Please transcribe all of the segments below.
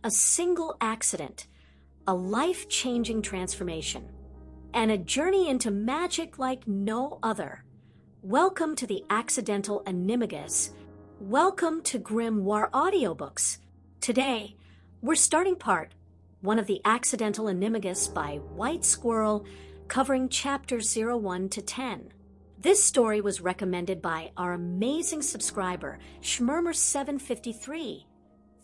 a single accident, a life-changing transformation, and a journey into magic like no other. Welcome to the Accidental Animagus. Welcome to Grimoire Audiobooks. Today, we're starting part 1 of the Accidental Animagus by White Squirrel, covering chapters 01 to 10. This story was recommended by our amazing subscriber, Schmurmer753.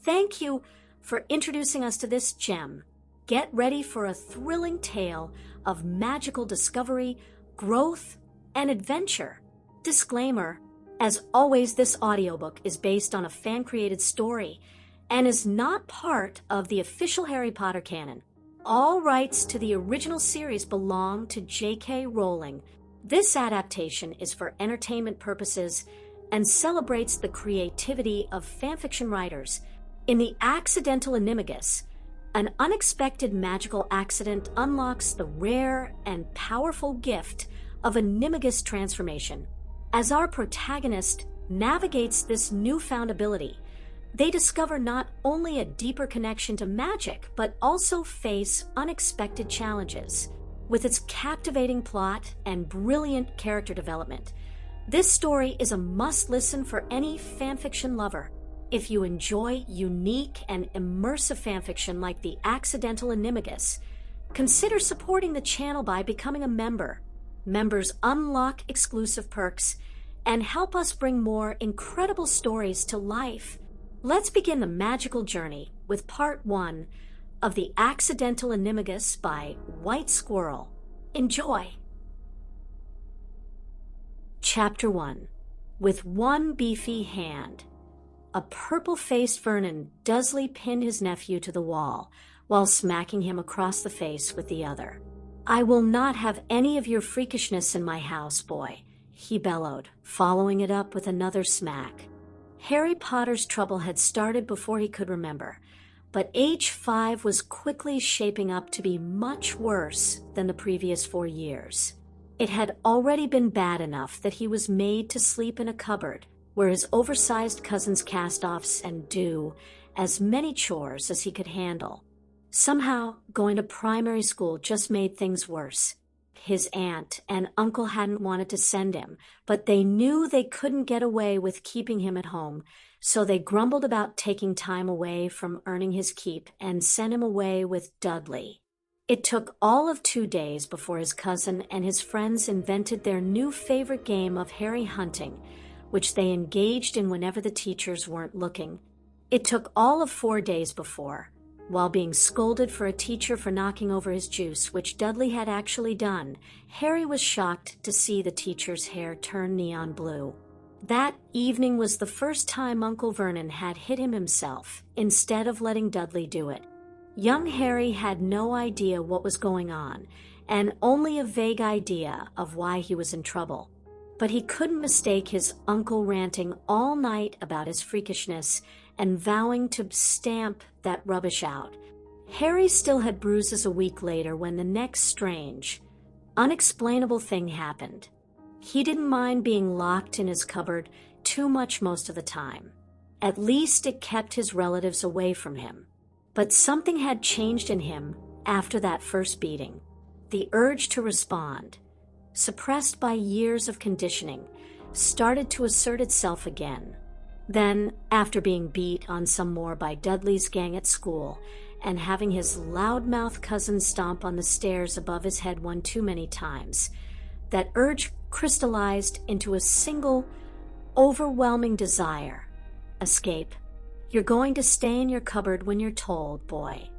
Thank you for introducing us to this gem. Get ready for a thrilling tale of magical discovery, growth, and adventure. Disclaimer: as always, this audiobook is based on a fan-created story and is not part of the official Harry Potter canon. All rights to the original series belong to J.K. Rowling. This adaptation is for entertainment purposes and celebrates the creativity of fanfiction writers. In the Accidental Animagus, an unexpected magical accident unlocks the rare and powerful gift of Animagus transformation. As our protagonist navigates this newfound ability, they discover not only a deeper connection to magic, but also face unexpected challenges. With its captivating plot and brilliant character development, this story is a must-listen for any fanfiction lover. If you enjoy unique and immersive fanfiction like the Accidental Animagus, consider supporting the channel by becoming a member. Members unlock exclusive perks and help us bring more incredible stories to life. Let's begin the magical journey with part 1 of the Accidental Animagus by White Squirrel. Enjoy! Chapter 1. With one beefy hand. A purple-faced Vernon Dursley pinned his nephew to the wall while smacking him across the face with the other. "I will not have any of your freakishness in my house, boy," he bellowed, following it up with another smack. Harry Potter's trouble had started before he could remember, but age 5 was quickly shaping up to be much worse than the previous 4 years. It had already been bad enough that he was made to sleep in a cupboard, where his oversized cousins cast offs and do as many chores as he could handle. Somehow, going to primary school just made things worse. His aunt and uncle hadn't wanted to send him, but they knew they couldn't get away with keeping him at home, so they grumbled about taking time away from earning his keep and sent him away with Dudley. It took all of 2 days before his cousin and his friends invented their new favorite game of Harry hunting, which they engaged in whenever the teachers weren't looking. It took all of 4 days before, while being scolded for a teacher for knocking over his juice, which Dudley had actually done, Harry was shocked to see the teacher's hair turn neon blue. That evening was the first time Uncle Vernon had hit him himself, instead of letting Dudley do it. Young Harry had no idea what was going on, and only a vague idea of why he was in trouble. But he couldn't mistake his uncle ranting all night about his freakishness and vowing to stamp that rubbish out. Harry still had bruises a week later when the next strange, unexplainable thing happened. He didn't mind being locked in his cupboard too much most of the time. At least it kept his relatives away from him. But something had changed in him after that first beating. The urge to respond, suppressed by years of conditioning, started to assert itself again. Then, after being beat on some more by Dudley's gang at school and having his loudmouth cousin stomp on the stairs above his head one too many times, that urge crystallized into a single, overwhelming desire: escape. "You're going to stay in your cupboard when you're told, boy."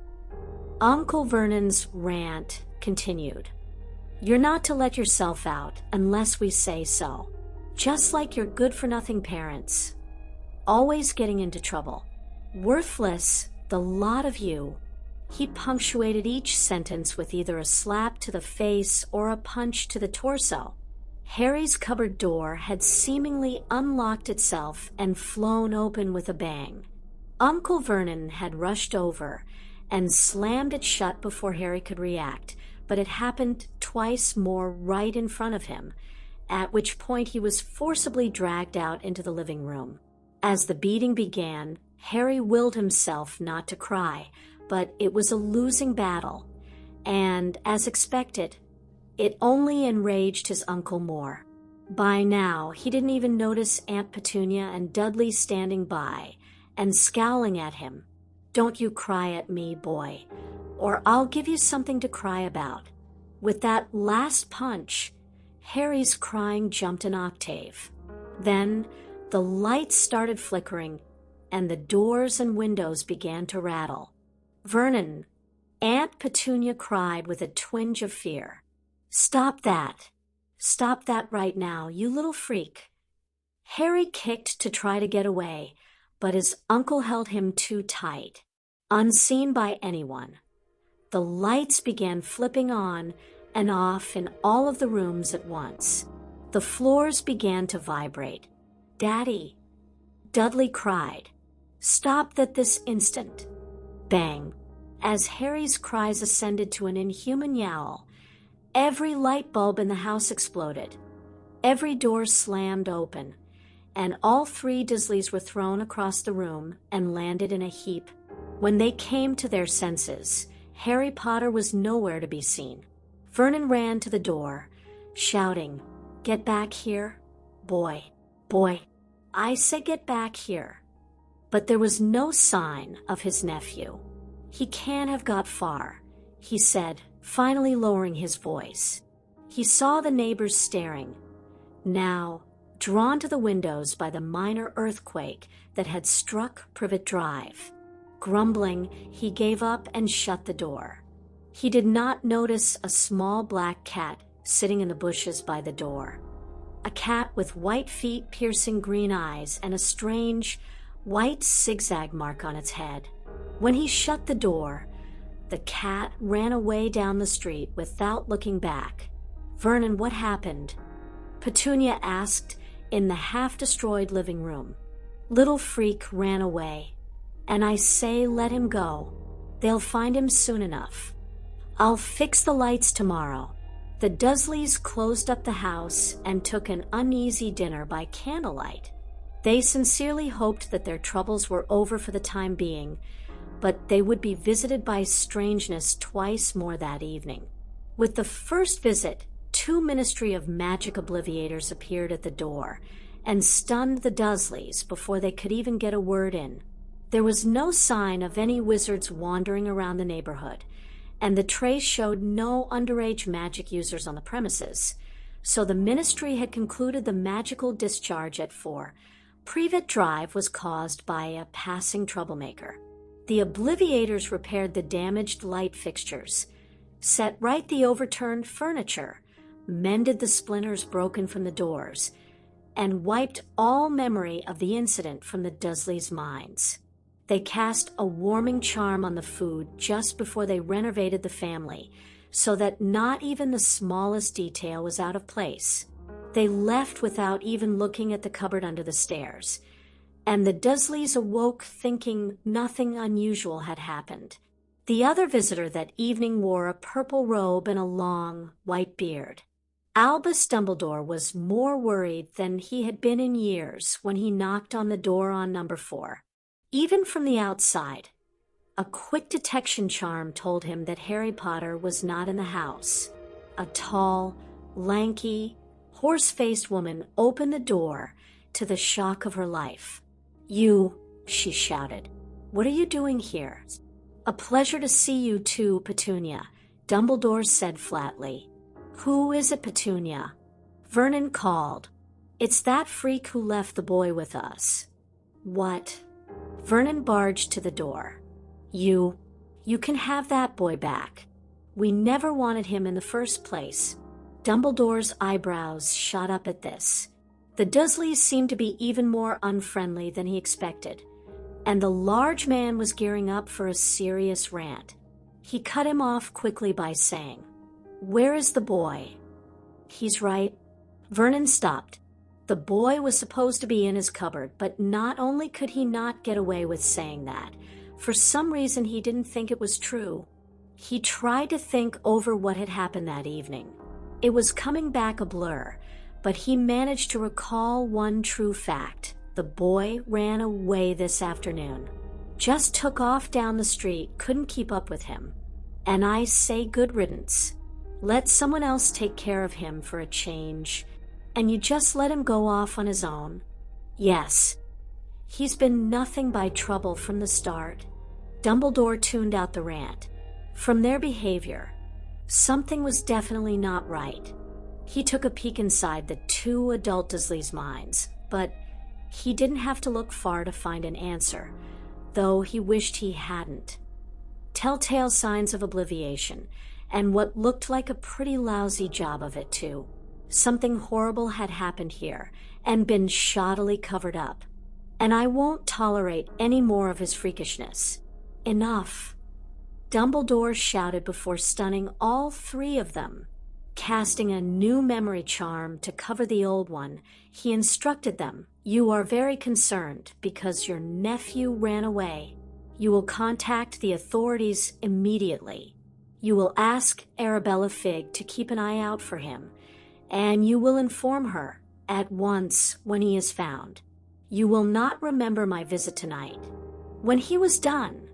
Uncle Vernon's rant continued. "You're not to let yourself out unless we say so. Just like your good-for-nothing parents. Always getting into trouble. Worthless, the lot of you." He punctuated each sentence with either a slap to the face or a punch to the torso. Harry's cupboard door had seemingly unlocked itself and flown open with a bang. Uncle Vernon had rushed over and slammed it shut before Harry could react, but it happened twice more right in front of him, at which point he was forcibly dragged out into the living room. As the beating began, Harry willed himself not to cry, but it was a losing battle, and, as expected, it only enraged his uncle more. By now, he didn't even notice Aunt Petunia and Dudley standing by and scowling at him. "Don't you cry at me, boy, or I'll give you something to cry about." With that last punch, Harry's crying jumped an octave. Then the lights started flickering, and the doors and windows began to rattle. "Vernon," Aunt Petunia cried with a twinge of fear. "Stop that! Stop that right now, you little freak!" Harry kicked to try to get away, but his uncle held him too tight. Unseen by anyone, the lights began flipping on and off in all of the rooms at once. The floors began to vibrate. "Daddy!" Dudley cried. "Stop that this instant!" Bang! As Harry's cries ascended to an inhuman yowl, every light bulb in the house exploded. Every door slammed open, and all three Dursleys were thrown across the room and landed in a heap. When they came to their senses, Harry Potter was nowhere to be seen. Vernon ran to the door, shouting, "Get back here! Boy, boy, I say get back here!" But there was no sign of his nephew. "He can't have got far," he said, finally lowering his voice. He saw the neighbors staring, now drawn to the windows by the minor earthquake that had struck Privet Drive. Grumbling, he gave up and shut the door. He did not notice a small black cat sitting in the bushes by the door. A cat with white feet, piercing green eyes, and a strange, white zigzag mark on its head. When he shut the door, the cat ran away down the street without looking back. "Vernon, what happened?" Petunia asked in the half-destroyed living room. "Little freak ran away. And I say let him go. They'll find him soon enough. I'll fix the lights tomorrow." The Dursleys closed up the house and took an uneasy dinner by candlelight. They sincerely hoped that their troubles were over for the time being, but they would be visited by strangeness twice more that evening. With the first visit, 2 Ministry of Magic Obliviators appeared at the door and stunned the Dursleys before they could even get a word in. There was no sign of any wizards wandering around the neighborhood, and the trace showed no underage magic users on the premises, so the Ministry had concluded the magical discharge at 4 Privet Drive was caused by a passing troublemaker. The Obliviators repaired the damaged light fixtures, set right the overturned furniture, mended the splinters broken from the doors, and wiped all memory of the incident from the Dursleys' minds. They cast a warming charm on the food just before they renovated the family, so that not even the smallest detail was out of place. They left without even looking at the cupboard under the stairs, and the Dursleys awoke thinking nothing unusual had happened. The other visitor that evening wore a purple robe and a long, white beard. Albus Dumbledore was more worried than he had been in years when he knocked on the door on number 4. Even from the outside, a quick detection charm told him that Harry Potter was not in the house. A tall, lanky, horse-faced woman opened the door to the shock of her life. "You," she shouted. "What are you doing here?" "A pleasure to see you too, Petunia," Dumbledore said flatly. "Who is it, Petunia?" Vernon called. "It's that freak who left the boy with us." "What?" Vernon barged to the door. You can have that boy back. We never wanted him in the first place." Dumbledore's eyebrows shot up at this. The Dursleys seemed to be even more unfriendly than he expected, and the large man was gearing up for a serious rant. He cut him off quickly by saying, "Where is the boy?" "He's right." Vernon stopped. The boy was supposed to be in his cupboard, but not only could he not get away with saying that, for some reason he didn't think it was true. He tried to think over what had happened that evening. It was coming back a blur, but he managed to recall one true fact. The boy ran away this afternoon. Just took off down the street, couldn't keep up with him. And I say good riddance. Let someone else take care of him for a change, and you just let him go off on his own. Yes, he's been nothing but trouble from the start. Dumbledore tuned out the rant. From their behavior, something was definitely not right. He took a peek inside the two adult Dursleys' minds, but he didn't have to look far to find an answer, though he wished he hadn't. Telltale signs of obliviation, and what looked like a pretty lousy job of it, too. Something horrible had happened here, and been shoddily covered up. And I won't tolerate any more of his freakishness. Enough. Dumbledore shouted before stunning all three of them. Casting a new memory charm to cover the old one, he instructed them, "You are very concerned because your nephew ran away. You will contact the authorities immediately. You will ask Arabella Figg to keep an eye out for him, and you will inform her at once when he is found. You will not remember my visit tonight." When he was done,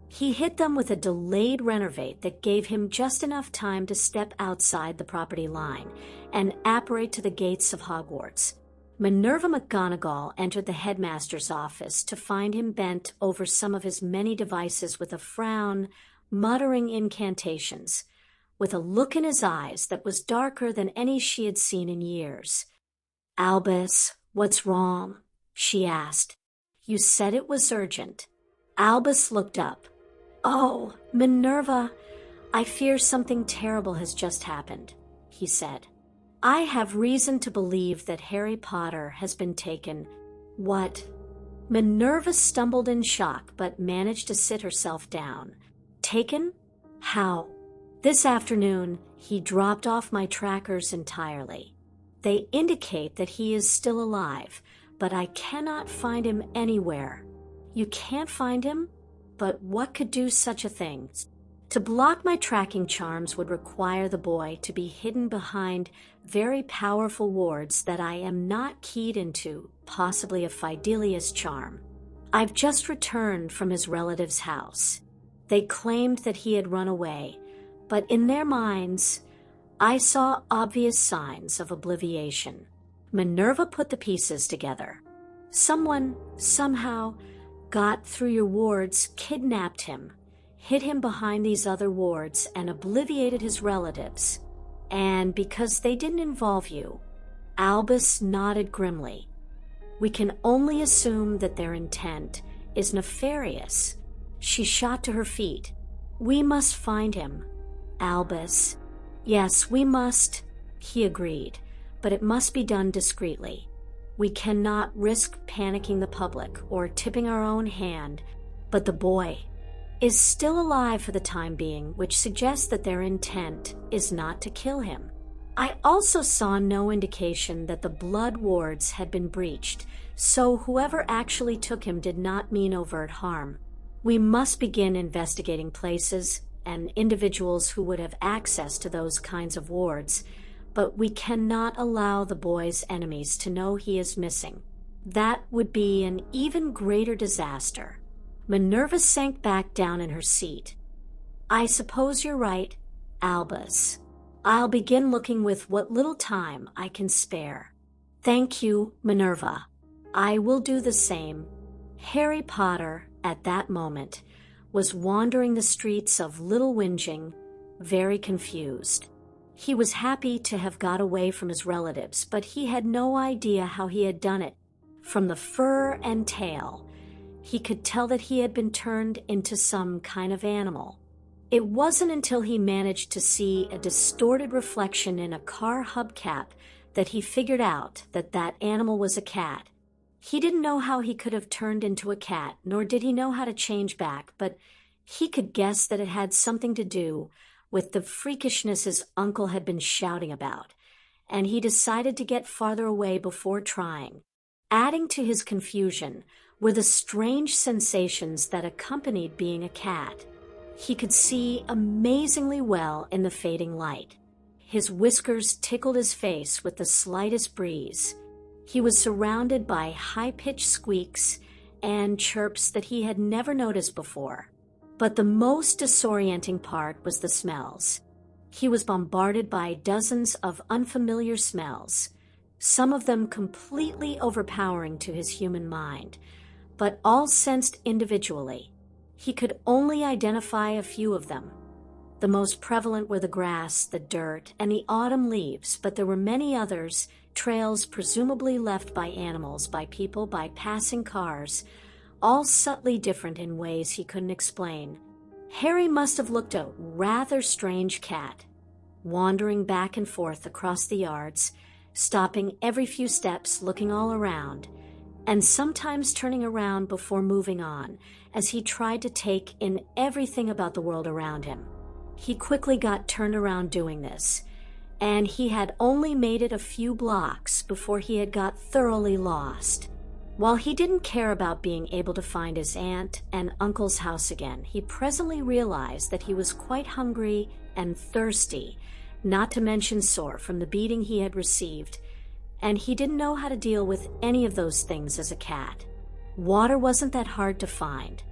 he hit them with a delayed renervate that gave him just enough time to step outside the property line and apparate to the gates of Hogwarts. Minerva McGonagall entered the headmaster's office to find him bent over some of his many devices with a frown, muttering incantations, with a look in his eyes that was darker than any she had seen in years. "Albus, what's wrong?" she asked. "You said it was urgent." Albus looked up. "Oh, Minerva, I fear something terrible has just happened," he said. "I have reason to believe that Harry Potter has been taken." "What?" Minerva stumbled in shock, but managed to sit herself down. "Taken? How?" "This afternoon, he dropped off my trackers entirely. They indicate that he is still alive, but I cannot find him anywhere." "You can't find him? But what could do such a thing?" "To block my tracking charms would require the boy to be hidden behind very powerful wards that I am not keyed into, possibly a Fidelius charm. I've just returned from his relative's house. They claimed that he had run away, but in their minds, I saw obvious signs of obliviation." Minerva put the pieces together. "Someone, somehow, got through your wards, kidnapped him, hid him behind these other wards, and obliviated his relatives. And because they didn't involve you," Albus nodded grimly, "we can only assume that their intent is nefarious." She shot to her feet. "We must find him, Albus." "Yes, we must," he agreed, "but it must be done discreetly. We cannot risk panicking the public or tipping our own hand, but the boy is still alive for the time being, which suggests that their intent is not to kill him. I also saw no indication that the blood wards had been breached, so whoever actually took him did not mean overt harm. We must begin investigating places and individuals who would have access to those kinds of wards, but we cannot allow the boy's enemies to know he is missing. That would be an even greater disaster." Minerva sank back down in her seat. "I suppose you're right, Albus. I'll begin looking with what little time I can spare." "Thank you, Minerva. I will do the same." Harry Potter, at that moment, was wandering the streets of Little Whinging, very confused. He was happy to have got away from his relatives, but he had no idea how he had done it. From the fur and tail, he could tell that he had been turned into some kind of animal. It wasn't until he managed to see a distorted reflection in a car hubcap that he figured out that that animal was a cat. He didn't know how he could have turned into a cat, nor did he know how to change back, but he could guess that it had something to do with the freakishness his uncle had been shouting about, and he decided to get farther away before trying. Adding to his confusion were the strange sensations that accompanied being a cat. He could see amazingly well in the fading light. His whiskers tickled his face with the slightest breeze. He was surrounded by high-pitched squeaks and chirps that he had never noticed before. But the most disorienting part was the smells. He was bombarded by dozens of unfamiliar smells, some of them completely overpowering to his human mind, but all sensed individually. He could only identify a few of them. The most prevalent were the grass, the dirt, and the autumn leaves, but there were many others, trails presumably left by animals, by people, by passing cars, all subtly different in ways he couldn't explain. Harry must have looked a rather strange cat, wandering back and forth across the yards, stopping every few steps, looking all around, and sometimes turning around before moving on, as he tried to take in everything about the world around him. He quickly got turned around doing this, and he had only made it a few blocks before he had got thoroughly lost. While he didn't care about being able to find his aunt and uncle's house again, he presently realized that he was quite hungry and thirsty, not to mention sore from the beating he had received, and he didn't know how to deal with any of those things as a cat. Water wasn't that hard to find.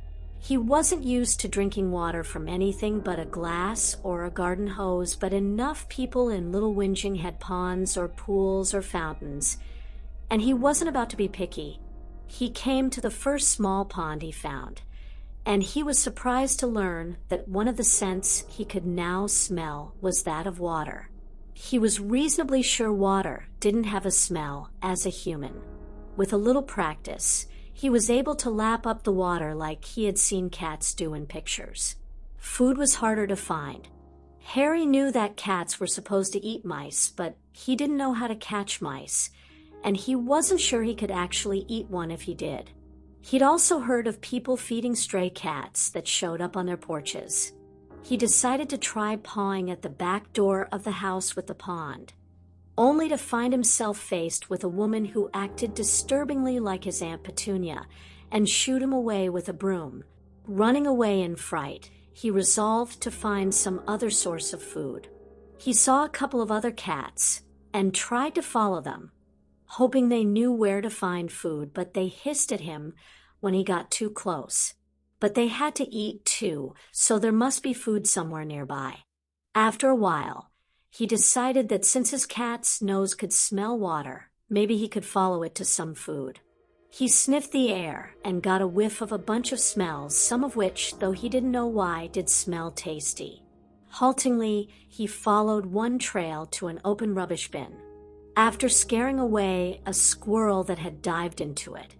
He wasn't used to drinking water from anything but a glass or a garden hose, but enough people in Little Whinging had ponds or pools or fountains, and he wasn't about to be picky. He came to the first small pond he found, and he was surprised to learn that one of the scents he could now smell was that of water. He was reasonably sure water didn't have a smell as a human. With a little practice, he was able to lap up the water like he had seen cats do in pictures. Food was harder to find. Harry knew that cats were supposed to eat mice, but he didn't know how to catch mice, and he wasn't sure he could actually eat one if he did. He'd also heard of people feeding stray cats that showed up on their porches. He decided to try pawing at the back door of the house with the pond, only to find himself faced with a woman who acted disturbingly like his Aunt Petunia and shooed him away with a broom. Running away in fright, he resolved to find some other source of food. He saw a couple of other cats and tried to follow them, hoping they knew where to find food, but they hissed at him when he got too close. But they had to eat too, so there must be food somewhere nearby. After a while, he decided that since his cat's nose could smell water, maybe he could follow it to some food. He sniffed the air and got a whiff of a bunch of smells, some of which, though he didn't know why, did smell tasty. Haltingly, he followed one trail to an open rubbish bin. After scaring away a squirrel that had dived into it,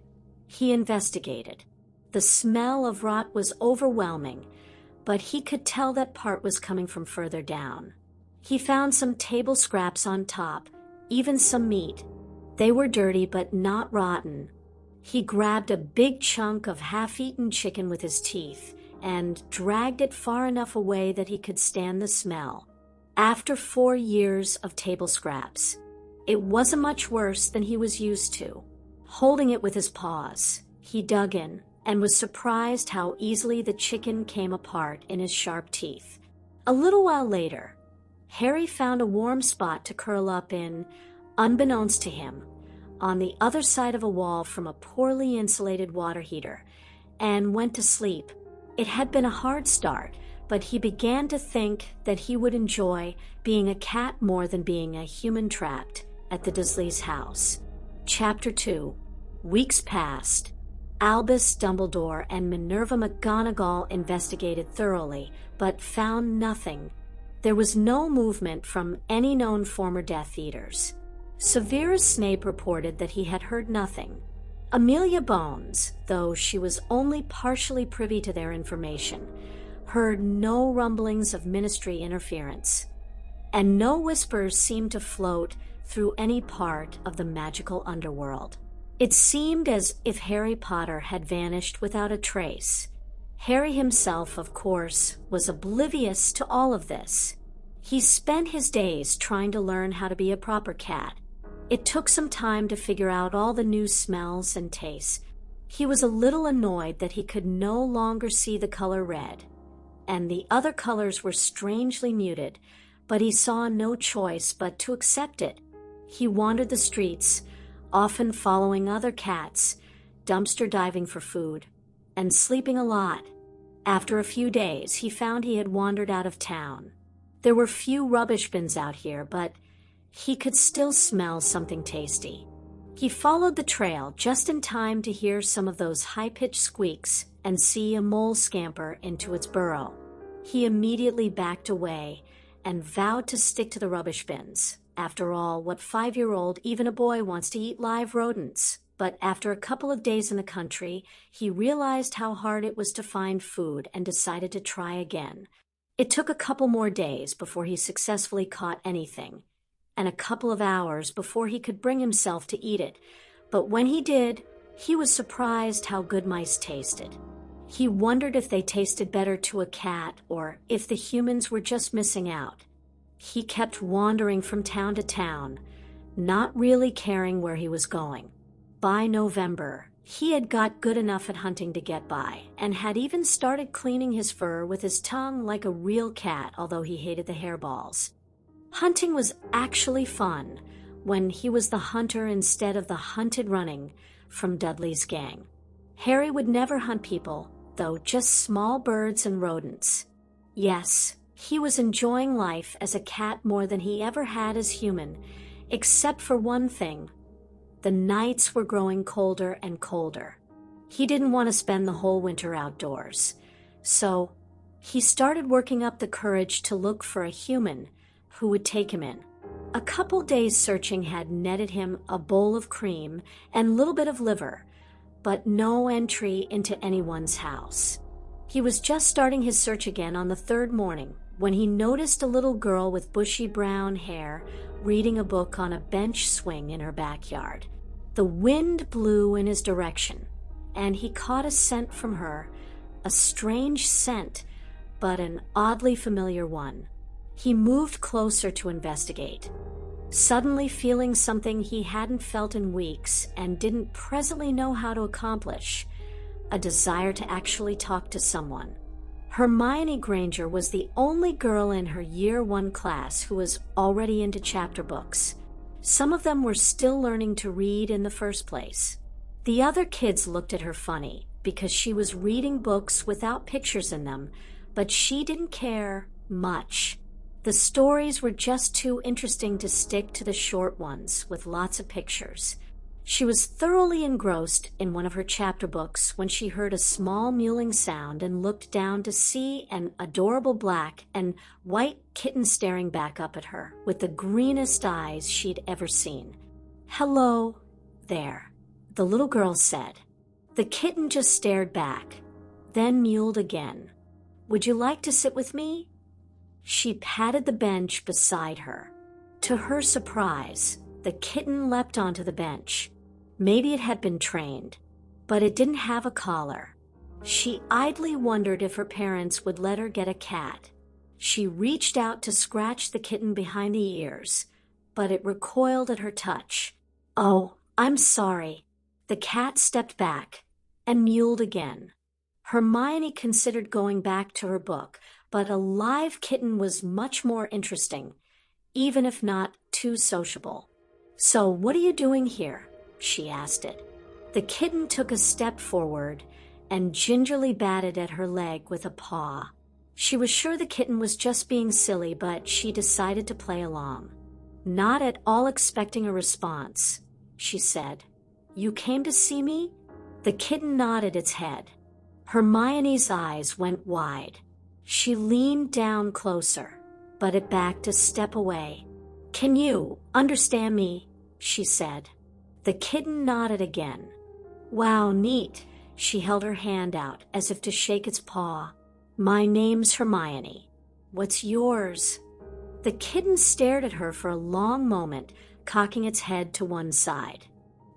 he investigated. The smell of rot was overwhelming, but he could tell that part was coming from further down. He found some table scraps on top, even some meat. They were dirty but not rotten. He grabbed a big chunk of half-eaten chicken with his teeth and dragged it far enough away that he could stand the smell. After 4 years of table scraps, it wasn't much worse than he was used to. Holding it with his paws, he dug in and was surprised how easily the chicken came apart in his sharp teeth. A little while later, Harry found a warm spot to curl up in, unbeknownst to him, on the other side of a wall from a poorly insulated water heater, and went to sleep. It had been a hard start, but he began to think that he would enjoy being a cat more than being a human trapped at the Dursleys' house. Chapter 2. Weeks passed. Albus Dumbledore and Minerva McGonagall investigated thoroughly, but found nothing. There was no movement from any known former Death Eaters. Severus Snape reported that he had heard nothing. Amelia Bones, though she was only partially privy to their information, heard no rumblings of Ministry interference, and no whispers seemed to float through any part of the magical underworld. It seemed as if Harry Potter had vanished without a trace. Harry himself, of course, was oblivious to all of this. He spent his days trying to learn how to be a proper cat. It took some time to figure out all the new smells and tastes. He was a little annoyed that he could no longer see the color red, and the other colors were strangely muted, but he saw no choice but to accept it. He wandered the streets, often following other cats, dumpster diving for food, and sleeping a lot. After a few days, he found he had wandered out of town. There were few rubbish bins out here, but he could still smell something tasty. He followed the trail just in time to hear some of those high-pitched squeaks and see a mole scamper into its burrow. He immediately backed away and vowed to stick to the rubbish bins. After all, what 5-year-old, even a boy, wants to eat live rodents? But after a couple of days in the country, he realized how hard it was to find food and decided to try again. It took a couple more days before he successfully caught anything, and a couple of hours before he could bring himself to eat it. But when he did, he was surprised how good mice tasted. He wondered if they tasted better to a cat or if the humans were just missing out. He kept wandering from town to town, not really caring where he was going. By November, he had got good enough at hunting to get by, and had even started cleaning his fur with his tongue like a real cat, although he hated the hairballs. Hunting was actually fun when he was the hunter instead of the hunted running from Dudley's gang. Harry would never hunt people, though, just small birds and rodents. Yes, he was enjoying life as a cat more than he ever had as human, except for one thing. The nights were growing colder and colder. He didn't want to spend the whole winter outdoors, so he started working up the courage to look for a human who would take him in. A couple days searching had netted him a bowl of cream and a little bit of liver, but no entry into anyone's house. He was just starting his search again on the third morning when he noticed a little girl with bushy brown hair reading a book on a bench swing in her backyard. The wind blew in his direction, and he caught a scent from her, a strange scent, but an oddly familiar one. He moved closer to investigate, suddenly feeling something he hadn't felt in weeks and didn't presently know how to accomplish, a desire to actually talk to someone. Hermione Granger was the only girl in her Year 1 class who was already into chapter books. Some of them were still learning to read in the first place. The other kids looked at her funny because she was reading books without pictures in them, but she didn't care much. The stories were just too interesting to stick to the short ones with lots of pictures. She was thoroughly engrossed in one of her chapter books when she heard a small mewling sound and looked down to see an adorable black and white kitten staring back up at her with the greenest eyes she'd ever seen. "Hello there," the little girl said. The kitten just stared back, then mewed again. "Would you like to sit with me?" She patted the bench beside her. To her surprise, the kitten leapt onto the bench. Maybe it had been trained, but it didn't have a collar. She idly wondered if her parents would let her get a cat. She reached out to scratch the kitten behind the ears, but it recoiled at her touch. "Oh, I'm sorry." The cat stepped back and mewed again. Hermione considered going back to her book, but a live kitten was much more interesting, even if not too sociable. "So what are you doing here?" she asked it. The kitten took a step forward and gingerly batted at her leg with a paw. She was sure the kitten was just being silly, but she decided to play along. Not at all expecting a response, she said, "You came to see me?" The kitten nodded its head. Hermione's eyes went wide. She leaned down closer, but it backed a step away. "Can you understand me?" she said. The kitten nodded again. "Wow, neat." She held her hand out as if to shake its paw. "My name's Hermione. What's yours?" The kitten stared at her for a long moment, cocking its head to one side.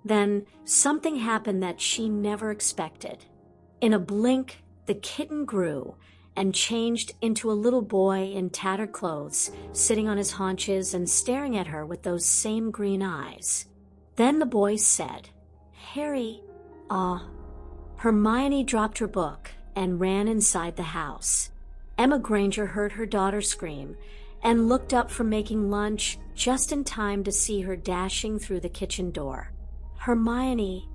Then something happened that she never expected. In a blink, the kitten grew and changed into a little boy in tattered clothes, sitting on his haunches and staring at her with those same green eyes. Then the boy said, "Harry." Hermione dropped her book and ran inside the house. Emma Granger heard her daughter scream and looked up from making lunch just in time to see her dashing through the kitchen door. Hermione.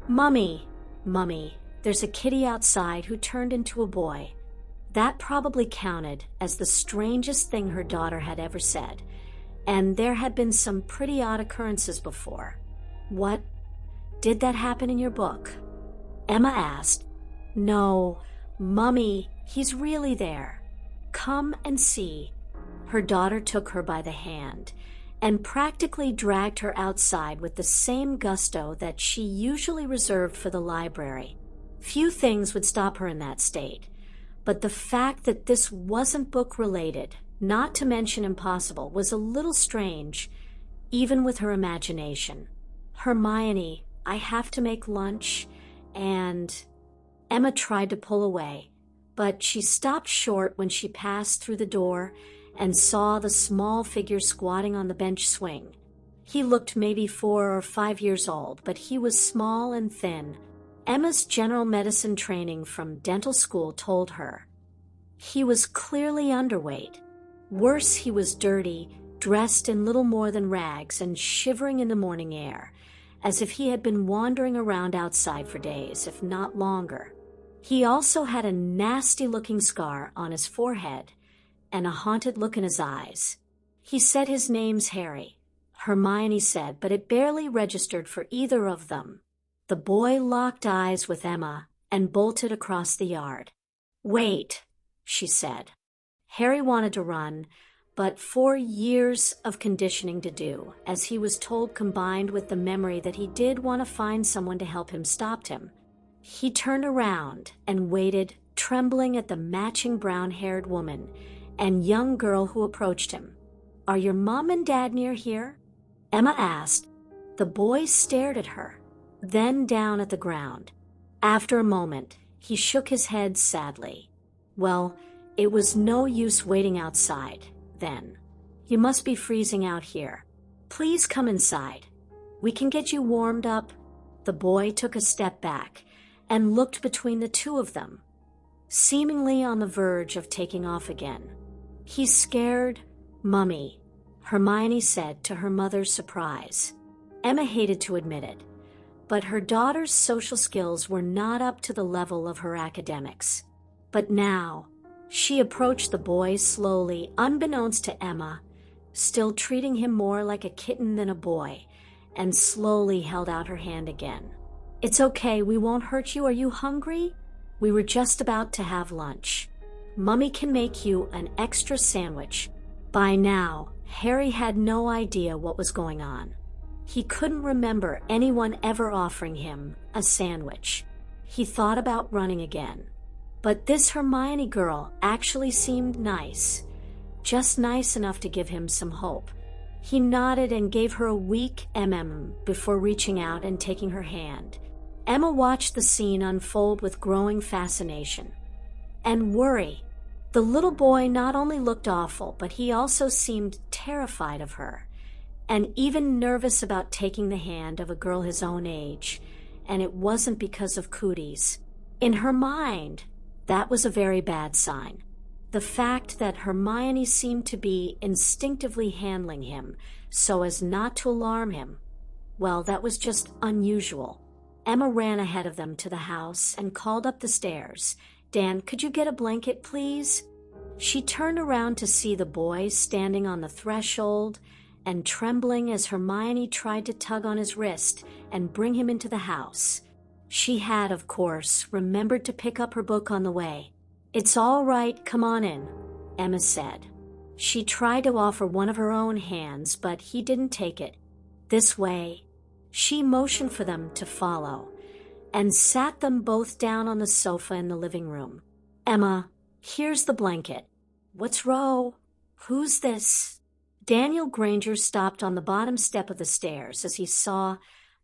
Mummy, there's a kitty outside who turned into a boy. That probably counted as the strangest thing her daughter had ever said, and there had been some pretty odd occurrences before. What? Did that happen in your book? Emma asked. No, Mummy, he's really there. Come and see. Her daughter took her by the hand and practically dragged her outside with the same gusto that she usually reserved for the library. Few things would stop her in that state, but the fact that this wasn't book-related, not to mention impossible, was a little strange, even with her imagination. Hermione, I have to make lunch, and... Emma tried to pull away, but she stopped short when she passed through the door and saw the small figure squatting on the bench swing. He looked maybe 4 or 5 years old, but he was small and thin. Emma's general medicine training from dental school told her. He was clearly underweight. Worse, he was dirty, dressed in little more than rags and shivering in the morning air, as if he had been wandering around outside for days, if not longer. He also had a nasty-looking scar on his forehead and a haunted look in his eyes. He said his name's Harry, Hermione said, but it barely registered for either of them. The boy locked eyes with Emma and bolted across the yard. Wait, she said. Harry wanted to run, but 4 years of conditioning to do, as he was told, combined with the memory that he did want to find someone to help him, stopped him. He turned around and waited, trembling at the matching brown-haired woman and young girl who approached him. Are your mom and dad near here? Emma asked. The boy stared at her, then down at the ground. After a moment, he shook his head sadly. Well, it was no use waiting outside, then. You must be freezing out here. Please come inside. We can get you warmed up. The boy took a step back and looked between the two of them, seemingly on the verge of taking off again. He's scared, Mummy, Hermione said to her mother's surprise. Emma hated to admit it, but her daughter's social skills were not up to the level of her academics. But now, she approached the boy slowly, unbeknownst to Emma, still treating him more like a kitten than a boy, and slowly held out her hand again. It's okay, we won't hurt you. Are you hungry? We were just about to have lunch. Mummy can make you an extra sandwich. By now, Harry had no idea what was going on. He couldn't remember anyone ever offering him a sandwich. He thought about running again. But this Hermione girl actually seemed nice, just nice enough to give him some hope. He nodded and gave her a weak before reaching out and taking her hand. Emma watched the scene unfold with growing fascination and worry. The little boy not only looked awful, but he also seemed terrified of her, and even nervous about taking the hand of a girl his own age, and it wasn't because of cooties. In her mind, that was a very bad sign. The fact that Hermione seemed to be instinctively handling him so as not to alarm him, well, that was just unusual. Emma ran ahead of them to the house and called up the stairs. Dan, could you get a blanket, please? She turned around to see the boy standing on the threshold and trembling as Hermione tried to tug on his wrist and bring him into the house. She had, of course, remembered to pick up her book on the way. It's all right, come on in, Emma said. She tried to offer one of her own hands, but he didn't take it. This way. She motioned for them to follow and sat them both down on the sofa in the living room. Emma, here's the blanket. What's wrong? Who's this? Daniel Granger stopped on the bottom step of the stairs as he saw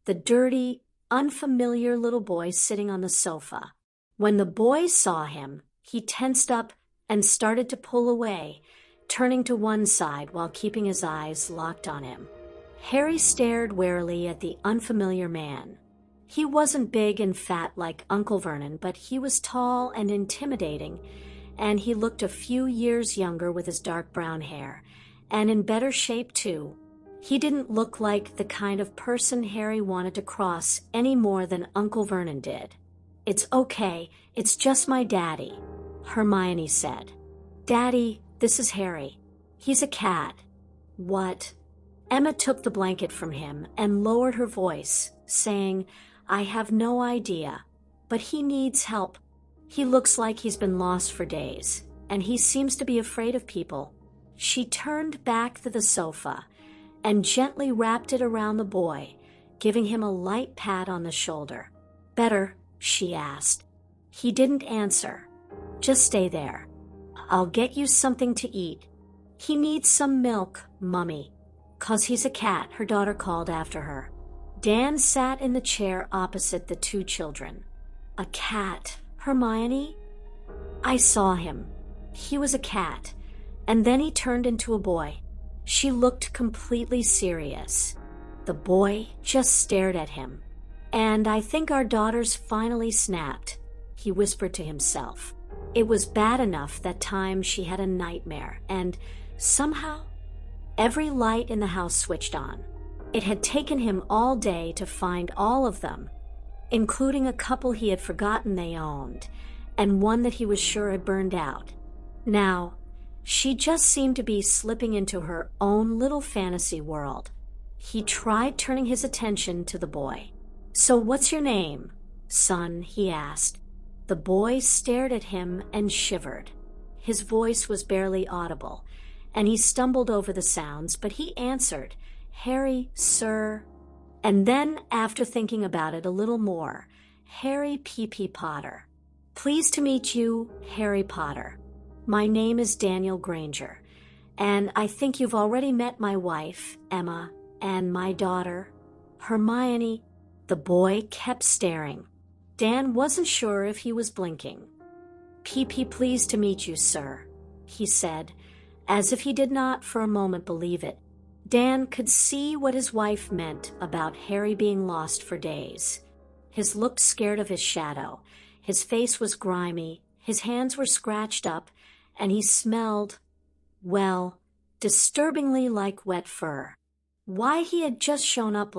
the dirty, unfamiliar little boy sitting on the sofa. When the boy saw him, he tensed up and started to pull away, turning to one side while keeping his eyes locked on him. Harry stared warily at the unfamiliar man. He wasn't big and fat like Uncle Vernon, but he was tall and intimidating, and he looked a few years younger with his dark brown hair, and in better shape too. He didn't look like the kind of person Harry wanted to cross any more than Uncle Vernon did. "It's okay, it's just my daddy," Hermione said. "Daddy, this is Harry. He's a cat." "What?" Emma took the blanket from him and lowered her voice, saying, "I have no idea, but he needs help. He looks like he's been lost for days, and he seems to be afraid of people." She turned back to the sofa and gently wrapped it around the boy, giving him a light pat on the shoulder. "Better?" she asked. He didn't answer. "Just stay there. I'll get you something to eat." "He needs some milk, Mummy." "'Cause he's a cat," her daughter called after her. Dan sat in the chair opposite the two children. "A cat, Hermione?" "I saw him. He was a cat, and then he turned into a boy." She looked completely serious. The boy just stared at him. "And I think our daughters finally snapped," he whispered to himself. It was bad enough that time she had a nightmare, and somehow every light in the house switched on. It had taken him all day to find all of them, including a couple he had forgotten they owned, and one that he was sure had burned out. Now, she just seemed to be slipping into her own little fantasy world. He tried turning his attention to the boy. "So what's your name, son?" he asked. The boy stared at him and shivered. His voice was barely audible, and he stumbled over the sounds, but he answered, "Harry, sir." And then, after thinking about it a little more, "Harry P.P. Potter. Pleased to meet you, Harry Potter. My name is Daniel Granger, and I think you've already met my wife, Emma, and my daughter, Hermione." The boy kept staring. Dan wasn't sure if he was blinking. "P.P. pleased to meet you, sir," he said, as if he did not for a moment believe it. Dan could see what his wife meant about Harry being lost for days. His look scared of his shadow. His face was grimy, his hands were scratched up, and he smelled, well, disturbingly like wet fur. Why he had just shown up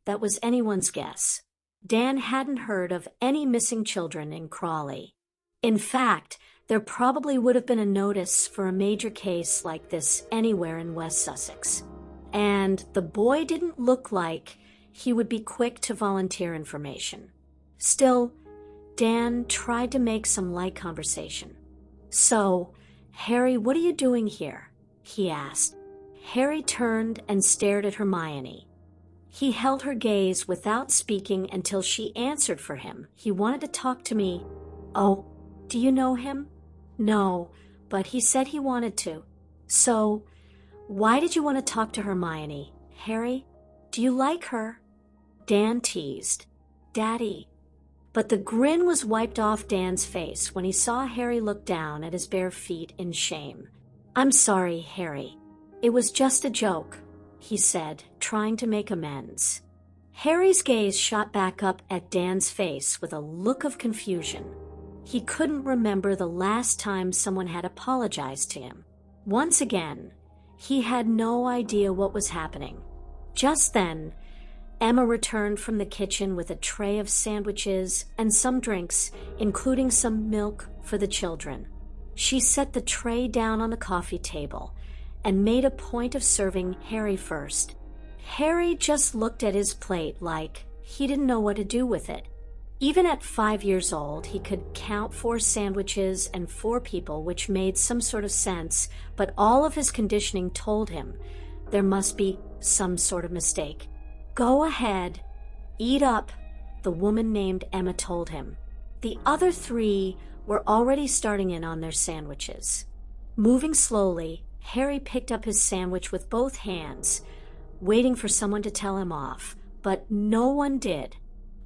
that was anyone's guess. Dan hadn't heard of any missing children in Crawley. In fact, there probably would have been a notice for a major case like this anywhere in West Sussex. And the boy didn't look like he would be quick to volunteer information. Still, Dan tried to make some light conversation. "So, Harry, what are you doing here?" he asked. Harry turned and stared at Hermione. He held her gaze without speaking until she answered for him. "He wanted to talk to me." "Oh, do you know him?" "No, but he said he wanted to." "So, why did you want to talk to Hermione, Harry? Do you like her?" Dan teased. "Daddy." But the grin was wiped off Dan's face when he saw Harry look down at his bare feet in shame. "I'm sorry, Harry. It was just a joke," he said, trying to make amends. Harry's gaze shot back up at Dan's face with a look of confusion. He couldn't remember the last time someone had apologized to him. Once again, he had no idea what was happening. Just then, Emma returned from the kitchen with a tray of sandwiches and some drinks, including some milk for the children. She set the tray down on the coffee table and made a point of serving Harry first. Harry just looked at his plate like he didn't know what to do with it. Even at 5 years old, he could count 4 sandwiches and 4 people, which made some sort of sense, but all of his conditioning told him there must be some sort of mistake. "Go ahead, eat up," the woman named Emma told him. The other 3 were already starting in on their sandwiches. Moving slowly, Harry picked up his sandwich with both hands, waiting for someone to tell him off, but no one did.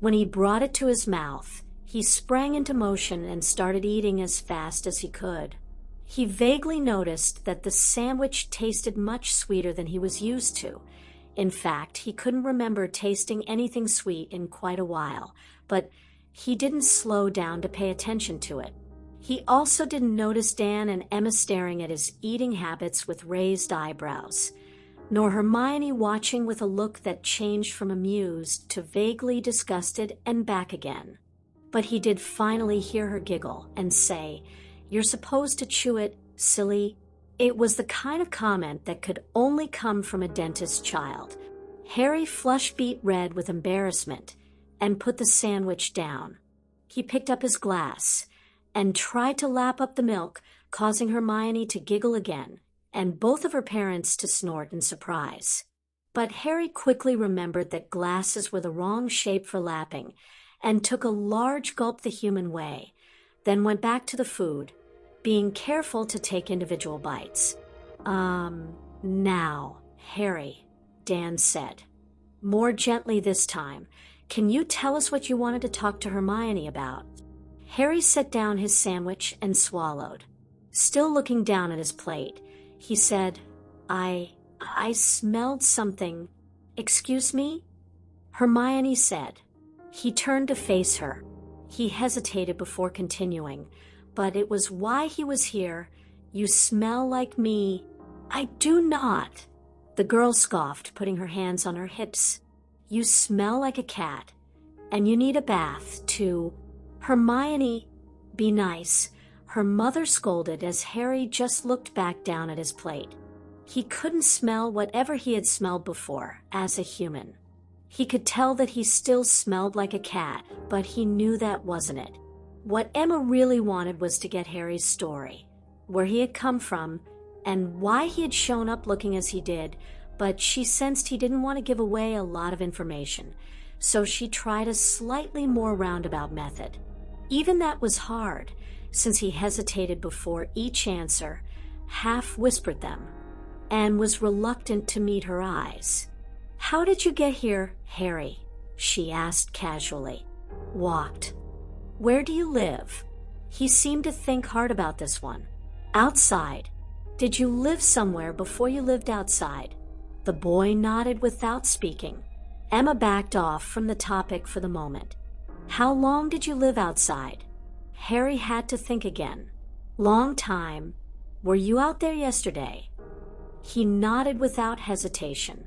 When he brought it to his mouth, he sprang into motion and started eating as fast as he could. He vaguely noticed that the sandwich tasted much sweeter than he was used to. In fact, he couldn't remember tasting anything sweet in quite a while, but he didn't slow down to pay attention to it. He also didn't notice Dan and Emma staring at his eating habits with raised eyebrows. nor Hermione watching with a look that changed from amused to vaguely disgusted and back again. But he did finally hear her giggle and say, "You're supposed to chew it, silly." It was the kind of comment that could only come from a dentist's child. Harry flushed beet red with embarrassment and put the sandwich down. He picked up his glass and tried to lap up the milk, causing Hermione to giggle again and both of her parents to snort in surprise. But Harry quickly remembered that glasses were the wrong shape for lapping and took a large gulp the human way, then went back to the food, being careful to take individual bites. Now, Harry," Dan said, more gently this time, "can you tell us what you wanted to talk to Hermione about?" Harry set down his sandwich and swallowed. Still looking down at his plate, he said, I smelled something." "Excuse me?" Hermione said. He turned to face her. He hesitated before continuing, "But it was why he was here. You smell like me." "I do not," the girl scoffed, putting her hands on her hips. "You smell like a cat, and you need a bath, too." "Hermione, be nice," her mother scolded as Harry just looked back down at his plate. He couldn't smell whatever he had smelled before as a human. He could tell that he still smelled like a cat, but he knew that wasn't it. What Emma really wanted was to get Harry's story, where he had come from, and why he had shown up looking as he did, but she sensed he didn't want to give away a lot of information, so she tried a slightly more roundabout method. Even that was hard, since he hesitated before each answer, half-whispered them, and was reluctant to meet her eyes. "How did you get here, Harry?" she asked casually. "Walked." "Where do you live?" He seemed to think hard about this one. "Outside." "Did you live somewhere before you lived outside?" The boy nodded without speaking. Emma backed off from the topic for the moment. "How long did you live outside?" Harry had to think again. "Long time. Were you out there yesterday?" He nodded without hesitation.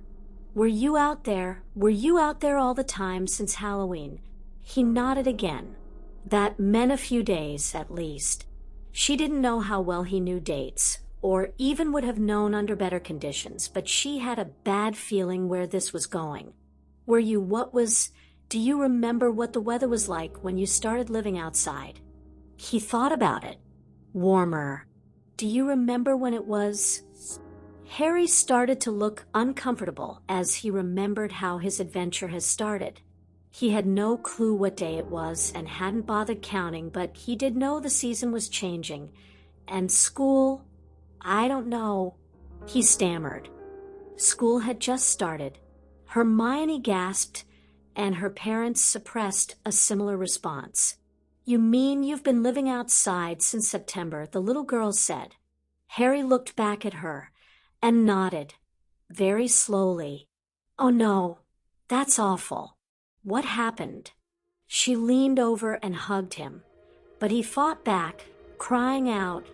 Were you out there all the time since Halloween?" He nodded again. That meant a few days, at least. She didn't know how well he knew dates, or even would have known under better conditions, but she had a bad feeling where this was going. Do you remember what the weather was like when you started living outside?" He thought about it. "Warmer." "Do you remember when it was?" Harry started to look uncomfortable as he remembered how his adventure has started. He had no clue what day it was and hadn't bothered counting, but he did know the season was changing. And school, "I don't know," he stammered. School had just started. Hermione gasped, and her parents suppressed a similar response. "You mean you've been living outside since September?" the little girl said. Harry looked back at her and nodded, very slowly. "Oh no, that's awful. What happened?" She leaned over and hugged him, but he fought back, crying out,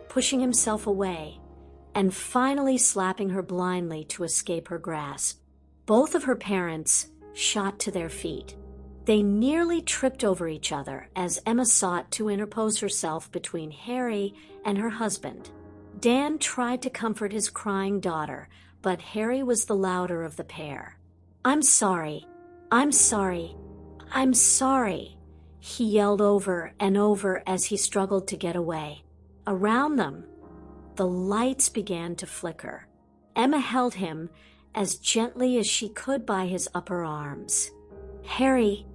pushing himself away, and finally slapping her blindly to escape her grasp. Both of her parents shot to their feet. They nearly tripped over each other as Emma sought to interpose herself between Harry and her husband. Dan tried to comfort his crying daughter, but Harry was the louder of the pair. "I'm sorry. I'm sorry. I'm sorry," he yelled over and over as he struggled to get away. Around them, the lights began to flicker. Emma held him as gently as she could by his upper arms. Harry,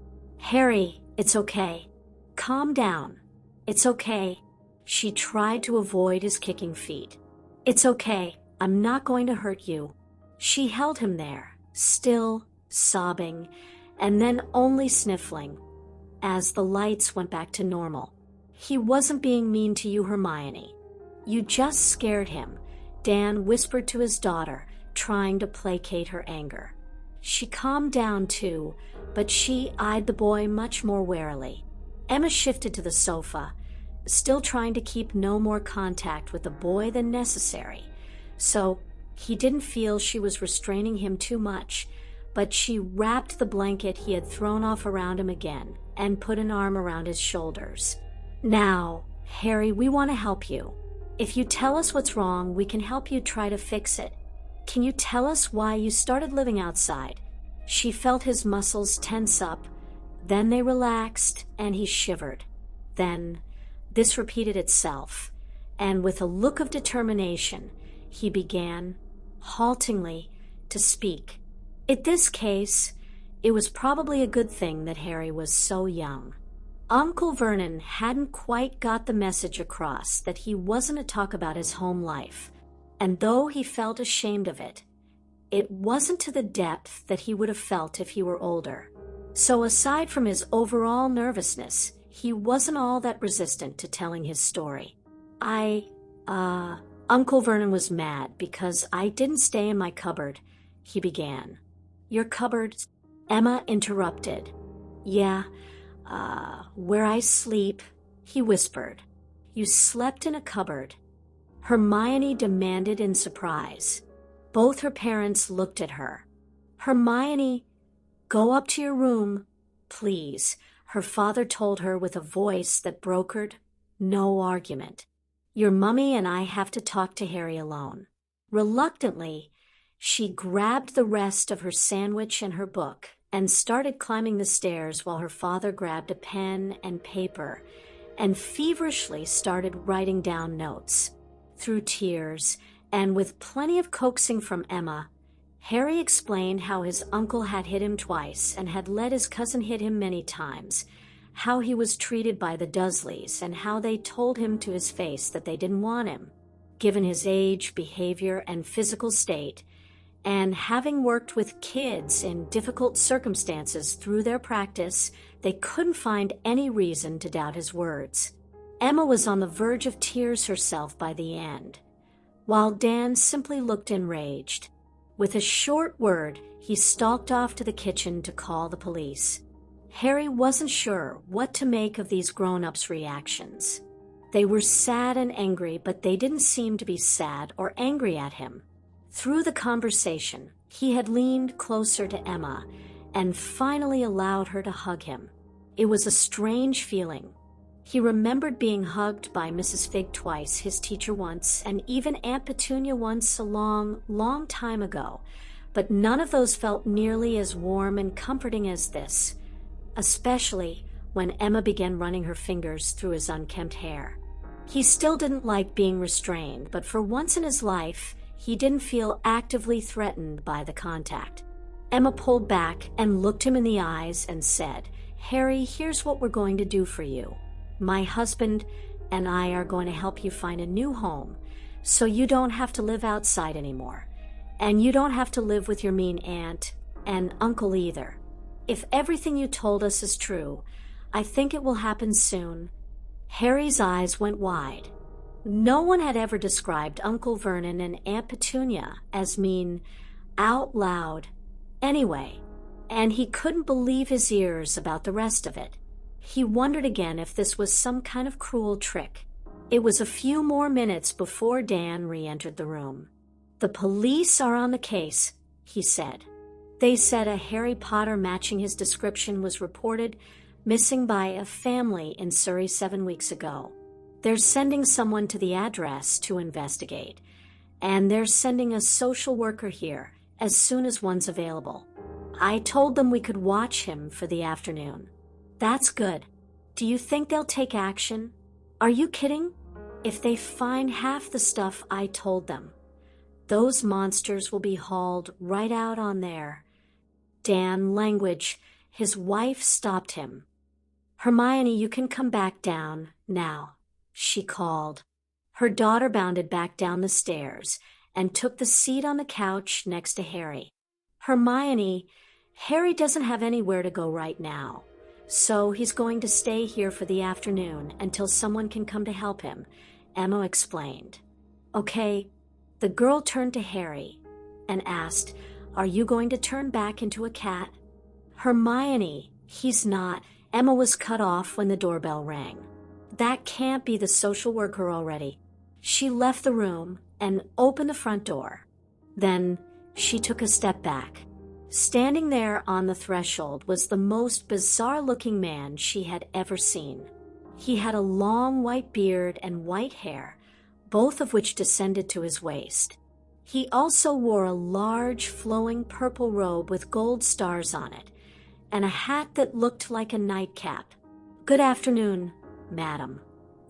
it's okay. Calm down. It's okay." She tried to avoid his kicking feet. "It's okay. I'm not going to hurt you." She held him there, still, sobbing, and then only sniffling, as the lights went back to normal. "He wasn't being mean to you, Hermione. You just scared him," Dan whispered to his daughter, trying to placate her anger. She calmed down too, but she eyed the boy much more warily. Emma shifted to the sofa, still trying to keep no more contact with the boy than necessary, so He didn't feel she was restraining him too much, but she wrapped the blanket he had thrown off around him again and put an arm around his shoulders. "Now, Harry, we want to help you. If you tell us what's wrong, we can help you try to fix it. Can you tell us why you started living outside?" She felt his muscles tense up, then they relaxed, and he shivered. Then this repeated itself, and with a look of determination, he began, haltingly, to speak. In this case, it was probably a good thing that Harry was so young. Uncle Vernon hadn't quite got the message across that he wasn't to talk about his home life, and though he felt ashamed of it, it wasn't to the depth that he would have felt if he were older. So aside from his overall nervousness, he wasn't all that resistant to telling his story. Uncle Vernon was mad because I didn't stay in my cupboard," he began. "Your cupboard?" Emma interrupted. "Yeah, where I sleep," he whispered. "You slept in a cupboard?" Hermione demanded in surprise. Both her parents looked at her. "Hermione, go up to your room, please," her father told her with a voice that brokered no argument. "Your mummy and I have to talk to Harry alone." Reluctantly, she grabbed the rest of her sandwich and her book and started climbing the stairs while her father grabbed a pen and paper and feverishly started writing down notes. Through tears, and with plenty of coaxing from Emma, Harry explained how his uncle had hit him twice and had let his cousin hit him many times, how he was treated by the Dursleys, and how they told him to his face that they didn't want him, given his age, behavior, and physical state, and having worked with kids in difficult circumstances through their practice, they couldn't find any reason to doubt his words. Emma was on the verge of tears herself by the end, while Dan simply looked enraged. With a short word, he stalked off to the kitchen to call the police. Harry wasn't sure what to make of these grown-ups' reactions. They were sad and angry, but they didn't seem to be sad or angry at him. Through the conversation, he had leaned closer to Emma and finally allowed her to hug him. It was a strange feeling. He remembered being hugged by Mrs. Figg twice, his teacher once, and even Aunt Petunia once a long, long time ago, but none of those felt nearly as warm and comforting as this, especially when Emma began running her fingers through his unkempt hair. He still didn't like being restrained, but for once in his life, he didn't feel actively threatened by the contact. Emma pulled back and looked him in the eyes and said, "Harry, here's what we're going to do for you. My husband and I are going to help you find a new home, so you don't have to live outside anymore, and you don't have to live with your mean aunt and uncle either. If everything you told us is true, I think it will happen soon." Harry's eyes went wide. No one had ever described Uncle Vernon and Aunt Petunia as mean out loud anyway, and he couldn't believe his ears about the rest of it. He wondered again if this was some kind of cruel trick. It was a few more minutes before Dan re-entered the room. "The police are on the case," he said. "They said a Harry Potter matching his description was reported missing by a family in Surrey 7 weeks ago. They're sending someone to the address to investigate, and they're sending a social worker here as soon as one's available. I told them we could watch him for the afternoon." "That's good. Do you think they'll take action?" "Are you kidding? If they find half the stuff I told them, those monsters will be hauled right out on there." Dan language. His wife stopped him. "Hermione, you can come back down now," she called. Her daughter bounded back down the stairs and took the seat on the couch next to Harry. "Hermione, Harry doesn't have anywhere to go right now, so he's going to stay here for the afternoon until someone can come to help him," Emma explained. "Okay." The girl turned to Harry and asked, "Are you going to turn back into a cat?" "Hermione, he's not." Emma was cut off when the doorbell rang. "That can't be the social worker already." She left the room and opened the front door. Then she took a step back. Standing there on the threshold was the most bizarre-looking man she had ever seen. He had a long white beard and white hair, both of which descended to his waist. He also wore a large, flowing purple robe with gold stars on it, and a hat that looked like a nightcap. "Good afternoon, madam,"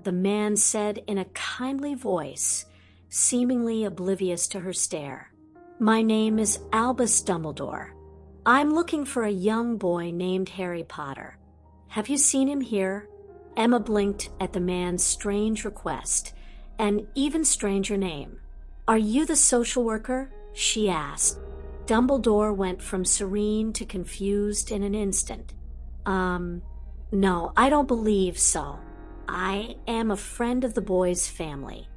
the man said in a kindly voice, seemingly oblivious to her stare. "My name is Albus Dumbledore. I'm looking for a young boy named Harry Potter. Have you seen him here?" Emma blinked at the man's strange request, and even stranger name. "Are you the social worker?" she asked. Dumbledore went from serene to confused in an instant. No, I don't believe so. I am a friend of the boy's family."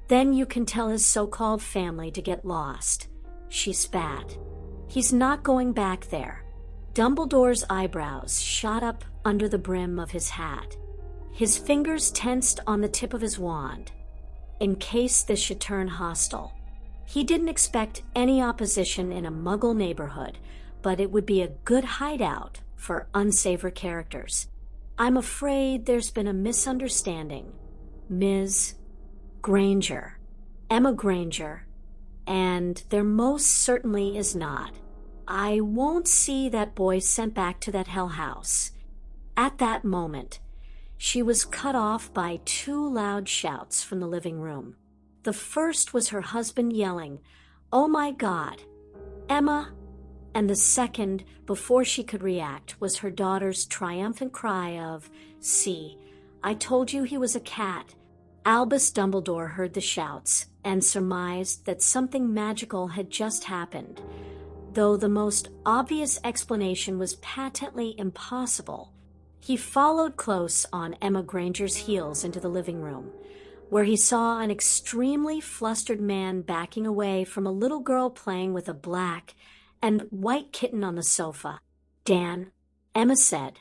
"Then you can tell his so-called family to get lost," she spat. "He's not going back there." Dumbledore's eyebrows shot up under the brim of his hat. His fingers tensed on the tip of his wand, in case this should turn hostile. He didn't expect any opposition in a Muggle neighborhood, but it would be a good hideout for unsavory characters. "I'm afraid there's been a misunderstanding, Ms. Granger, Emma Granger, and there most certainly is not. I won't see that boy sent back to that hell house." At that moment, she was cut off by two loud shouts from the living room. The first was her husband yelling, "Oh my God, Emma!" And the second, before she could react, was her daughter's triumphant cry of, "See, I told you he was a cat." Albus Dumbledore heard the shouts and surmised that something magical had just happened, though the most obvious explanation was patently impossible. He followed close on Emma Granger's heels into the living room, where he saw an extremely flustered man backing away from a little girl playing with a black and white kitten on the sofa. "Dan," Emma said,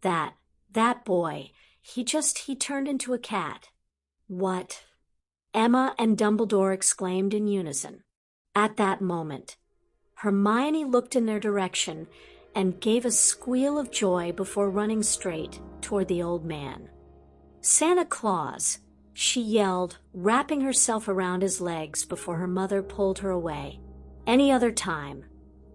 that boy, he turned into a cat." "What?" Emma and Dumbledore exclaimed in unison. At that moment, Hermione looked in their direction and gave a squeal of joy before running straight toward the old man. "Santa Claus!" she yelled, wrapping herself around his legs before her mother pulled her away. Any other time,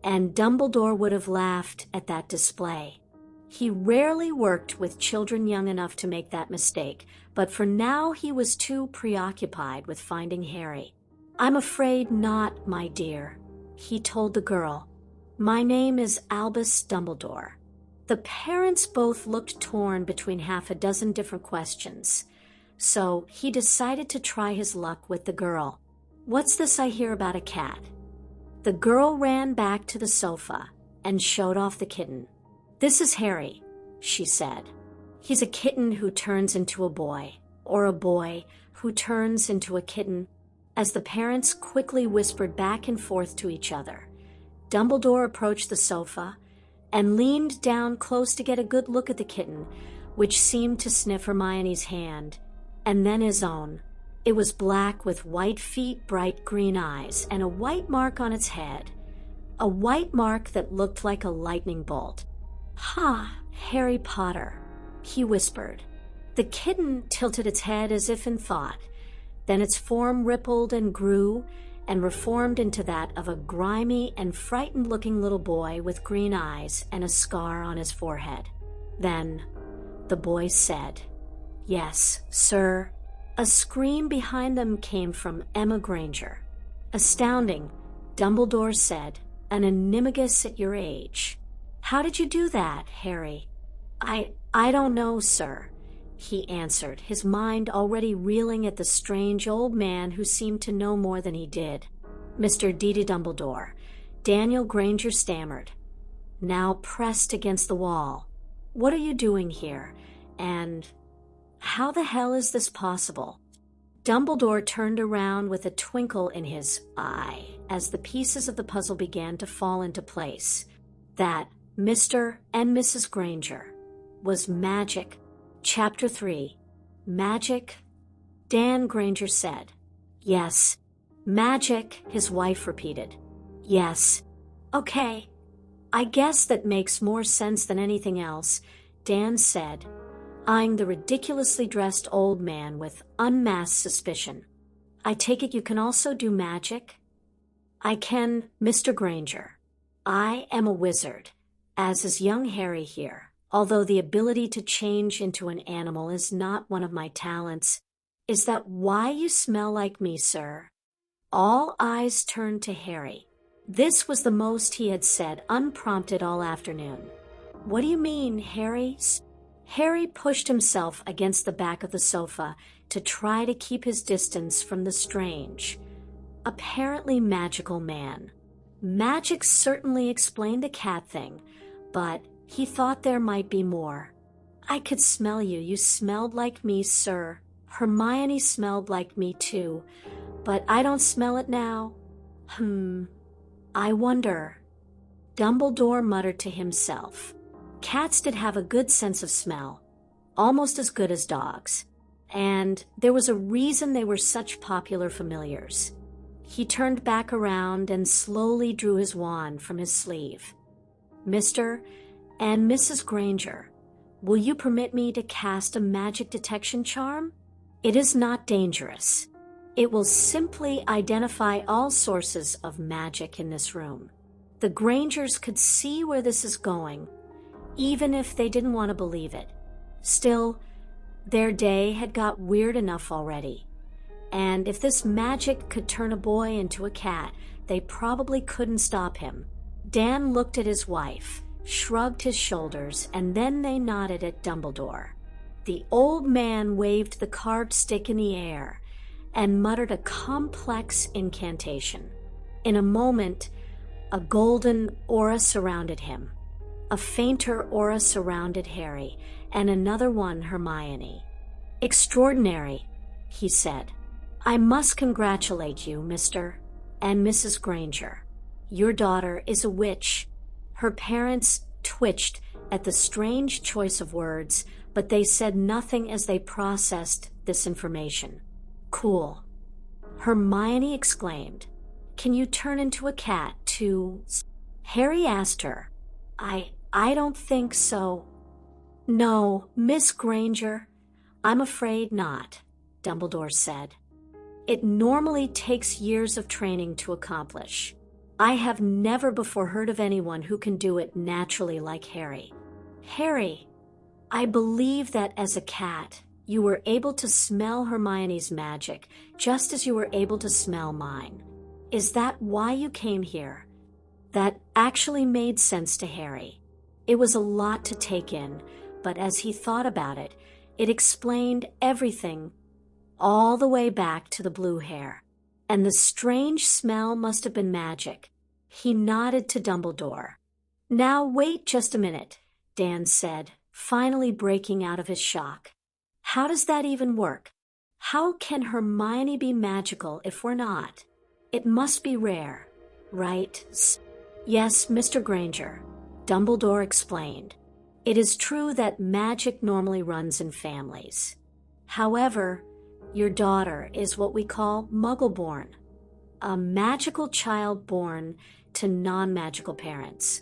and Dumbledore would have laughed at that display. He rarely worked with children young enough to make that mistake, but for now he was too preoccupied with finding Harry. "I'm afraid not, my dear," he told the girl. "My name is Albus Dumbledore." The parents both looked torn between half a dozen different questions, so he decided to try his luck with the girl. "What's this I hear about a cat?" The girl ran back to the sofa and showed off the kitten. "This is Harry," she said. "He's a kitten who turns into a boy, or a boy who turns into a kitten." As the parents quickly whispered back and forth to each other, Dumbledore approached the sofa and leaned down close to get a good look at the kitten, which seemed to sniff Hermione's hand, and then his own. It was black with white feet, bright green eyes, and a white mark on its head. A white mark that looked like a lightning bolt. "Ha, Harry Potter," he whispered. The kitten tilted its head as if in thought. Then its form rippled and grew and reformed into that of a grimy and frightened-looking little boy with green eyes and a scar on his forehead. Then the boy said, "Yes, sir." A scream behind them came from Emma Granger. "Astounding," Dumbledore said, "an animagus at your age. How did you do that, Harry?" I don't know, sir," he answered, his mind already reeling at the strange old man who seemed to know more than he did. "Mr. D.D. Dumbledore," Daniel Granger stammered, now pressed against the wall. "What are you doing here? And how the hell is this possible?" Dumbledore turned around with a twinkle in his eye as the pieces of the puzzle began to fall into place. That Mr. and Mrs. Granger was magic. Chapter 3. Magic? Dan Granger said. "Yes, Magic, his wife repeated. Yes. Okay. I guess that makes more sense than anything else, Dan said, eyeing the ridiculously dressed old man with unmasked suspicion. I take it you can also do magic? I can, Mr. Granger. I am a wizard, as is young Harry here, although the ability to change into an animal is not one of my talents. Is that why you smell like me, sir? All eyes turned to Harry. This was the most he had said unprompted all afternoon. What do you mean, Harry? Harry pushed himself against the back of the sofa to try to keep his distance from the strange, apparently magical man. Magic certainly explained the cat thing, but he thought there might be more. I could smell you. You smelled like me, sir. Hermione smelled like me too, but I don't smell it now. I wonder. Dumbledore muttered to himself. Cats did have a good sense of smell, almost as good as dogs, and there was a reason they were such popular familiars. He turned back around and slowly drew his wand from his sleeve. Mr. and Mrs. Granger, will you permit me to cast a magic detection charm? It is not dangerous. It will simply identify all sources of magic in this room. The Grangers could see where this is going, even if they didn't want to believe it. Still, their day had got weird enough already. And if this magic could turn a boy into a cat, they probably couldn't stop him. Dan looked at his wife, shrugged his shoulders, and then they nodded at Dumbledore. The old man waved the carved stick in the air and muttered a complex incantation. In a moment, a golden aura surrounded him. A fainter aura surrounded Harry, and another one Hermione. Extraordinary, he said. I must congratulate you, Mr. and Mrs. Granger. Your daughter is a witch. Her parents twitched at the strange choice of words, but they said nothing as they processed this information. Cool. Hermione exclaimed. Can you turn into a cat to... Harry asked her. I don't think so. No, Miss Granger, I'm afraid not, Dumbledore said. It normally takes years of training to accomplish. I have never before heard of anyone who can do it naturally like Harry. Harry, I believe that as a cat, you were able to smell Hermione's magic, just as you were able to smell mine. Is that why you came here? That actually made sense to Harry. It was a lot to take in, but as he thought about it, it explained everything, all the way back to the blue hair. And the strange smell must have been magic. He nodded to Dumbledore. Now wait just a minute, Dan said, finally breaking out of his shock. How does that even work? How can Hermione be magical if we're not? It must be rare, right? Yes, Mr. Granger, Dumbledore explained. It is true that magic normally runs in families. However, your daughter is what we call Muggle-born, a magical child born to non-magical parents.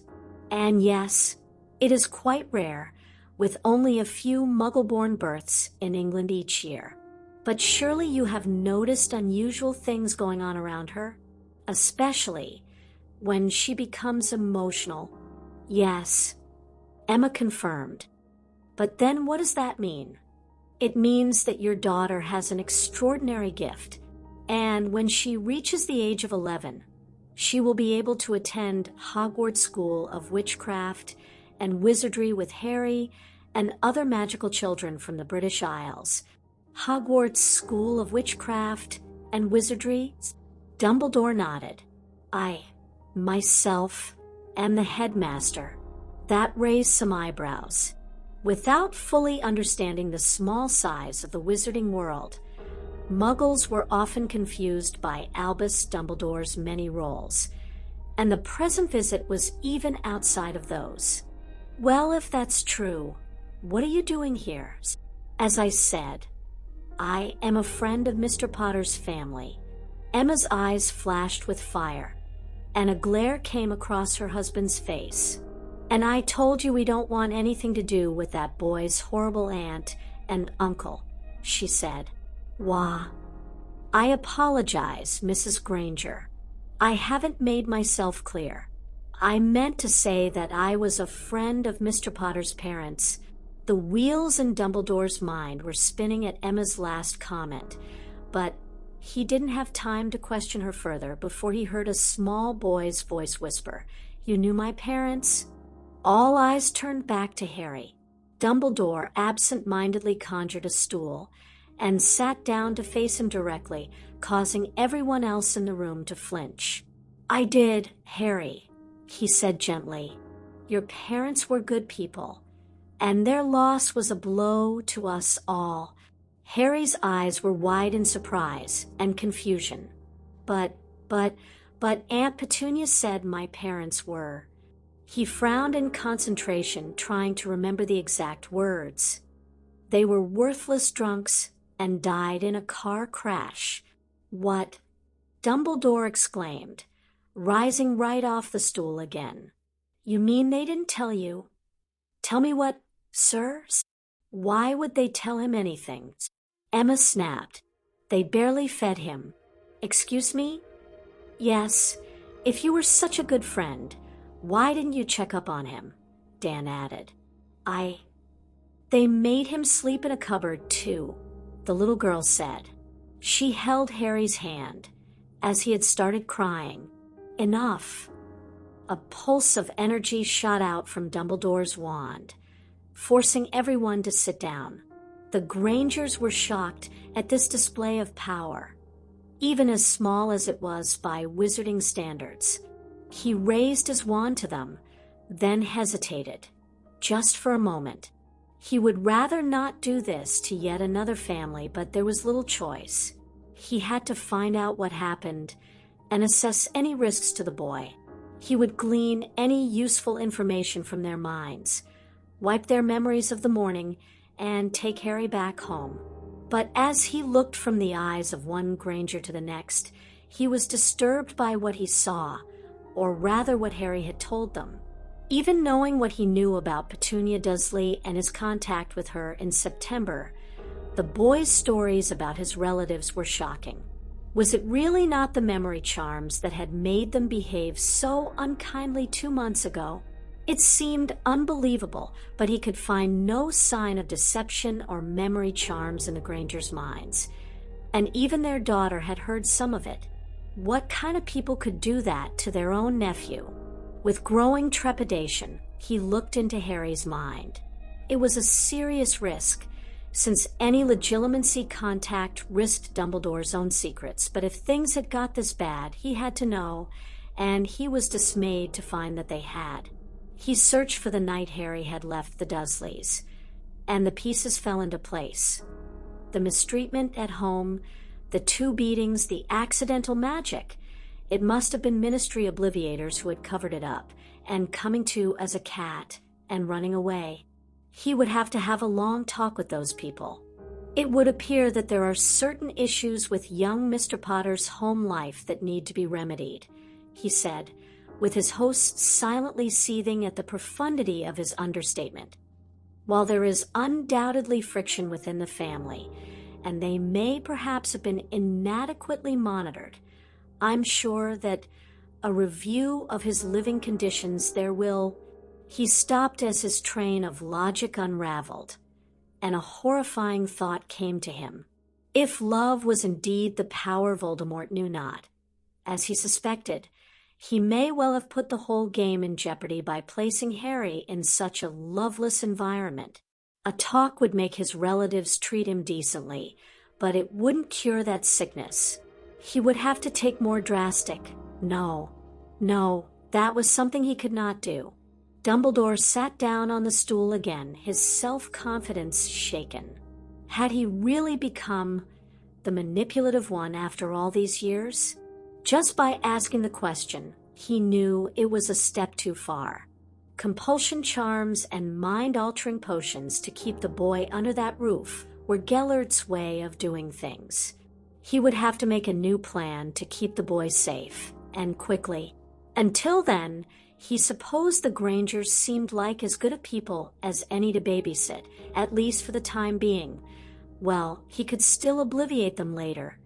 And yes, it is quite rare, with only a few Muggle-born births in England each year. But surely you have noticed unusual things going on around her, especially when she becomes emotional. Yes, Emma confirmed. But then what does that mean? It means that your daughter has an extraordinary gift, and when she reaches the age of 11, she will be able to attend Hogwarts School of Witchcraft and Wizardry with Harry and other magical children from the British Isles. Hogwarts School of Witchcraft and Wizardry? Dumbledore nodded. I, myself, am the headmaster. That raised some eyebrows. Without fully understanding the small size of the wizarding world, Muggles were often confused by Albus Dumbledore's many roles, and the present visit was even outside of those. Well, if that's true, what are you doing here? As I said, I am a friend of Mr. Potter's family, Emma's eyes flashed with fire, and a glare came across her husband's face. "And I told you we don't want anything to do with that boy's horrible aunt and uncle," she said. "Wah." "I apologize, Mrs. Granger. I haven't made myself clear. I meant to say that I was a friend of Mr. Potter's parents." The wheels in Dumbledore's mind were spinning at Emma's last comment, but he didn't have time to question her further before he heard a small boy's voice whisper, "You knew my parents?" All eyes turned back to Harry. Dumbledore absent-mindedly conjured a stool and sat down to face him directly, causing everyone else in the room to flinch. "I did, Harry," he said gently. "Your parents were good people, and their loss was a blow to us all." Harry's eyes were wide in surprise and confusion. But Aunt Petunia said my parents were." He frowned in concentration, trying to remember the exact words. "They were worthless drunks and died in a car crash." "What?" Dumbledore exclaimed, rising right off the stool again. "You mean they didn't tell you?" "Tell me what, sir?" "Why would they tell him anything?" Emma snapped. "They barely fed him." "Excuse me?" "Yes, if you were such a good friend, why didn't you check up on him?" Dan added. They made him sleep in a cupboard, too," the little girl said. She held Harry's hand, as he had started crying. "Enough." A pulse of energy shot out from Dumbledore's wand, forcing everyone to sit down. The Grangers were shocked at this display of power, even as small as it was by wizarding standards. He raised his wand to them, then hesitated, just for a moment. He would rather not do this to yet another family, but there was little choice. He had to find out what happened and assess any risks to the boy. He would glean any useful information from their minds, wipe their memories of the morning, and take Harry back home. But as he looked from the eyes of one Granger to the next, he was disturbed by what he saw, or rather what Harry had told them. Even knowing what he knew about Petunia Dursley and his contact with her in September, the boy's stories about his relatives were shocking. Was it really not the memory charms that had made them behave so unkindly 2 months ago? It seemed unbelievable, but he could find no sign of deception or memory charms in the Grangers' minds. And even their daughter had heard some of it. What kind of people could do that to their own nephew? With growing trepidation, he looked into Harry's mind. It was a serious risk, since any legitimacy contact risked Dumbledore's own secrets, but if things had got this bad, he had to know, and he was dismayed to find that they had. He searched for the night Harry had left the Dursleys, and the pieces fell into place. The mistreatment at home, the 2 beatings, the accidental magic. It must have been Ministry obliviators who had covered it up, and coming to as a cat and running away. He would have to have a long talk with those people. It would appear that there are certain issues with young Mr. Potter's home life that need to be remedied, he said, with his hosts silently seething at the profundity of his understatement. While there is undoubtedly friction within the family, and they may perhaps have been inadequately monitored, I'm sure that a review of his living conditions there will... He stopped as his train of logic unraveled, and a horrifying thought came to him. If love was indeed the power Voldemort knew not, as he suspected, he may well have put the whole game in jeopardy by placing Harry in such a loveless environment. A talk would make his relatives treat him decently, but it wouldn't cure that sickness. He would have to take more drastic. No, that was something he could not do. Dumbledore sat down on the stool again, his self-confidence shaken. Had he really become the manipulative one after all these years? Just by asking the question, he knew it was a step too far. Compulsion charms and mind-altering potions to keep the boy under that roof were Gellert's way of doing things. He would have to make a new plan to keep the boy safe, and quickly. Until then, he supposed the Grangers seemed like as good a people as any to babysit, at least for the time being. Well, he could still obliviate them later,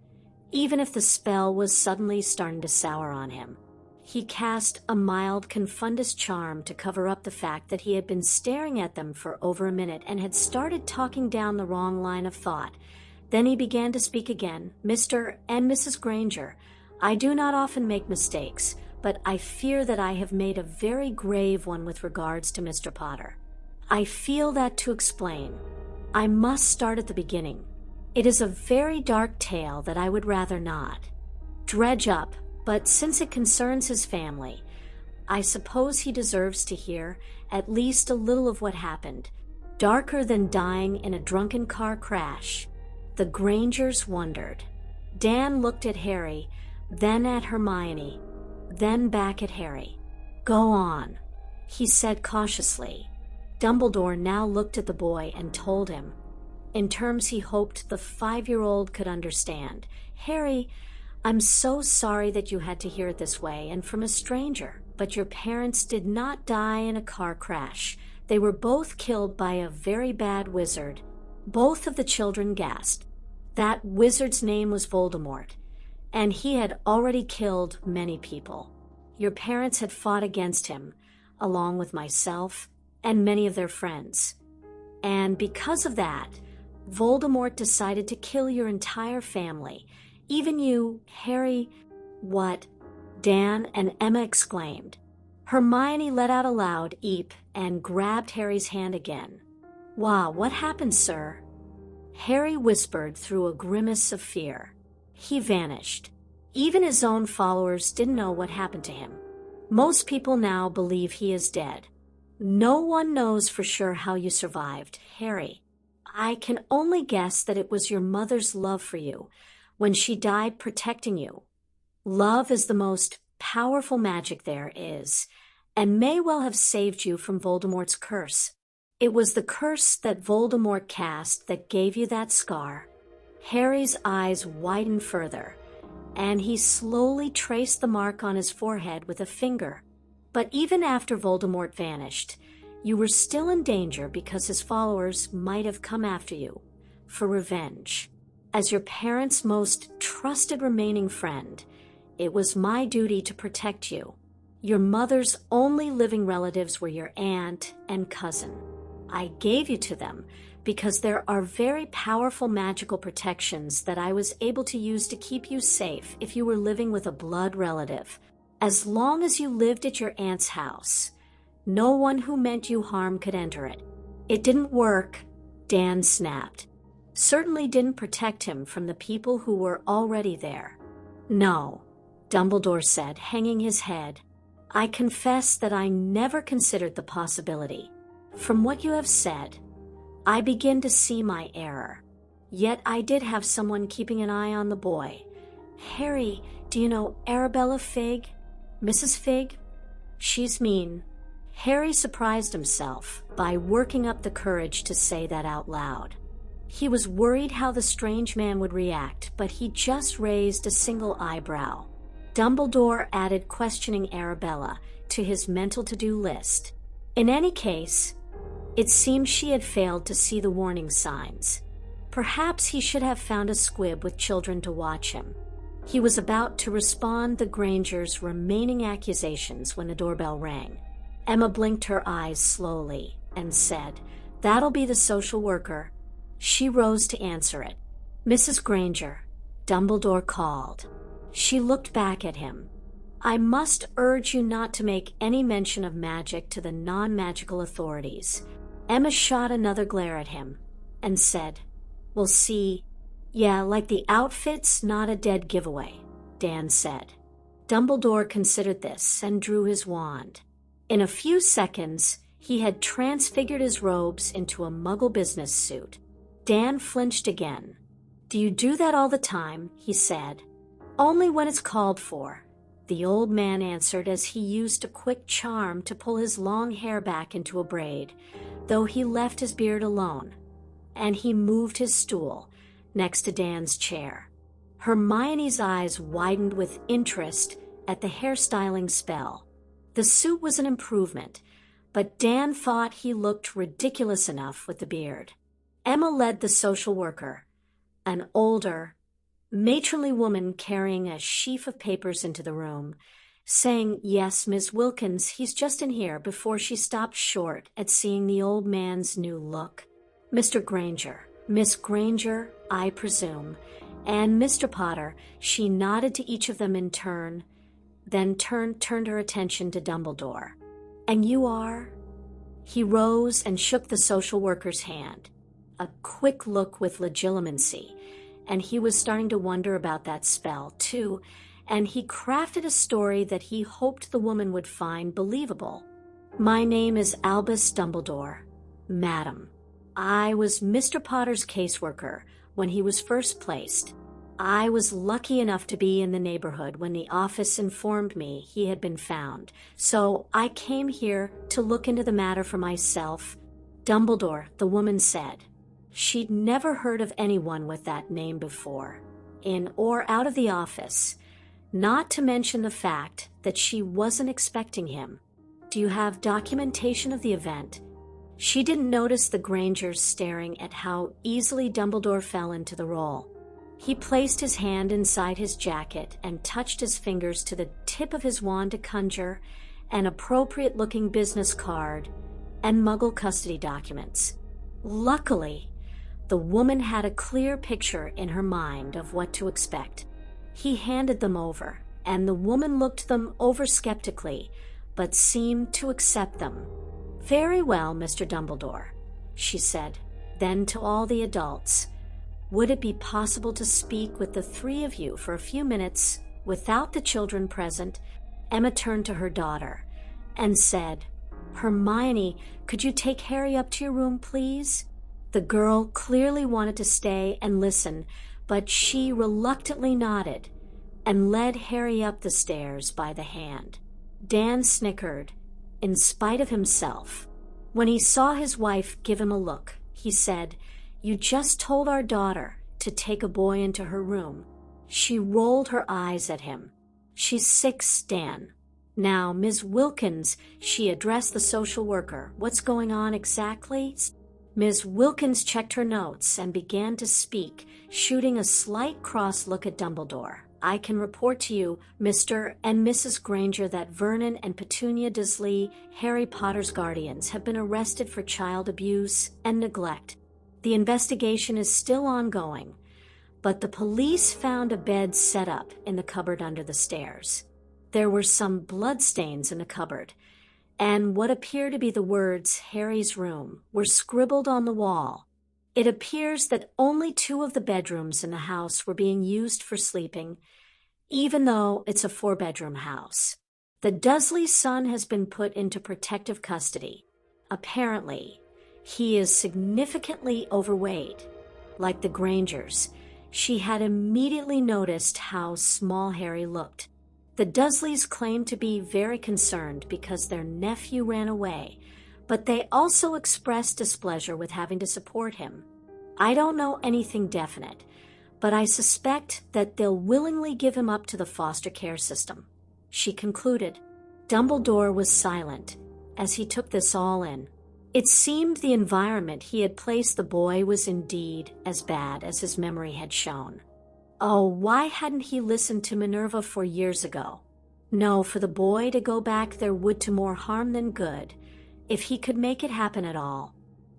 even if the spell was suddenly starting to sour on him. He cast a mild confundus charm to cover up the fact that he had been staring at them for over a minute and had started talking down the wrong line of thought. Then he began to speak again. Mr. and Mrs. Granger, I do not often make mistakes, but I fear that I have made a very grave one with regards to Mr. Potter. I feel that to explain, I must start at the beginning. It is a very dark tale that I would rather not dredge up, but since it concerns his family, I suppose he deserves to hear at least a little of what happened. Darker than dying in a drunken car crash. The Grangers wondered. Dan looked at Harry, then at Hermione, then back at Harry. Go on, he said cautiously. Dumbledore now looked at the boy and told him, in terms he hoped the 5-year-old could understand. Harry, I'm so sorry that you had to hear it this way and from a stranger, but your parents did not die in a car crash. They were both killed by a very bad wizard. Both of the children gasped. That wizard's name was Voldemort, and he had already killed many people. Your parents had fought against him, along with myself and many of their friends. And because of that, Voldemort decided to kill your entire family. Even you, Harry. What? Dan and Emma exclaimed. Hermione let out a loud eep and grabbed Harry's hand again. Wow, what happened, sir? Harry whispered through a grimace of fear. He vanished. Even his own followers didn't know what happened to him. Most people now believe he is dead. No one knows for sure how you survived, Harry. I can only guess that it was your mother's love for you, when she died protecting you. Love is the most powerful magic there is, and may well have saved you from Voldemort's curse. It was the curse that Voldemort cast that gave you that scar. Harry's eyes widened further, and he slowly traced the mark on his forehead with a finger. But even after Voldemort vanished, you were still in danger because his followers might have come after you for revenge. As your parents' most trusted remaining friend, it was my duty to protect you. Your mother's only living relatives were your aunt and cousin. I gave you to them because there are very powerful magical protections that I was able to use to keep you safe if you were living with a blood relative. As long as you lived at your aunt's house, no one who meant you harm could enter it. It didn't work, Dan snapped. Certainly didn't protect him from the people who were already there. No, Dumbledore said, hanging his head. I confess that I never considered the possibility. From what you have said, I begin to see my error. Yet I did have someone keeping an eye on the boy. Harry, do you know Arabella Figg? Mrs. Figg? She's mean. Harry surprised himself by working up the courage to say that out loud. He was worried how the strange man would react, but he just raised a single eyebrow. Dumbledore added questioning Arabella to his mental to-do list. In any case, it seemed she had failed to see the warning signs. Perhaps he should have found a squib with children to watch him. He was about to respond the Grangers' remaining accusations when the doorbell rang. Emma blinked her eyes slowly and said, That'll be the social worker. She rose to answer it. Mrs. Granger, Dumbledore called. She looked back at him. I must urge you not to make any mention of magic to the non-magical authorities. Emma shot another glare at him and said, We'll see. Yeah, like the outfit's not a dead giveaway, Dan said. Dumbledore considered this and drew his wand. In a few seconds, he had transfigured his robes into a muggle business suit. Dan flinched again. Do you do that all the time? He said. Only when it's called for, the old man answered as he used a quick charm to pull his long hair back into a braid, though he left his beard alone, and he moved his stool next to Dan's chair. Hermione's eyes widened with interest at the hairstyling spell. The suit was an improvement, but Dan thought he looked ridiculous enough with the beard. Emma led the social worker, an older, matronly woman carrying a sheaf of papers, into the room, saying, "Yes, Miss Wilkins, he's just in here," before she stopped short at seeing the old man's new look. "Mr. Granger, Miss Granger, I presume, and Mr. Potter." She nodded to each of them in turn, then turned her attention to Dumbledore. "And you are?" He rose and shook the social worker's hand. A quick look with legitimacy, and he was starting to wonder about that spell, too, and he crafted a story that he hoped the woman would find believable. "My name is Albus Dumbledore, Madam. I was Mr. Potter's caseworker when he was first placed. I was lucky enough to be in the neighborhood when the office informed me he had been found, so I came here to look into the matter for myself." "Dumbledore," the woman said. She'd never heard of anyone with that name before, in or out of the office, not to mention the fact that she wasn't expecting him. "Do you have documentation of the event?" She didn't notice the Grangers staring at how easily Dumbledore fell into the role. He placed his hand inside his jacket and touched his fingers to the tip of his wand to conjure an appropriate-looking business card and Muggle custody documents. Luckily, the woman had a clear picture in her mind of what to expect. He handed them over, and the woman looked them over skeptically, but seemed to accept them. "Very well, Mr. Dumbledore," she said. Then to all the adults, "Would it be possible to speak with the three of you for a few minutes without the children present?" Emma turned to her daughter and said, "Hermione, could you take Harry up to your room, please?" The girl clearly wanted to stay and listen, but she reluctantly nodded and led Harry up the stairs by the hand. Dan snickered, in spite of himself. When he saw his wife give him a look, he said, "You just told our daughter to take a boy into her room." She rolled her eyes at him. "She's 6, Dan. Now, Ms. Wilkins," she addressed the social worker, "what's going on exactly?" Ms. Wilkins checked her notes and began to speak, shooting a slight cross look at Dumbledore. "I can report to you, Mr. and Mrs. Granger, that Vernon and Petunia Dursley, Harry Potter's guardians, have been arrested for child abuse and neglect. The investigation is still ongoing, but the police found a bed set up in the cupboard under the stairs. There were some bloodstains in the cupboard, and what appear to be the words Harry's room were scribbled on the wall. It appears that only 2 of the bedrooms in the house were being used for sleeping, even though it's a 4-bedroom house. The Dursley son has been put into protective custody. Apparently, he is significantly overweight. Like the Grangers, she had immediately noticed how small Harry looked. The Dursleys claimed to be very concerned because their nephew ran away, but they also expressed displeasure with having to support him. I don't know anything definite, but I suspect that they'll willingly give him up to the foster care system," she concluded. Dumbledore was silent as he took this all in. It seemed the environment he had placed the boy was indeed as bad as his memory had shown. Oh, why hadn't he listened to Minerva 4 years ago? No, for the boy to go back there would do more harm than good, if he could make it happen at all.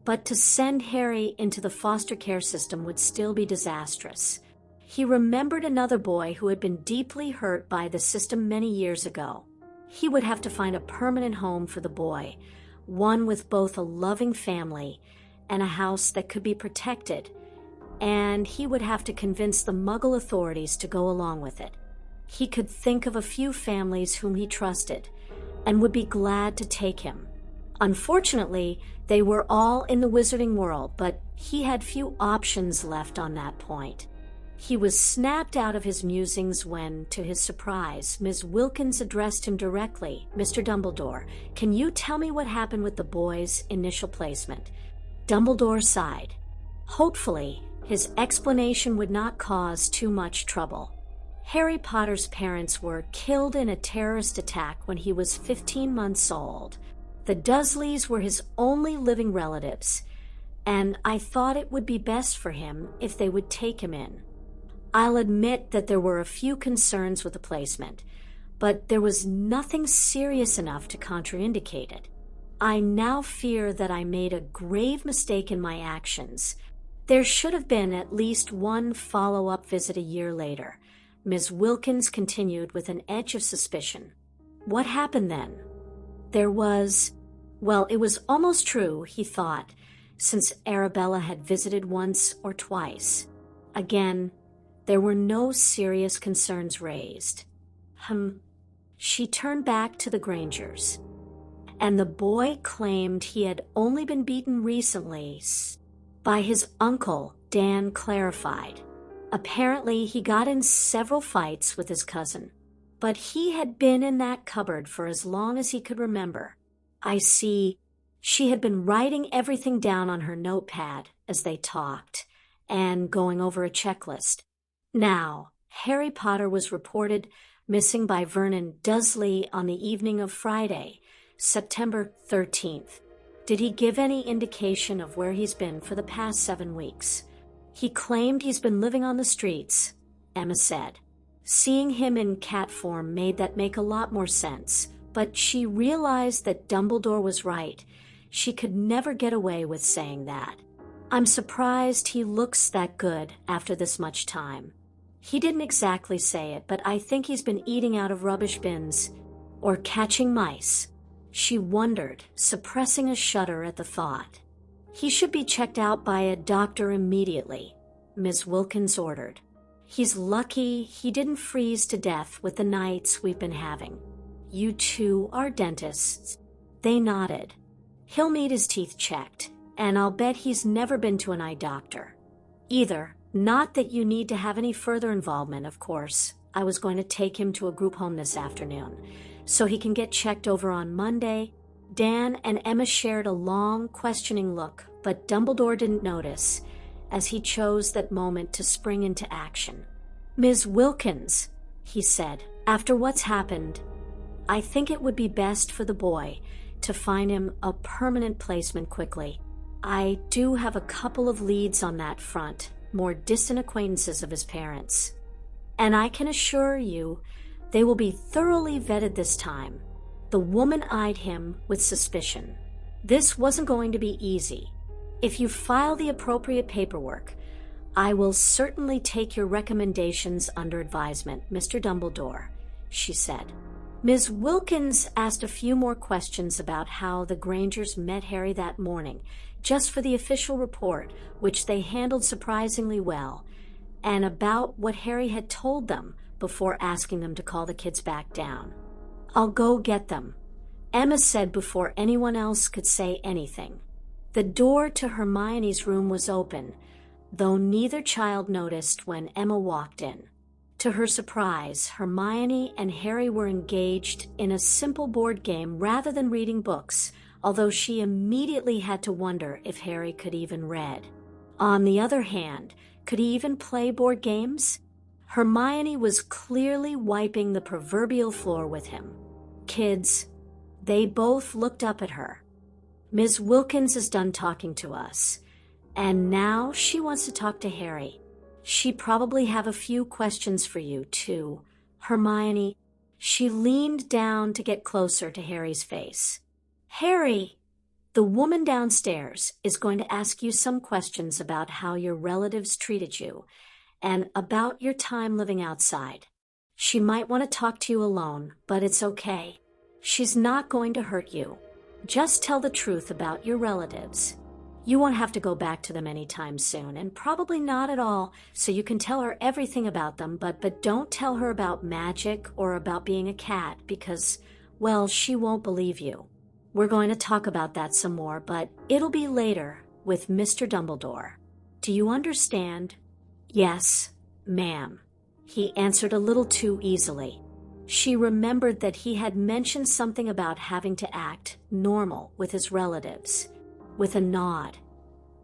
But to send Harry into the foster care system would still be disastrous. He remembered another boy who had been deeply hurt by the system many years ago. He would have to find a permanent home for the boy, one with both a loving family and a house that could be protected, and he would have to convince the Muggle authorities to go along with it. He could think of a few families whom he trusted and would be glad to take him. Unfortunately, they were all in the wizarding world, but he had few options left on that point. He was snapped out of his musings when, to his surprise, Ms. Wilkins addressed him directly. "Mr. Dumbledore, can you tell me what happened with the boy's initial placement?" Dumbledore sighed. Hopefully, His explanation would not cause too much trouble. Harry Potter's parents were killed in a terrorist attack when he was 15 months old. The Dursleys were his only living relatives, and I thought it would be best for him if they would take him in. I'll admit that there were a few concerns with the placement, but there was nothing serious enough to contraindicate it. I now fear that I made a grave mistake in my actions. There should have been at least one follow-up visit a year later. Ms. Wilkins continued with an edge of suspicion. What happened then? It was almost true, he thought, since Arabella had visited once or twice. Again, there were no serious concerns raised. She turned back to the Grangers. And the boy claimed he had only been beaten recently by his uncle, Dan clarified. Apparently, he got in several fights with his cousin, but he had been in that cupboard for as long as he could remember. I see. She had been writing everything down on her notepad as they talked and going over a checklist. Now, Harry Potter was reported missing by Vernon Dursley on the evening of Friday, September 13th. Did he give any indication of where he's been for the past 7 weeks? He claimed he's been living on the streets, Emma said. Seeing him in cat form made that make a lot more sense, but she realized that Dumbledore was right. She could never get away with saying that. I'm surprised he looks that good after this much time. He didn't exactly say it, but I think he's been eating out of rubbish bins or catching mice. She wondered, suppressing a shudder at the thought. He should be checked out by a doctor immediately, Ms. Wilkins ordered. He's lucky he didn't freeze to death with the nights we've been having. You two are dentists. They nodded. He'll need his teeth checked, and I'll bet he's never been to an eye doctor. Either. Not that you need to have any further involvement, of course. I was going to take him to a group home this afternoon, so he can get checked over on Monday. Dan and Emma shared a long, questioning look, but Dumbledore didn't notice, as he chose that moment to spring into action. Ms. Wilkins, he said, after what's happened, I think it would be best for the boy to find him a permanent placement quickly. I do have a couple of leads on that front, more distant acquaintances of his parents. And I can assure you, they will be thoroughly vetted this time. The woman eyed him with suspicion. This wasn't going to be easy. If you file the appropriate paperwork, I will certainly take your recommendations under advisement, Mr. Dumbledore, she said. Ms. Wilkins asked a few more questions about how the Grangers met Harry that morning, just for the official report, which they handled surprisingly well, and about what Harry had told them before asking them to call the kids back down. I'll go get them, Emma said before anyone else could say anything. The door to Hermione's room was open, though neither child noticed when Emma walked in. To her surprise, Hermione and Harry were engaged in a simple board game rather than reading books, although she immediately had to wonder if Harry could even read. On the other hand, could he even play board games? Hermione was clearly wiping the proverbial floor with him. Kids, they both looked up at her. Ms. Wilkins is done talking to us, and now she wants to talk to Harry. She probably have a few questions for you, too. Hermione, she leaned down to get closer to Harry's face. Harry, the woman downstairs is going to ask you some questions about how your relatives treated you and about your time living outside. She might want to talk to you alone, but it's okay. She's not going to hurt you. Just tell the truth about your relatives. You won't have to go back to them anytime soon, and probably not at all, so you can tell her everything about them, but don't tell her about magic or about being a cat because, well, she won't believe you. We're going to talk about that some more, but it'll be later with Mr. Dumbledore. Do you understand? Yes, ma'am. He answered a little too easily. She remembered that he had mentioned something about having to act normal with his relatives. With a nod.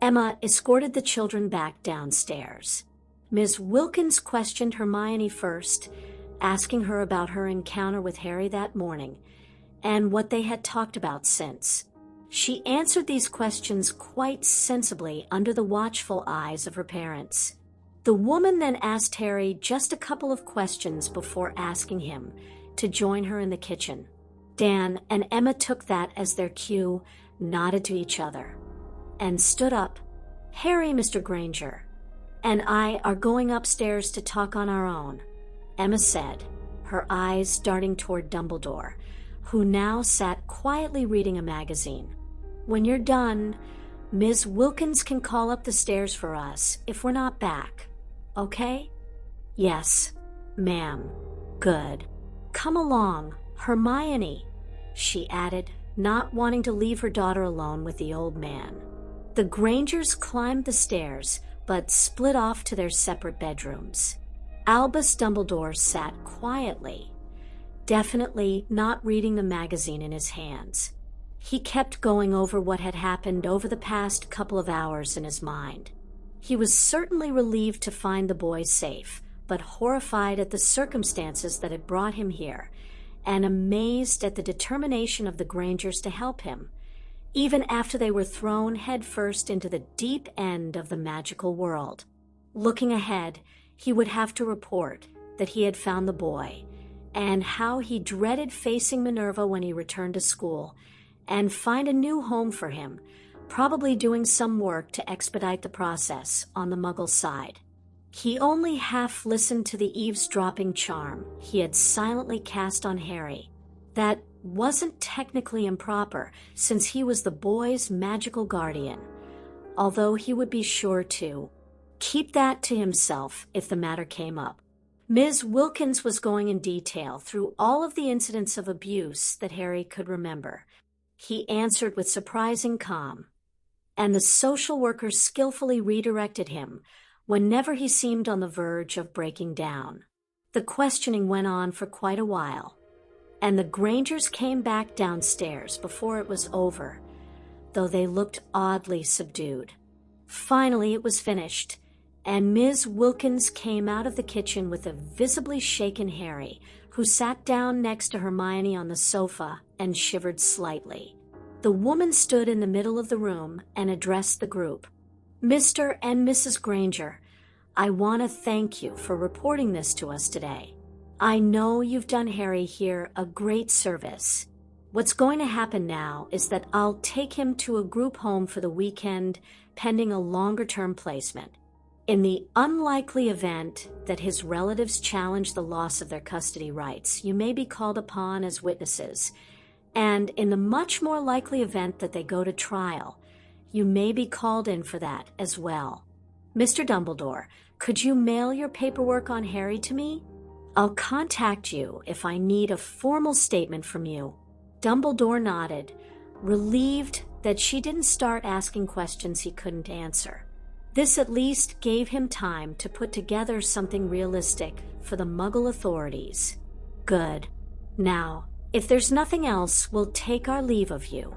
Emma escorted the children back downstairs. Ms. Wilkins questioned Hermione first, asking her about her encounter with Harry that morning and what they had talked about since. She answered these questions quite sensibly under the watchful eyes of her parents. The woman then asked Harry just a couple of questions before asking him to join her in the kitchen. Dan and Emma took that as their cue, nodded to each other, and stood up. "Harry, Mr. Granger, and I are going upstairs to talk on our own," Emma said, her eyes darting toward Dumbledore, who now sat quietly reading a magazine. "When you're done, Ms. Wilkins can call up the stairs for us if we're not back. Okay?" "Yes, ma'am." "Good. Come along, Hermione," she added, not wanting to leave her daughter alone with the old man. The Grangers climbed the stairs, but split off to their separate bedrooms. Albus Dumbledore sat quietly, definitely not reading the magazine in his hands. He kept going over what had happened over the past couple of hours in his mind. He was certainly relieved to find the boy safe, but horrified at the circumstances that had brought him here, and amazed at the determination of the Grangers to help him, even after they were thrown headfirst into the deep end of the magical world. Looking ahead, he would have to report that he had found the boy, and how he dreaded facing Minerva when he returned to school, and find a new home for him, probably doing some work to expedite the process on the Muggle side. He only half listened to the eavesdropping charm he had silently cast on Harry. That wasn't technically improper, since he was the boy's magical guardian, although he would be sure to keep that to himself if the matter came up. Ms. Wilkins was going in detail through all of the incidents of abuse that Harry could remember. He answered with surprising calm, and the social worker skillfully redirected him whenever he seemed on the verge of breaking down. The questioning went on for quite a while, and the Grangers came back downstairs before it was over, though they looked oddly subdued. Finally it was finished, and Ms. Wilkins came out of the kitchen with a visibly shaken Harry, who sat down next to Hermione on the sofa and shivered slightly. The woman stood in the middle of the room and addressed the group. "Mr. and Mrs. Granger, I want to thank you for reporting this to us today. I know you've done Harry here a great service. What's going to happen now is that I'll take him to a group home for the weekend, pending a longer-term placement. In the unlikely event that his relatives challenge the loss of their custody rights, you may be called upon as witnesses, and in the much more likely event that they go to trial, you may be called in for that as well. Mr. Dumbledore, could you mail your paperwork on Harry to me? I'll contact you if I need a formal statement from you." Dumbledore nodded, relieved that she didn't start asking questions he couldn't answer. This at least gave him time to put together something realistic for the Muggle authorities. "Good. Now, if there's nothing else, we'll take our leave of you.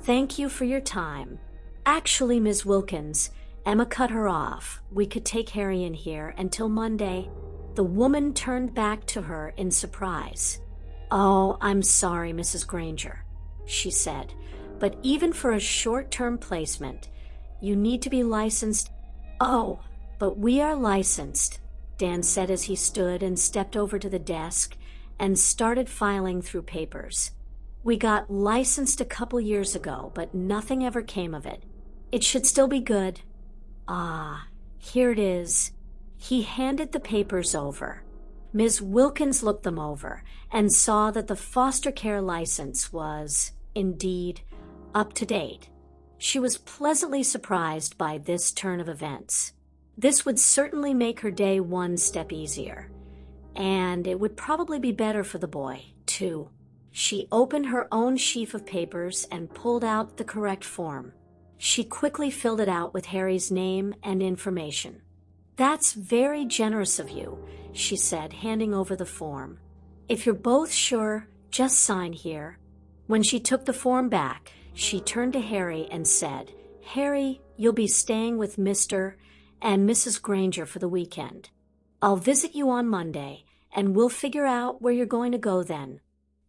Thank you for your time. Actually, Ms. Wilkins," Emma cut her off, "we could take Harry in here until Monday." The woman turned back to her in surprise. "Oh, I'm sorry, Mrs. Granger," she said, "but even for a short-term placement, you need to be licensed." "Oh, but we are licensed," Dan said as he stood and stepped over to the desk and started filing through papers. "We got licensed a couple years ago, but nothing ever came of it. It should still be good. Ah, here it is." He handed the papers over. Ms. Wilkins looked them over and saw that the foster care license was, indeed, up to date. She was pleasantly surprised by this turn of events. This would certainly make her day one step easier, and it would probably be better for the boy, too. She opened her own sheaf of papers and pulled out the correct form. She quickly filled it out with Harry's name and information. "That's very generous of you," she said, handing over the form. "If you're both sure, just sign here." When she took the form back, she turned to Harry and said, "Harry, You'll be staying with Mr. and Mrs. Granger for the weekend. I'll visit you on Monday, and we'll figure out where you're going to go then."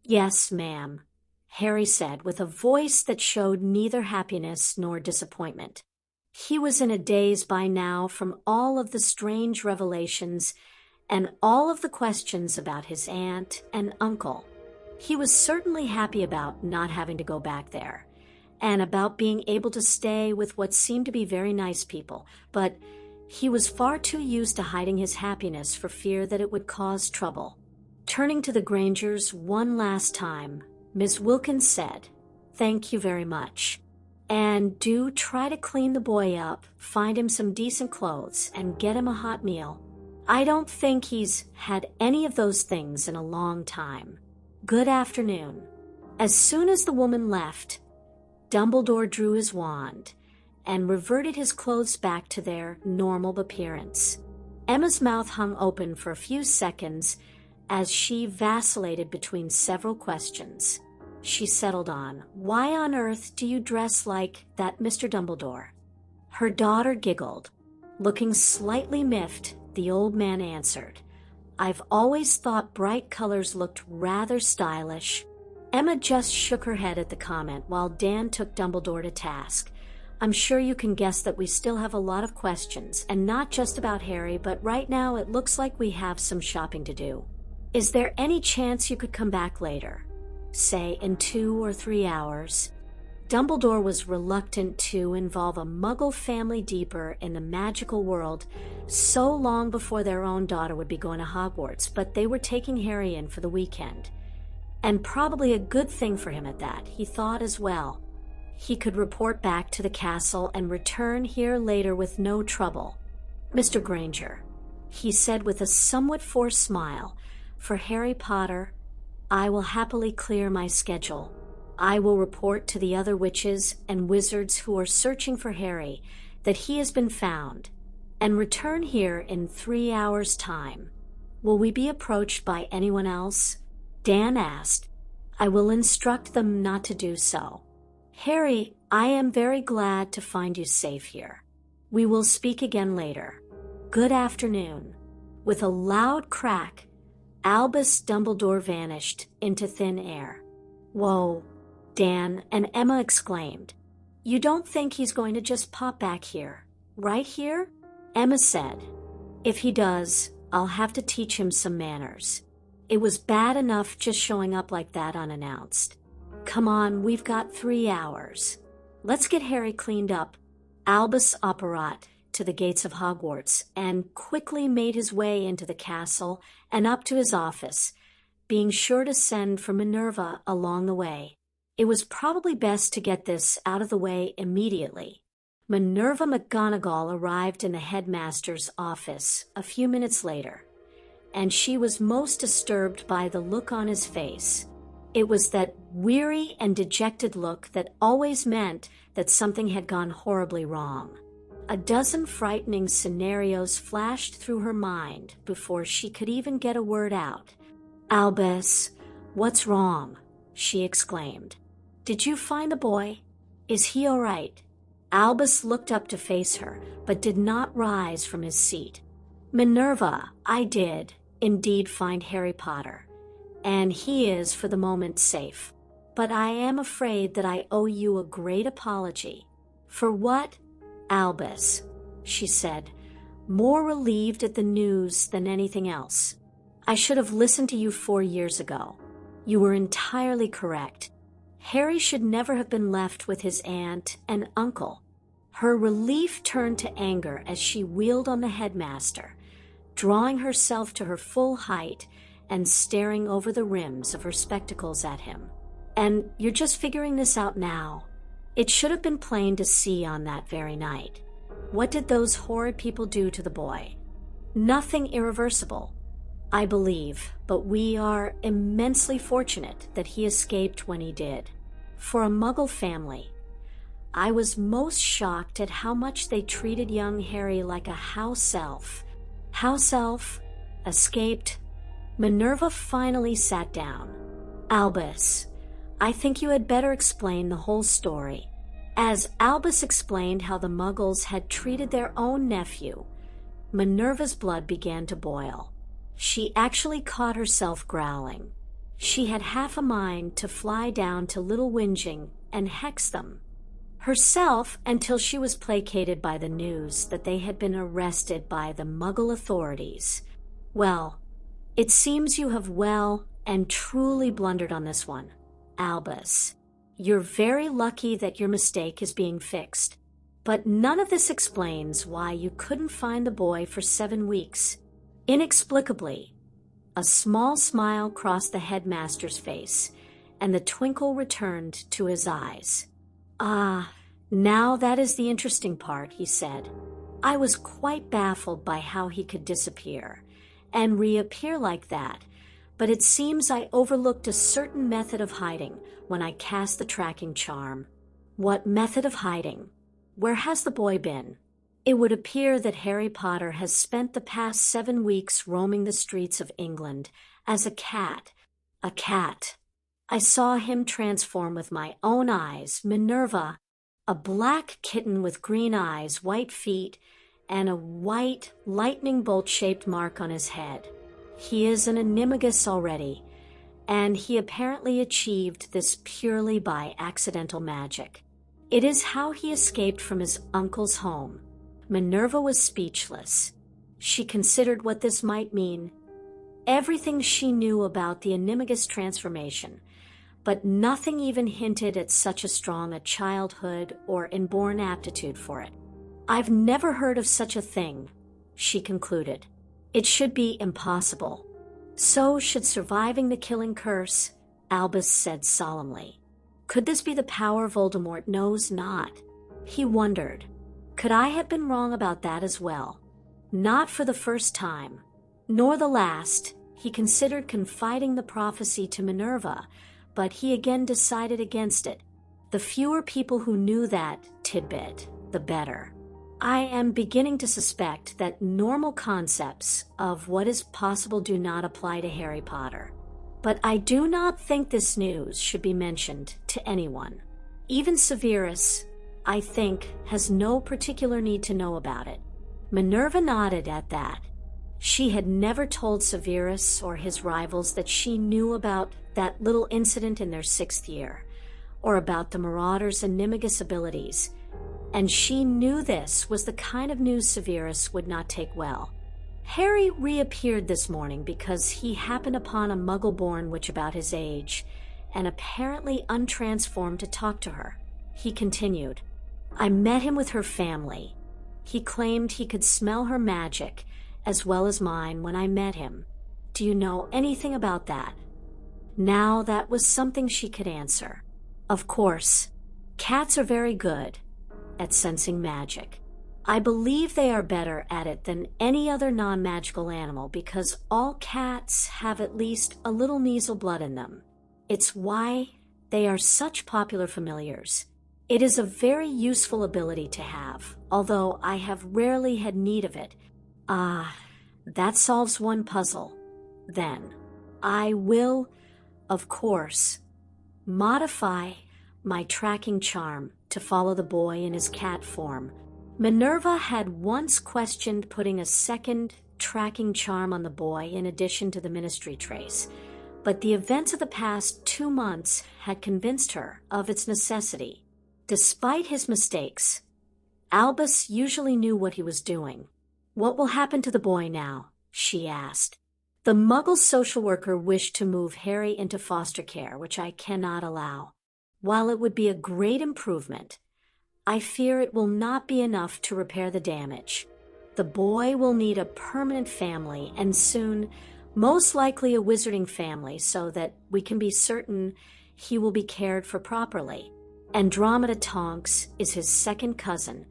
"Yes, ma'am," Harry said with a voice that showed neither happiness nor disappointment. He was in a daze by now from all of the strange revelations and all of the questions about his aunt and uncle. He was certainly happy about not having to go back there, and about being able to stay with what seemed to be very nice people, but he was far too used to hiding his happiness for fear that it would cause trouble. Turning to the Grangers one last time, Miss Wilkins said, "Thank you very much. And do try to clean the boy up, find him some decent clothes, and get him a hot meal. I don't think he's had any of those things in a long time. Good afternoon." As soon as the woman left, Dumbledore drew his wand and reverted his clothes back to their normal appearance. Emma's mouth hung open for a few seconds as she vacillated between several questions. She settled on, "Why on earth do you dress like that, Mr. Dumbledore?" Her daughter giggled. Looking slightly miffed, the old man answered, "I've always thought bright colors looked rather stylish." Emma just shook her head at the comment while Dan took Dumbledore to task. "I'm sure you can guess that we still have a lot of questions, and not just about Harry, but right now it looks like we have some shopping to do. Is there any chance you could come back later? Say in 2 or 3 hours?" Dumbledore was reluctant to involve a Muggle family deeper in the magical world so long before their own daughter would be going to Hogwarts, but they were taking Harry in for the weekend. And probably a good thing for him at that, he thought as well. He could report back to the castle and return here later with no trouble. "Mr. Granger," he said with a somewhat forced smile, "for Harry Potter, I will happily clear my schedule. I will report to the other witches and wizards who are searching for Harry that he has been found, and return here in 3 hours' time. Will we be approached by anyone else?" Dan asked. "I will instruct them not to do so. Harry, I am very glad to find you safe here. We will speak again later. Good afternoon." With a loud crack, Albus Dumbledore vanished into thin air. "Whoa," Dan and Emma exclaimed. "You don't think he's going to just pop back here, right here?" Emma said, "If he does, I'll have to teach him some manners. It was bad enough just showing up like that unannounced. Come on, we've got 3 hours. Let's get Harry cleaned up." Albus apparat to the gates of Hogwarts and quickly made his way into the castle and up to his office, being sure to send for Minerva along the way. It was probably best to get this out of the way immediately. Minerva McGonagall arrived in the headmaster's office a few minutes later, and she was most disturbed by the look on his face. It was that weary and dejected look that always meant that something had gone horribly wrong. A dozen frightening scenarios flashed through her mind before she could even get a word out. "Albus, what's wrong?" she exclaimed. "Did you find the boy? Is he all right?" Albus looked up to face her, but did not rise from his seat. "Minerva, I did indeed find Harry Potter, and he is for the moment safe. But I am afraid that I owe you a great apology." "For what?" "Albus," she said, more relieved at the news than anything else. "I should have listened to you 4 years ago. You were entirely correct. Harry should never have been left with his aunt and uncle." Her relief turned to anger as she wheeled on the headmaster, drawing herself to her full height and staring over the rims of her spectacles at him. "And you're just figuring this out now? It should have been plain to see on that very night. What did those horrid people do to the boy? Nothing irreversible, I believe, but we are immensely fortunate that he escaped when he did. For a Muggle family, I was most shocked at how much they treated young Harry like a house elf. House elf, escaped." Minerva finally sat down. "Albus, I think you had better explain the whole story. As Albus explained how the Muggles had treated their own nephew, Minerva's blood began to boil. She actually caught herself growling. She had half a mind to fly down to Little Whinging and hex them herself until she was placated by the news that they had been arrested by the Muggle authorities. Well, it seems you have well and truly blundered on this one, Albus. You're very lucky that your mistake is being fixed. But none of this explains why you couldn't find the boy for 7 weeks. Inexplicably, a small smile crossed the headmaster's face, and the twinkle returned to his eyes. "Ah, now that is the interesting part," he said. "I was quite baffled by how he could disappear and reappear like that, but it seems I overlooked a certain method of hiding when I cast the tracking charm." "What method of hiding? Where has the boy been?" "It would appear that Harry Potter has spent the past 7 weeks roaming the streets of England as a cat. A cat. I saw him transform with my own eyes, Minerva, a black kitten with green eyes, white feet, and a white lightning bolt-shaped mark on his head. He is an animagus already, and he apparently achieved this purely by accidental magic. It is how he escaped from his uncle's home." Minerva was speechless. She considered what this might mean. Everything she knew about the animagus transformation, but nothing even hinted at such a strong a childhood or inborn aptitude for it. "I've never heard of such a thing," she concluded. "It should be impossible." "So should surviving the killing curse," Albus said solemnly. Could this be the power Voldemort knows not? He wondered. Could I have been wrong about that as well? Not for the first time, nor the last. He considered confiding the prophecy to Minerva, but he again decided against it. The fewer people who knew that tidbit, the better. I am beginning to suspect that normal concepts of what is possible do not apply to Harry Potter. But I do not think this news should be mentioned to anyone. Even Severus, I think, has no particular need to know about it. Minerva nodded at that. She had never told Severus or his rivals that she knew about that little incident in their 6th year, or about the Marauder's animagus abilities, and she knew this was the kind of news Severus would not take well. Harry reappeared this morning because he happened upon a Muggle-born witch about his age, and apparently untransformed to talk to her. He continued, "I met him with her family. He claimed he could smell her magic, as well as mine, when I met him. Do you know anything about that?" Now that was something she could answer. Of course, cats are very good at sensing magic. I believe they are better at it than any other non-magical animal because all cats have at least a little measle blood in them. It's why they are such popular familiars. It is a very useful ability to have, although I have rarely had need of it. Ah, that solves one puzzle. Then, I will, of course, modify my tracking charm to follow the boy in his cat form. Minerva had once questioned putting a second tracking charm on the boy in addition to the ministry trace, but the events of the past 2 months had convinced her of its necessity. Despite his mistakes, Albus usually knew what he was doing. "What will happen to the boy now?" she asked. "The Muggle social worker wished to move Harry into foster care, which I cannot allow. While it would be a great improvement, I fear it will not be enough to repair the damage. The boy will need a permanent family, and soon, most likely a wizarding family, so that we can be certain he will be cared for properly. Andromeda Tonks is his second cousin,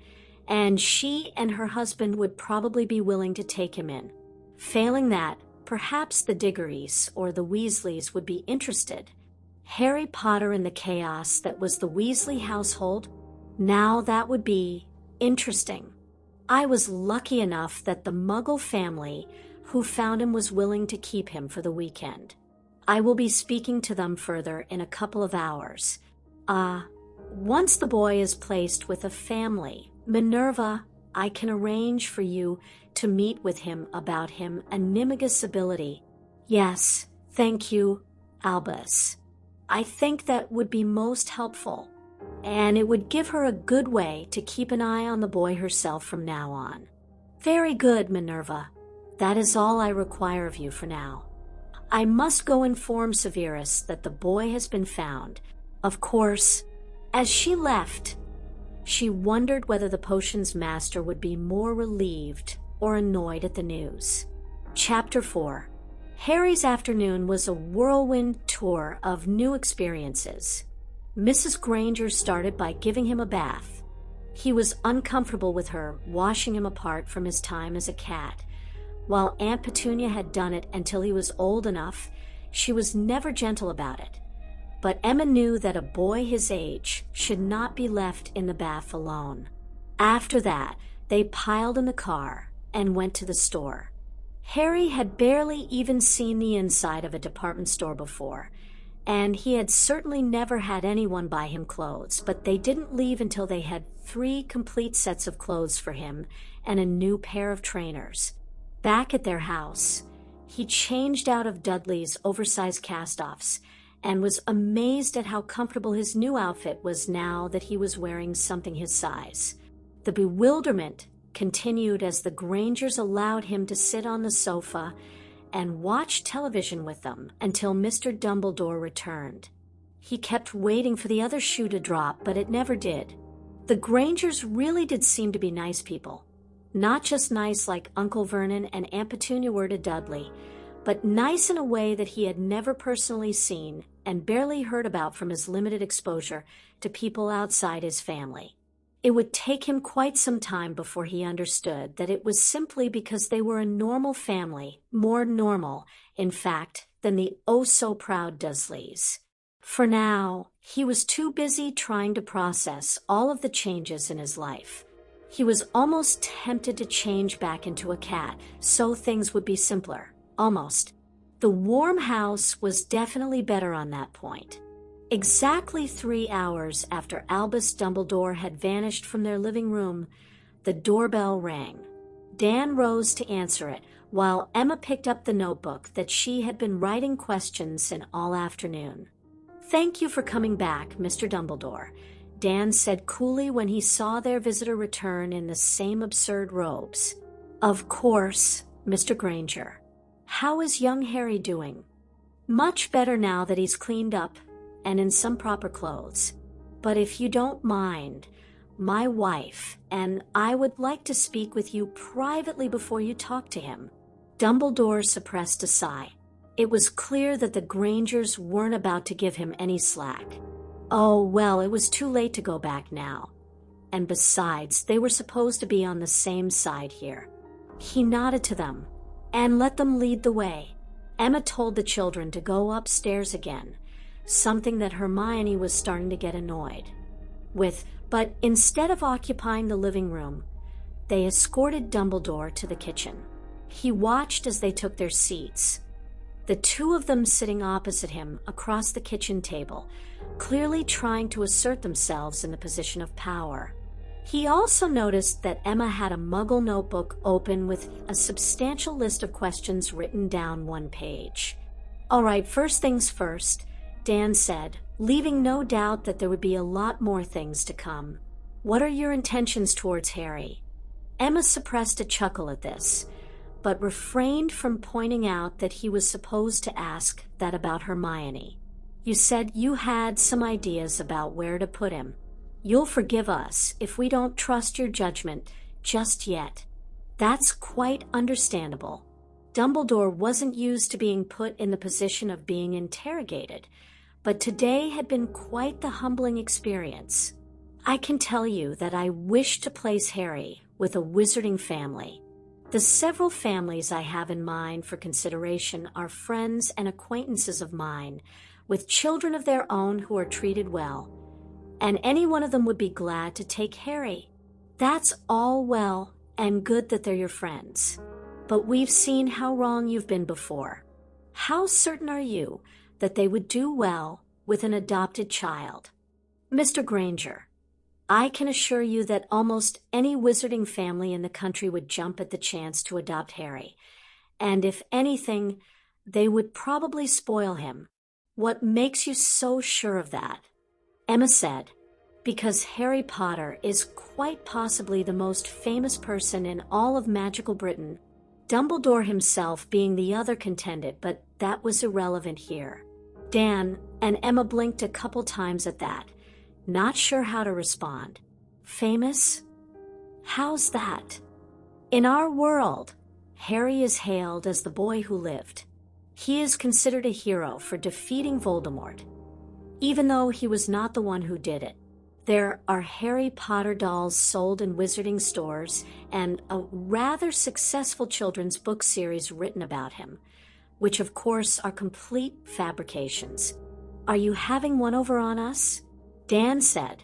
and she and her husband would probably be willing to take him in. Failing that, perhaps the Diggorys or the Weasleys would be interested. Harry Potter and the chaos that was the Weasley household? Now that would be interesting. I was lucky enough that the Muggle family who found him was willing to keep him for the weekend. I will be speaking to them further in a couple of hours. Once the boy is placed with a family, Minerva, I can arrange for you to meet with him about him Animagus ability. Yes, thank you, Albus. I think that would be most helpful, and it would give her a good way to keep an eye on the boy herself from now on. Very good, Minerva. That is all I require of you for now. I must go inform Severus that the boy has been found. Of course, as she left, she wondered whether the potion's master would be more relieved or annoyed at the news. Chapter 4. Harry's afternoon was a whirlwind tour of new experiences. Mrs. Granger started by giving him a bath. He was uncomfortable with her washing him apart from his time as a cat. While Aunt Petunia had done it until he was old enough, she was never gentle about it. But Emma knew that a boy his age should not be left in the bath alone. After that, they piled in the car and went to the store. Harry had barely even seen the inside of a department store before, and he had certainly never had anyone buy him clothes, but they didn't leave until they had 3 complete sets of clothes for him and a new pair of trainers. Back at their house, he changed out of Dudley's oversized cast-offs and was amazed at how comfortable his new outfit was now that he was wearing something his size. The bewilderment continued as the Grangers allowed him to sit on the sofa and watch television with them until Mr. Dumbledore returned. He kept waiting for the other shoe to drop, but it never did. The Grangers really did seem to be nice people. Not just nice like Uncle Vernon and Aunt Petunia were to Dudley, but nice in a way that he had never personally seen and barely heard about from his limited exposure to people outside his family. It would take him quite some time before he understood that it was simply because they were a normal family, more normal, in fact, than the oh-so-proud Dursleys. For now, he was too busy trying to process all of the changes in his life. He was almost tempted to change back into a cat, so things would be simpler. Almost. The warm house was definitely better on that point. Exactly 3 hours after Albus Dumbledore had vanished from their living room, the doorbell rang. Dan rose to answer it, while Emma picked up the notebook that she had been writing questions in all afternoon. "Thank you for coming back, Mr. Dumbledore," Dan said coolly when he saw their visitor return in the same absurd robes. "Of course, Mr. Granger. How is young Harry doing?" "Much better now that he's cleaned up and in some proper clothes. But if you don't mind, my wife and I would like to speak with you privately before you talk to him." Dumbledore suppressed a sigh. It was clear that the Grangers weren't about to give him any slack. Oh, well, it was too late to go back now. And besides, they were supposed to be on the same side here. He nodded to them and let them lead the way. Emma told the children to go upstairs again, something that Hermione was starting to get annoyed with, but instead of occupying the living room, they escorted Dumbledore to the kitchen. He watched as they took their seats, the 2 of them sitting opposite him across the kitchen table, clearly trying to assert themselves in the position of power. He also noticed that Emma had a Muggle notebook open with a substantial list of questions written down 1 page. "All right, first things first," Dan said, leaving no doubt that there would be a lot more things to come. "What are your intentions towards Harry?" Emma suppressed a chuckle at this, but refrained from pointing out that he was supposed to ask that about Hermione. "You said you had some ideas about where to put him. You'll forgive us if we don't trust your judgment just yet. That's quite understandable." Dumbledore wasn't used to being put in the position of being interrogated, but today had been quite the humbling experience. "I can tell you that I wish to place Harry with a wizarding family. The several families I have in mind for consideration are friends and acquaintances of mine, with children of their own who are treated well, and any one of them would be glad to take Harry. That's all well and good that they're your friends, but we've seen how wrong you've been before. How certain are you that they would do well with an adopted child?" Mr. Granger, I can assure you that almost any wizarding family in the country would jump at the chance to adopt Harry, and if anything, they would probably spoil him. What makes you so sure of that? Emma said, because Harry Potter is quite possibly the most famous person in all of magical Britain, Dumbledore himself being the other contended, but that was irrelevant here. Dan and Emma blinked a couple times at that, not sure how to respond. Famous? How's that? In our world, Harry is hailed as the boy who lived. He is considered a hero for defeating Voldemort, even though he was not the one who did it. There are Harry Potter dolls sold in wizarding stores and a rather successful children's book series written about him, which of course are complete fabrications. Are you having one over on us? Dan said,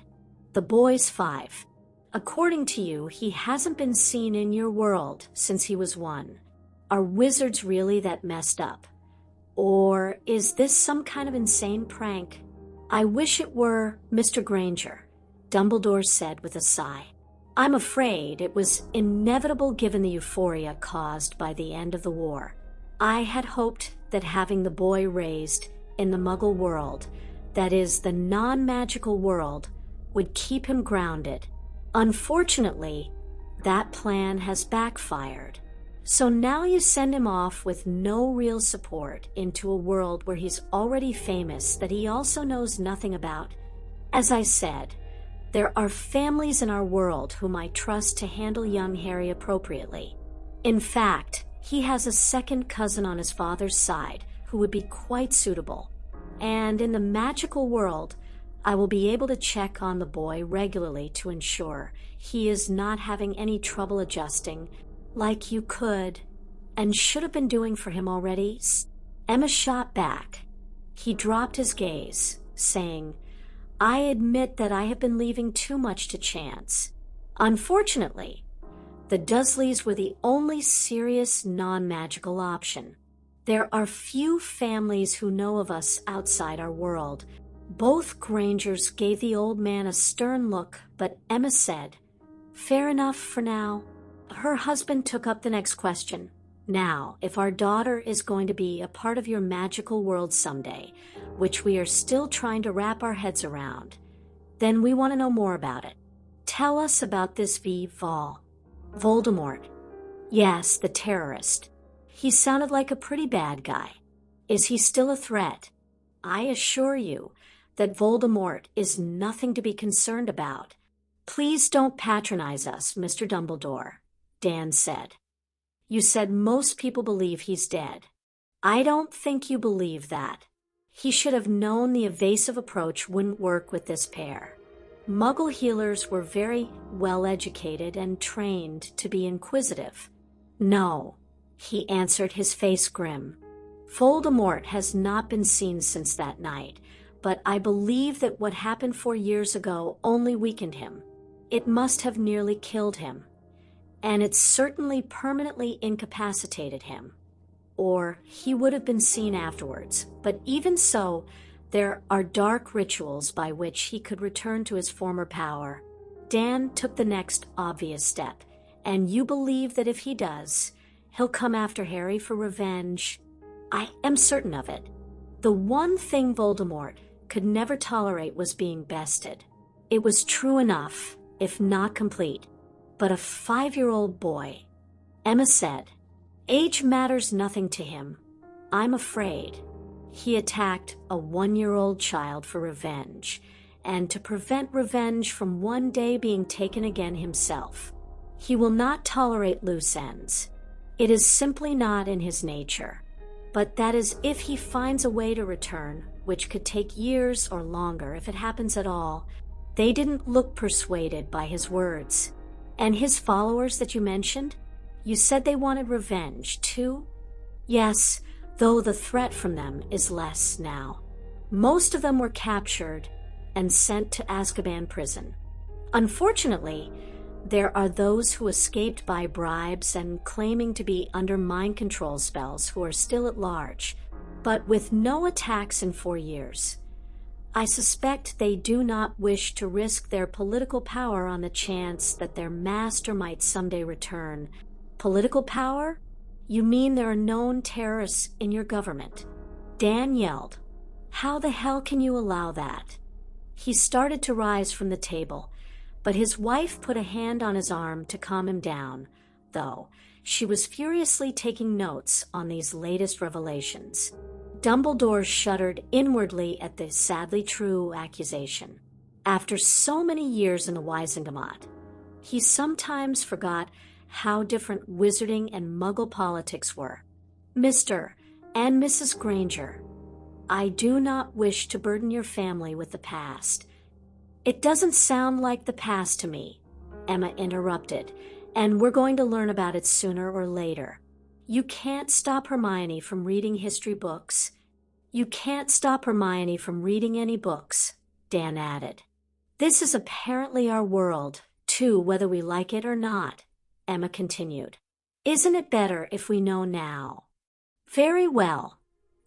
the boy's 5. According to you, he hasn't been seen in your world since he was 1. Are wizards really that messed up? Or is this some kind of insane prank? I wish it were, Mr. Granger, Dumbledore said with a sigh. I'm afraid it was inevitable given the euphoria caused by the end of the war. I had hoped that having the boy raised in the Muggle world, that is, the non-magical world, would keep him grounded. Unfortunately, that plan has backfired. So now you send him off with no real support into a world where he's already famous that he also knows nothing about. As I said, there are families in our world whom I trust to handle young Harry appropriately. In fact, he has a second cousin on his father's side who would be quite suitable. And in the magical world, I will be able to check on the boy regularly to ensure he is not having any trouble adjusting, like you could and should have been doing for him already. Emma shot back. He dropped his gaze, saying, I admit that I have been leaving too much to chance. Unfortunately, the Dursleys were the only serious non-magical option. There are few families who know of us outside our world. Both Grangers gave the old man a stern look, but Emma said, fair enough for now. Her husband took up the next question. Now, if our daughter is going to be a part of your magical world someday, which we are still trying to wrap our heads around, then we want to know more about it. Tell us about this Voldemort. Yes, the terrorist. He sounded like a pretty bad guy. Is he still a threat? I assure you that Voldemort is nothing to be concerned about. Please don't patronize us, Mr. Dumbledore, Dan said. You said most people believe he's dead. I don't think you believe that. He should have known the evasive approach wouldn't work with this pair. Muggle healers were very well educated and trained to be inquisitive. No, he answered, his face grim. Voldemort has not been seen since that night, but I believe that what happened 4 years ago only weakened him. It must have nearly killed him, and it certainly permanently incapacitated him. Or he would have been seen afterwards, but even so, there are dark rituals by which he could return to his former power. Dan took the next obvious step, and you believe that if he does, he'll come after Harry for revenge. I am certain of it. The one thing Voldemort could never tolerate was being bested. It was true enough, if not complete. But a 5-year-old boy, Emma said, age matters nothing to him. I'm afraid. He attacked a 1-year-old child for revenge, and to prevent revenge from one day being taken again himself. He will not tolerate loose ends. It is simply not in his nature. But that is if he finds a way to return, which could take years or longer if it happens at all. They didn't look persuaded by his words. And his followers that you mentioned? You said they wanted revenge, too? Yes, though the threat from them is less now. Most of them were captured and sent to Azkaban prison. Unfortunately, there are those who escaped by bribes and claiming to be under mind control spells who are still at large, but with no attacks in 4 years. I suspect they do not wish to risk their political power on the chance that their master might someday return. Political power? You mean there are known terrorists in your government? Dan yelled. How the hell can you allow that? He started to rise from the table, but his wife put a hand on his arm to calm him down, though she was furiously taking notes on these latest revelations. Dumbledore shuddered inwardly at the sadly true accusation. After so many years in the Wisengamot, he sometimes forgot how different wizarding and muggle politics were. Mr. and Mrs. Granger, I do not wish to burden your family with the past. It doesn't sound like the past to me, Emma interrupted, and we're going to learn about it sooner or later. You can't stop Hermione from reading history books. You can't stop Hermione from reading any books, Dan added. This is apparently our world, too, whether we like it or not, Emma continued. Isn't it better if we know now? Very well,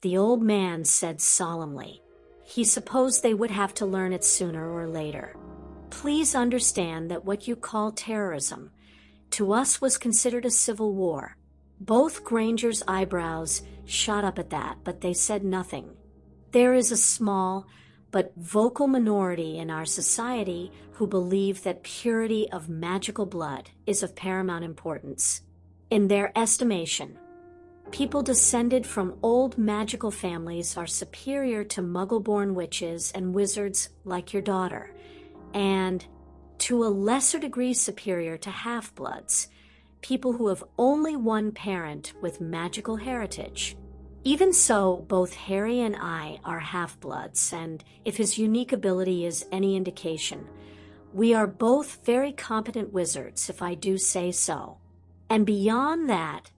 the old man said solemnly. He supposed they would have to learn it sooner or later. Please understand that what you call terrorism, to us was considered a civil war. Both Grangers' eyebrows shot up at that, but they said nothing. There is a small but vocal minority in our society who believe that purity of magical blood is of paramount importance. In their estimation, people descended from old magical families are superior to muggle-born witches and wizards like your daughter, and to a lesser degree superior to half-bloods, people who have only one parent with magical heritage. Even so, both Harry and I are half-bloods, and if his unique ability is any indication, we are both very competent wizards, if I do say so. And beyond that,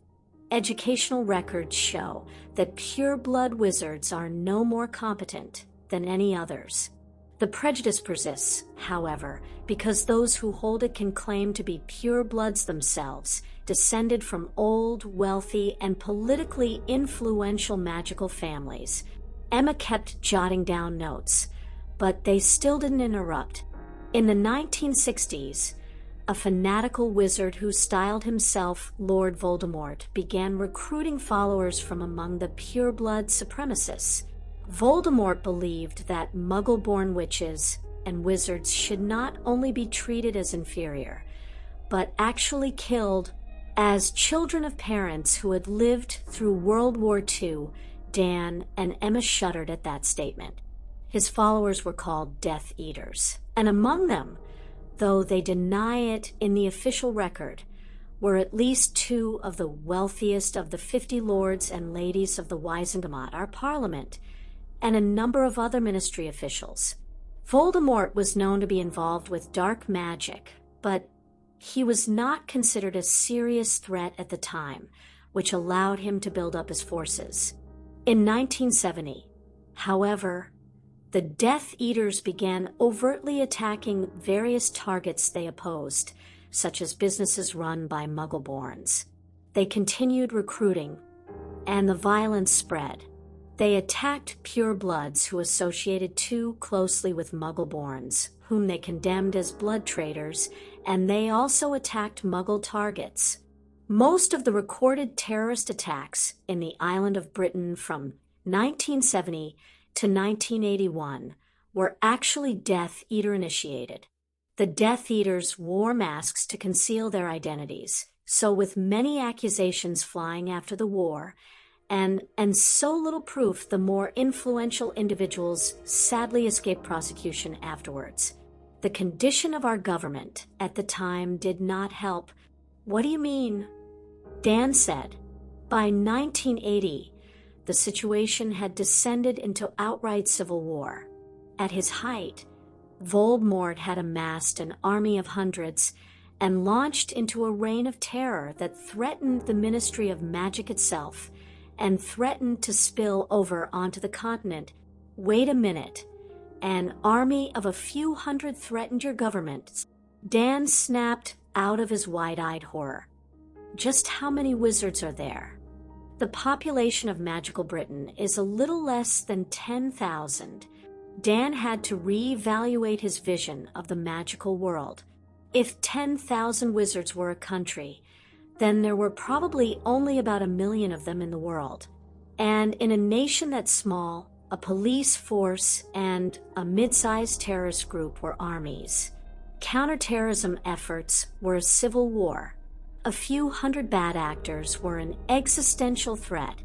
educational records show that pure-blood wizards are no more competent than any others. The prejudice persists, however, because those who hold it can claim to be pure-bloods themselves, descended from old, wealthy, and politically influential magical families. Emma kept jotting down notes, but they still didn't interrupt. In the 1960s, a fanatical wizard who styled himself Lord Voldemort began recruiting followers from among the pure-blood supremacists. Voldemort believed that muggle-born witches and wizards should not only be treated as inferior, but actually killed as children of parents who had lived through World War II. Dan and Emma shuddered at that statement. His followers were called Death Eaters, and among them, though they deny it in the official record, were at least 2 of the wealthiest of the 50 lords and ladies of the Wisengamot, our parliament, and a number of other ministry officials. Voldemort was known to be involved with dark magic, but he was not considered a serious threat at the time, which allowed him to build up his forces. In 1970, however, the Death Eaters began overtly attacking various targets they opposed, such as businesses run by Muggle-borns. They continued recruiting, and the violence spread. They attacked pure-bloods who associated too closely with Muggle-borns, whom they condemned as blood traitors, and they also attacked Muggle targets. Most of the recorded terrorist attacks in the island of Britain from 1970 to 1981 were actually Death Eater initiated. The Death Eaters wore masks to conceal their identities, so with many accusations flying after the war, and so little proof, the more influential individuals sadly escaped prosecution afterwards. The condition of our government at the time did not help. What do you mean? Dan said, by 1980, the situation had descended into outright civil war. At his height, Voldemort had amassed an army of hundreds and launched into a reign of terror that threatened the Ministry of Magic itself and threatened to spill over onto the continent. Wait a minute. An army of a few hundred threatened your government? Dan snapped out of his wide-eyed horror. Just how many wizards are there? The population of magical Britain is a little less than 10,000. Dan had to reevaluate his vision of the magical world. If 10,000 wizards were a country, then there were probably only about 1 million of them in the world. And in a nation that small, a police force and a mid-sized terrorist group were armies. Counterterrorism efforts were a civil war. A few hundred bad actors were an existential threat.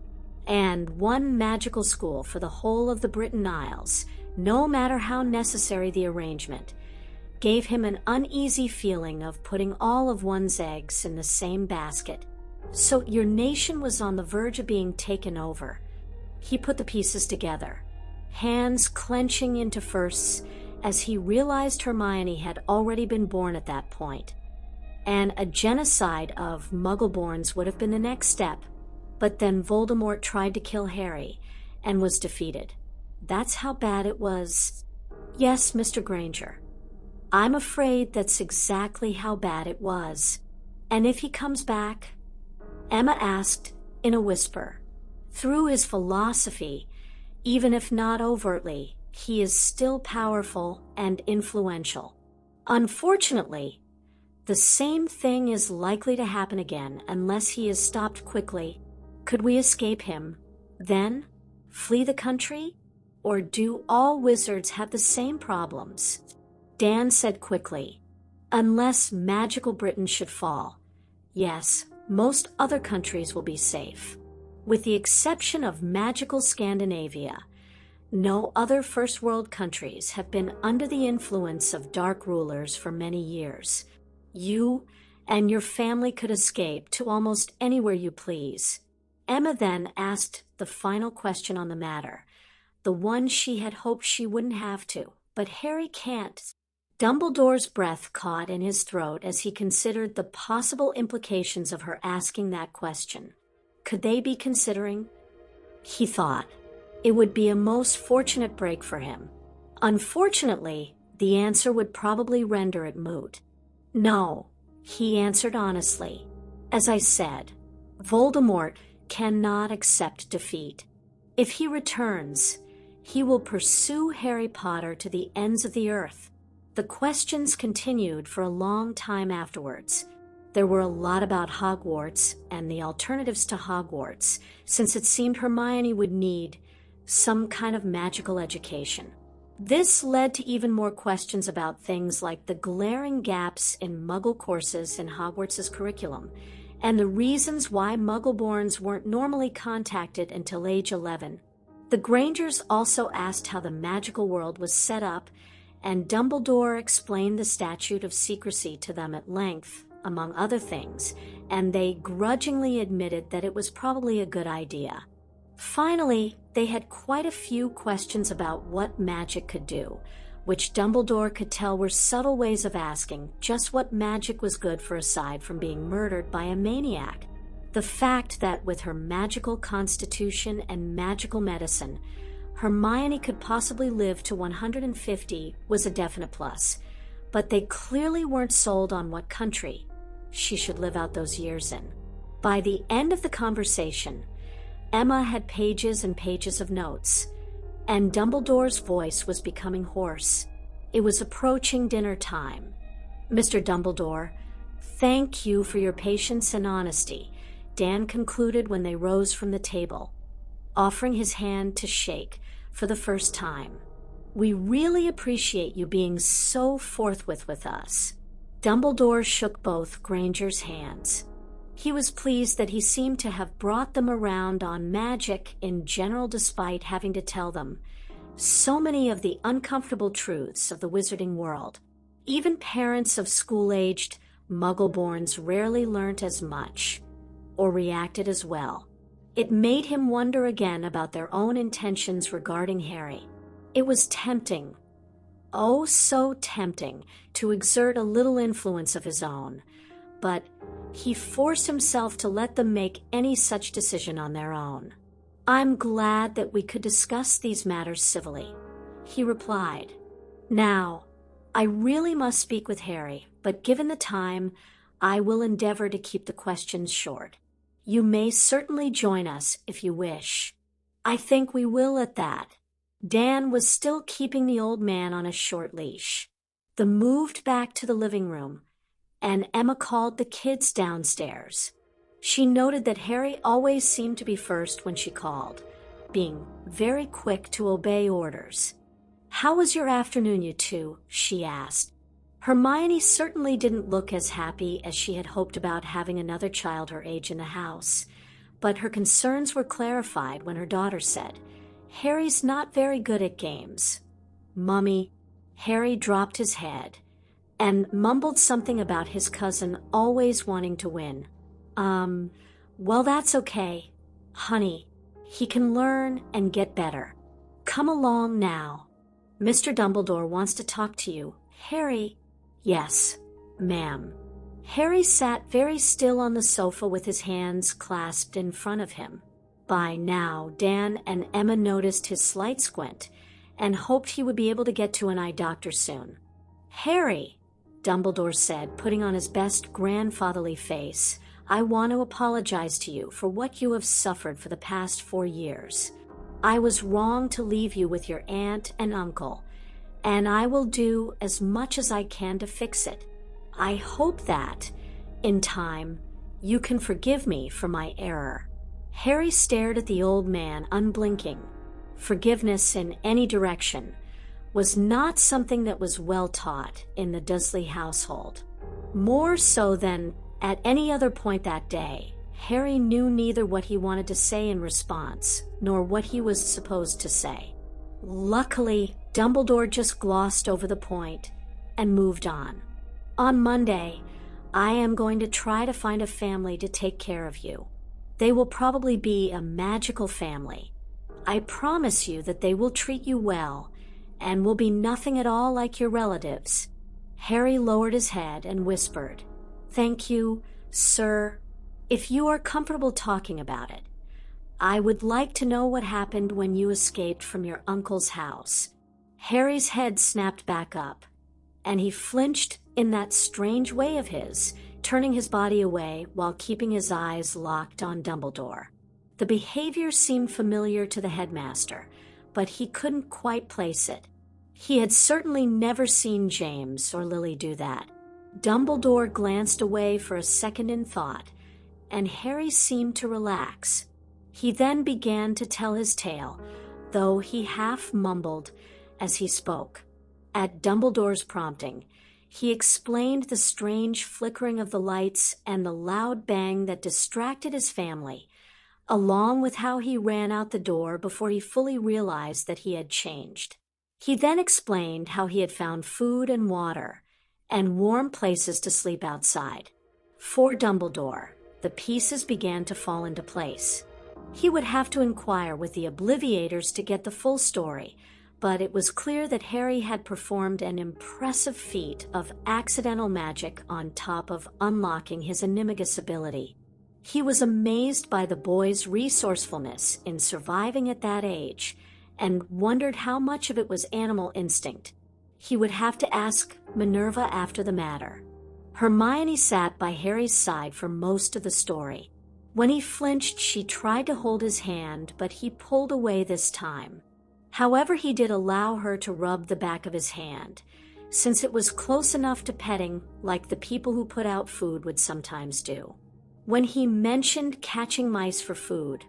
And one magical school for the whole of the Britain Isles, no matter how necessary the arrangement, gave him an uneasy feeling of putting all of one's eggs in the same basket. So your nation was on the verge of being taken over. He put the pieces together, hands clenching into fists as he realized Hermione had already been born at that point. And a genocide of Muggleborns would have been the next step. But then Voldemort tried to kill Harry and was defeated. That's how bad it was. Yes, Mr. Granger. I'm afraid that's exactly how bad it was. And if he comes back? Emma asked in a whisper. Through his philosophy, even if not overtly, he is still powerful and influential. Unfortunately, the same thing is likely to happen again unless he is stopped quickly. Could we escape him, then? Flee the country? Or do all wizards have the same problems? Dan said quickly, unless magical Britain should fall. Yes, most other countries will be safe. With the exception of magical Scandinavia, no other first world countries have been under the influence of dark rulers for many years. You and your family could escape to almost anywhere you please. Emma then asked the final question on the matter, the one she had hoped she wouldn't have to, but Harry can't. Dumbledore's breath caught in his throat as he considered the possible implications of her asking that question. Could they be considering? He thought. It would be a most fortunate break for him. Unfortunately, the answer would probably render it moot. No, he answered honestly. As I said, Voldemort cannot accept defeat. If he returns, he will pursue Harry Potter to the ends of the earth. The questions continued for a long time afterwards. There were a lot about Hogwarts and the alternatives to Hogwarts, since it seemed Hermione would need some kind of magical education. This led to even more questions about things like the glaring gaps in Muggle courses in Hogwarts' curriculum, and the reasons why Muggleborns weren't normally contacted until age 11. The Grangers also asked how the magical world was set up, and Dumbledore explained the statute of secrecy to them at length, among other things, and they grudgingly admitted that it was probably a good idea. Finally, they had quite a few questions about what magic could do, which Dumbledore could tell were subtle ways of asking just what magic was good for aside from being murdered by a maniac. The fact that with her magical constitution and magical medicine, Hermione could possibly live to 150 was a definite plus, but they clearly weren't sold on what country she should live out those years in. By the end of the conversation, Emma had pages and pages of notes, and Dumbledore's voice was becoming hoarse. It was approaching dinner time. Mr. Dumbledore, thank you for your patience and honesty, Dan concluded when they rose from the table, offering his hand to shake for the first time. We really appreciate you being so forthwith with us. Dumbledore shook both Granger's hands. He was pleased that he seemed to have brought them around on magic in general despite having to tell them so many of the uncomfortable truths of the wizarding world. Even parents of school-aged Muggleborns rarely learnt as much, or reacted as well. It made him wonder again about their own intentions regarding Harry. It was tempting, oh so tempting, to exert a little influence of his own, but he forced himself to let them make any such decision on their own. I'm glad that we could discuss these matters civilly, he replied. Now, I really must speak with Harry, but given the time, I will endeavor to keep the questions short. You may certainly join us if you wish. I think we will at that. Dan was still keeping the old man on a short leash. They moved back to the living room, and Emma called the kids downstairs. She noted that Harry always seemed to be first when she called, being very quick to obey orders. "How was your afternoon, you two?" she asked. Hermione certainly didn't look as happy as she had hoped about having another child her age in the house, but her concerns were clarified when her daughter said, "Harry's not very good at games." "Mummy," Harry dropped his head and mumbled something about his cousin always wanting to win. Well, that's okay, honey. He can learn and get better. Come along now. Mr. Dumbledore wants to talk to you. Harry." "Yes, ma'am." Harry sat very still on the sofa with his hands clasped in front of him. By now, Dan and Emma noticed his slight squint and hoped he would be able to get to an eye doctor soon. "Harry," Dumbledore said, putting on his best grandfatherly face, "I want to apologize to you for what you have suffered for the past 4 years. I was wrong to leave you with your aunt and uncle, and I will do as much as I can to fix it. I hope that, in time, you can forgive me for my error." Harry stared at the old man, unblinking. Forgiveness in any direction was not something that was well taught in the Dursley household. More so than at any other point that day, Harry knew neither what he wanted to say in response, nor what he was supposed to say. Luckily, Dumbledore just glossed over the point and moved on. "On Monday, I am going to try to find a family to take care of you. They will probably be a magical family. I promise you that they will treat you well and will be nothing at all like your relatives." Harry lowered his head and whispered, "Thank you, sir. If you are comfortable talking about it, I would like to know what happened when you escaped from your uncle's house." Harry's head snapped back up, and he flinched in that strange way of his, turning his body away while keeping his eyes locked on Dumbledore. The behavior seemed familiar to the headmaster, but he couldn't quite place it. He had certainly never seen James or Lily do that. Dumbledore glanced away for a second in thought, and Harry seemed to relax. He then began to tell his tale, though he half mumbled as he spoke. At Dumbledore's prompting, he explained the strange flickering of the lights and the loud bang that distracted his family, along with how he ran out the door before he fully realized that he had changed. He then explained how he had found food and water and warm places to sleep outside. For Dumbledore, the pieces began to fall into place. He would have to inquire with the Obliviators to get the full story, but it was clear that Harry had performed an impressive feat of accidental magic on top of unlocking his animagus ability. He was amazed by the boy's resourcefulness in surviving at that age, and wondered how much of it was animal instinct. He would have to ask Minerva after the matter. Hermione sat by Harry's side for most of the story. When he flinched, she tried to hold his hand, but he pulled away this time. However, he did allow her to rub the back of his hand, since it was close enough to petting like the people who put out food would sometimes do. When he mentioned catching mice for food,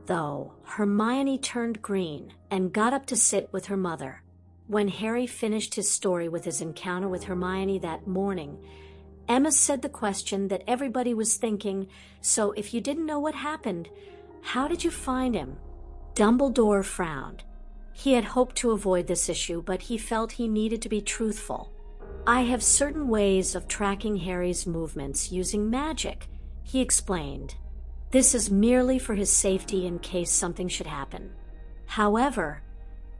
though, Hermione turned green and got up to sit with her mother. When Harry finished his story with his encounter with Hermione that morning, Emma said the question that everybody was thinking, "So if you didn't know what happened, how did you find him?" Dumbledore frowned. He had hoped to avoid this issue, but he felt he needed to be truthful. "I have certain ways of tracking Harry's movements using magic," he explained. "This is merely for his safety in case something should happen. However,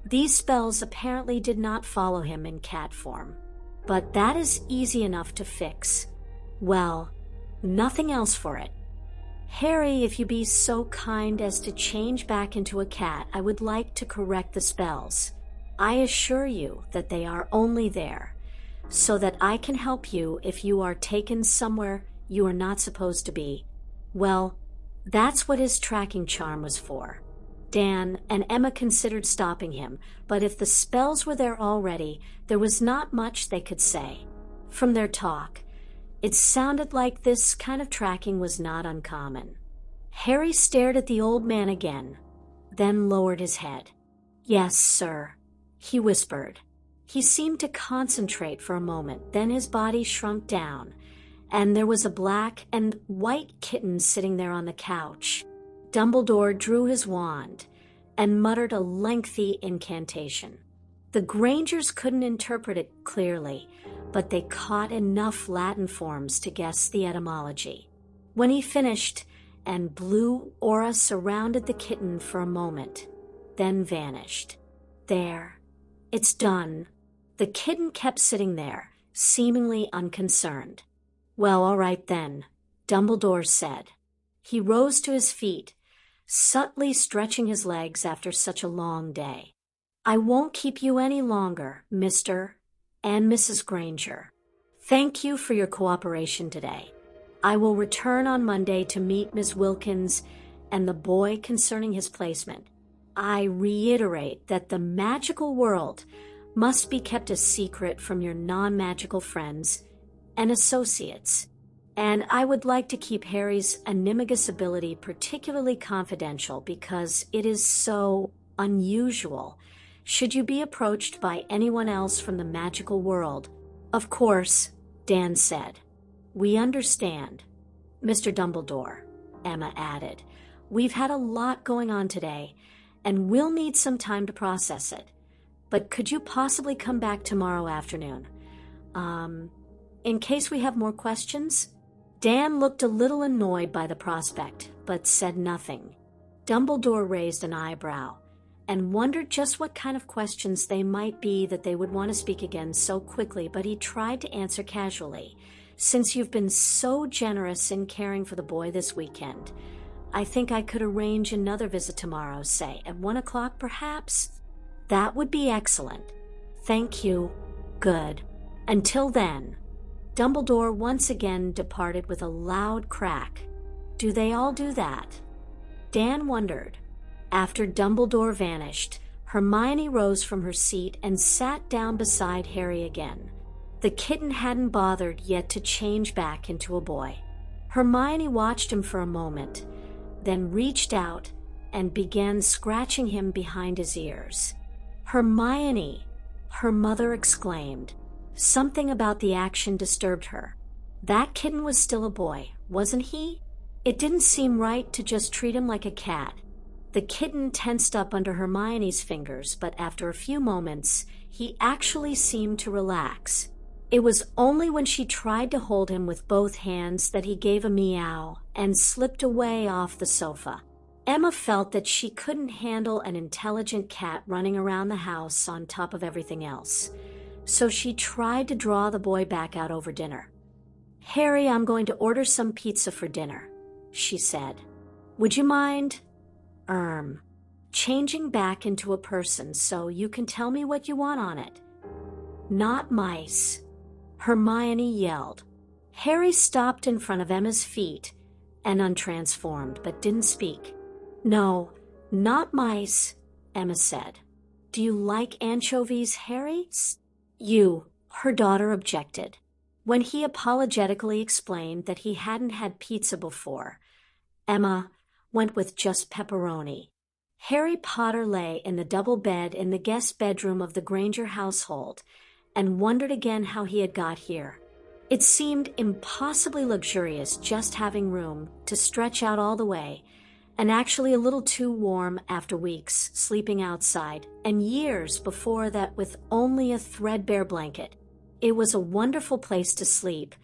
these spells apparently did not follow him in cat form. But that is easy enough to fix. Well, nothing else for it. Harry, if you be so kind as to change back into a cat, I would like to correct the spells. I assure you that they are only there, so that I can help you if you are taken somewhere you are not supposed to be. Well, that's what his tracking charm was for. Dan and Emma considered stopping him, but if the spells were there already, there was not much they could say. From their talk, it sounded like this kind of tracking was not uncommon. Harry stared at the old man again, then lowered his head. "Yes, sir," he whispered. He seemed to concentrate for a moment, then his body shrunk down, and there was a black and white kitten sitting there on the couch. Dumbledore drew his wand and muttered a lengthy incantation. The Grangers couldn't interpret it clearly, but they caught enough Latin forms to guess the etymology. When he finished, and blue aura surrounded the kitten for a moment, then vanished. "There, it's done." The kitten kept sitting there, seemingly unconcerned. "Well, all right then," Dumbledore said. He rose to his feet, subtly stretching his legs after such a long day. "I won't keep you any longer, Mr. and Mrs. Granger. Thank you for your cooperation today. I will return on Monday to meet Ms. Wilkins and the boy concerning his placement. I reiterate that the magical world must be kept a secret from your non-magical friends and associates, and I would like to keep Harry's animagus ability particularly confidential because it is so unusual. Should you be approached by anyone else from the magical world—" "Of course," Dan said. "We understand, Mr. Dumbledore," Emma added. "We've had a lot going on today, and we'll need some time to process it. But could you possibly come back tomorrow afternoon? In case we have more questions?" Dan looked a little annoyed by the prospect, but said nothing. Dumbledore raised an eyebrow and wondered just what kind of questions they might be that they would want to speak again so quickly, but he tried to answer casually. "Since you've been so generous in caring for the boy this weekend, I think I could arrange another visit tomorrow, say at 1 o'clock perhaps?" "That would be excellent. Thank you." "Good. Until then." Dumbledore once again departed with a loud crack. Do they all do that? Dan wondered. After Dumbledore vanished, Hermione rose from her seat and sat down beside Harry again. The kitten hadn't bothered yet to change back into a boy. Hermione watched him for a moment, then reached out and began scratching him behind his ears. "Hermione!" her mother exclaimed. Something about the action disturbed her. That kitten was still a boy, wasn't he? It didn't seem right to just treat him like a cat. The kitten tensed up under Hermione's fingers, but after a few moments, he actually seemed to relax. It was only when she tried to hold him with both hands that he gave a meow and slipped away off the sofa. Emma felt that she couldn't handle an intelligent cat running around the house on top of everything else, so she tried to draw the boy back out over dinner. "Harry, I'm going to order some pizza for dinner," she said. "Would you mind, changing back into a person so you can tell me what you want on it?" "Not mice," Hermione yelled. Harry stopped in front of Emma's feet and untransformed, but didn't speak. "No, not mice," Emma said. "Do you like anchovies, Harry?" Her daughter objected. When he apologetically explained that he hadn't had pizza before, Emma went with just pepperoni. Harry Potter lay in the double bed in the guest bedroom of the Granger household and wondered again how he had got here. It seemed impossibly luxurious just having room to stretch out all the way, and actually a little too warm after weeks sleeping outside, and years before that with only a threadbare blanket. It was a wonderful place to sleep,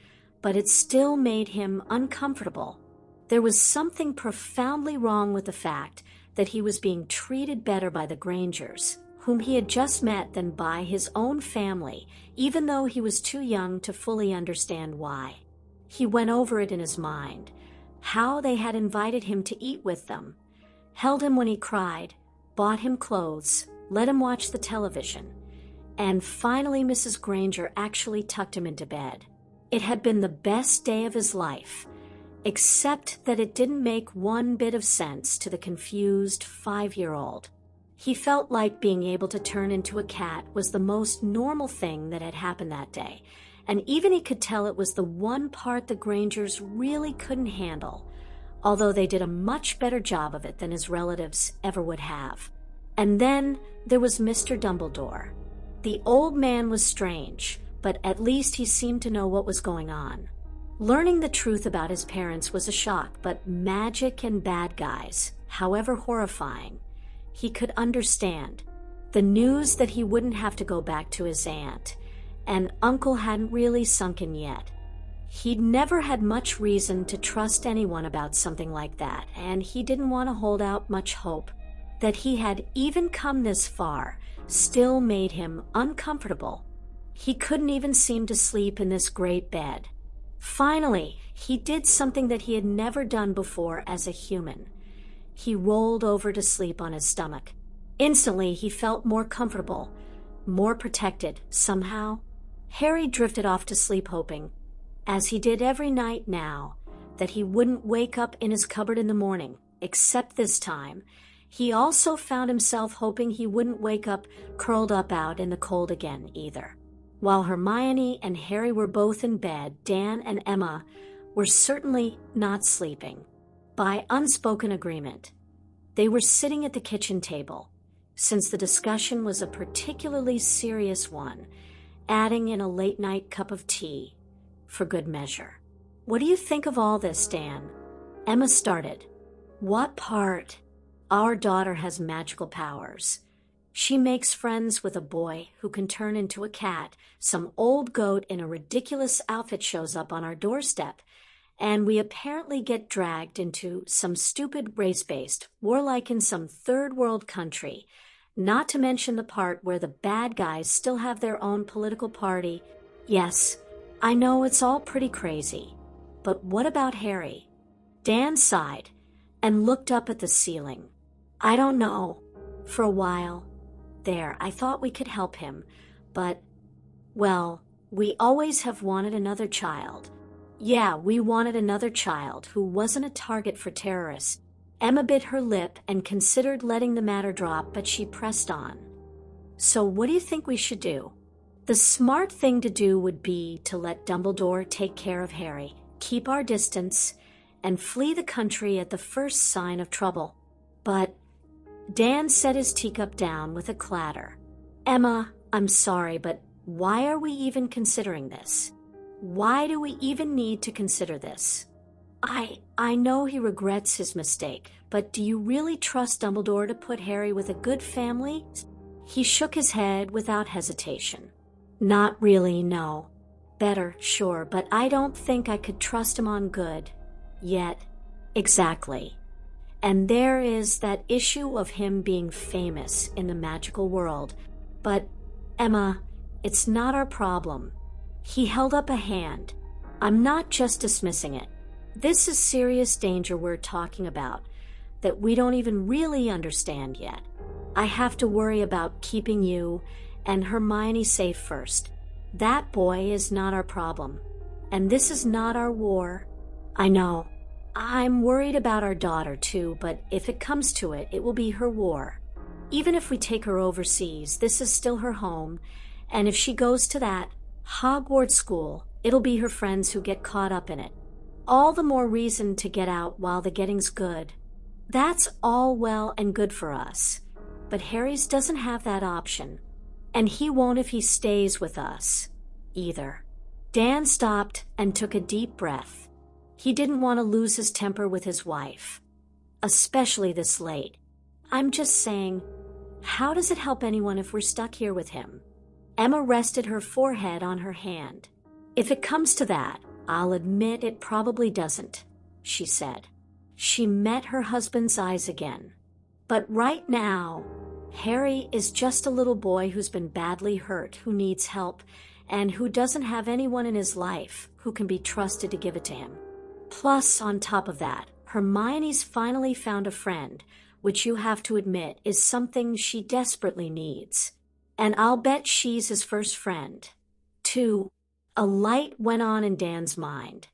but it still made him uncomfortable. There was something profoundly wrong with the fact that he was being treated better by the Grangers, whom he had just met, than by his own family, even though he was too young to fully understand why. He went over it in his mind. How they had invited him to eat with them, held him when he cried, bought him clothes, let him watch the television, and finally Mrs. Granger actually tucked him into bed. It had been the best day of his life, except that it didn't make one bit of sense to the confused 5-year-old. He felt like being able to turn into a cat was the most normal thing that had happened that day, and even he could tell it was the one part the Grangers really couldn't handle, although they did a much better job of it than his relatives ever would have. And then there was Mr. Dumbledore. The old man was strange, but at least he seemed to know what was going on. Learning the truth about his parents was a shock, but magic and bad guys, however horrifying, he could understand. The news that he wouldn't have to go back to his aunt and uncle hadn't really sunk in yet. He'd never had much reason to trust anyone about something like that, and he didn't want to hold out much hope. That he had even come this far still made him uncomfortable. He couldn't even seem to sleep in this great bed. Finally, he did something that he had never done before as a human. He rolled over to sleep on his stomach. Instantly, he felt more comfortable, more protected, somehow. Harry drifted off to sleep, hoping, as he did every night now, that he wouldn't wake up in his cupboard in the morning, except this time. He also found himself hoping he wouldn't wake up curled up out in the cold again either. While Hermione and Harry were both in bed, Dan and Emma were certainly not sleeping. By unspoken agreement, they were sitting at the kitchen table, since the discussion was a particularly serious one, adding in a late-night cup of tea, for good measure. "What do you think of all this, Dan?" Emma started. "What part?" "Our daughter has magical powers. She makes friends with a boy who can turn into a cat. Some old goat in a ridiculous outfit shows up on our doorstep, and we apparently get dragged into some stupid race-based war like in some third-world country, not to mention the part where the bad guys still have their own political party. Yes, I know it's all pretty crazy, but what about Harry?" Dan sighed and looked up at the ceiling. "I don't know. For a while there, I thought we could help him, but, well, we always have wanted another child." "Yeah, we wanted another child who wasn't a target for terrorists." Emma bit her lip and considered letting the matter drop, but she pressed on. "So what do you think we should do?" "The smart thing to do would be to let Dumbledore take care of Harry, keep our distance, and flee the country at the first sign of trouble." "But..." Dan set his teacup down with a clatter. "Emma, I'm sorry, but why are we even considering this? Why do we even need to consider this? I know he regrets his mistake, but do you really trust Dumbledore to put Harry with a good family?" He shook his head without hesitation. "Not really, no. Better, sure, but I don't think I could trust him on good. Yet." "Exactly. And there is that issue of him being famous in the magical world. But, Emma, it's not our problem." He held up a hand. "I'm not just dismissing it. This is serious danger we're talking about, that we don't even really understand yet. I have to worry about keeping you and Hermione safe first. That boy is not our problem. And this is not our war." "I know. I'm worried about our daughter, too, but if it comes to it, it will be her war. Even if we take her overseas, this is still her home, and if she goes to that Hogwarts school, it'll be her friends who get caught up in it. All the more reason to get out while the getting's good. That's all well and good for us, but Harry's doesn't have that option, and he won't if he stays with us, either." Dan stopped and took a deep breath. He didn't want to lose his temper with his wife, especially this late. "I'm just saying, how does it help anyone if we're stuck here with him?" Emma rested her forehead on her hand. "If it comes to that, I'll admit it probably doesn't," she said. She met her husband's eyes again. "But right now, Harry is just a little boy who's been badly hurt, who needs help, and who doesn't have anyone in his life who can be trusted to give it to him. Plus, on top of that, Hermione's finally found a friend, which you have to admit is something she desperately needs. And I'll bet she's his first friend, too." A light went on in Dan's mind,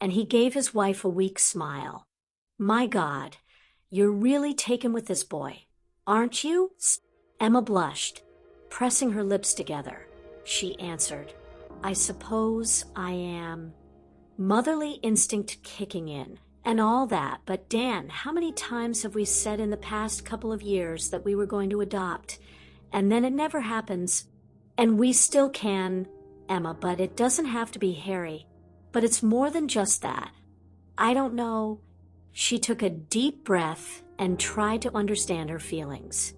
and he gave his wife a weak smile. "My God, you're really taken with this boy, aren't you?" Emma blushed, pressing her lips together. She answered, "I suppose I am." Motherly instinct kicking in, and all that, but Dan, how many times have we said in the past couple of years that we were going to adopt, and then it never happens? And we still can, Emma, but it doesn't have to be Harry. But it's more than just that. I don't know. She took a deep breath and tried to understand her feelings.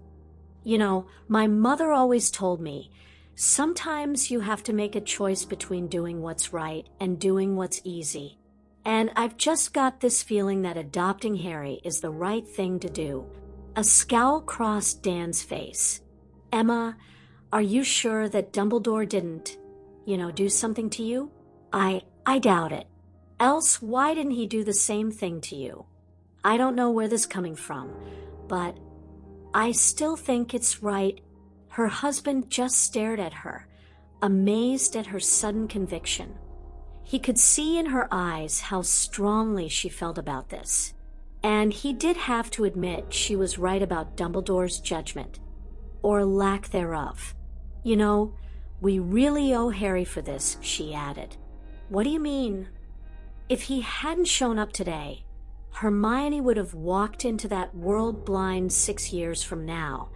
You know, my mother always told me, sometimes you have to make a choice between doing what's right and doing what's easy. And I've just got this feeling that adopting Harry is the right thing to do. A scowl crossed Dan's face. "Emma, are you sure that Dumbledore didn't, do something to you?" I doubt it. Else, why didn't he do the same thing to you? I don't know where this is coming from, but I still think it's right. Her husband just stared at her, amazed at her sudden conviction. He could see in her eyes how strongly she felt about this. And he did have to admit she was right about Dumbledore's judgment, or lack thereof. We really owe Harry for this, she added. What do you mean? If he hadn't shown up today, Hermione would have walked into that world blind 6 years from now,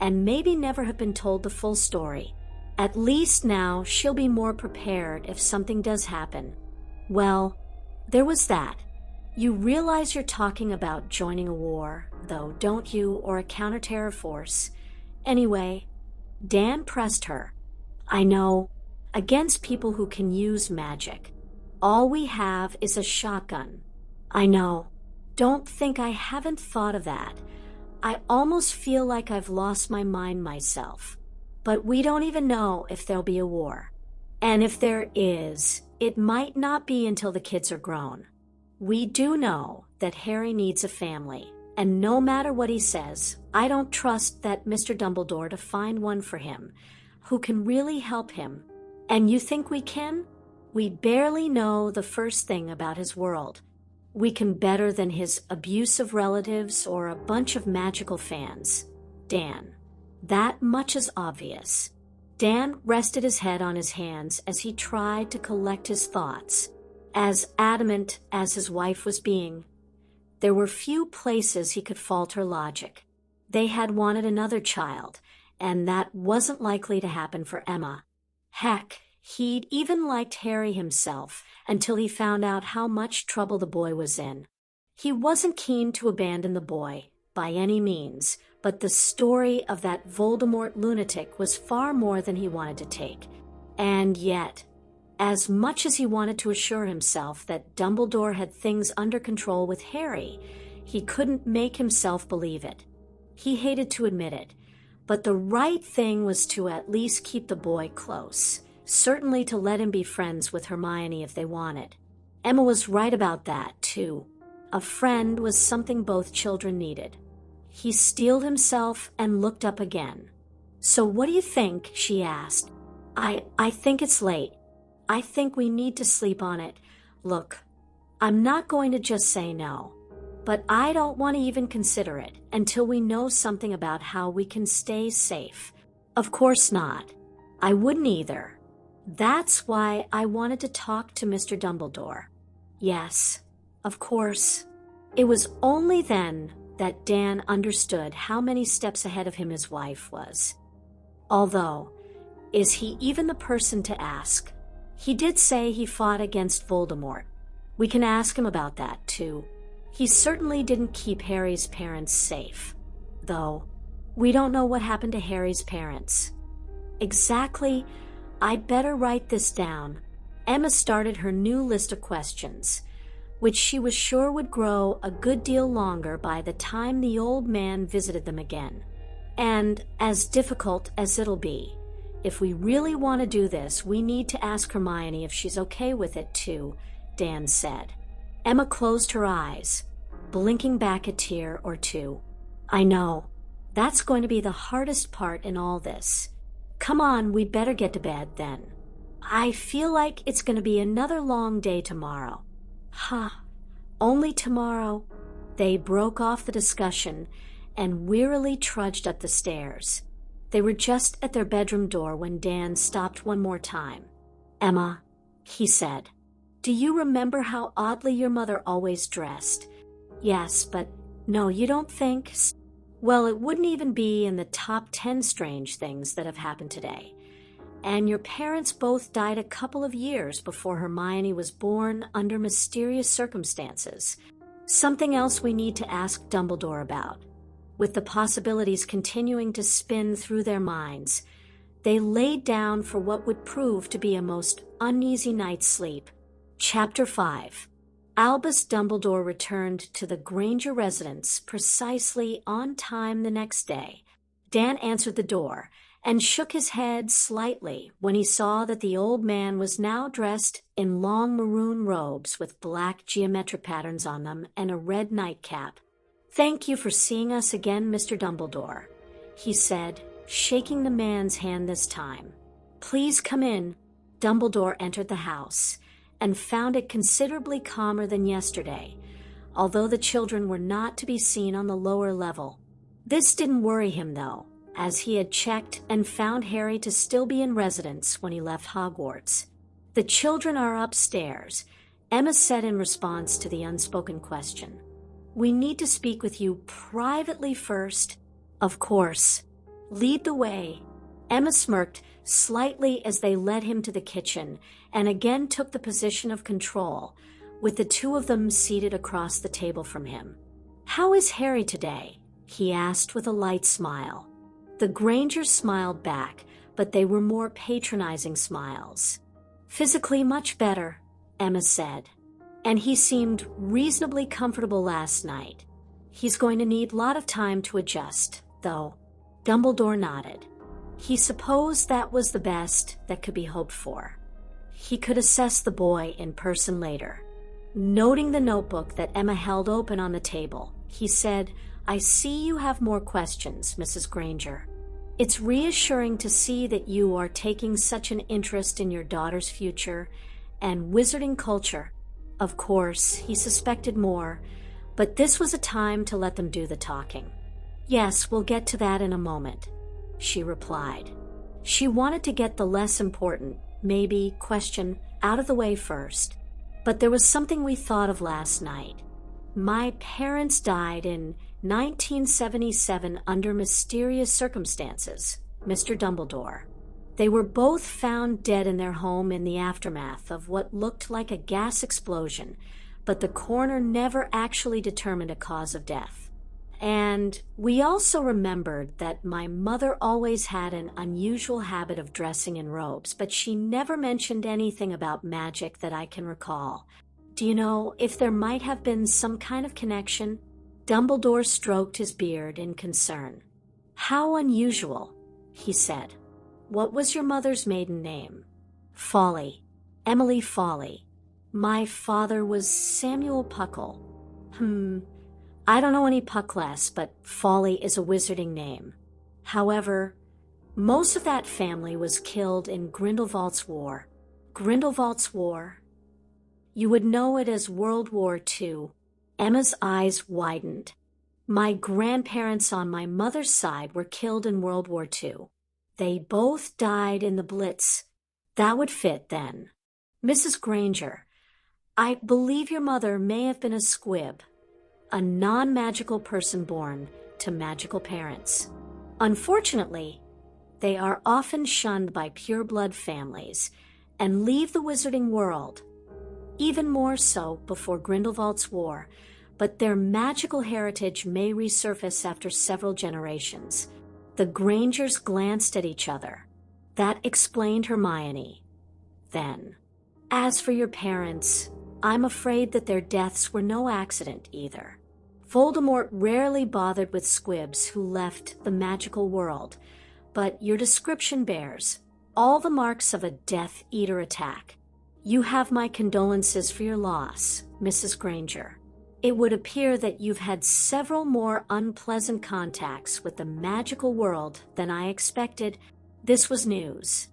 and maybe never have been told the full story. At least now she'll be more prepared if something does happen. Well, there was that. You realize you're talking about joining a war, though, don't you, or a counter-terror force? Anyway, Dan pressed her. I know, against people who can use magic. All we have is a shotgun. I know. Don't think I haven't thought of that. I almost feel like I've lost my mind myself. But we don't even know if there'll be a war. And if there is, it might not be until the kids are grown. We do know that Harry needs a family, and no matter what he says, I don't trust that Mr. Dumbledore to find one for him who can really help him. And you think we can? We barely know the first thing about his world. We can better than his abusive relatives or a bunch of magical fans. Dan. That much is obvious. Dan rested his head on his hands as he tried to collect his thoughts. As adamant as his wife was being, there were few places he could falter logic. They had wanted another child, and that wasn't likely to happen for Emma. Heck, he'd even liked Harry himself until he found out how much trouble the boy was in. He wasn't keen to abandon the boy, by any means, but the story of that Voldemort lunatic was far more than he wanted to take. And yet, as much as he wanted to assure himself that Dumbledore had things under control with Harry, he couldn't make himself believe it. He hated to admit it, but the right thing was to at least keep the boy close, certainly to let him be friends with Hermione if they wanted. Emma was right about that, too. A friend was something both children needed. He steeled himself and looked up again. "So what do you think?" she asked. I think it's late. I think we need to sleep on it. Look, I'm not going to just say no, but I don't want to even consider it until we know something about how we can stay safe. Of course not. I wouldn't either. That's why I wanted to talk to Mr. Dumbledore. Yes, of course. It was only then that Dan understood how many steps ahead of him his wife was. Although, is he even the person to ask? He did say he fought against Voldemort. We can ask him about that, too. He certainly didn't keep Harry's parents safe. Though, we don't know what happened to Harry's parents. Exactly. I'd better write this down. Emma started her new list of questions, which she was sure would grow a good deal longer by the time the old man visited them again. And as difficult as it'll be, if we really want to do this, we need to ask Hermione if she's okay with it too, Dan said. Emma closed her eyes, blinking back a tear or two. I know. That's going to be the hardest part in all this. Come on, we'd better get to bed then. I feel like it's going to be another long day tomorrow. Ha! Only tomorrow. They broke off the discussion and wearily trudged up the stairs. They were just at their bedroom door when Dan stopped one more time. "Emma," he said, "do you remember how oddly your mother always dressed?" "Yes, but no, you don't think?" "Well, it wouldn't even be in the top 10 strange things that have happened today. And your parents both died a couple of years before Hermione was born under mysterious circumstances. Something else we need to ask Dumbledore about." With the possibilities continuing to spin through their minds, they laid down for what would prove to be a most uneasy night's sleep. Chapter 5. Albus Dumbledore returned to the Granger residence precisely on time the next day. Dan answered the door and shook his head slightly when he saw that the old man was now dressed in long maroon robes with black geometric patterns on them and a red nightcap. "Thank you for seeing us again, Mr. Dumbledore," he said, shaking the man's hand this time. "Please come in." Dumbledore entered the house and found it considerably calmer than yesterday, although the children were not to be seen on the lower level. This didn't worry him, though, as he had checked and found Harry to still be in residence when he left Hogwarts. "The children are upstairs," Emma said in response to the unspoken question. "We need to speak with you privately first." "Of course. Lead the way." Emma smirked slightly as they led him to the kitchen and again took the position of control, with the two of them seated across the table from him. "How is Harry today?" he asked with a light smile. The Grangers smiled back, but they were more patronizing smiles. "Physically much better," Emma said. "And he seemed reasonably comfortable last night. He's going to need a lot of time to adjust, though." Dumbledore nodded. He supposed that was the best that could be hoped for. He could assess the boy in person later. Noting the notebook that Emma held open on the table, he said, "I see you have more questions, Mrs. Granger. It's reassuring to see that you are taking such an interest in your daughter's future and wizarding culture." Of course, he suspected more, but this was a time to let them do the talking. "Yes, we'll get to that in a moment," she replied. She wanted to get the less important, maybe, question out of the way first. "But there was something we thought of last night. My parents died in 1977 under mysterious circumstances, Mr. Dumbledore. They were both found dead in their home in the aftermath of what looked like a gas explosion, but the coroner never actually determined a cause of death. And we also remembered that my mother always had an unusual habit of dressing in robes, but she never mentioned anything about magic that I can recall. Do you know if there might have been some kind of connection?" Dumbledore stroked his beard in concern. "How unusual," he said. "What was your mother's maiden name?" "Fawley. Emily Fawley. My father was Samuel Puckle." I don't know any Puckless, but Fawley is a wizarding name. However, most of that family was killed in Grindelwald's War." "Grindelwald's War?" "You would know it as World War II." Emma's eyes widened. "My grandparents on my mother's side were killed in World War II. They both died in the Blitz." "That would fit, then." "Mrs. Granger, I believe your mother may have been a squib, a non-magical person born to magical parents. Unfortunately, they are often shunned by pure-blood families and leave the wizarding world, even more so before Grindelwald's War, but their magical heritage may resurface after several generations." The Grangers glanced at each other. That explained Hermione. Then, "As for your parents, I'm afraid that their deaths were no accident either. Voldemort rarely bothered with squibs who left the magical world, but your description bears all the marks of a Death Eater attack. You have my condolences for your loss, Mrs. Granger. It would appear that you've had several more unpleasant contacts with the magical world than I expected." This was news.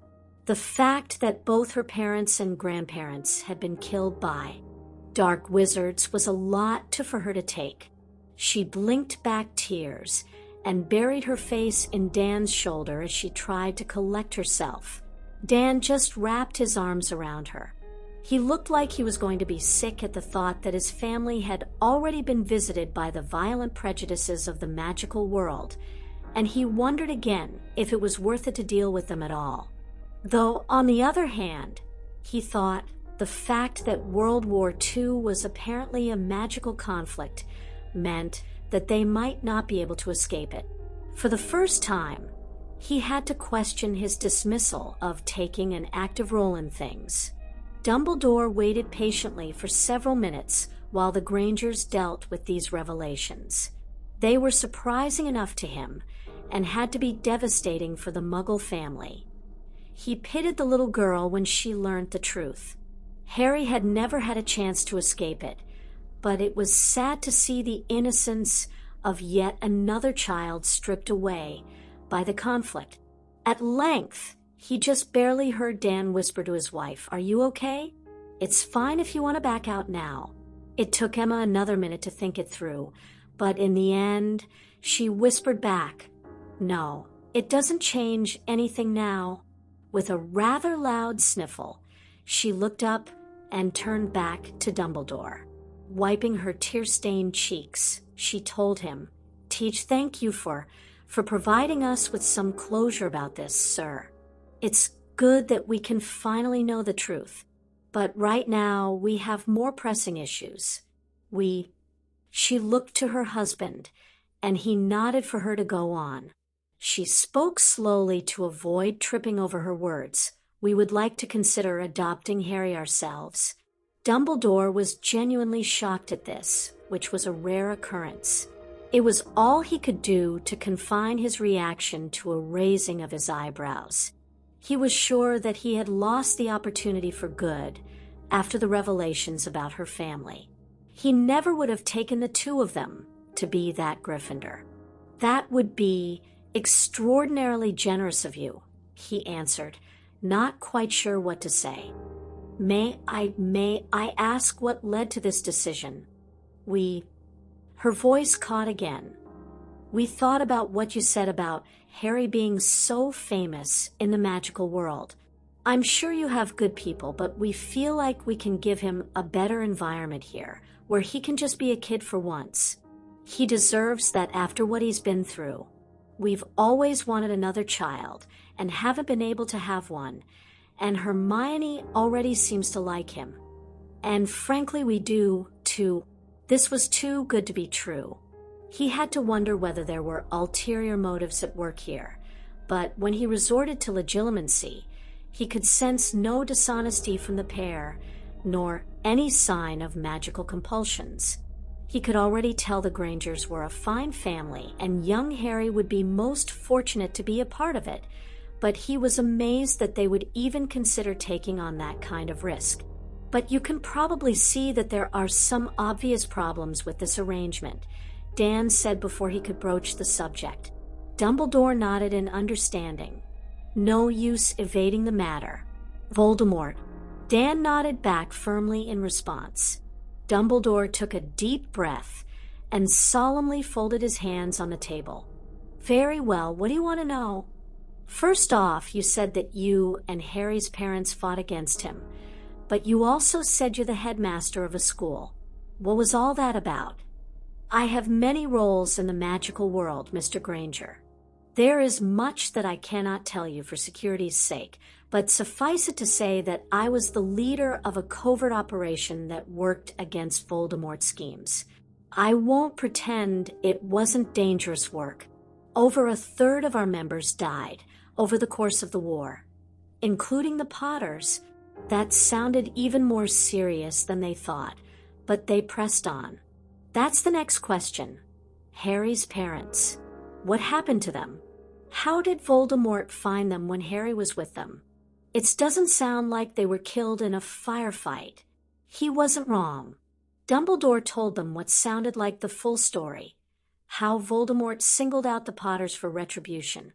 The fact that both her parents and grandparents had been killed by Dark wizards was a lot for her to take. She blinked back tears and buried her face in Dan's shoulder as she tried to collect herself. Dan just wrapped his arms around her. He looked like he was going to be sick at the thought that his family had already been visited by the violent prejudices of the magical world, and he wondered again if it was worth it to deal with them at all. Though, on the other hand, he thought the fact that World War II was apparently a magical conflict meant that they might not be able to escape it. For the first time, he had to question his dismissal of taking an active role in things. Dumbledore waited patiently for several minutes while the Grangers dealt with these revelations. They were surprising enough to him and had to be devastating for the Muggle family. He pitied the little girl when she learned the truth. Harry had never had a chance to escape it, but it was sad to see the innocence of yet another child stripped away by the conflict. At length, he just barely heard Dan whisper to his wife, "Are you okay? It's fine if you want to back out now." It took Emma another minute to think it through, but in the end, she whispered back, "No, it doesn't change anything now." With a rather loud sniffle, she looked up and turned back to Dumbledore. Wiping her tear-stained cheeks, she told him, "Teach, thank you for providing us with some closure about this, sir. It's good that we can finally know the truth, but right now we have more pressing issues. She looked to her husband, and he nodded for her to go on. She spoke slowly to avoid tripping over her words. "We would like to consider adopting Harry ourselves." Dumbledore was genuinely shocked at this, which was a rare occurrence. It was all he could do to confine his reaction to a raising of his eyebrows. He was sure that he had lost the opportunity for good after the revelations about her family. He never would have taken the two of them to be that Gryffindor. "That would be extraordinarily generous of you," he answered, not quite sure what to say. May I ask what led to this decision?" Her voice caught again. "We thought about what you said about Harry being so famous in the magical world. I'm sure you have good people, but we feel like we can give him a better environment here, where he can just be a kid for once. He deserves that after what he's been through. We've always wanted another child, and haven't been able to have one, and Hermione already seems to like him. And frankly, we do, too." This was too good to be true. He had to wonder whether there were ulterior motives at work here, but when he resorted to legilimency, he could sense no dishonesty from the pair, nor any sign of magical compulsions. He could already tell the Grangers were a fine family, and young Harry would be most fortunate to be a part of it, but he was amazed that they would even consider taking on that kind of risk. "But you can probably see that there are some obvious problems with this arrangement," Dan said before he could broach the subject. Dumbledore nodded in understanding. "No use evading the matter. Voldemort." Dan nodded back firmly in response. Dumbledore took a deep breath and solemnly folded his hands on the table. "Very well, what do you want to know?" "First off, you said that you and Harry's parents fought against him, but you also said you're the headmaster of a school. What was all that about?" "I have many roles in the magical world, Mr. Granger. There is much that I cannot tell you for security's sake, but suffice it to say that I was the leader of a covert operation that worked against Voldemort's schemes. I won't pretend it wasn't dangerous work. Over a third of our members died over the course of the war, including the Potters." That sounded even more serious than they thought, but they pressed on. "That's the next question. Harry's parents. What happened to them? How did Voldemort find them when Harry was with them? It doesn't sound like they were killed in a firefight." He wasn't wrong. Dumbledore told them what sounded like the full story. How Voldemort singled out the Potters for retribution.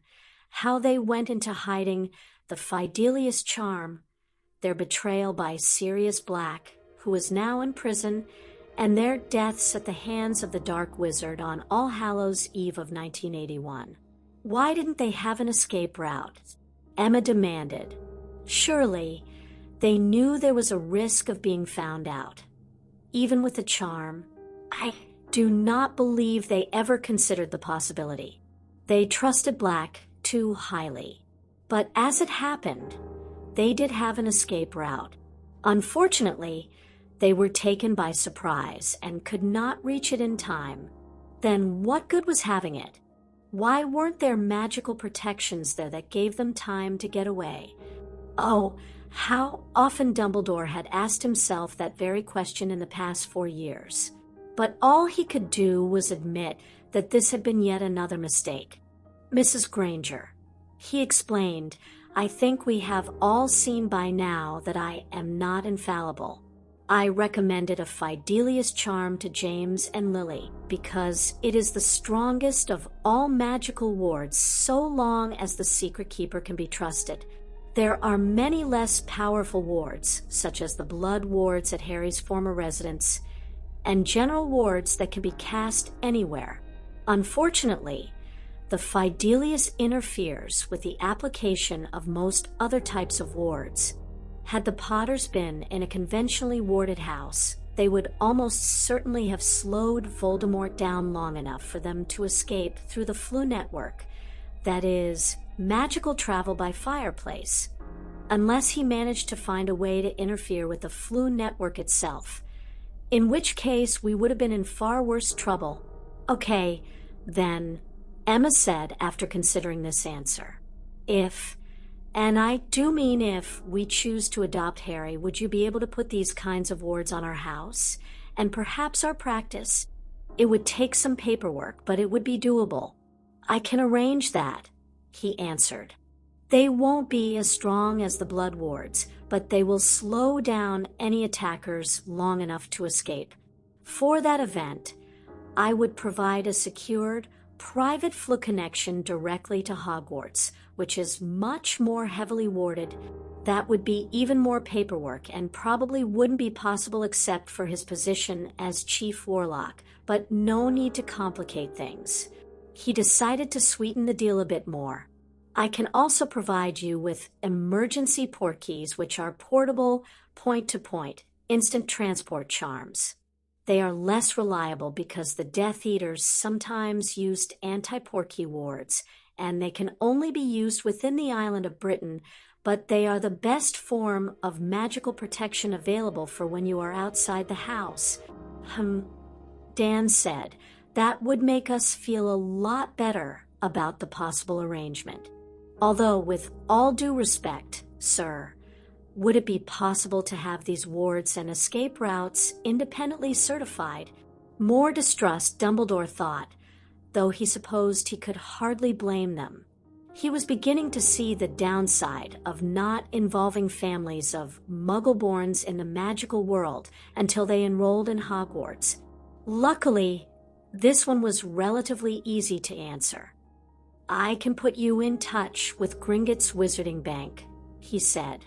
How they went into hiding the Fidelius charm, their betrayal by Sirius Black, who was now in prison, and their deaths at the hands of the Dark Wizard on All Hallows' Eve of 1981. Why didn't they have an escape route? Emma demanded. Surely, they knew there was a risk of being found out. Even with the charm, I do not believe they ever considered the possibility. They trusted Black too highly. But as it happened, they did have an escape route. Unfortunately, they were taken by surprise and could not reach it in time. Then what good was having it? Why weren't there magical protections there that gave them time to get away? Oh, how often Dumbledore had asked himself that very question in the past 4 years. But all he could do was admit that this had been yet another mistake. Mrs. Granger, he explained, I think we have all seen by now that I am not infallible. I recommended a Fidelius charm to James and Lily because it is the strongest of all magical wards so long as the secret keeper can be trusted. There are many less powerful wards, such as the blood wards at Harry's former residence, and general wards that can be cast anywhere. Unfortunately, the Fidelius interferes with the application of most other types of wards. Had the Potters been in a conventionally warded house, they would almost certainly have slowed Voldemort down long enough for them to escape through the Floo network, that is, magical travel by fireplace, unless he managed to find a way to interfere with the Floo network itself, in which case we would have been in far worse trouble. Okay, then, Emma said after considering this answer, if, and I do mean if, we choose to adopt Harry, would you be able to put these kinds of wards on our house, and perhaps our practice? It would take some paperwork, but it would be doable. I can arrange that, he answered. They won't be as strong as the blood wards, but they will slow down any attackers long enough to escape. For that event, I would provide a secured, private Floo connection directly to Hogwarts, which is much more heavily warded. That would be even more paperwork and probably wouldn't be possible except for his position as Chief Warlock, but no need to complicate things. He decided to sweeten the deal a bit more. I can also provide you with emergency portkeys, which are portable, point-to-point, instant transport charms. They are less reliable because the Death Eaters sometimes used anti-portkey wards, and they can only be used within the island of Britain, but they are the best form of magical protection available for when you are outside the house. Dan said, that would make us feel a lot better about the possible arrangement. Although, with all due respect, sir, would it be possible to have these wards and escape routes independently certified? More distrust, Dumbledore thought, though he supposed he could hardly blame them. He was beginning to see the downside of not involving families of Muggle-borns in the magical world until they enrolled in Hogwarts. Luckily, this one was relatively easy to answer. I can put you in touch with Gringotts Wizarding Bank, he said.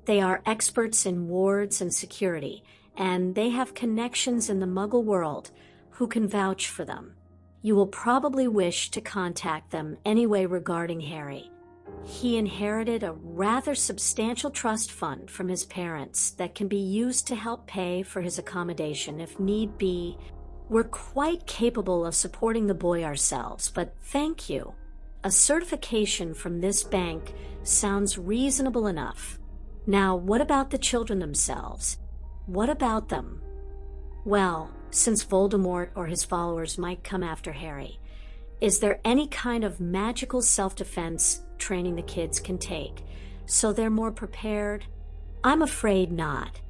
They are experts in wards and security, and they have connections in the Muggle world who can vouch for them. You will probably wish to contact them anyway regarding Harry. He inherited a rather substantial trust fund from his parents that can be used to help pay for his accommodation if need be. We're quite capable of supporting the boy ourselves, but thank you. A certification from this bank sounds reasonable enough. Now, what about the children themselves? What about them? Well, since Voldemort or his followers might come after Harry, is there any kind of magical self-defense training the kids can take, so they're more prepared? I'm afraid not.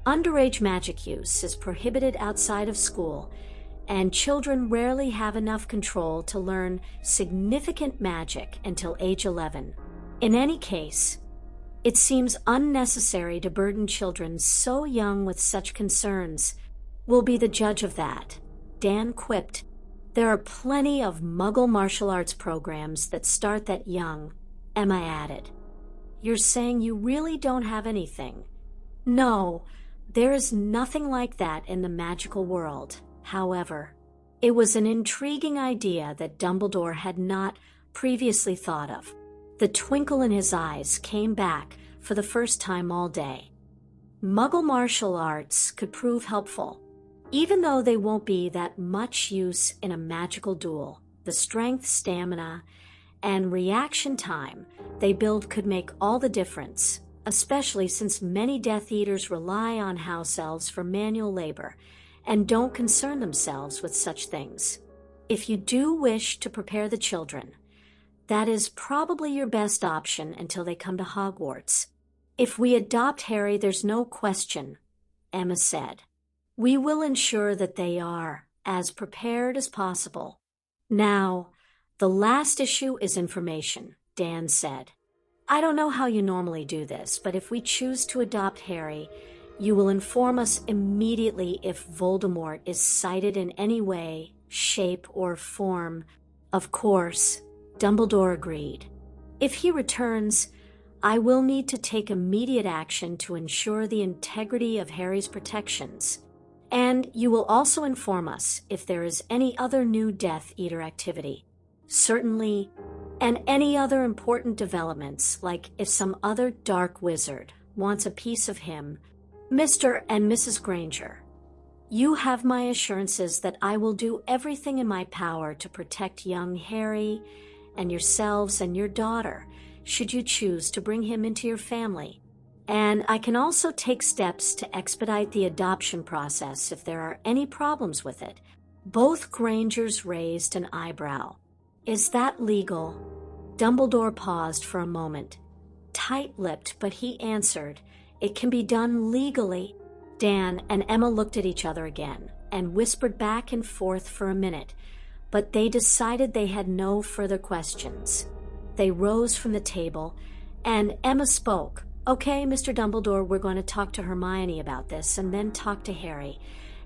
Underage magic use is prohibited outside of school, and children rarely have enough control to learn significant magic until age 11. In any case, it seems unnecessary to burden children so young with such concerns. We'll be the judge of that, Dan quipped. There are plenty of Muggle martial arts programs that start that young, Emma added. You're saying you really don't have anything? No, There is nothing like that in the magical world. However, it was an intriguing idea that Dumbledore had not previously thought of. The twinkle in his eyes came back for the first time all day. Muggle martial arts could prove helpful. Even though they won't be that much use in a magical duel, the strength, stamina, and reaction time they build could make all the difference, especially since many Death Eaters rely on house elves for manual labor and don't concern themselves with such things. If you do wish to prepare the children, that is probably your best option until they come to Hogwarts. If we adopt Harry, there's no question, Emma said. We will ensure that they are as prepared as possible. Now, the last issue is information, Dan said. I don't know how you normally do this, but if we choose to adopt Harry, you will inform us immediately if Voldemort is sighted in any way, shape, or form. Of course, Dumbledore agreed. If he returns, I will need to take immediate action to ensure the integrity of Harry's protections. And you will also inform us if there is any other new Death Eater activity. Certainly, and any other important developments, like if some other dark wizard wants a piece of him, Mr. and Mrs. Granger. You have my assurances that I will do everything in my power to protect young Harry and yourselves and your daughter, should you choose to bring him into your family. And I can also take steps to expedite the adoption process if there are any problems with it. Both Grangers raised an eyebrow. Is that legal? Dumbledore paused for a moment. Tight-lipped, but he answered, It can be done legally. Dan and Emma looked at each other again and whispered back and forth for a minute, but they decided they had no further questions. They rose from the table, and Emma spoke. Okay, Mr. Dumbledore, we're going to talk to Hermione about this and then talk to Harry.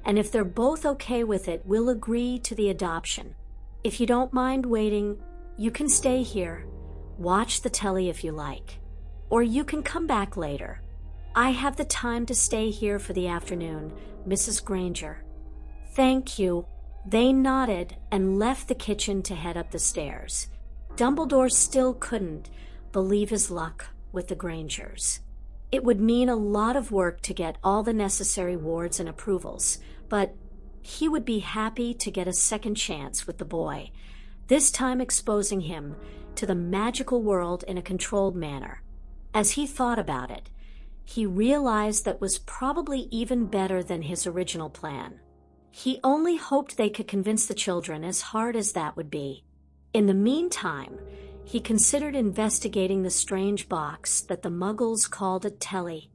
And if they're both okay with it, we'll agree to the adoption. If you don't mind waiting, you can stay here. Watch the telly if you like. Or you can come back later. I have the time to stay here for the afternoon, Mrs. Granger. Thank you. They nodded and left the kitchen to head up the stairs. Dumbledore still couldn't believe his luck with the Grangers. It would mean a lot of work to get all the necessary wards and approvals, but he would be happy to get a second chance with the boy, this time exposing him to the magical world in a controlled manner. As he thought about it, he realized that was probably even better than his original plan. He only hoped they could convince the children, as hard as that would be. In the meantime, he considered investigating the strange box that the Muggles called a telly.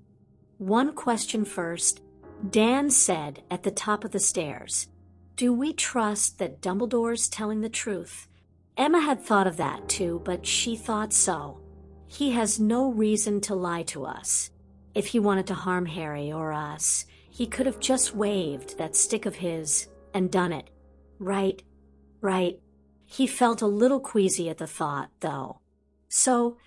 One question first, Dan said at the top of the stairs. Do we trust that Dumbledore's telling the truth? Emma had thought of that too, but she thought so. He has no reason to lie to us. If he wanted to harm Harry or us, he could have just waved that stick of his and done it. Right. He felt a little queasy at the thought, though. So,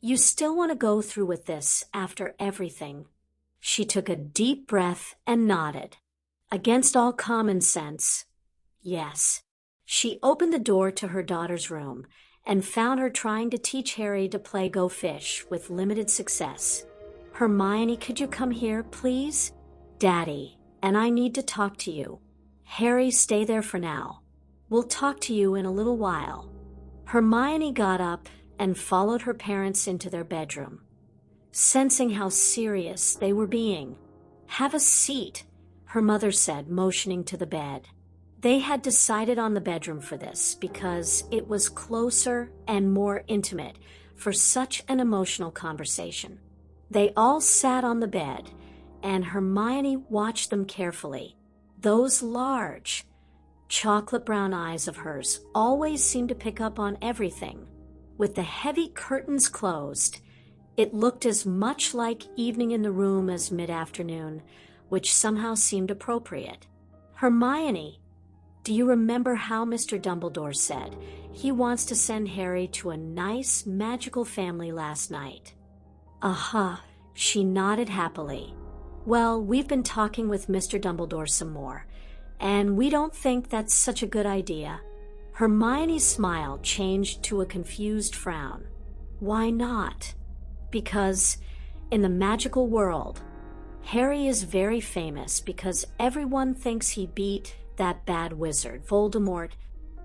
you still want to go through with this after everything? She took a deep breath and nodded. Against all common sense, yes. She opened the door to her daughter's room and found her trying to teach Harry to play Go Fish with limited success. Hermione, could you come here, please? Daddy, and I need to talk to you. Harry, stay there for now. We'll talk to you in a little while. Hermione got up and followed her parents into their bedroom, sensing how serious they were being. Have a seat, her mother said, motioning to the bed. They had decided on the bedroom for this because it was closer and more intimate for such an emotional conversation. They all sat on the bed, and Hermione watched them carefully. Those large, chocolate brown eyes of hers always seemed to pick up on everything. With the heavy curtains closed, it looked as much like evening in the room as mid-afternoon, which somehow seemed appropriate. Hermione, do you remember how Mr. Dumbledore said he wants to send Harry to a nice, magical family last night? Aha, she nodded happily. Well, we've been talking with Mr. Dumbledore some more, and we don't think that's such a good idea. Hermione's smile changed to a confused frown. Why not? Because in the magical world, Harry is very famous because everyone thinks he beat that bad wizard, Voldemort,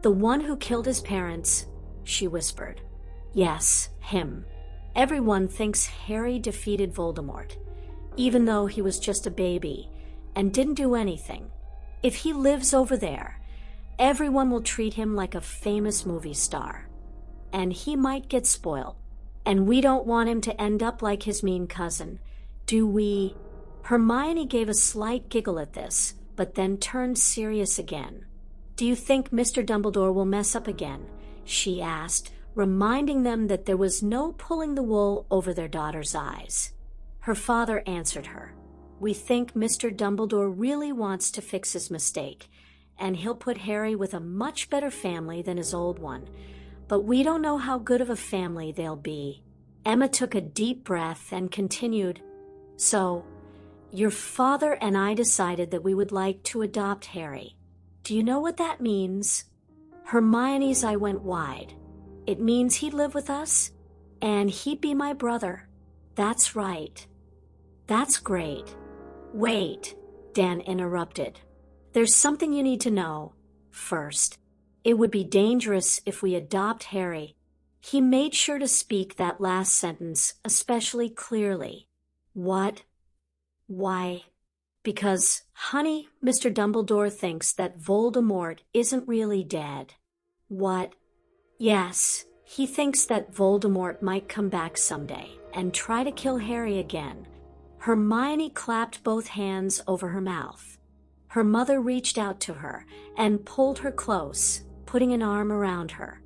the one who killed his parents, she whispered. Yes, him. Everyone thinks Harry defeated Voldemort, even though he was just a baby and didn't do anything. If he lives over there, everyone will treat him like a famous movie star. And he might get spoiled. And we don't want him to end up like his mean cousin, do we? Hermione gave a slight giggle at this, but then turned serious again. Do you think Mr. Dumbledore will mess up again? She asked, reminding them that there was no pulling the wool over their daughter's eyes. Her father answered her. We think Mr. Dumbledore really wants to fix his mistake, and he'll put Harry with a much better family than his old one. But we don't know how good of a family they'll be. Emma took a deep breath and continued, So, your father and I decided that we would like to adopt Harry. Do you know what that means? Hermione's eye went wide. It means he'd live with us, and he'd be my brother. That's right. That's great. Wait, Dan interrupted. There's something you need to know. First, it would be dangerous if we adopt Harry. He made sure to speak that last sentence especially clearly. What? Why? Because, honey, Mr. Dumbledore thinks that Voldemort isn't really dead. What? Yes, he thinks that Voldemort might come back someday and try to kill Harry again. Hermione clapped both hands over her mouth. Her mother reached out to her and pulled her close, putting an arm around her.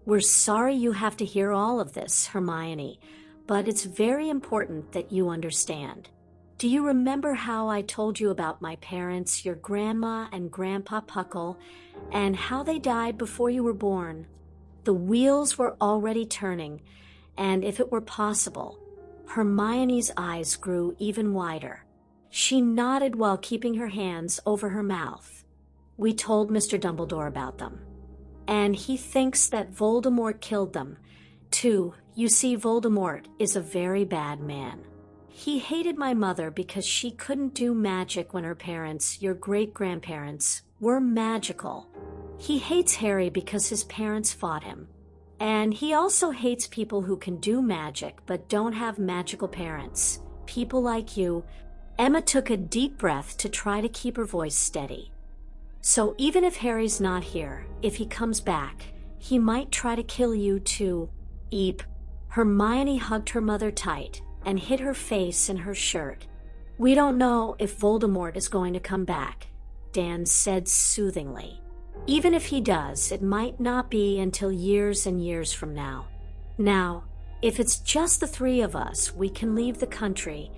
We're sorry you have to hear all of this, Hermione, but it's very important that you understand. Do you remember how I told you about my parents, your grandma and grandpa Puckle, and how they died before you were born? The wheels were already turning, and if it were possible, Hermione's eyes grew even wider. She nodded while keeping her hands over her mouth. We told Mr. Dumbledore about them, and he thinks that Voldemort killed them, too. You see, Voldemort is a very bad man. He hated my mother because she couldn't do magic when her parents, your great-grandparents, were magical. He hates Harry because his parents fought him. And he also hates people who can do magic but don't have magical parents. People like you. Emma took a deep breath to try to keep her voice steady. So even if Harry's not here, if he comes back, he might try to kill you too. Eep. Hermione hugged her mother tight and hid her face in her shirt. We don't know if Voldemort is going to come back, Dan said soothingly. Even if he does, it might not be until years and years from now. Now, if it's just the three of us, we can leave the country,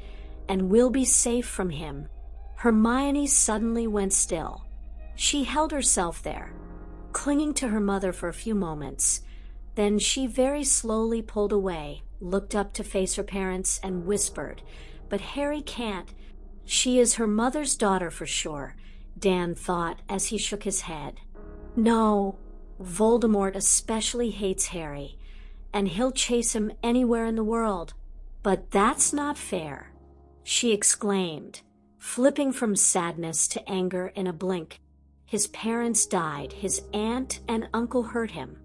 and we'll be safe from him. Hermione suddenly went still. She held herself there, clinging to her mother for a few moments. Then she very slowly pulled away, looked up to face her parents, and whispered, But Harry can't. She is her mother's daughter for sure, Dan thought as he shook his head. No, Voldemort especially hates Harry, and he'll chase him anywhere in the world. But that's not fair, she exclaimed, flipping from sadness to anger in a blink. His parents died, his aunt and uncle hurt him.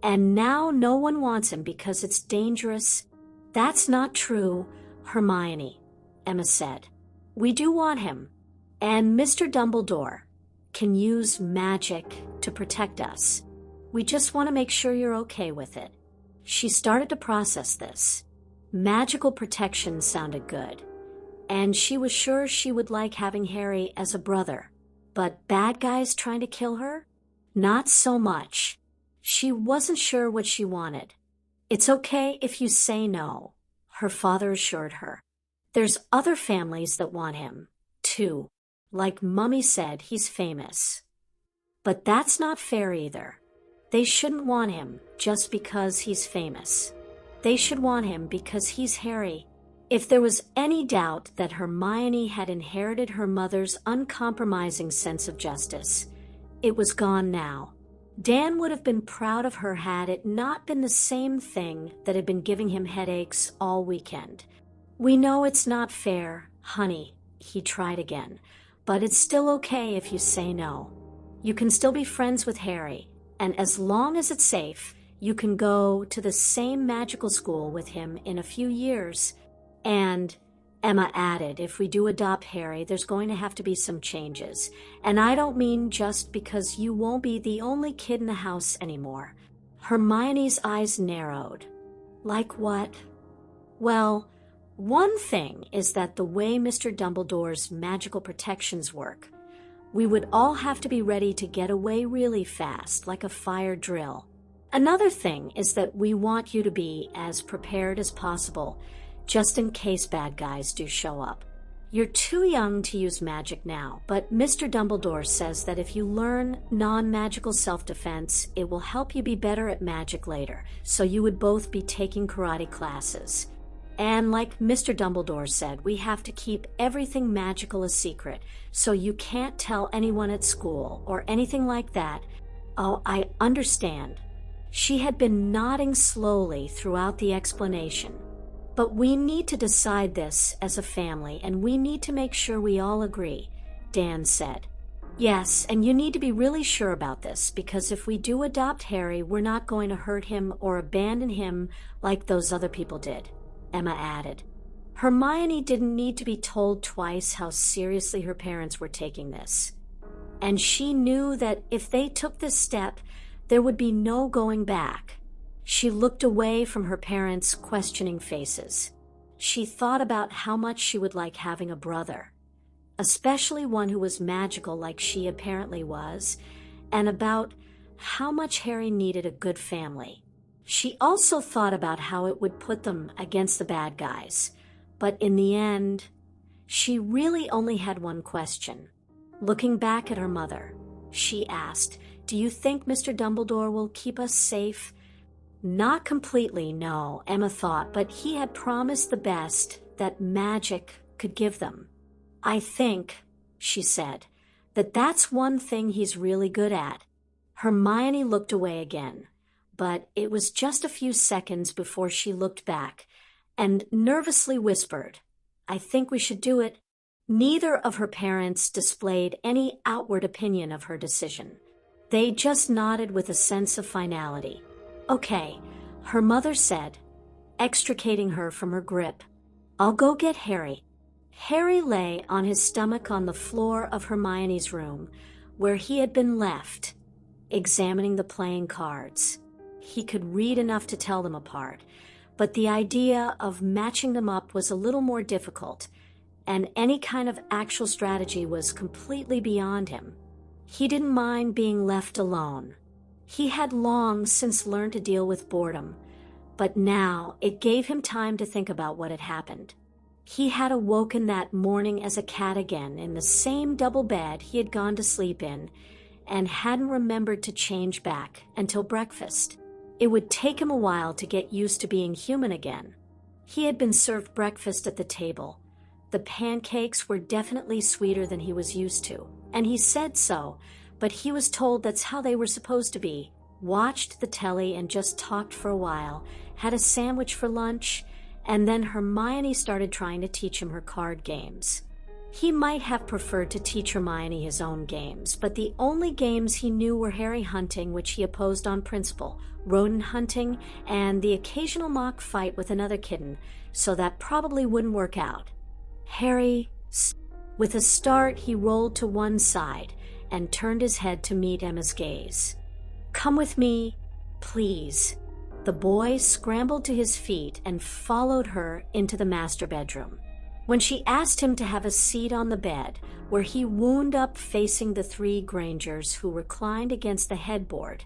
And now no one wants him because it's dangerous. That's not true, Hermione, Emma said. We do want him, and Mr. Dumbledore can use magic to protect us. We just want to make sure you're okay with it. She started to process this. Magical protection sounded good, and she was sure she would like having Harry as a brother. But bad guys trying to kill her? Not so much. She wasn't sure what she wanted. It's okay if you say no, her father assured her. There's other families that want him, too. Like Mummy said, he's famous. But that's not fair either. They shouldn't want him just because he's famous. They should want him because he's Harry. If there was any doubt that Hermione had inherited her mother's uncompromising sense of justice, it was gone now. Dan would have been proud of her had it not been the same thing that had been giving him headaches all weekend. "We know it's not fair, honey," he tried again, "but it's still okay if you say no. You can still be friends with Harry, and as long as it's safe, you can go to the same magical school with him in a few years. And," Emma added, "if we do adopt Harry, there's going to have to be some changes. And I don't mean just because you won't be the only kid in the house anymore." Hermione's eyes narrowed. "Like what?" "Well, one thing is that the way Mr. Dumbledore's magical protections work, we would all have to be ready to get away really fast, like a fire drill. Another thing is that we want you to be as prepared as possible, just in case bad guys do show up. You're too young to use magic now, but Mr. Dumbledore says that if you learn non-magical self-defense, it will help you be better at magic later, so you would both be taking karate classes. And like Mr. Dumbledore said, we have to keep everything magical a secret, so you can't tell anyone at school or anything like that." "Oh, I understand." She had been nodding slowly throughout the explanation. "But we need to decide this as a family, and we need to make sure we all agree," Dan said. "Yes, and you need to be really sure about this, because if we do adopt Harry, we're not going to hurt him or abandon him like those other people did," Emma added. Hermione didn't need to be told twice how seriously her parents were taking this. And she knew that if they took this step, there would be no going back. She looked away from her parents' questioning faces. She thought about how much she would like having a brother, especially one who was magical like she apparently was, and about how much Harry needed a good family. She also thought about how it would put them against the bad guys, but in the end, she really only had one question. Looking back at her mother, she asked, "Do you think Mr. Dumbledore will keep us safe?" Not completely, no, Emma thought, but he had promised the best that magic could give them. "I think," she said, "that's one thing he's really good at." Hermione looked away again, but it was just a few seconds before she looked back and nervously whispered, "I think we should do it." Neither of her parents displayed any outward opinion of her decision. They just nodded with a sense of finality. "Okay," her mother said, extricating her from her grip. "I'll go get Harry." Harry lay on his stomach on the floor of Hermione's room, where he had been left, examining the playing cards. He could read enough to tell them apart, but the idea of matching them up was a little more difficult, and any kind of actual strategy was completely beyond him. He didn't mind being left alone. He had long since learned to deal with boredom, but now it gave him time to think about what had happened. He had awoken that morning as a cat again in the same double bed he had gone to sleep in, and hadn't remembered to change back until breakfast. It would take him a while to get used to being human again. He had been served breakfast at the table. The pancakes were definitely sweeter than he was used to, and he said so, but he was told that's how they were supposed to be. Watched the telly and just talked for a while, had a sandwich for lunch, and then Hermione started trying to teach him her card games. He might have preferred to teach Hermione his own games, but the only games he knew were Harry hunting, which he opposed on principle, rodent hunting, and the occasional mock fight with another kitten, so that probably wouldn't work out. Harry... With a start, he rolled to one side and turned his head to meet Emma's gaze. "Come with me, please." The boy scrambled to his feet and followed her into the master bedroom. When she asked him to have a seat on the bed, where he wound up facing the three Grangers who reclined against the headboard,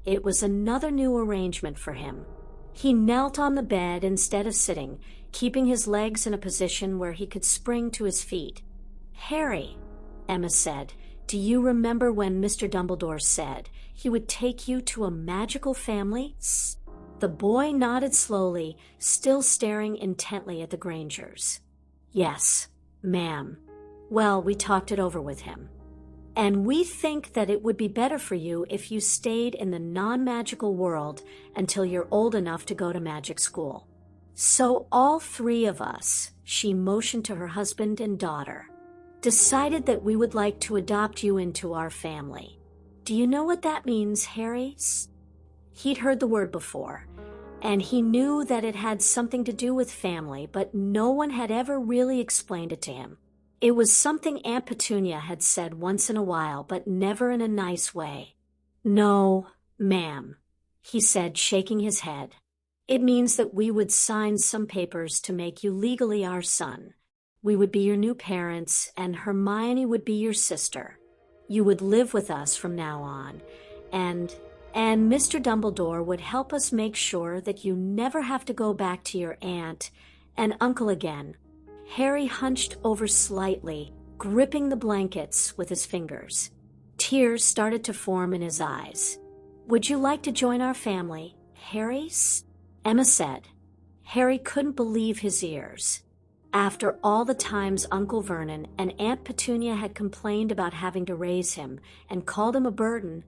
it was another new arrangement for him. He knelt on the bed instead of sitting, keeping his legs in a position where he could spring to his feet. "Harry," Emma said, "do you remember when Mr. Dumbledore said he would take you to a magical family?" The boy nodded slowly, still staring intently at the Grangers. "Yes, ma'am. Well, we talked it over with him. And we think that it would be better for you if you stayed in the non-magical world until you're old enough to go to magic school. So all three of us," she motioned to her husband and daughter, "decided that we would like to adopt you into our family. Do you know what that means, Harry?" He'd heard the word before, and he knew that it had something to do with family, but no one had ever really explained it to him. It was something Aunt Petunia had said once in a while, but never in a nice way. "No, ma'am," he said, shaking his head. "It means that we would sign some papers to make you legally our son. We would be your new parents, and Hermione would be your sister. You would live with us from now on, and Mr. Dumbledore would help us make sure that you never have to go back to your aunt and uncle again." Harry hunched over slightly, gripping the blankets with his fingers. Tears started to form in his eyes. "Would you like to join our family, Harry?" Emma said. Harry couldn't believe his ears. After all the times Uncle Vernon and Aunt Petunia had complained about having to raise him and called him a burden,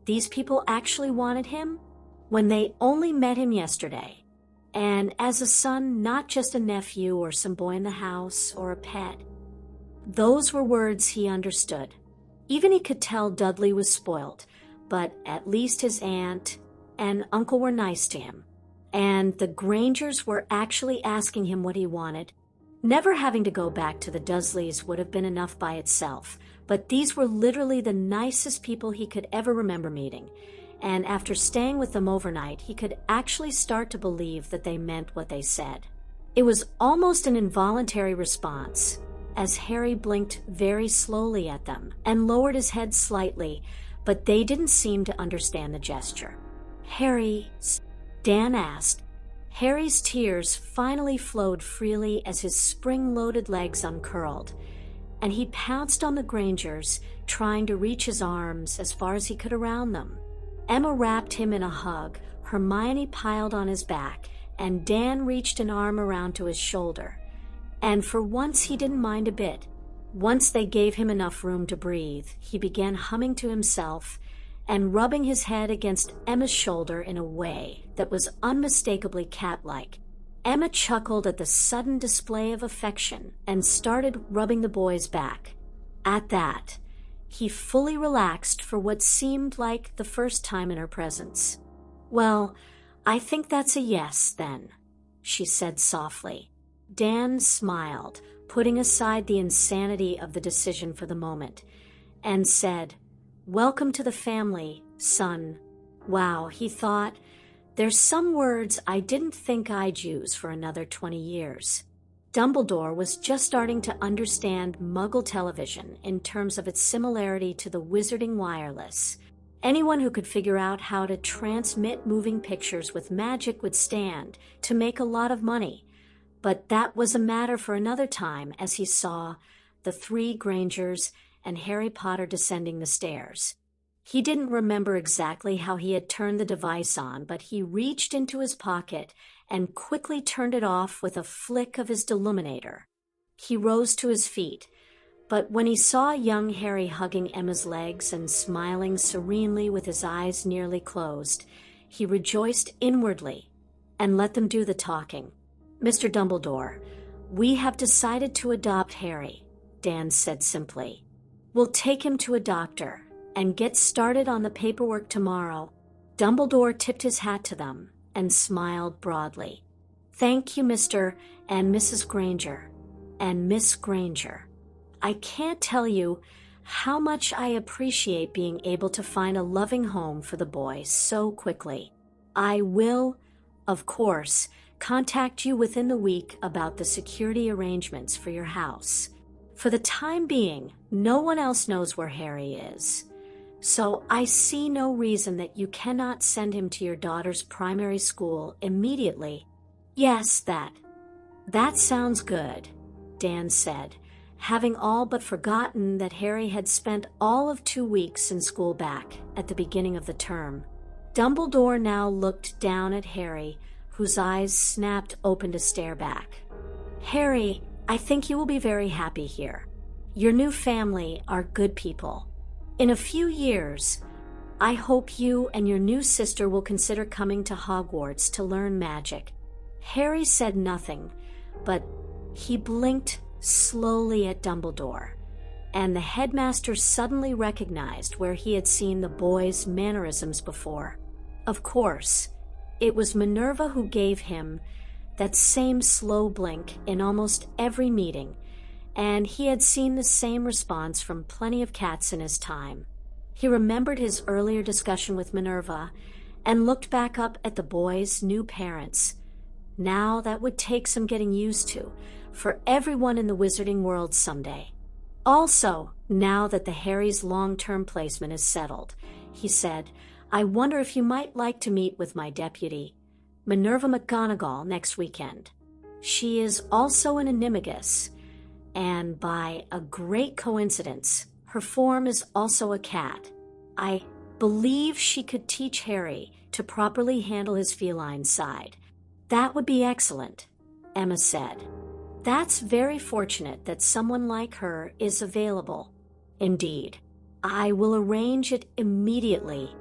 these people actually wanted him when they only met him yesterday. And as a son, not just a nephew or some boy in the house or a pet. Those were words he understood. Even he could tell Dudley was spoiled, but at least his aunt and uncle were nice to him. And the Grangers were actually asking him what he wanted. Never having to go back to the Dursleys would have been enough by itself, but these were literally the nicest people he could ever remember meeting. And after staying with them overnight, he could actually start to believe that they meant what they said. It was almost an involuntary response, as Harry blinked very slowly at them and lowered his head slightly, but they didn't seem to understand the gesture. "Harry," Dan asked. Harry's tears finally flowed freely as his spring-loaded legs uncurled, and he pounced on the Grangers, trying to reach his arms as far as he could around them. Emma wrapped him in a hug, Hermione piled on his back, and Dan reached an arm around to his shoulder. And for once he didn't mind a bit. Once they gave him enough room to breathe, he began humming to himself and rubbing his head against Emma's shoulder in a way that was unmistakably cat-like. Emma chuckled at the sudden display of affection and started rubbing the boy's back. At that, he fully relaxed for what seemed like the first time in her presence. "Well, I think that's a yes, then," she said softly. Dan smiled, putting aside the insanity of the decision for the moment, and said, "Welcome to the family, son." Wow, he thought, there's some words I didn't think I'd use for another 20 years. Dumbledore was just starting to understand Muggle television in terms of its similarity to the Wizarding Wireless. Anyone who could figure out how to transmit moving pictures with magic would stand to make a lot of money. But that was a matter for another time as he saw the three Grangers and Harry Potter descending the stairs. He didn't remember exactly how he had turned the device on, but he reached into his pocket and quickly turned it off with a flick of his deluminator. He rose to his feet, but when he saw young Harry hugging Emma's legs and smiling serenely with his eyes nearly closed, he rejoiced inwardly and let them do the talking. "Mr. Dumbledore, we have decided to adopt Harry," Dan said simply. "We'll take him to a doctor and get started on the paperwork tomorrow." Dumbledore tipped his hat to them and smiled broadly. "Thank you, Mr. and Mrs. Granger, and Miss Granger. I can't tell you how much I appreciate being able to find a loving home for the boy so quickly. I will, of course, contact you within the week about the security arrangements for your house. For the time being, no one else knows where Harry is. So I see no reason that you cannot send him to your daughter's primary school immediately." "Yes, that sounds good," Dan said, having all but forgotten that Harry had spent all of 2 weeks in school back at the beginning of the term. Dumbledore now looked down at Harry, whose eyes snapped open to stare back. Harry, I think you will be very happy here. Your new family are good people. In a few years, I hope you and your new sister will consider coming to Hogwarts to learn magic. Harry said nothing, but he blinked slowly at Dumbledore, and the headmaster suddenly recognized where he had seen the boy's mannerisms before. Of course, it was Minerva who gave him that same slow blink in almost every meeting, and he had seen the same response from plenty of cats in his time. He remembered his earlier discussion with Minerva and looked back up at the boy's new parents. Now that would take some getting used to for everyone in the wizarding world someday. Also, now that the Harry's long-term placement is settled, he said, I wonder if you might like to meet with my deputy, Minerva McGonagall, next weekend. She is also an animagus, and by a great coincidence, her form is also a cat. I believe she could teach Harry to properly handle his feline side. That would be excellent, Emma said. That's very fortunate that someone like her is available. Indeed. I will arrange it immediately.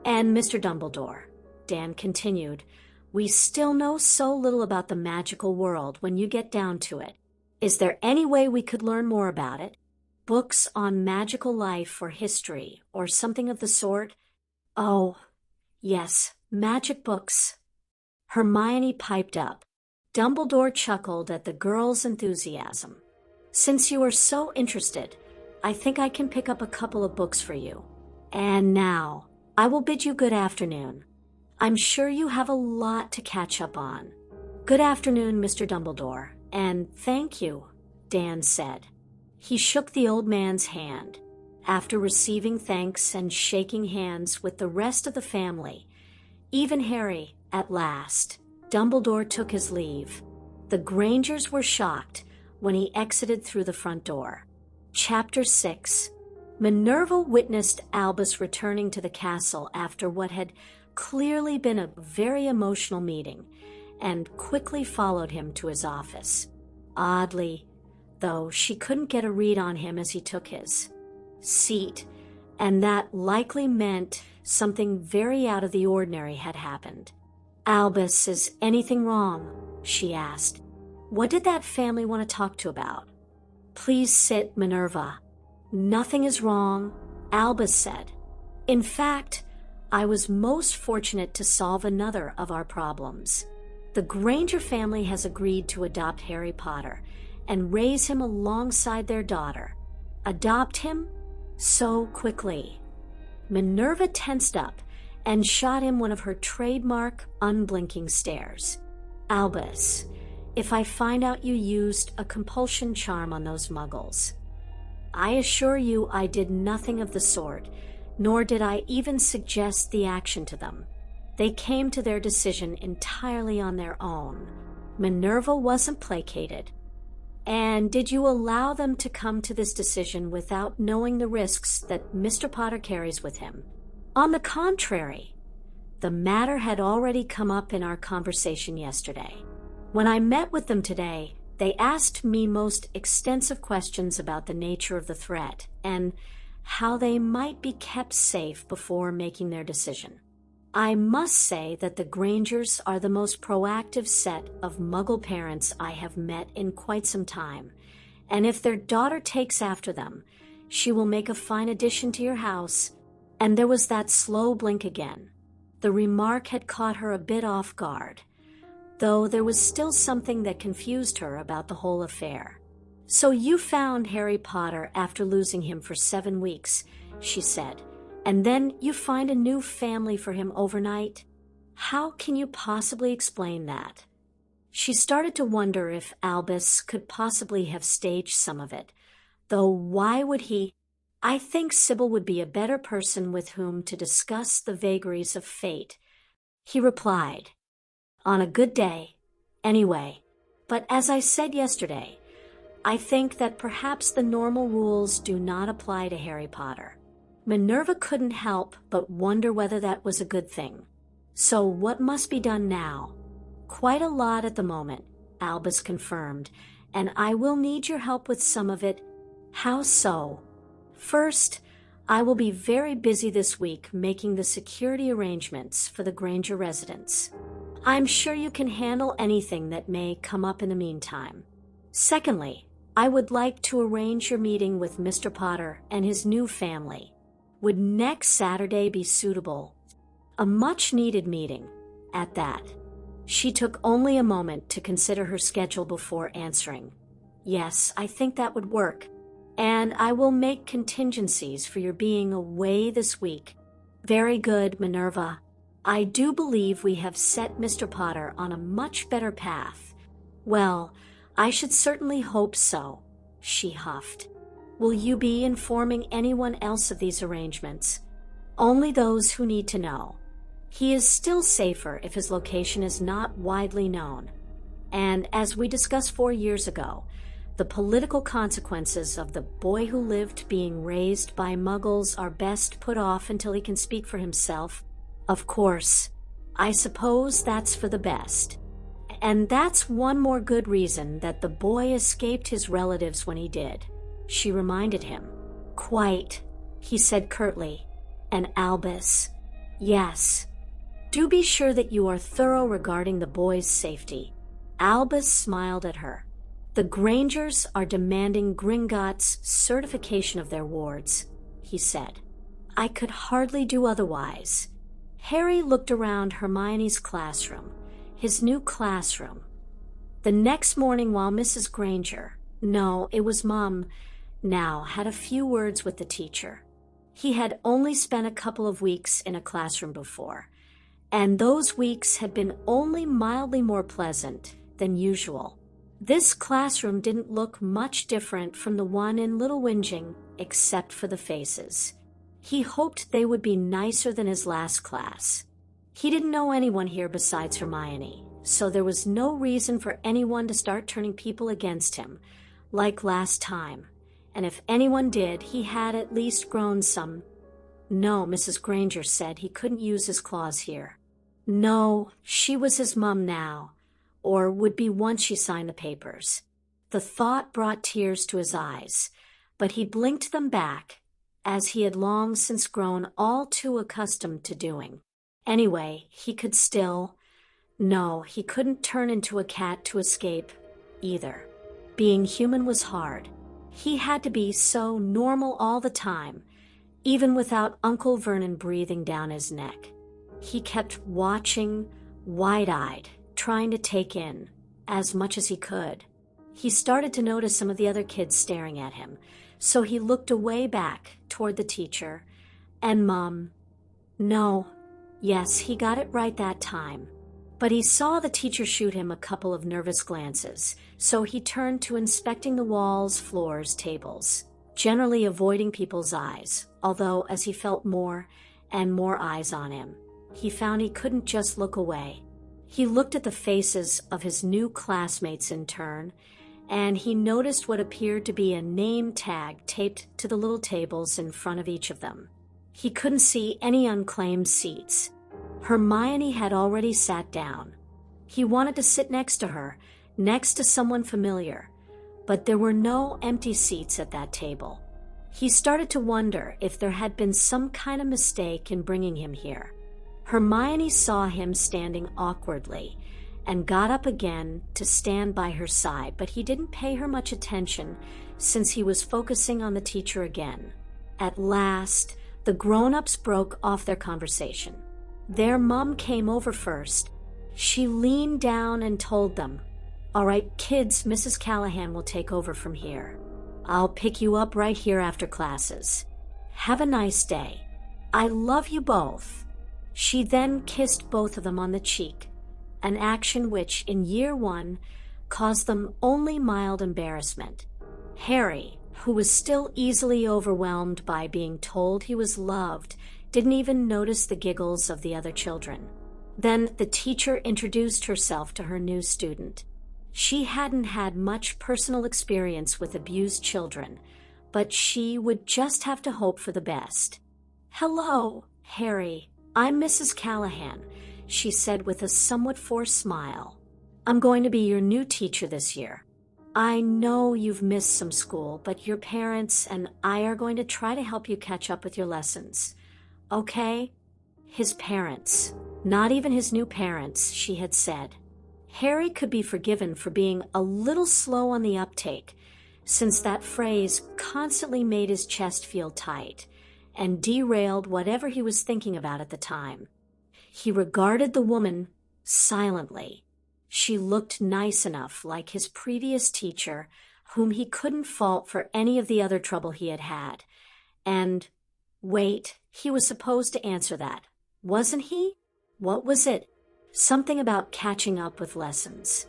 And Mr. Dumbledore, Dan continued, we still know so little about the magical world when you get down to it. Is there any way we could learn more about it? Books on magical life or history, or something of the sort? Oh, yes, magic books. Hermione piped up. Dumbledore chuckled at the girl's enthusiasm. Since you are so interested, I think I can pick up a couple of books for you. And now, I will bid you good afternoon. I'm sure you have a lot to catch up on. Good afternoon, Mr. Dumbledore, and thank you, Dan said. He shook the old man's hand. After receiving thanks and shaking hands with the rest of the family, even Harry, at last, Dumbledore took his leave. The Grangers were shocked when he exited through the front door. Chapter 6. Minerva witnessed Albus returning to the castle after what had clearly been a very emotional meeting, and quickly followed him to his office. Oddly, though, she couldn't get a read on him as he took his seat, and that likely meant something very out of the ordinary had happened. Albus, is anything wrong? She asked. What did that family want to talk to about? Please sit, Minerva. Nothing is wrong, Albus said. In fact, I was most fortunate to solve another of our problems. The Granger family has agreed to adopt Harry Potter and raise him alongside their daughter. Adopt him? So quickly. Minerva tensed up and shot him one of her trademark unblinking stares. Albus, if I find out you used a compulsion charm on those muggles. I assure you I did nothing of the sort, nor did I even suggest the action to them. They came to their decision entirely on their own. Minerva wasn't placated. And did you allow them to come to this decision without knowing the risks that Mr. Potter carries with him? On the contrary, the matter had already come up in our conversation yesterday. When I met with them today, they asked me most extensive questions about the nature of the threat and how they might be kept safe before making their decision. I must say that the Grangers are the most proactive set of Muggle parents I have met in quite some time, and if their daughter takes after them, she will make a fine addition to your house. And there was that slow blink again. The remark had caught her a bit off guard, though there was still something that confused her about the whole affair. So you found Harry Potter after losing him for 7 weeks, she said, and then you find a new family for him overnight? How can you possibly explain that? She started to wonder if Albus could possibly have staged some of it, though why would he? I think Sybil would be a better person with whom to discuss the vagaries of fate, he replied. On a good day, anyway. But as I said yesterday, I think that perhaps the normal rules do not apply to Harry Potter. Minerva couldn't help but wonder whether that was a good thing. So what must be done now? Quite a lot at the moment, Albus confirmed, and I will need your help with some of it. How so? First, I will be very busy this week making the security arrangements for the Granger residence. I'm sure you can handle anything that may come up in the meantime. Secondly, I would like to arrange your meeting with Mr. Potter and his new family. Would next Saturday be suitable? A much-needed meeting, at that. She took only a moment to consider her schedule before answering. Yes, I think that would work. And I will make contingencies for your being away this week. Very good, Minerva. I do believe we have set Mr. Potter on a much better path. Well, I should certainly hope so, she huffed. Will you be informing anyone else of these arrangements? Only those who need to know. He is still safer if his location is not widely known. And as we discussed 4 years ago, the political consequences of the boy who lived being raised by muggles are best put off until he can speak for himself. Of course, I suppose that's for the best. And that's one more good reason that the boy escaped his relatives when he did, she reminded him. Quite, he said curtly. And Albus, yes. Do be sure that you are thorough regarding the boy's safety. Albus smiled at her. The Grangers are demanding Gringotts' certification of their wards, he said. I could hardly do otherwise. Harry looked around Hermione's classroom, his new classroom. The next morning while Mrs. Granger, no, it was Mum, now had a few words with the teacher. He had only spent a couple of weeks in a classroom before, and those weeks had been only mildly more pleasant than usual. This classroom didn't look much different from the one in Little Whinging, except for the faces. He hoped they would be nicer than his last class. He didn't know anyone here besides Hermione, so there was no reason for anyone to start turning people against him, like last time. And if anyone did, he had at least grown some. No, Mrs. Granger said he couldn't use his claws here. No, she was his mum now, or would be once she signed the papers. The thought brought tears to his eyes, but he blinked them back, as he had long since grown all too accustomed to doing. Anyway, he could still... No, he couldn't turn into a cat to escape, either. Being human was hard. He had to be so normal all the time, even without Uncle Vernon breathing down his neck. He kept watching, wide-eyed, trying to take in as much as he could. He started to notice some of the other kids staring at him, so he looked away back toward the teacher and Mum. No, yes, he got it right that time. But he saw the teacher shoot him a couple of nervous glances, so he turned to inspecting the walls, floors, tables, generally avoiding people's eyes, although as he felt more and more eyes on him, he found he couldn't just look away. He looked at the faces of his new classmates in turn, and he noticed what appeared to be a name tag taped to the little tables in front of each of them. He couldn't see any unclaimed seats. Hermione had already sat down. He wanted to sit next to her, next to someone familiar, but there were no empty seats at that table. He started to wonder if there had been some kind of mistake in bringing him here. Hermione saw him standing awkwardly and got up again to stand by her side, but he didn't pay her much attention since he was focusing on the teacher again. At last, the grown-ups broke off their conversation. Their mum came over first. She leaned down and told them, "All right, kids, Mrs. Callahan will take over from here. I'll pick you up right here after classes. Have a nice day. I love you both." She then kissed both of them on the cheek, an action which, in year one, caused them only mild embarrassment. Harry, who was still easily overwhelmed by being told he was loved, didn't even notice the giggles of the other children. Then the teacher introduced herself to her new student. She hadn't had much personal experience with abused children, but she would just have to hope for the best. "Hello, Harry. I'm Mrs. Callahan," she said with a somewhat forced smile. "I'm going to be your new teacher this year. I know you've missed some school, but your parents and I are going to try to help you catch up with your lessons. Okay?" His parents. Not even his new parents, she had said. Harry could be forgiven for being a little slow on the uptake, since that phrase constantly made his chest feel tight and derailed whatever he was thinking about at the time. He regarded the woman silently. She looked nice enough, like his previous teacher, whom he couldn't fault for any of the other trouble he had had. And, wait, he was supposed to answer that, wasn't he? What was it? Something about catching up with lessons.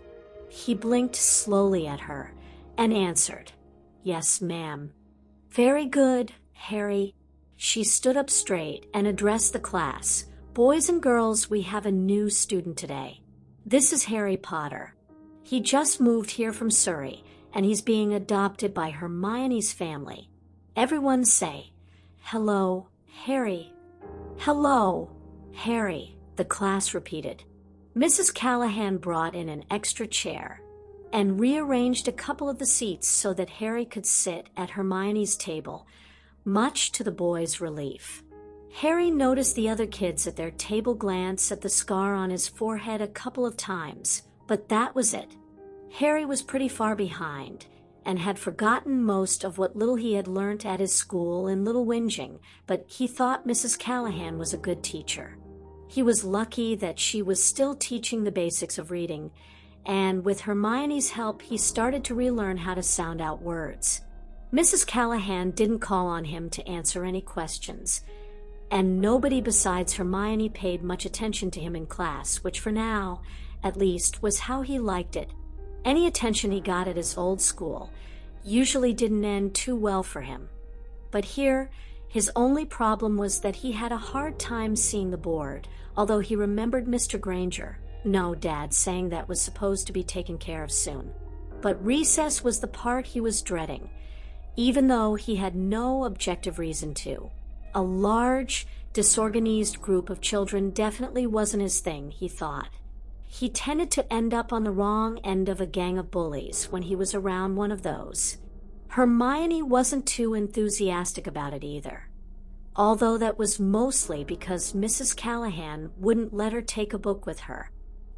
He blinked slowly at her and answered, "Yes, ma'am." "Very good, Harry." She stood up straight and addressed the class. "Boys and girls, we have a new student today. This is Harry Potter. He just moved here from Surrey, and he's being adopted by Hermione's family. Everyone say, 'Hello, Harry.'" "Hello, Harry," the class repeated. Mrs. Callahan brought in an extra chair and rearranged a couple of the seats so that Harry could sit at Hermione's table, much to the boys' relief. Harry noticed the other kids at their table glance at the scar on his forehead a couple of times, but that was it. Harry was pretty far behind and had forgotten most of what little he had learnt at his school in Little Whinging, but he thought Mrs. Callahan was a good teacher. He was lucky that she was still teaching the basics of reading, and with Hermione's help he started to relearn how to sound out words. Mrs. Callahan didn't call on him to answer any questions, and nobody besides Hermione paid much attention to him in class, which for now, at least, was how he liked it. Any attention he got at his old school usually didn't end too well for him. But here, his only problem was that he had a hard time seeing the board, although he remembered Mr. Granger. No, Dad, saying that was supposed to be taken care of soon. But recess was the part he was dreading, even though he had no objective reason to. A large, disorganized group of children definitely wasn't his thing, he thought. He tended to end up on the wrong end of a gang of bullies when he was around one of those. Hermione wasn't too enthusiastic about it either, although that was mostly because Mrs. Callahan wouldn't let her take a book with her.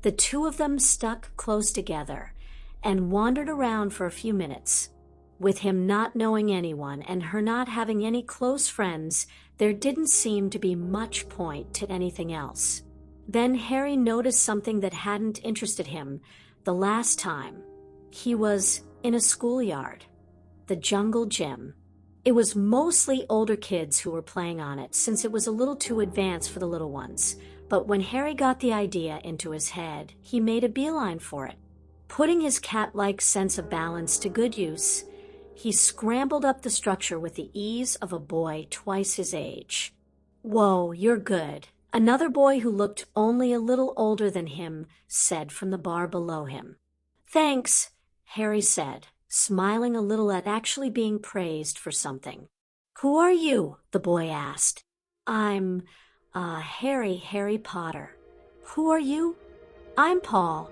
The two of them stuck close together and wandered around for a few minutes. With him not knowing anyone and her not having any close friends, there didn't seem to be much point to anything else. Then Harry noticed something that hadn't interested him the last time. He was in a schoolyard, the jungle gym. It was mostly older kids who were playing on it, since it was a little too advanced for the little ones. But when Harry got the idea into his head, he made a beeline for it. Putting his cat-like sense of balance to good use, he scrambled up the structure with the ease of a boy twice his age. "Whoa, you're good," another boy who looked only a little older than him said from the bar below him. "Thanks," Harry said, smiling a little at actually being praised for something. "Who are you?" the boy asked. "I'm, Harry Potter." "Who are you?" "I'm Paul."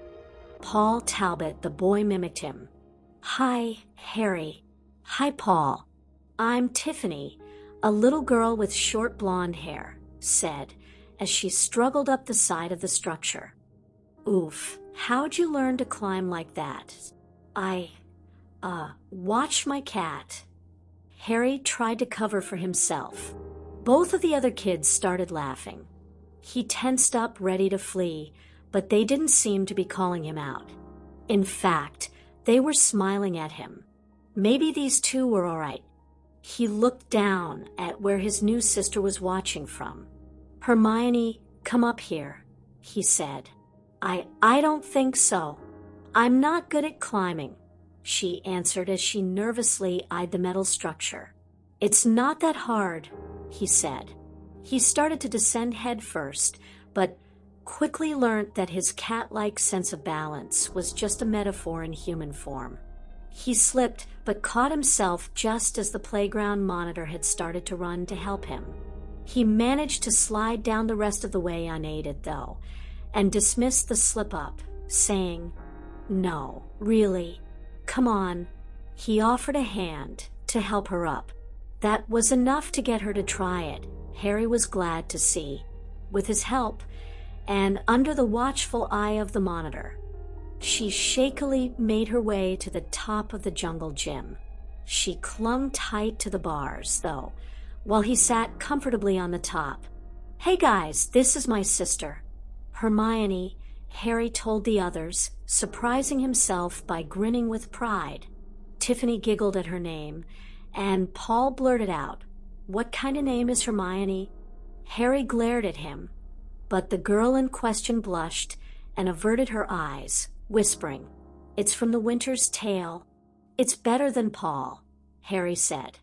"Paul Talbot," the boy mimicked him. "Hi, Harry." "Hi, Paul." "I'm Tiffany," a little girl with short blonde hair said, as she struggled up the side of the structure. "Oof, how'd you learn to climb like that?" I watched my cat." Harry tried to cover for himself. Both of the other kids started laughing. He tensed up, ready to flee, but they didn't seem to be calling him out. In fact, they were smiling at him. Maybe these two were all right. He looked down at where his new sister was watching from. "Hermione, come up here," he said. I don't think so. I'm not good at climbing," she answered as she nervously eyed the metal structure. "It's not that hard," he said. He started to descend head first, but quickly learnt that his cat-like sense of balance was just a metaphor in human form. He slipped, but caught himself just as the playground monitor had started to run to help him. He managed to slide down the rest of the way unaided, though, and dismissed the slip-up, saying, "No, really, come on." He offered a hand to help her up. That was enough to get her to try it, Harry was glad to see. With his help, and under the watchful eye of the monitor, she shakily made her way to the top of the jungle gym. She clung tight to the bars, though, while he sat comfortably on the top. "Hey guys, this is my sister, Hermione," Harry told the others, surprising himself by grinning with pride. Tiffany giggled at her name, and Paul blurted out, "What kind of name is Hermione?" Harry glared at him, but the girl in question blushed and averted her eyes, whispering, "It's from The Winter's Tale." "It's better than Paul," Harry said,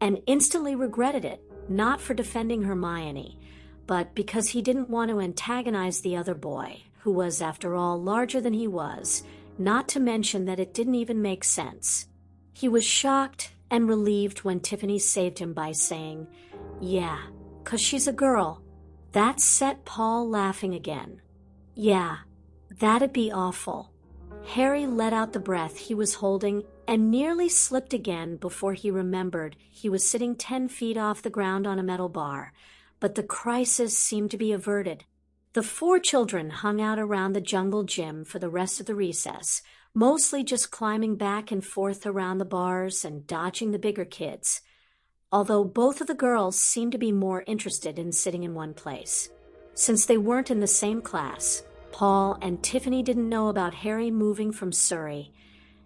and instantly regretted it, not for defending Hermione, but because he didn't want to antagonize the other boy, who was, after all, larger than he was, not to mention that it didn't even make sense. He was shocked and relieved when Tiffany saved him by saying, "Yeah, 'cause she's a girl." That set Paul laughing again. "Yeah, that'd be awful." Harry let out the breath he was holding and nearly slipped again before he remembered he was sitting 10 feet off the ground on a metal bar, but the crisis seemed to be averted. The 4 children hung out around the jungle gym for the rest of the recess, mostly just climbing back and forth around the bars and dodging the bigger kids, although both of the girls seemed to be more interested in sitting in one place. Since they weren't in the same class, Paul and Tiffany didn't know about Harry moving from Surrey,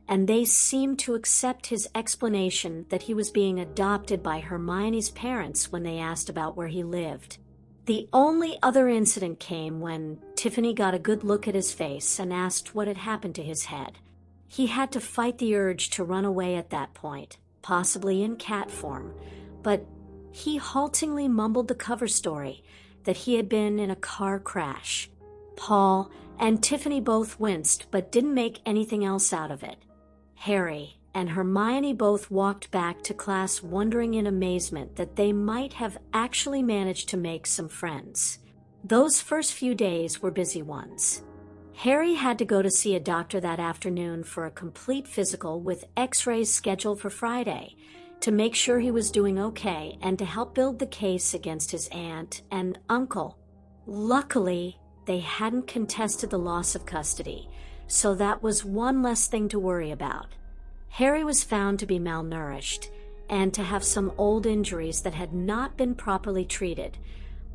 and they seemed to accept his explanation that he was being adopted by Hermione's parents when they asked about where he lived. The only other incident came when Tiffany got a good look at his face and asked what had happened to his head. He had to fight the urge to run away at that point, possibly in cat form, but he haltingly mumbled the cover story that he had been in a car crash. Paul and Tiffany both winced but didn't make anything else out of it. Harry and Hermione both walked back to class wondering in amazement that they might have actually managed to make some friends. Those first few days were busy ones. Harry had to go to see a doctor that afternoon for a complete physical with x-rays scheduled for Friday to make sure he was doing okay and to help build the case against his aunt and uncle. Luckily, they hadn't contested the loss of custody, so that was one less thing to worry about. Harry was found to be malnourished and to have some old injuries that had not been properly treated,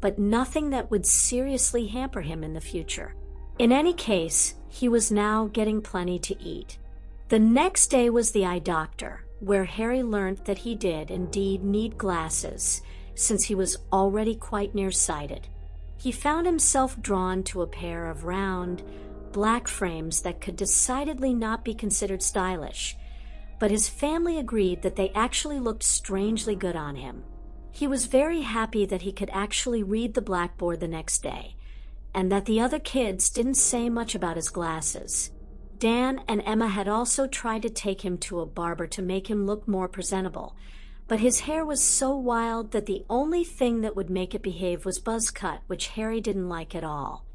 but nothing that would seriously hamper him in the future. In any case, he was now getting plenty to eat. The next day was the eye doctor, where Harry learned that he did indeed need glasses, since he was already quite nearsighted. He found himself drawn to a pair of round, black frames that could decidedly not be considered stylish, but his family agreed that they actually looked strangely good on him. He was very happy that he could actually read the blackboard the next day, and that the other kids didn't say much about his glasses. Dan and Emma had also tried to take him to a barber to make him look more presentable, but his hair was so wild that the only thing that would make it behave was buzz cut, which Harry didn't like at all.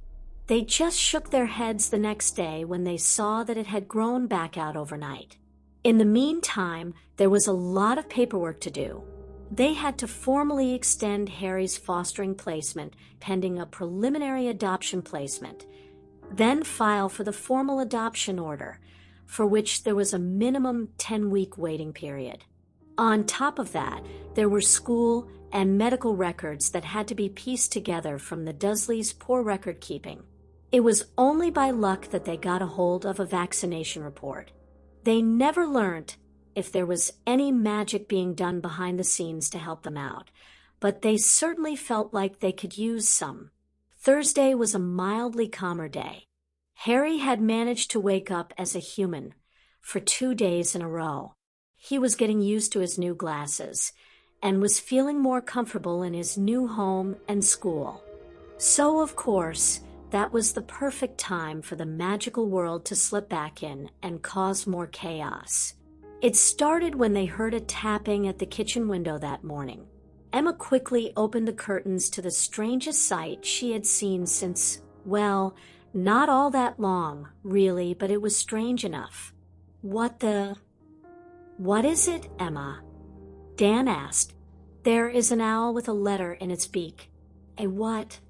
They just shook their heads the next day when they saw that it had grown back out overnight. In the meantime, there was a lot of paperwork to do. They had to formally extend Harry's fostering placement pending a preliminary adoption placement, then file for the formal adoption order, for which there was a minimum 10-week waiting period. On top of that, there were school and medical records that had to be pieced together from the Dursleys' poor record keeping. It was only by luck that they got a hold of a vaccination report. They never learned if there was any magic being done behind the scenes to help them out, but they certainly felt like they could use some. Thursday was a mildly calmer day. Harry had managed to wake up as a human for 2 days in a row. He was getting used to his new glasses and was feeling more comfortable in his new home and school. So, of course, that was the perfect time for the magical world to slip back in and cause more chaos. It started when they heard a tapping at the kitchen window that morning. Emma quickly opened the curtains to the strangest sight she had seen since, well, not all that long, really, but it was strange enough. What is it, Emma? Dan asked. There is an owl with a letter in its beak. A what?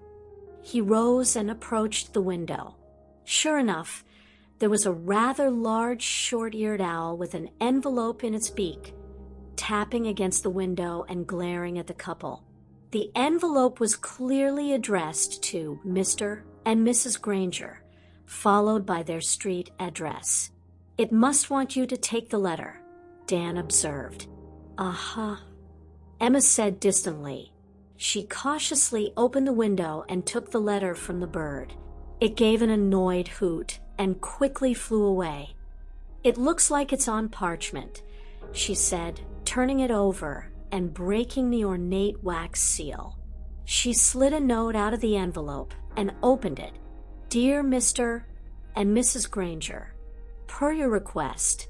He rose and approached the window. Sure enough, there was a rather large short-eared owl with an envelope in its beak, tapping against the window and glaring at the couple. The envelope was clearly addressed to Mr. and Mrs. Granger, followed by their street address. It must want you to take the letter, Dan observed. Uh-huh, Emma said distantly. She cautiously opened the window and took the letter from the bird. It gave an annoyed hoot and quickly flew away. It looks like it's on parchment, she said, turning it over and breaking the ornate wax seal. She slid a note out of the envelope and opened it. Dear Mr. and Mrs. Granger, per your request,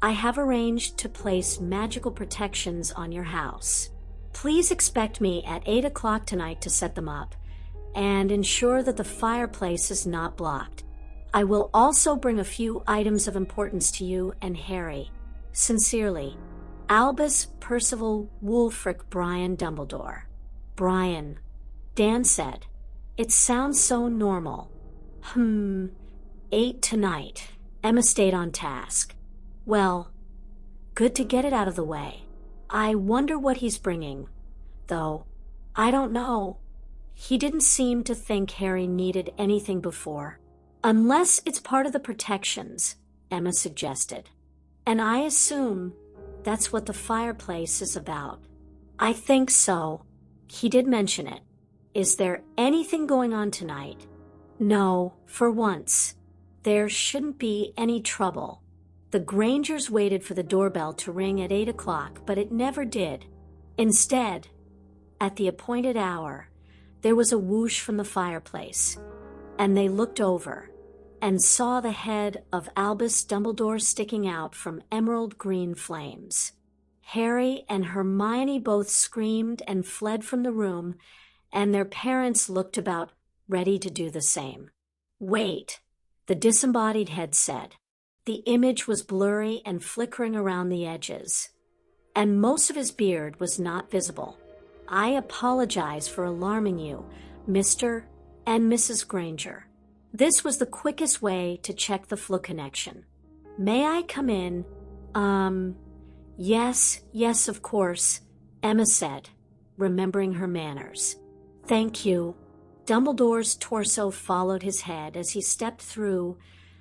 I have arranged to place magical protections on your house. Please expect me at 8 o'clock tonight to set them up and ensure that the fireplace is not blocked. I will also bring a few items of importance to you and Harry. Sincerely, Albus Percival Wulfric Brian Dumbledore. Brian, Dan said. It sounds so normal. 8 tonight. Emma stayed on task. Well, good to get it out of the way. I wonder what he's bringing. Though, I don't know. He didn't seem to think Harry needed anything before. Unless it's part of the protections, Emma suggested. And I assume that's what the fireplace is about. I think so. He did mention it. Is there anything going on tonight? No, for once. There shouldn't be any trouble. The Grangers waited for the doorbell to ring at 8 o'clock, but it never did. Instead, at the appointed hour, there was a whoosh from the fireplace, and they looked over and saw the head of Albus Dumbledore sticking out from emerald green flames. Harry and Hermione both screamed and fled from the room, and their parents looked about, ready to do the same. Wait, the disembodied head said. The image was blurry and flickering around the edges, and most of his beard was not visible. I apologize for alarming you, Mr. and Mrs. Granger. This was the quickest way to check the flu connection. May I come in? Yes, of course, Emma said, remembering her manners. Thank you. Dumbledore's torso followed his head as he stepped through,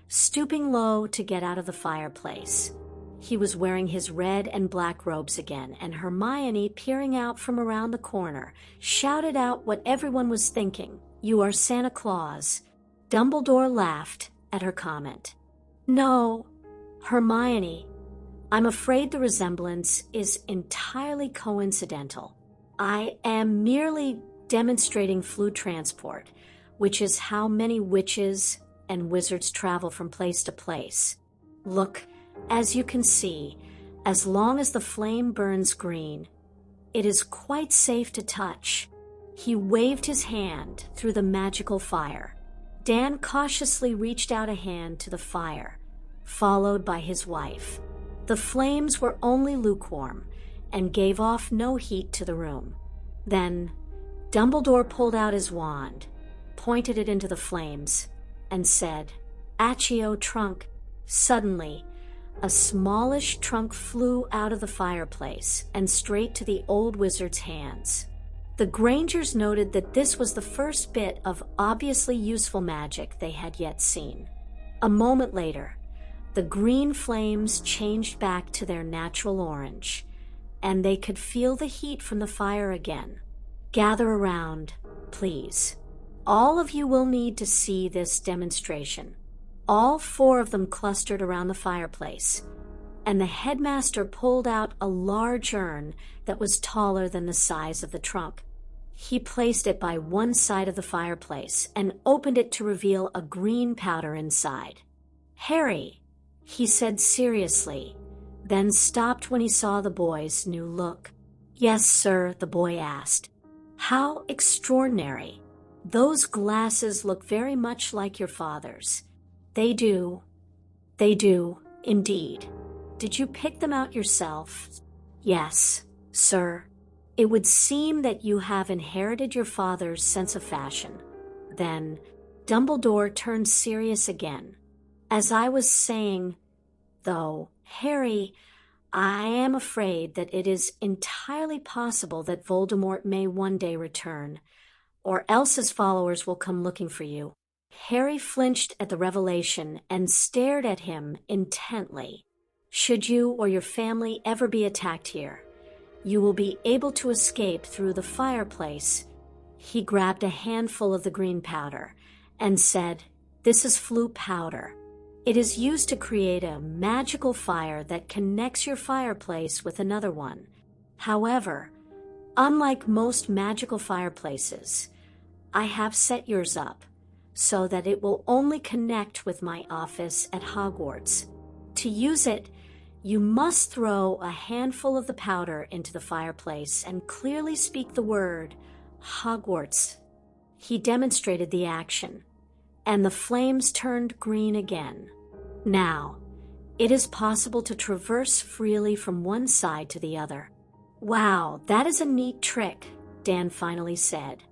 stooping low to get out of the fireplace. He was wearing his red and black robes again, and Hermione, peering out from around the corner, shouted out what everyone was thinking. You are Santa Claus. Dumbledore laughed at her comment. No, Hermione, I'm afraid the resemblance is entirely coincidental. I am merely demonstrating flu transport, which is how many witches and wizards travel from place to place. Look, as you can see, as long as the flame burns green, it is quite safe to touch. He waved his hand through the magical fire. Dan cautiously reached out a hand to the fire, followed by his wife. The flames were only lukewarm and gave off no heat to the room. Then Dumbledore pulled out his wand, pointed it into the flames, and said, Accio trunk. Suddenly, a smallish trunk flew out of the fireplace and straight to the old wizard's hands. The Grangers noted that this was the first bit of obviously useful magic they had yet seen. A moment later, the green flames changed back to their natural orange, and they could feel the heat from the fire again. Gather around, please. All of you will need to see this demonstration. All 4 of them clustered around the fireplace, and the headmaster pulled out a large urn that was taller than the size of the trunk. He placed it by one side of the fireplace and opened it to reveal a green powder inside. Harry, he said seriously, then stopped when he saw the boy's new look. Yes, sir, the boy asked. How extraordinary. Those glasses look very much like your father's. They do, indeed. Did you pick them out yourself? Yes, sir. It would seem that you have inherited your father's sense of fashion. Then Dumbledore turned serious again. As I was saying, though, Harry, I am afraid that it is entirely possible that Voldemort may one day return, or else his followers will come looking for you. Harry flinched at the revelation and stared at him intently. Should you or your family ever be attacked here, you will be able to escape through the fireplace. He grabbed a handful of the green powder and said, This is flue powder. It is used to create a magical fire that connects your fireplace with another one. However, unlike most magical fireplaces, I have set yours up so that it will only connect with my office at Hogwarts. To use it, you must throw a handful of the powder into the fireplace and clearly speak the word Hogwarts. He demonstrated the action, and the flames turned green again. Now, it is possible to traverse freely from one side to the other. Wow, that is a neat trick, Dan finally said.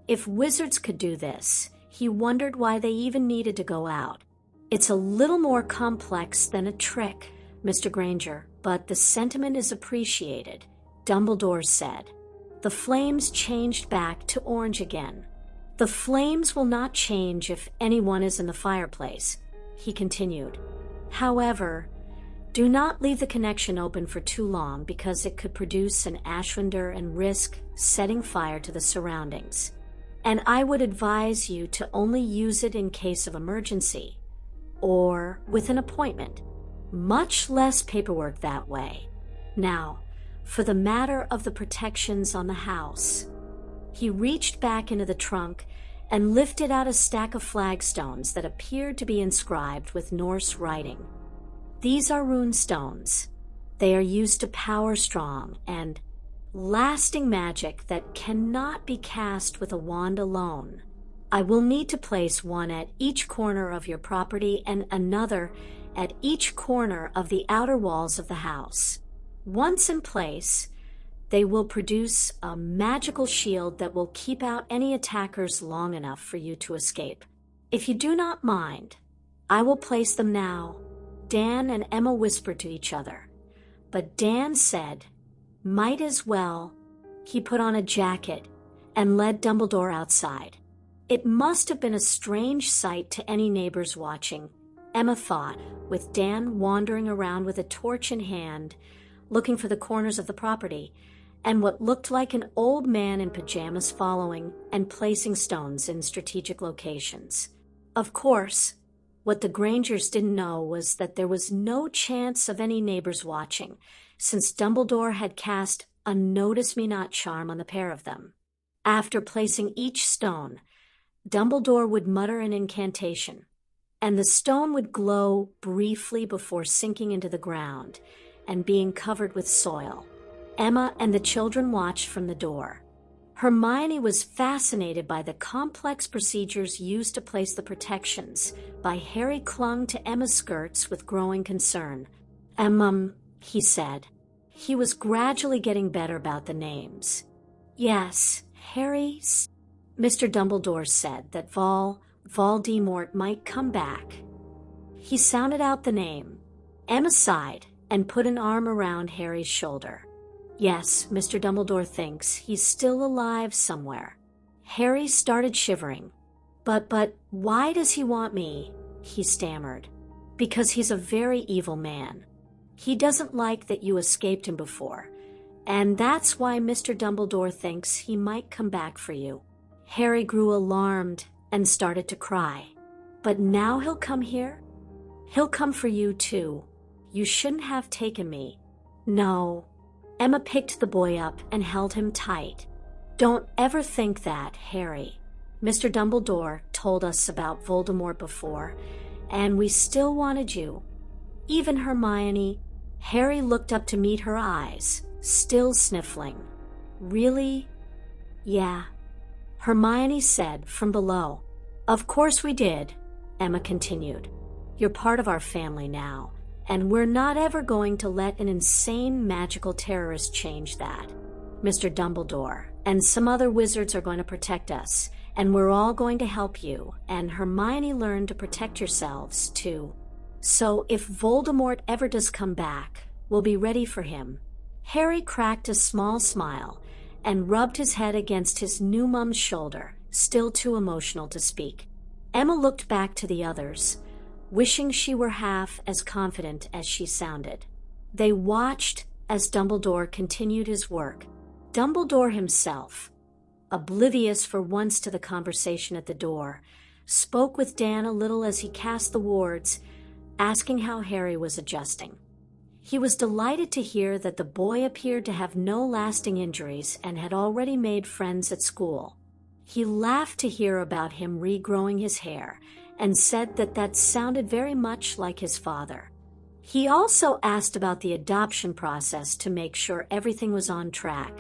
If wizards could do this, he wondered why they even needed to go out. It's a little more complex than a trick, Mr. Granger, but the sentiment is appreciated, Dumbledore said. The flames changed back to orange again. The flames will not change if anyone is in the fireplace, he continued. However, do not leave the connection open for too long because it could produce an ashwinder and risk setting fire to the surroundings. And I would advise you to only use it in case of emergency or with an appointment. Much less paperwork that way. Now, for the matter of the protections on the house. He reached back into the trunk and lifted out a stack of flagstones that appeared to be inscribed with Norse writing. These are rune stones. They are used to power strong and lasting magic that cannot be cast with a wand alone. I will need to place one at each corner of your property and another at each corner of the outer walls of the house. Once in place, they will produce a magical shield that will keep out any attackers long enough for you to escape. If you do not mind, I will place them now. Dan and Emma whispered to each other, but Dan said, might as well. He put on a jacket and led Dumbledore outside. It must have been a strange sight to any neighbors watching, Emma thought, with Dan wandering around with a torch in hand, looking for the corners of the property, and what looked like an old man in pajamas following and placing stones in strategic locations. Of course, what the Grangers didn't know was that there was no chance of any neighbors watching, since Dumbledore had cast a notice-me-not charm on the pair of them. After placing each stone, Dumbledore would mutter an incantation, and the stone would glow briefly before sinking into the ground and being covered with soil. Emma and the children watched from the door. Hermione was fascinated by the complex procedures used to place the protections, but Harry clung to Emma's skirts with growing concern. He said. He was gradually getting better about the names. Yes, Harry, Mr. Dumbledore said that Voldemort might come back. He sounded out the name. Emma sighed and put an arm around Harry's shoulder. Yes, Mr. Dumbledore thinks he's still alive somewhere. Harry started shivering. But why does he want me? He stammered. Because he's a very evil man. He doesn't like that you escaped him before, and that's why Mr. Dumbledore thinks he might come back for you. Harry grew alarmed and started to cry. But now he'll come here? He'll come for you too. You shouldn't have taken me. No. Emma picked the boy up and held him tight. Don't ever think that, Harry. Mr. Dumbledore told us about Voldemort before, and we still wanted you. Even Hermione. Harry looked up to meet her eyes, still sniffling. Really? Yeah, Hermione said from below. Of course we did, Emma continued. You're part of our family now, and we're not ever going to let an insane magical terrorist change that. Mr. Dumbledore and some other wizards are going to protect us, and we're all going to help you, and Hermione learned to protect yourselves, too. So if Voldemort ever does come back, we'll be ready for him. Harry cracked a small smile and rubbed his head against his new mum's shoulder, still too emotional to speak. Emma looked back to the others, wishing she were half as confident as she sounded. They watched as Dumbledore continued his work. Dumbledore himself, oblivious for once to the conversation at the door, spoke with Dan a little as he cast the wards, asking how Harry was adjusting. He was delighted to hear that the boy appeared to have no lasting injuries and had already made friends at school. He laughed to hear about him regrowing his hair and said that sounded very much like his father. He also asked about the adoption process to make sure everything was on track.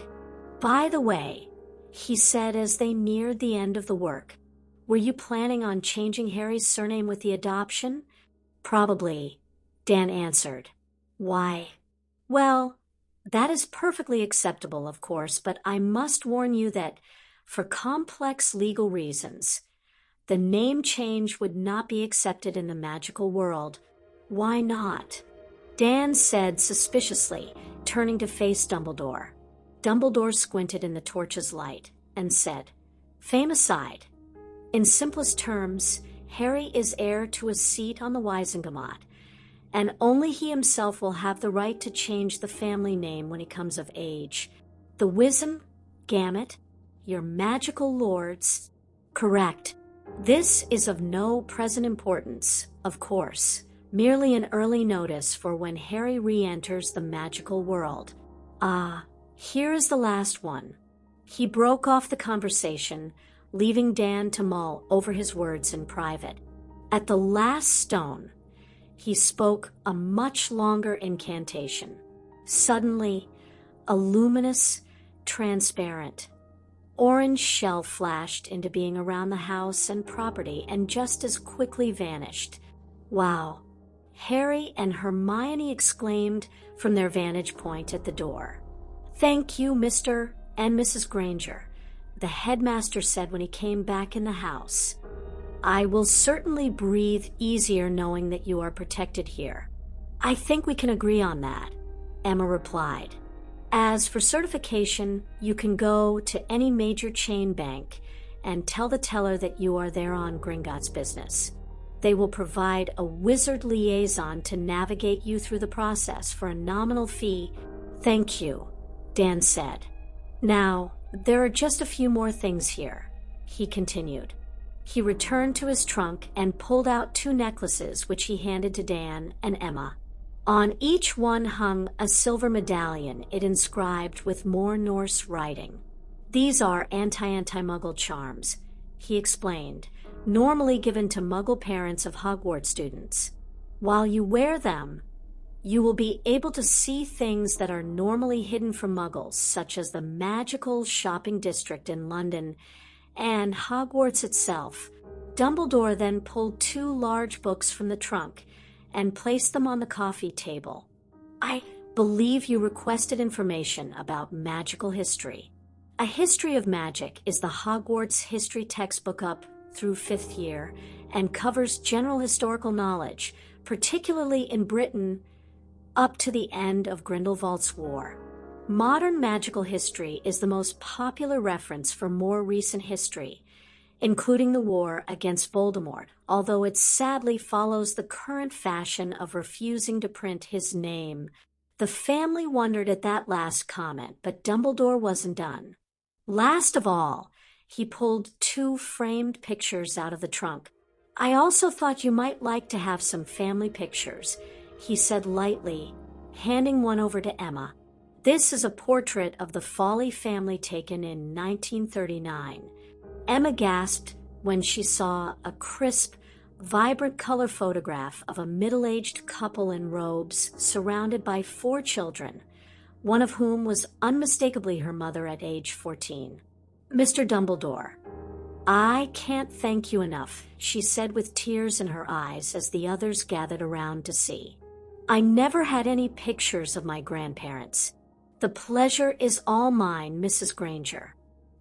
By the way, he said as they neared the end of the work, were you planning on changing Harry's surname with the adoption? Probably, Dan answered. Why? Well, that is perfectly acceptable, of course, but I must warn you that, for complex legal reasons, the name change would not be accepted in the magical world. Why not? Dan said suspiciously, turning to face Dumbledore. Dumbledore squinted in the torch's light and said, Fame aside, in simplest terms, Harry is heir to a seat on the Wizengamot, and only he himself will have the right to change the family name when he comes of age. The Wizengamot, your magical lords. Correct. This is of no present importance, of course, merely an early notice for when Harry re-enters the magical world. Here is the last one. He broke off the conversation, leaving Dan to mull over his words in private. At the last stone, he spoke a much longer incantation. Suddenly, a luminous, transparent, orange shell flashed into being around the house and property and just as quickly vanished. Wow! Harry and Hermione exclaimed from their vantage point at the door. Thank you, Mr. and Mrs. Granger, the headmaster said when he came back in the house. I will certainly breathe easier knowing that you are protected here. I think we can agree on that, Emma replied. As for certification, you can go to any major chain bank and tell the teller that you are there on Gringotts business. They will provide a wizard liaison to navigate you through the process for a nominal fee. Thank you, Dan said. Now, there are just a few more things here, he continued. He returned to his trunk and pulled out 2 necklaces which he handed to Dan and Emma. On each one hung a silver medallion, it inscribed with more Norse writing. These are anti-Muggle charms, he explained, normally given to Muggle parents of Hogwarts students. While you wear them, you will be able to see things that are normally hidden from Muggles, such as the magical shopping district in London and Hogwarts itself. Dumbledore then pulled 2 large books from the trunk and placed them on the coffee table. I believe you requested information about magical history. A History of Magic is the Hogwarts history textbook up through 5th year and covers general historical knowledge, particularly in Britain, up to the end of Grindelwald's War. Modern magical history is the most popular reference for more recent history, including the war against Voldemort, although it sadly follows the current fashion of refusing to print his name. The family wondered at that last comment, but Dumbledore wasn't done. Last of all, he pulled 2 framed pictures out of the trunk. I also thought you might like to have some family pictures, he said lightly, handing one over to Emma. This is a portrait of the Foley family taken in 1939. Emma gasped when she saw a crisp, vibrant color photograph of a middle-aged couple in robes surrounded by 4 children, one of whom was unmistakably her mother at age 14. "Mr. Dumbledore, I can't thank you enough," she said with tears in her eyes as the others gathered around to see. "I never had any pictures of my grandparents. The pleasure is all mine, Mrs. Granger.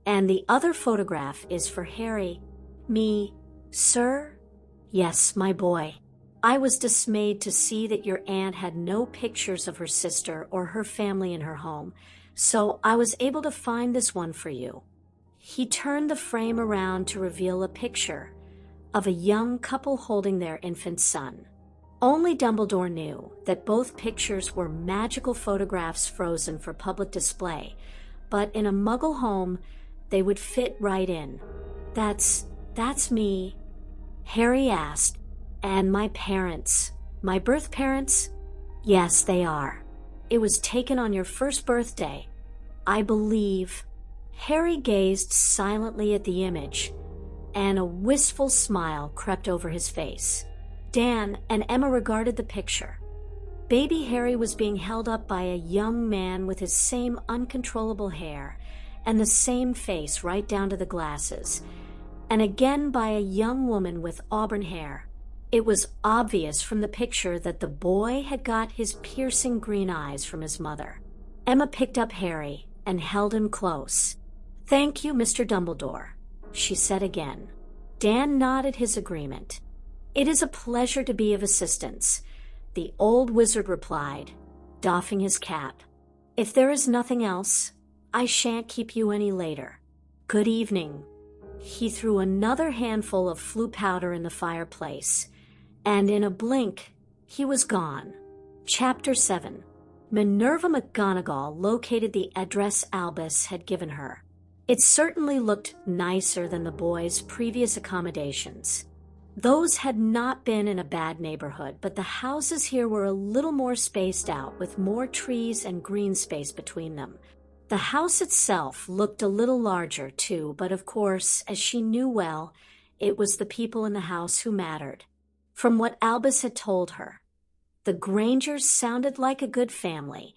And the other photograph is for Harry." "Me, sir?" "Yes, my boy. I was dismayed to see that your aunt had no pictures of her sister or her family in her home, so I was able to find this one for you." He turned the frame around to reveal a picture of a young couple holding their infant son. Only Dumbledore knew that both pictures were magical photographs frozen for public display, but in a Muggle home, they would fit right in. That's me," Harry asked. "And my parents, my birth parents?" "Yes, they are. It was taken on your first birthday, I believe." Harry gazed silently at the image, and a wistful smile crept over his face. Dan and Emma regarded the picture. Baby Harry was being held up by a young man with his same uncontrollable hair and the same face right down to the glasses, and again by a young woman with auburn hair. It was obvious from the picture that the boy had got his piercing green eyes from his mother. Emma picked up Harry and held him close. "Thank you, Mr. Dumbledore," she said again. Dan nodded his agreement. "It is a pleasure to be of assistance," the old wizard replied, doffing his cap. "If there is nothing else, I shan't keep you any later. Good evening." He threw another handful of flue powder in the fireplace, and in a blink, he was gone. Chapter 7. Minerva McGonagall located the address Albus had given her. It certainly looked nicer than the boys' previous accommodations. Those had not been in a bad neighborhood, but the houses here were a little more spaced out, with more trees and green space between them. The house itself looked a little larger, too, but of course, as she knew well, it was the people in the house who mattered. From what Albus had told her, the Grangers sounded like a good family,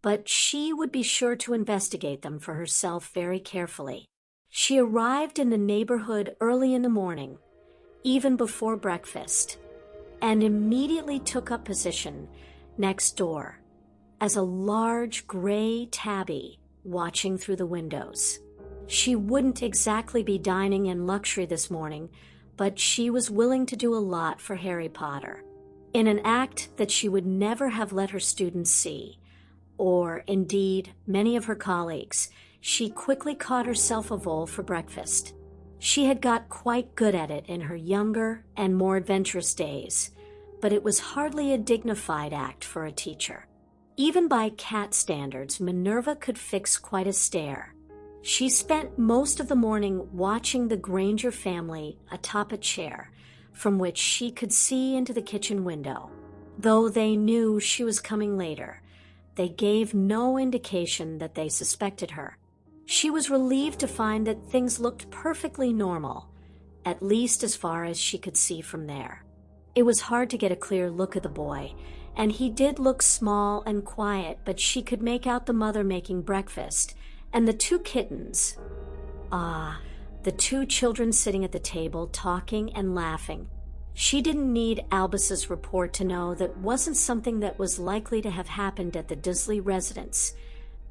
but she would be sure to investigate them for herself very carefully. She arrived in the neighborhood early in the morning, even before breakfast, and immediately took up position next door as a large gray tabby watching through the windows. She wouldn't exactly be dining in luxury this morning, but she was willing to do a lot for Harry Potter, in an act that she would never have let her students see, or indeed many of her colleagues. She quickly caught herself a vole for breakfast. She had got quite good at it in her younger and more adventurous days, but it was hardly a dignified act for a teacher. Even by cat standards, Minerva could fix quite a stare. She spent most of the morning watching the Granger family atop a chair, from which she could see into the kitchen window. Though they knew she was coming later, they gave no indication that they suspected her. She was relieved to find that things looked perfectly normal, at least as far as she could see from there. It was hard to get a clear look at the boy, and he did look small and quiet, but she could make out the mother making breakfast, and the two kittens. The two children sitting at the table, talking and laughing. She didn't need Albus's report to know that wasn't something that was likely to have happened at the Dursley residence,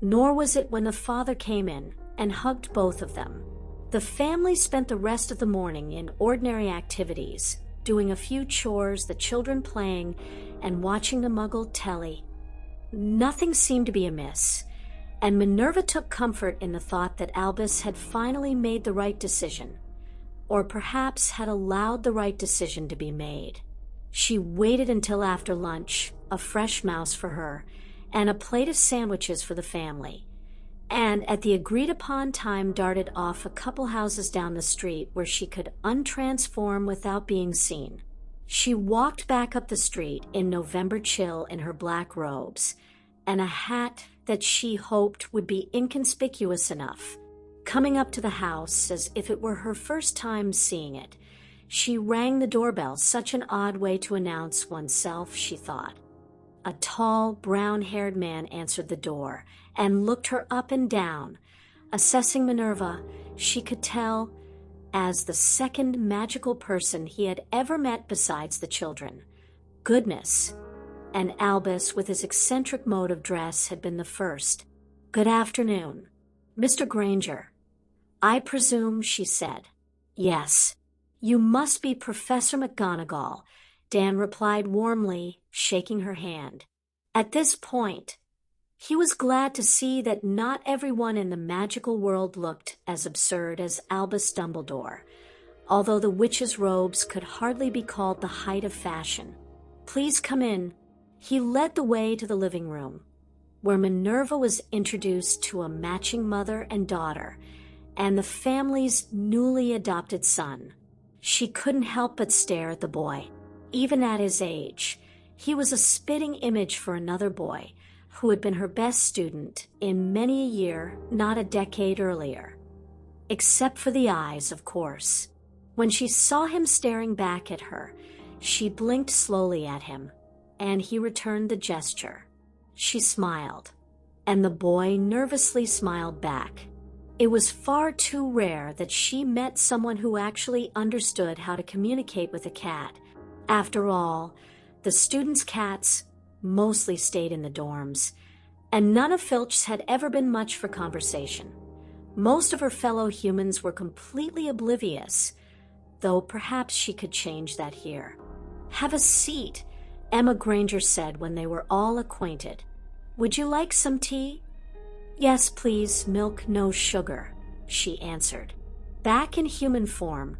nor was it when the father came in and hugged both of them. The family spent the rest of the morning in ordinary activities, doing a few chores, the children playing, and watching the Muggle telly. Nothing seemed to be amiss, and Minerva took comfort in the thought that Albus had finally made the right decision, or perhaps had allowed the right decision to be made. She waited until after lunch, a fresh mouse for her, and a plate of sandwiches for the family, and at the agreed-upon time darted off a couple houses down the street where she could untransform without being seen. She walked back up the street in November chill in her black robes, and a hat that she hoped would be inconspicuous enough. Coming up to the house as if it were her first time seeing it, she rang the doorbell, such an odd way to announce oneself, she thought. A tall, brown-haired man answered the door and looked her up and down. Assessing Minerva, she could tell as the second magical person he had ever met besides the children. Goodness! And Albus, with his eccentric mode of dress, had been the first. "Good afternoon. Mr. Granger." "I presume," she said. "Yes. You must be Professor McGonagall," Dan replied warmly, shaking her hand. At this point, he was glad to see that not everyone in the magical world looked as absurd as Albus Dumbledore, although the witch's robes could hardly be called the height of fashion. "Please come in." He led the way to the living room, where Minerva was introduced to a matching mother and daughter, and the family's newly adopted son. She couldn't help but stare at the boy. Even at his age, he was a spitting image for another boy who had been her best student in many a year, not a decade earlier. Except for the eyes, of course. When she saw him staring back at her, she blinked slowly at him, and he returned the gesture. She smiled, and the boy nervously smiled back. It was far too rare that she met someone who actually understood how to communicate with a cat. After all, the students' cats mostly stayed in the dorms, and none of Filch's had ever been much for conversation. Most of her fellow humans were completely oblivious, though perhaps she could change that here. "Have a seat," Emma Granger said when they were all acquainted. "Would you like some tea?" "Yes, please, milk, no sugar," she answered. Back in human form,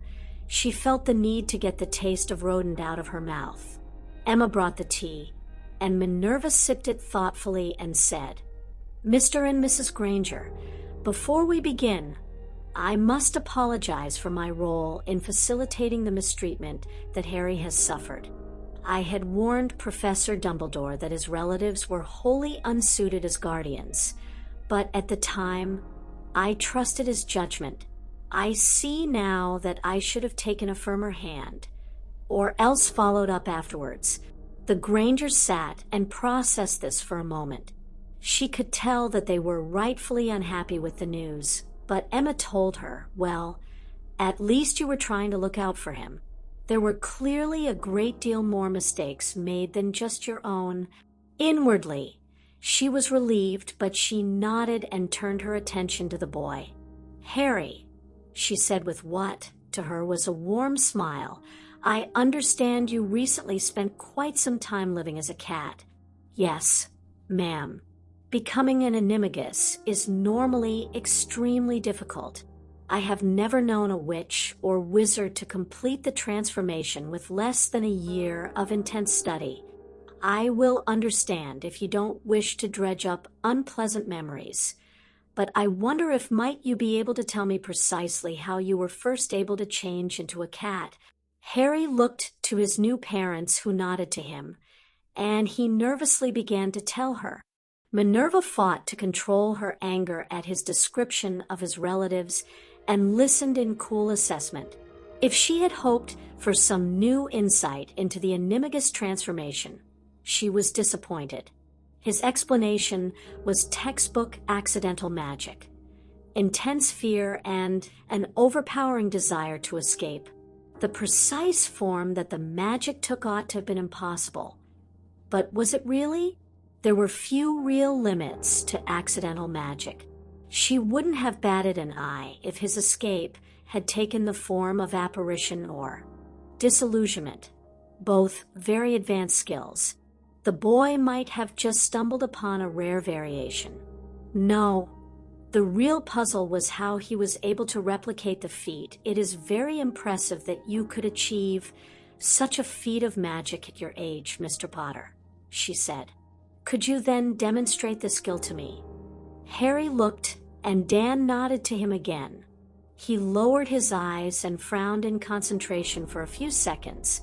she felt the need to get the taste of rodent out of her mouth. Emma brought the tea, and Minerva sipped it thoughtfully and said, "Mr. and Mrs. Granger, before we begin, I must apologize for my role in facilitating the mistreatment that Harry has suffered. I had warned Professor Dumbledore that his relatives were wholly unsuited as guardians, but at the time, I trusted his judgment. I see now that I should have taken a firmer hand, or else followed up afterwards." The Grangers sat and processed this for a moment. She could tell that they were rightfully unhappy with the news, but Emma told her, well, at least you were trying to look out for him. There were clearly a great deal more mistakes made than just your own. Inwardly, she was relieved, but she nodded and turned her attention to the boy. "Harry," she said with what, to her, was a warm smile, "I understand you recently spent quite some time living as a cat." "Yes, ma'am. Becoming an animagus is normally extremely difficult. I have never known a witch or wizard to complete the transformation with less than a year of intense study. I will understand if you don't wish to dredge up unpleasant memories, but I wonder if might you be able to tell me precisely how you were first able to change into a cat?" Harry looked to his new parents, who nodded to him, and he nervously began to tell her. Minerva fought to control her anger at his description of his relatives and listened in cool assessment. If she had hoped for some new insight into the animagus transformation, she was disappointed. His explanation was textbook accidental magic, intense fear, and an overpowering desire to escape. The precise form that the magic took ought to have been impossible. But was it really? There were few real limits to accidental magic. She wouldn't have batted an eye if his escape had taken the form of apparition or disillusionment, both very advanced skills. The boy might have just stumbled upon a rare variation. No, the real puzzle was how he was able to replicate the feat. "It is very impressive that you could achieve such a feat of magic at your age, Mr. Potter," she said. "Could you then demonstrate the skill to me?" Harry looked, and Dan nodded to him again. He lowered his eyes and frowned in concentration for a few seconds,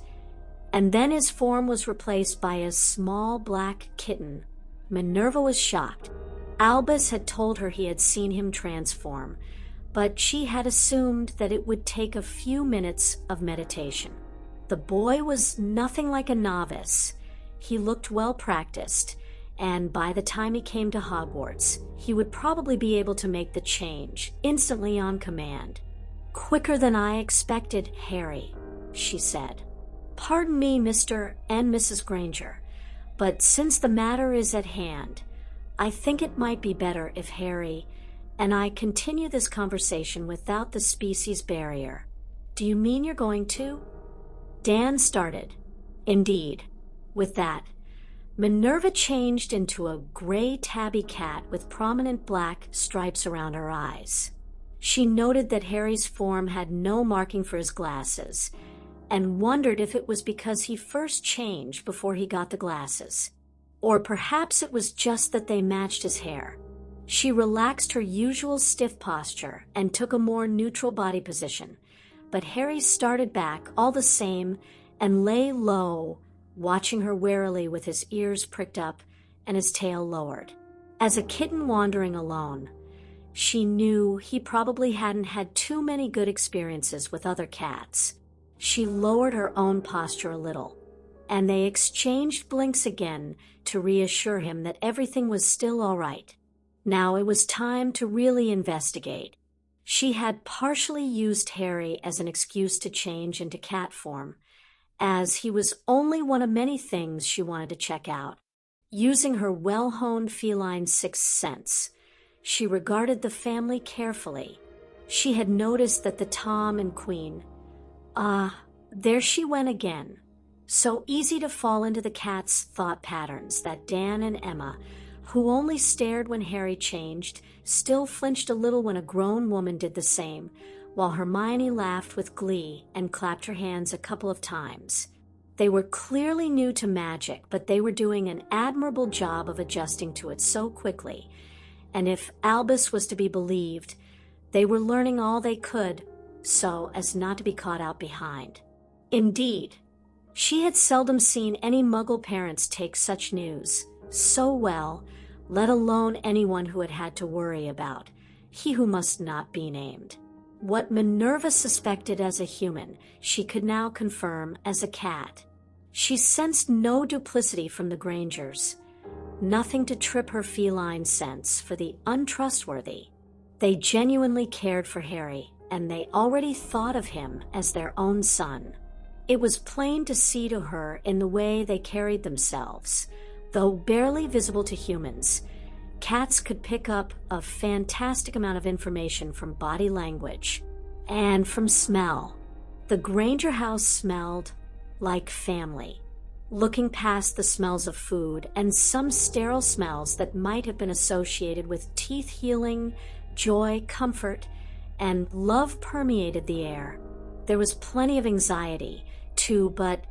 and then his form was replaced by a small black kitten. Minerva was shocked. Albus had told her he had seen him transform, but she had assumed that it would take a few minutes of meditation. The boy was nothing like a novice. He looked well practiced, and by the time he came to Hogwarts, he would probably be able to make the change instantly on command. "Quicker than I expected, Harry," she said. "Pardon me, Mr. and Mrs. Granger, but since the matter is at hand, I think it might be better if Harry and I continue this conversation without the species barrier. Do you mean you're going to?" Dan started. Indeed. With that, Minerva changed into a gray tabby cat with prominent black stripes around her eyes. She noted that Harry's form had no marking for his glasses, and wondered if it was because he first changed before he got the glasses. Or perhaps it was just that they matched his hair. She relaxed her usual stiff posture and took a more neutral body position, but Harry started back all the same and lay low, watching her warily with his ears pricked up and his tail lowered. As a kitten wandering alone, she knew he probably hadn't had too many good experiences with other cats. She lowered her own posture a little, and they exchanged blinks again to reassure him that everything was still all right. Now it was time to really investigate. She had partially used Harry as an excuse to change into cat form, as he was only one of many things she wanted to check out. Using her well-honed feline sixth sense, she regarded the family carefully. She had noticed that the Tom and Queen, there she went again. So easy to fall into the cat's thought patterns that Dan and Emma, who only stared when Harry changed, still flinched a little when a grown woman did the same, while Hermione laughed with glee and clapped her hands a couple of times. They were clearly new to magic, but they were doing an admirable job of adjusting to it so quickly, and if Albus was to be believed, they were learning all they could so as not to be caught out behind. Indeed, she had seldom seen any Muggle parents take such news so well, let alone anyone who had had to worry about he who must not be named. What Minerva suspected as a human, she could now confirm as a cat. She sensed no duplicity from the Grangers, nothing to trip her feline sense for the untrustworthy. They genuinely cared for Harry, and they already thought of him as their own son. It was plain to see to her in the way they carried themselves. Though barely visible to humans, cats could pick up a fantastic amount of information from body language and from smell. The Granger house smelled like family, looking past the smells of food and some sterile smells that might have been associated with teeth healing, joy, comfort, and love permeated the air. There was plenty of anxiety, too, but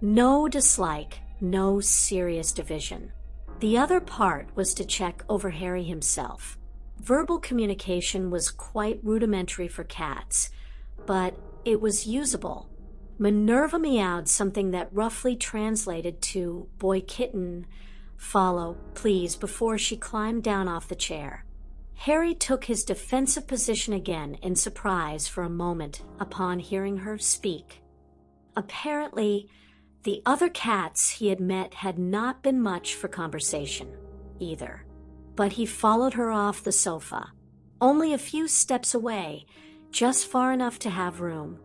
no dislike, no serious division. The other part was to check over Harry himself. Verbal communication was quite rudimentary for cats, but it was usable. Minerva meowed something that roughly translated to "boy kitten, follow, please," before she climbed down off the chair. Harry took his defensive position again in surprise for a moment upon hearing her speak. Apparently, the other cats he had met had not been much for conversation, either. But he followed her off the sofa, only a few steps away, just far enough to have room.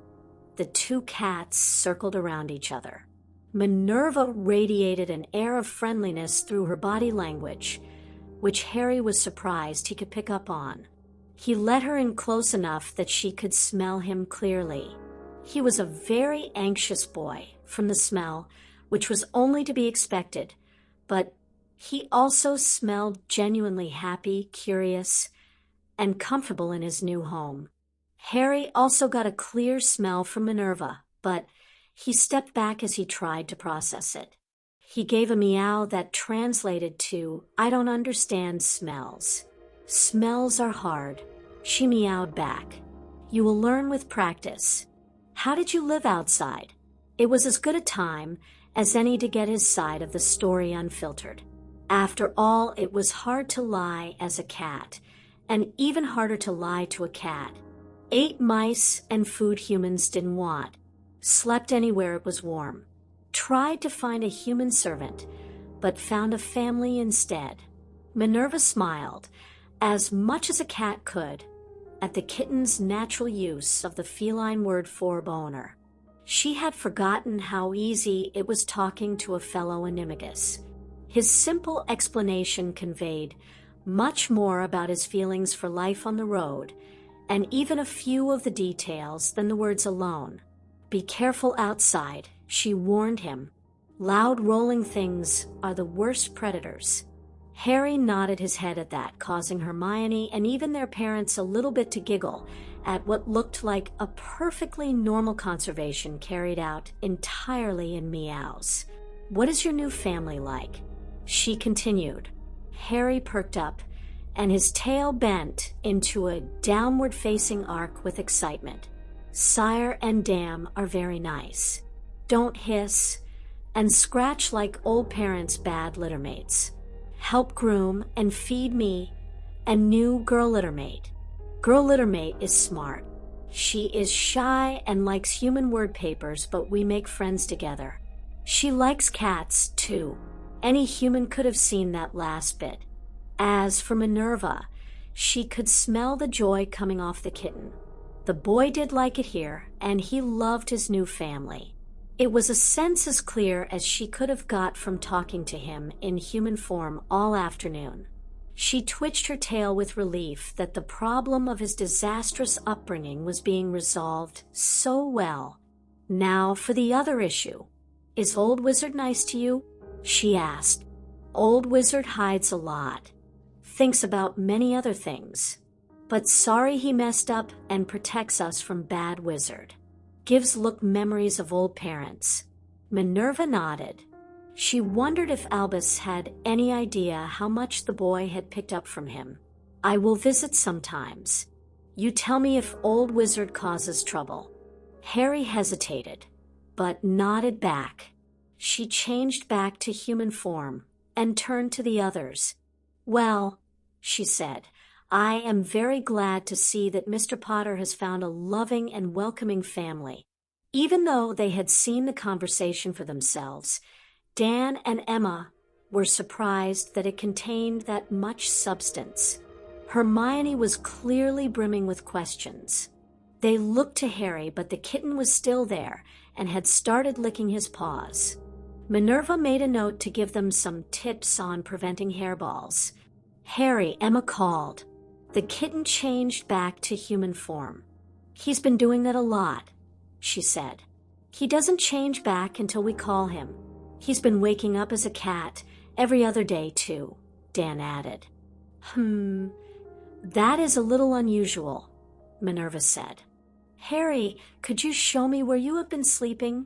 The two cats circled around each other. Minerva radiated an air of friendliness through her body language, which Harry was surprised he could pick up on. He let her in close enough that she could smell him clearly. He was a very anxious boy, from the smell, which was only to be expected, but he also smelled genuinely happy, curious, and comfortable in his new home. Harry also got a clear smell from Minerva, but he stepped back as he tried to process it. He gave a meow that translated to, "I don't understand smells. Smells are hard." She meowed back. "You will learn with practice. How did you live outside?" It was as good a time as any to get his side of the story unfiltered. After all, it was hard to lie as a cat, and even harder to lie to a cat. Ate mice and food humans didn't want. Slept anywhere it was warm. tried to find a human servant, but found a family instead. Minerva smiled, as much as a cat could, at the kitten's natural use of the feline word for boner. She had forgotten how easy it was talking to a fellow animagus. His simple explanation conveyed much more about his feelings for life on the road, and even a few of the details than the words alone. "Be careful outside," she warned him. "Loud rolling things are the worst predators." Harry nodded his head at that, causing Hermione and even their parents a little bit to giggle at what looked like a perfectly normal conservation carried out entirely in meows. "What is your new family like?" she continued. Harry perked up, and his tail bent into a downward-facing arc with excitement. "Sire and Dam are very nice. Don't hiss and scratch like old parents' bad littermates. Help groom and feed me and new girl littermate. Girl littermate is smart. She is shy and likes human word papers, but we make friends together. She likes cats, too." Any human could have seen that last bit. As for Minerva, she could smell the joy coming off the kitten. The boy did like it here, and he loved his new family. It was a sense as clear as she could have got from talking to him in human form all afternoon. She twitched her tail with relief that the problem of his disastrous upbringing was being resolved so well. "Now for the other issue. Is Old Wizard nice to you?" she asked. "Old Wizard hides a lot. Thinks about many other things. But sorry he messed up and protects us from Bad Wizard. Gives Look memories of old parents." Minerva nodded. She wondered if Albus had any idea how much the boy had picked up from him. "I will visit sometimes. You tell me if Old Wizard causes trouble." Harry hesitated, but nodded back. She changed back to human form and turned to the others. "Well," she said, "I am very glad to see that Mr. Potter has found a loving and welcoming family." Even though they had seen the conversation for themselves, Dan and Emma were surprised that it contained that much substance. Hermione was clearly brimming with questions. They looked to Harry, but the kitten was still there and had started licking his paws. Minerva made a note to give them some tips on preventing hairballs. "Harry," Emma called. The kitten changed back to human form. "He's been doing that a lot," she said. "He doesn't change back until we call him. He's been waking up as a cat every other day, too," Dan added. That is a little unusual," Minerva said. "Harry, could you show me where you have been sleeping?"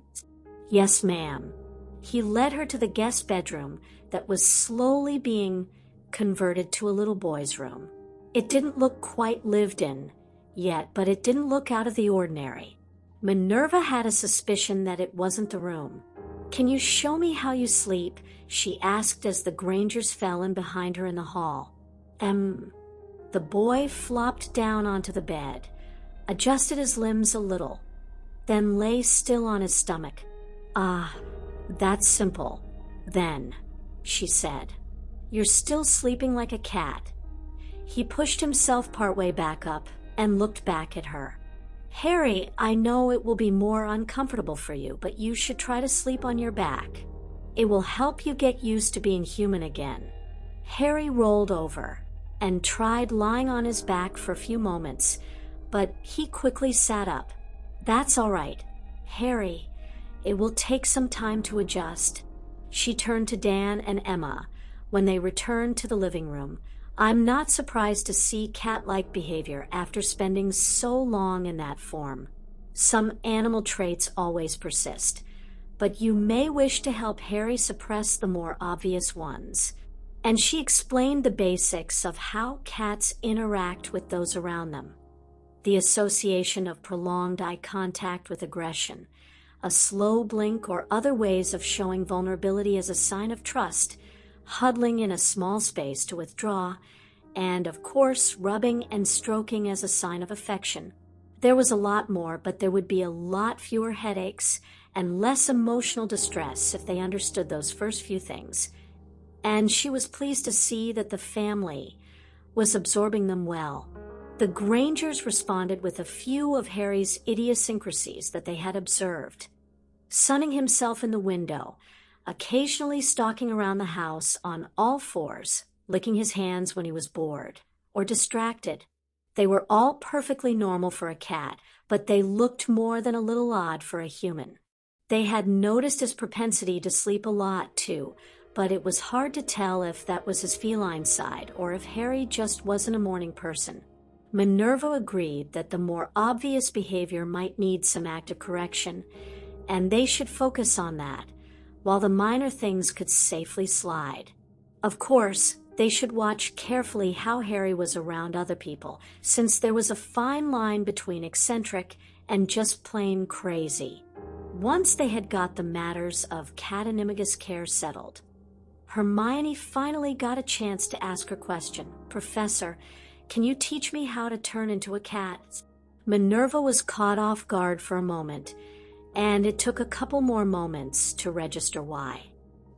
"Yes, ma'am." He led her to the guest bedroom that was slowly being converted to a little boy's room. It didn't look quite lived in yet, but it didn't look out of the ordinary. Minerva had a suspicion that it wasn't the room. "Can you show me how you sleep?" she asked as the Grangers fell in behind her in the hall. The boy flopped down onto the bed, adjusted his limbs a little, then lay still on his stomach. "Ah, that's simple, then," she said. "You're still sleeping like a cat." He pushed himself partway back up and looked back at her. "Harry, I know it will be more uncomfortable for you, but you should try to sleep on your back. It will help you get used to being human again." Harry rolled over and tried lying on his back for a few moments, but he quickly sat up. "That's all right, Harry. It will take some time to adjust." She turned to Dan and Emma when they returned to the living room. "I'm not surprised to see cat-like behavior after spending so long in that form. Some animal traits always persist, but you may wish to help Harry suppress the more obvious ones." And she explained the basics of how cats interact with those around them. The association of prolonged eye contact with aggression, a slow blink, or other ways of showing vulnerability as a sign of trust, huddling in a small space to withdraw, and, of course, rubbing and stroking as a sign of affection. There was a lot more, but there would be a lot fewer headaches and less emotional distress if they understood those first few things. And she was pleased to see that the family was absorbing them well. The Grangers responded with a few of Harry's idiosyncrasies that they had observed. Sunning himself in the window, occasionally stalking around the house on all fours, licking his hands when he was bored or distracted. They were all perfectly normal for a cat, but they looked more than a little odd for a human. They had noticed his propensity to sleep a lot, too, but it was hard to tell if that was his feline side or if Harry just wasn't a morning person. Minerva agreed that the more obvious behavior might need some active correction, and they should focus on that, while the minor things could safely slide. Of course, they should watch carefully how Harry was around other people, since there was a fine line between eccentric and just plain crazy. Once they had got the matters of Cat Animagus care settled, Hermione finally got a chance to ask her question. "Professor, can you teach me how to turn into a cat?" Minerva was caught off guard for a moment, and it took a couple more moments to register why.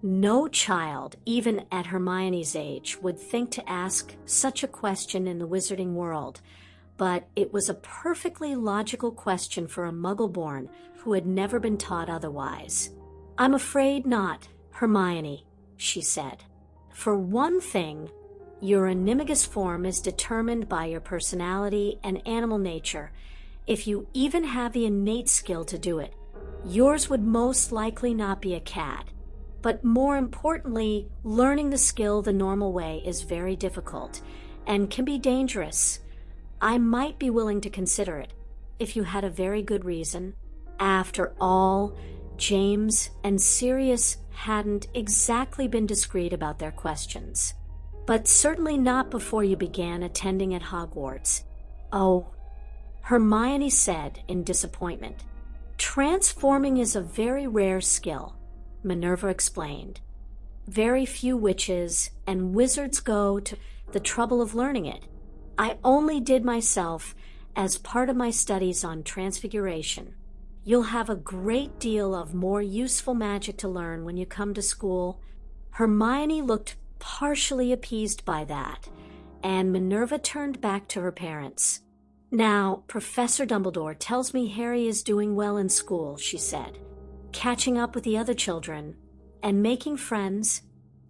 No child, even at Hermione's age, would think to ask such a question in the wizarding world, but it was a perfectly logical question for a Muggle-born who had never been taught otherwise. "I'm afraid not, Hermione," she said. "For one thing, your animagus form is determined by your personality and animal nature. If you even have the innate skill to do it, yours would most likely not be a cat. But more importantly, learning the skill the normal way is very difficult and can be dangerous. I might be willing to consider it, if you had a very good reason." After all, James and Sirius hadn't exactly been discreet about their questions. But certainly not before you began attending at Hogwarts. "Oh," Hermione said in disappointment. "Transforming is a very rare skill," Minerva explained. "Very few witches and wizards go to the trouble of learning it. I only did myself as part of my studies on transfiguration. You'll have a great deal of more useful magic to learn when you come to school." Hermione looked partially appeased by that, and Minerva turned back to her parents. "Now, Professor Dumbledore tells me Harry is doing well in school," she said. "Catching up with the other children and making friends.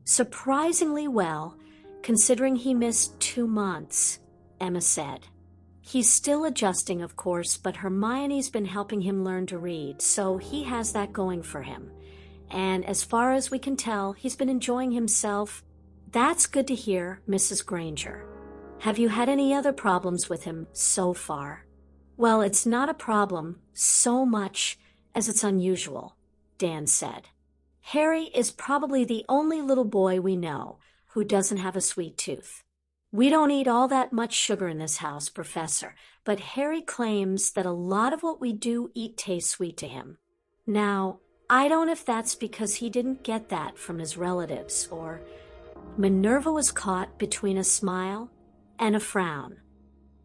Surprisingly well, considering he missed 2 months, Emma said. "He's still adjusting, of course, but Hermione's been helping him learn to read, so he has that going for him. And as far as we can tell, he's been enjoying himself." "That's good to hear, Mrs. Granger. Have you had any other problems with him so far?" "Well, it's not a problem so much as it's unusual," Dan said. "Harry is probably the only little boy we know who doesn't have a sweet tooth. We don't eat all that much sugar in this house, Professor, but Harry claims that a lot of what we do eat tastes sweet to him. Now, I don't know if that's because he didn't get that from his relatives, or..." Minerva was caught between a smile and a frown.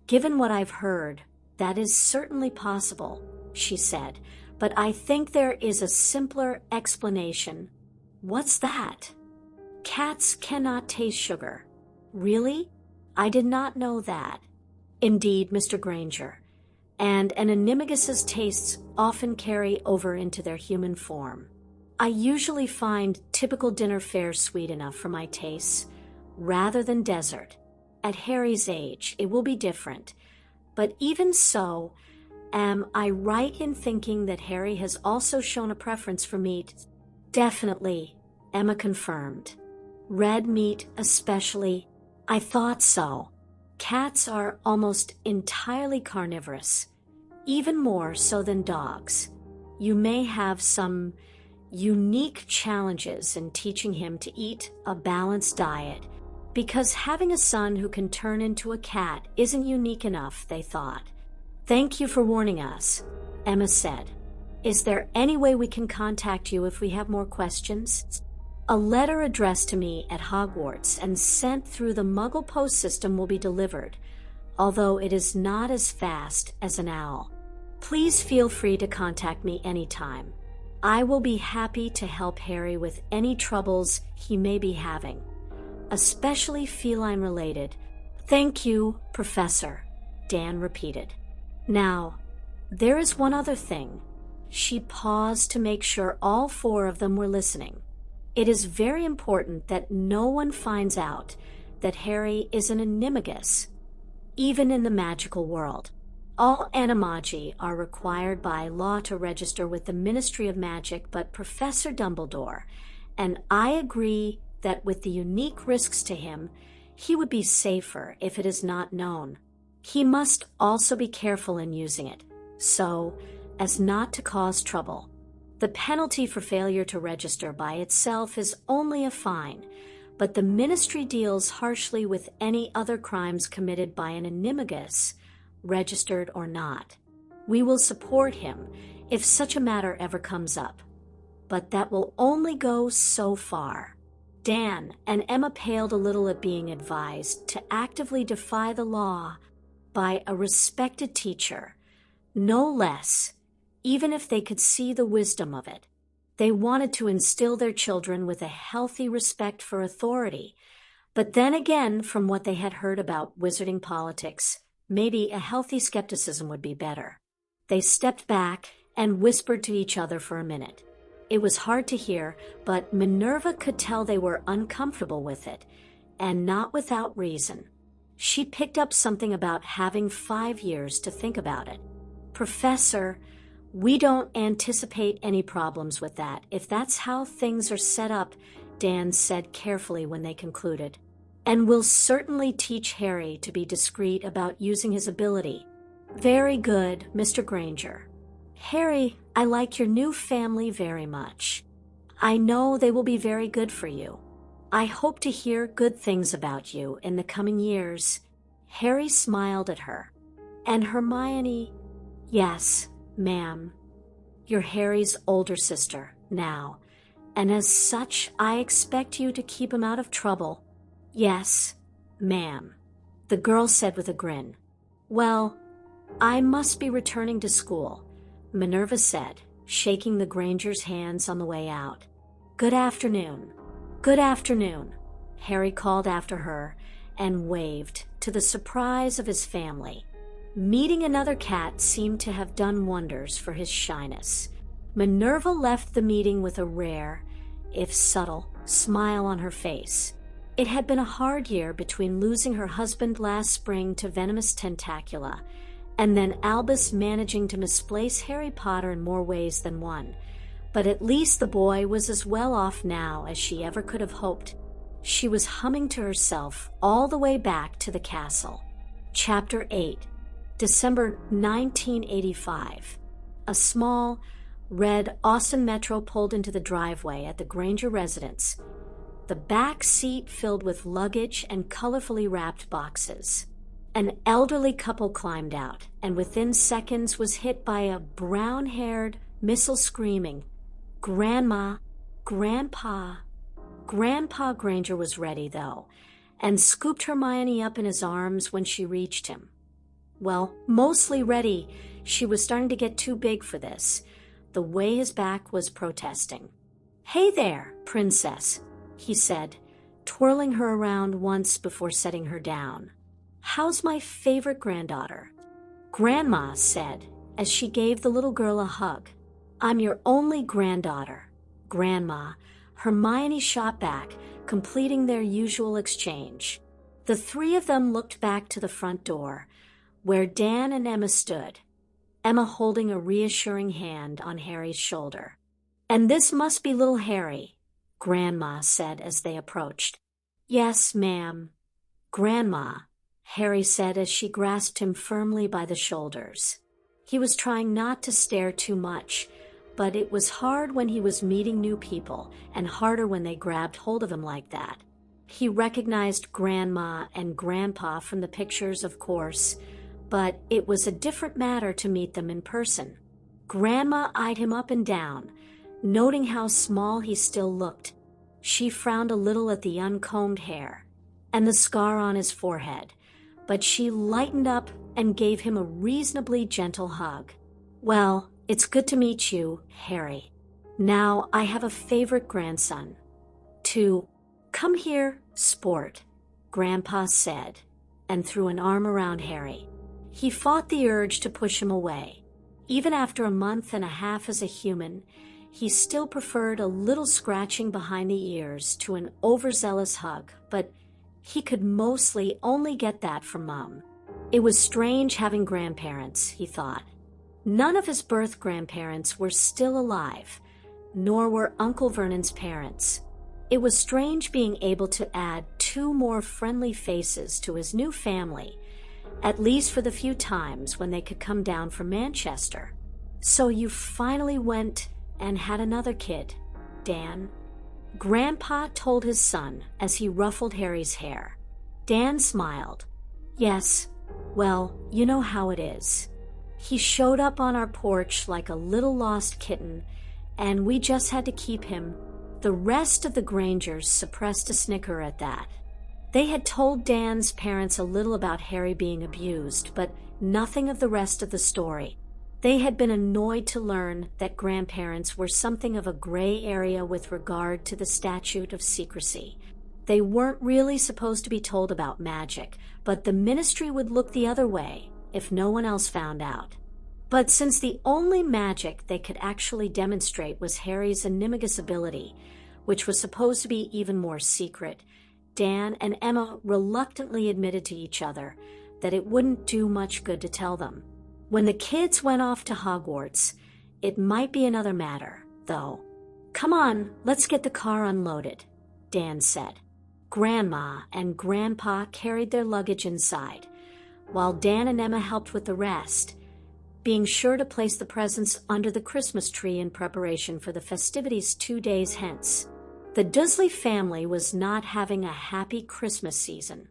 "Given what I've heard, that is certainly possible," she said, "but I think there is a simpler explanation." "What's that?" "Cats cannot taste sugar." "Really? I did not know that." "Indeed, Mr. Granger, and an animagus's tastes often carry over into their human form. I usually find typical dinner fare sweet enough for my tastes, rather than dessert. At Harry's age, it will be different. But even so, am I right in thinking that Harry has also shown a preference for meat?" "Definitely," Emma confirmed. "Red meat especially." "I thought so. Cats are almost entirely carnivorous, even more so than dogs. You may have some unique challenges in teaching him to eat a balanced diet, because having a son who can turn into a cat isn't unique enough, they thought." "Thank you for warning us," Emma said. "Is there any way we can contact you if we have more questions?" "A letter addressed to me at Hogwarts and sent through the Muggle post system will be delivered, although it is not as fast as an owl. Please feel free to contact me anytime." I will be happy to help Harry with any troubles he may be having, especially feline-related. Thank you, Professor, Dan repeated. Now, there is one other thing. She paused to make sure all four of them were listening. It is very important that no one finds out that Harry is an animagus, even in the magical world. All animagi are required by law to register with the Ministry of Magic, but Professor Dumbledore, and I agree that with the unique risks to him, he would be safer if it is not known. He must also be careful in using it, so as not to cause trouble. The penalty for failure to register by itself is only a fine, but the Ministry deals harshly with any other crimes committed by an animagus, registered or not. We will support him if such a matter ever comes up, but that will only go so far. Dan and Emma paled a little at being advised to actively defy the law by a respected teacher, no less, even if they could see the wisdom of it. They wanted to instill their children with a healthy respect for authority, but then again, from what they had heard about wizarding politics, maybe a healthy skepticism would be better. They stepped back and whispered to each other for a minute. It was hard to hear, but Minerva could tell they were uncomfortable with it, and not without reason. She picked up something about having 5 years to think about it. Professor, we don't anticipate any problems with that, if that's how things are set up, Dan said carefully when they concluded. And we'll certainly teach Harry to be discreet about using his ability. Very good, Mr. Granger. Harry, I like your new family very much. I know they will be very good for you. I hope to hear good things about you in the coming years. Harry smiled at her. And Hermione, yes, ma'am. You're Harry's older sister now, and as such, I expect you to keep him out of trouble. Yes, ma'am, the girl said with a grin. Well, I must be returning to school, Minerva said, shaking the Grangers' hands on the way out. Good afternoon. Good afternoon, Harry called after her and waved, to the surprise of his family. Meeting another cat seemed to have done wonders for his shyness. Minerva left the meeting with a rare, if subtle, smile on her face. It had been a hard year between losing her husband last spring to venomous tentacula, and then Albus managing to misplace Harry Potter in more ways than one. But at least the boy was as well off now as she ever could have hoped. She was humming to herself all the way back to the castle. Chapter 8. December 1985. A small, red Austin Metro pulled into the driveway at the Granger residence, the back seat filled with luggage and colorfully wrapped boxes. An elderly couple climbed out, and within seconds was hit by a brown-haired missile screaming, "Grandma! Grandpa!" Grandpa Granger was ready, though, and scooped Hermione up in his arms when she reached him. Well, mostly ready. She was starting to get too big for this, the way his back was protesting. "Hey there, princess," he said, twirling her around once before setting her down. "How's my favorite granddaughter?" Grandma said, as she gave the little girl a hug. "I'm your only granddaughter, Grandma," Hermione shot back, completing their usual exchange. The three of them looked back to the front door, where Dan and Emma stood, Emma holding a reassuring hand on Harry's shoulder. "And this must be little Harry," Grandma said as they approached. "Yes, ma'am." "Grandma," Harry said as she grasped him firmly by the shoulders. He was trying not to stare too much, but it was hard when he was meeting new people, and harder when they grabbed hold of him like that. He recognized Grandma and Grandpa from the pictures, of course, but it was a different matter to meet them in person. Grandma eyed him up and down, noting how small he still looked. She frowned a little at the uncombed hair and the scar on his forehead, but she lightened up and gave him a reasonably gentle hug. "Well, it's good to meet you, Harry." Now I have a favorite grandson. To come here, sport, Grandpa said, and threw an arm around Harry. He fought the urge to push him away. Even after a month and a half as a human, he still preferred a little scratching behind the ears to an overzealous hug, but he could mostly only get that from Mom. It was strange having grandparents, he thought. None of his birth grandparents were still alive, nor were Uncle Vernon's parents. It was strange being able to add 2 more friendly faces to his new family, at least for the few times when they could come down from Manchester. So you finally went and had another kid, Dan? Grandpa told his son as he ruffled Harry's hair. Dan smiled. Yes, well, you know how it is. He showed up on our porch like a little lost kitten, and we just had to keep him. The rest of the Grangers suppressed a snicker at that. They had told Dan's parents a little about Harry being abused, but nothing of the rest of the story. They had been annoyed to learn that grandparents were something of a gray area with regard to the statute of secrecy. They weren't really supposed to be told about magic, but the ministry would look the other way if no one else found out. But since the only magic they could actually demonstrate was Harry's animagus ability, which was supposed to be even more secret, Dan and Emma reluctantly admitted to each other that it wouldn't do much good to tell them. When the kids went off to Hogwarts, it might be another matter, though. Come on, let's get the car unloaded, Dan said. Grandma and Grandpa carried their luggage inside, while Dan and Emma helped with the rest, being sure to place the presents under the Christmas tree in preparation for the festivities 2 days hence. The Dursley family was not having a happy Christmas season.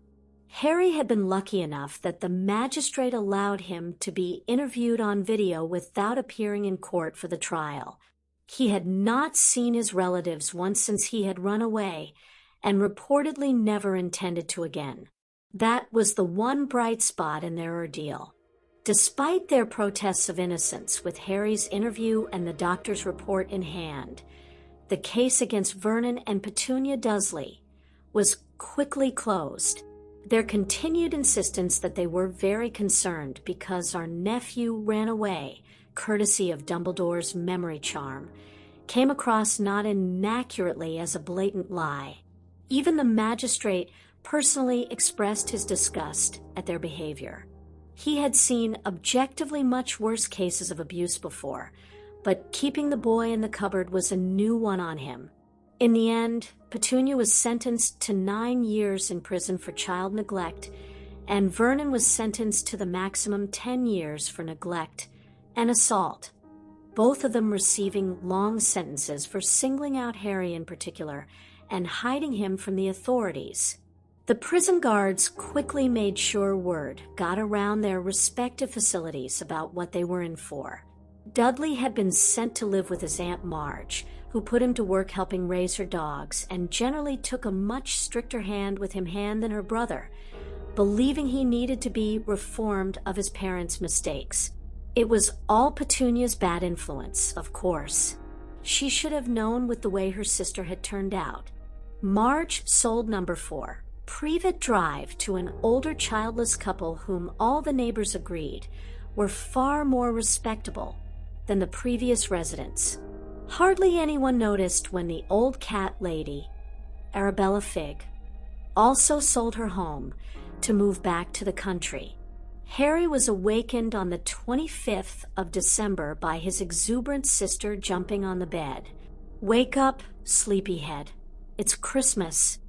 Harry had been lucky enough that the magistrate allowed him to be interviewed on video without appearing in court for the trial. He had not seen his relatives once since he had run away, and reportedly never intended to again. That was the one bright spot in their ordeal. Despite their protests of innocence with Harry's interview and the doctor's report in hand, the case against Vernon and Petunia Dursley was quickly closed. Their continued insistence that they were very concerned because our nephew ran away, courtesy of Dumbledore's memory charm, came across not inaccurately as a blatant lie. Even the magistrate personally expressed his disgust at their behavior. He had seen objectively much worse cases of abuse before, but keeping the boy in the cupboard was a new one on him. In the end, Petunia was sentenced to 9 years in prison for child neglect, and Vernon was sentenced to the maximum 10 years for neglect and assault, both of them receiving long sentences for singling out Harry in particular and hiding him from the authorities. The prison guards quickly made sure word got around their respective facilities about what they were in for. Dudley had been sent to live with his Aunt Marge, who put him to work helping raise her dogs and generally took a much stricter hand with him than her brother, believing he needed to be reformed of his parents' mistakes. It was all Petunia's bad influence, of course. She should have known with the way her sister had turned out. Marge sold number 4, Privet Drive, to an older childless couple whom all the neighbors agreed were far more respectable than the previous residents. Hardly anyone noticed when the old cat lady, Arabella Figg, also sold her home to move back to the country. Harry was awakened on the 25th of December by his exuberant sister jumping on the bed. "Wake up, sleepyhead. It's Christmas."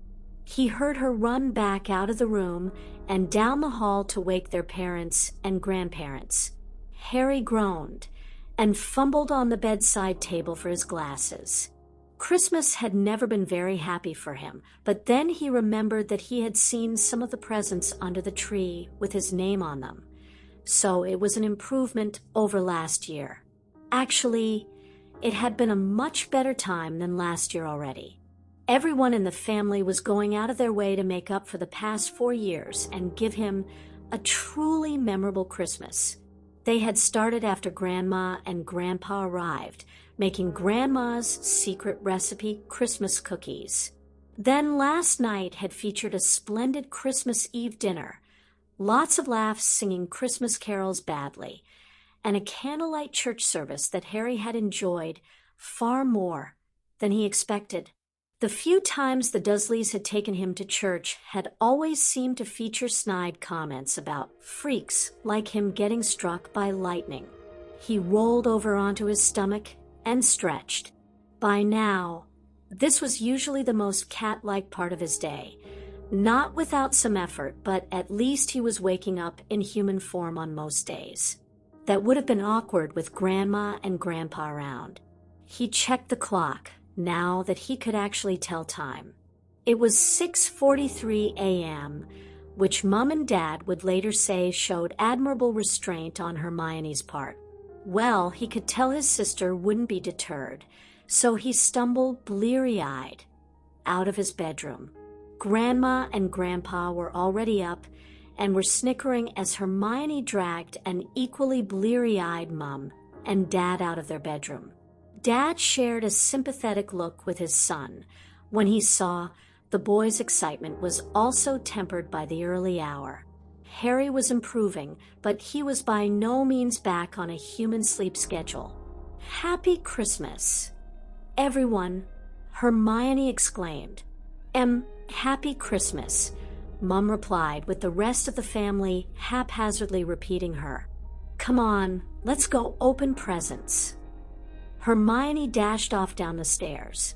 He heard her run back out of the room and down the hall to wake their parents and grandparents. Harry groaned and fumbled on the bedside table for his glasses. Christmas had never been very happy for him, but then he remembered that he had seen some of the presents under the tree with his name on them. So it was an improvement over last year. Actually, it had been a much better time than last year already. Everyone in the family was going out of their way to make up for the past 4 years and give him a truly memorable Christmas. They had started after Grandma and Grandpa arrived, making Grandma's secret recipe Christmas cookies. Then last night had featured a splendid Christmas Eve dinner, lots of laughs singing Christmas carols badly, and a candlelight church service that Harry had enjoyed far more than he expected. The few times the Dursleys had taken him to church had always seemed to feature snide comments about freaks like him getting struck by lightning. He rolled over onto his stomach and stretched. By now, this was usually the most cat-like part of his day. Not without some effort, but at least he was waking up in human form on most days. That would have been awkward with Grandma and Grandpa around. He checked the clock, now that he could actually tell time. It was 6:43 a.m., which Mum and Dad would later say showed admirable restraint on Hermione's part. Well, he could tell his sister wouldn't be deterred, so he stumbled bleary-eyed out of his bedroom. Grandma and Grandpa were already up and were snickering as Hermione dragged an equally bleary-eyed Mum and Dad out of their bedroom. Dad shared a sympathetic look with his son when he saw the boy's excitement was also tempered by the early hour. Harry was improving, but he was by no means back on a human sleep schedule. "Happy Christmas, everyone," Hermione exclaimed. Happy Christmas," Mum replied, with the rest of the family haphazardly repeating her. "Come on, let's go open presents." Hermione dashed off down the stairs.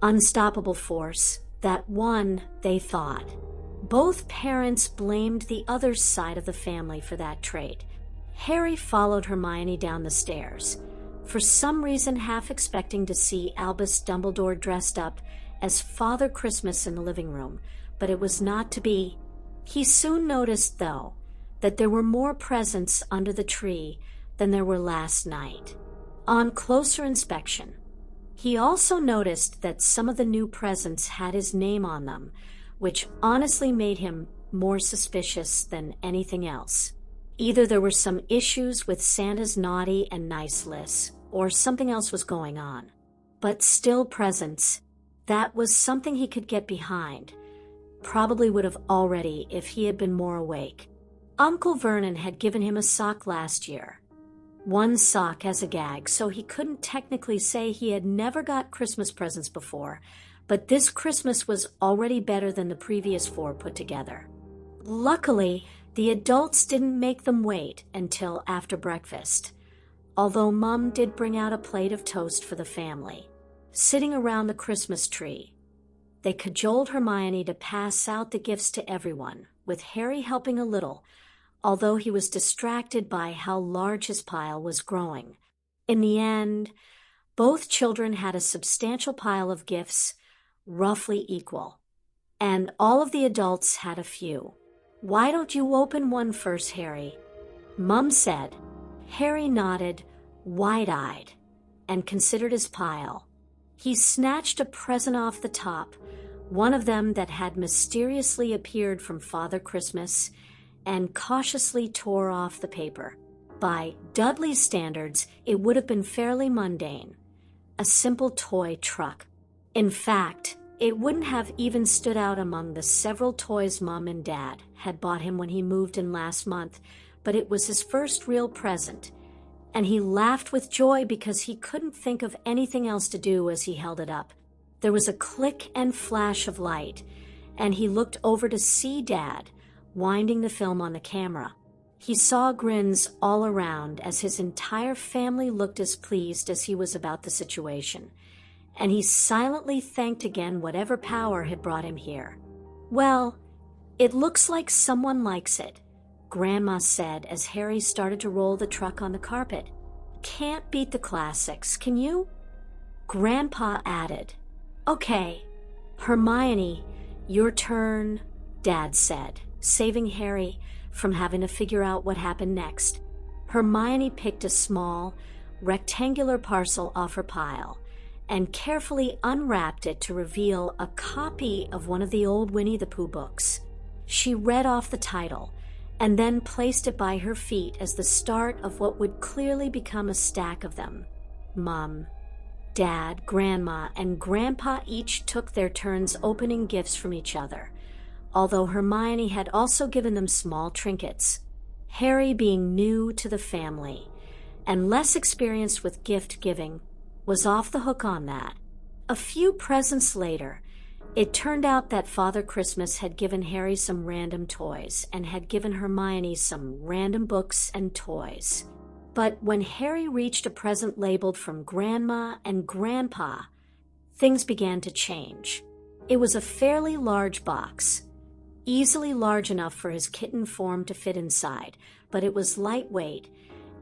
Unstoppable force, that one, they thought. Both parents blamed the other side of the family for that trait. Harry followed Hermione down the stairs, for some reason half expecting to see Albus Dumbledore dressed up as Father Christmas in the living room, but it was not to be. He soon noticed, though, that there were more presents under the tree than there were last night. On closer inspection, he also noticed that some of the new presents had his name on them, which honestly made him more suspicious than anything else. Either there were some issues with Santa's naughty and nice lists, or something else was going on. But still presents, that was something he could get behind. Probably would have already if he had been more awake. Uncle Vernon had given him a sock last year. One sock as a gag, so he couldn't technically say he had never got Christmas presents before, but this Christmas was already better than the previous 4 put together. Luckily, the adults didn't make them wait until after breakfast, although Mum did bring out a plate of toast for the family. Sitting around the Christmas tree, they cajoled Hermione to pass out the gifts to everyone, with Harry helping a little, although he was distracted by how large his pile was growing. In the end, both children had a substantial pile of gifts, roughly equal, and all of the adults had a few. "Why don't you open one first, Harry?" Mum said. Harry nodded, wide-eyed, and considered his pile. He snatched a present off the top, one of them that had mysteriously appeared from Father Christmas, and cautiously tore off the paper. By Dudley's standards, it would have been fairly mundane. A simple toy truck. In fact, it wouldn't have even stood out among the several toys Mum and Dad had bought him when he moved in last month, but it was his first real present, and he laughed with joy because he couldn't think of anything else to do as he held it up. There was a click and flash of light, and he looked over to see Dad, winding the film on the camera. He saw grins all around as his entire family looked as pleased as he was about the situation, and he silently thanked again whatever power had brought him here. "Well, it looks like someone likes it," Grandma said as Harry started to roll the truck on the carpet. "Can't beat the classics, can you?" Grandpa added. "Okay, Hermione, your turn," Dad said, saving Harry from having to figure out what happened next. Hermione picked a small, rectangular parcel off her pile and carefully unwrapped it to reveal a copy of one of the old Winnie the Pooh books. She read off the title, and then placed it by her feet as the start of what would clearly become a stack of them. Mom, Dad, Grandma, and Grandpa each took their turns opening gifts from each other, although Hermione had also given them small trinkets. Harry, being new to the family and less experienced with gift-giving, was off the hook on that. A few presents later, it turned out that Father Christmas had given Harry some random toys and had given Hermione some random books and toys. But when Harry reached a present labeled from Grandma and Grandpa, things began to change. It was a fairly large box, easily large enough for his kitten form to fit inside, but it was lightweight,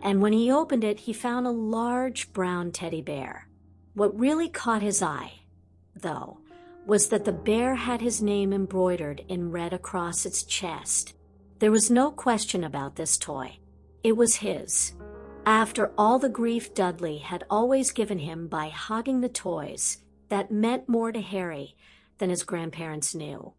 and when he opened it, he found a large brown teddy bear. What really caught his eye, though, was that the bear had his name embroidered in red across its chest. There was no question about this toy. It was his. After all the grief Dudley had always given him by hogging the toys, that meant more to Harry than his grandparents knew.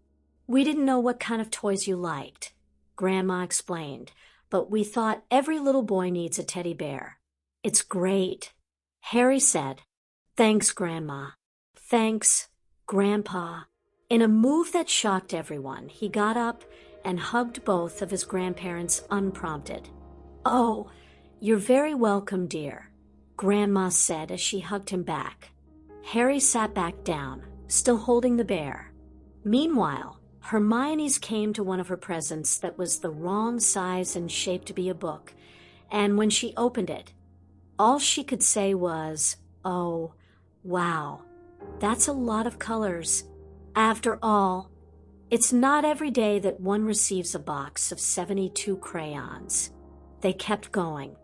"We didn't know what kind of toys you liked," Grandma explained, "but we thought every little boy needs a teddy bear." "It's great," Harry said. "Thanks, Grandma." "Thanks, Grandpa." In a move that shocked everyone, he got up and hugged both of his grandparents unprompted. "Oh, you're very welcome, dear," Grandma said as she hugged him back. Harry sat back down, still holding the bear. Meanwhile, Hermione's came to one of her presents that was the wrong size and shape to be a book, and when she opened it, all she could say was, "Oh, wow, that's a lot of colors." After all, it's not every day that one receives a box of 72 crayons. They kept going,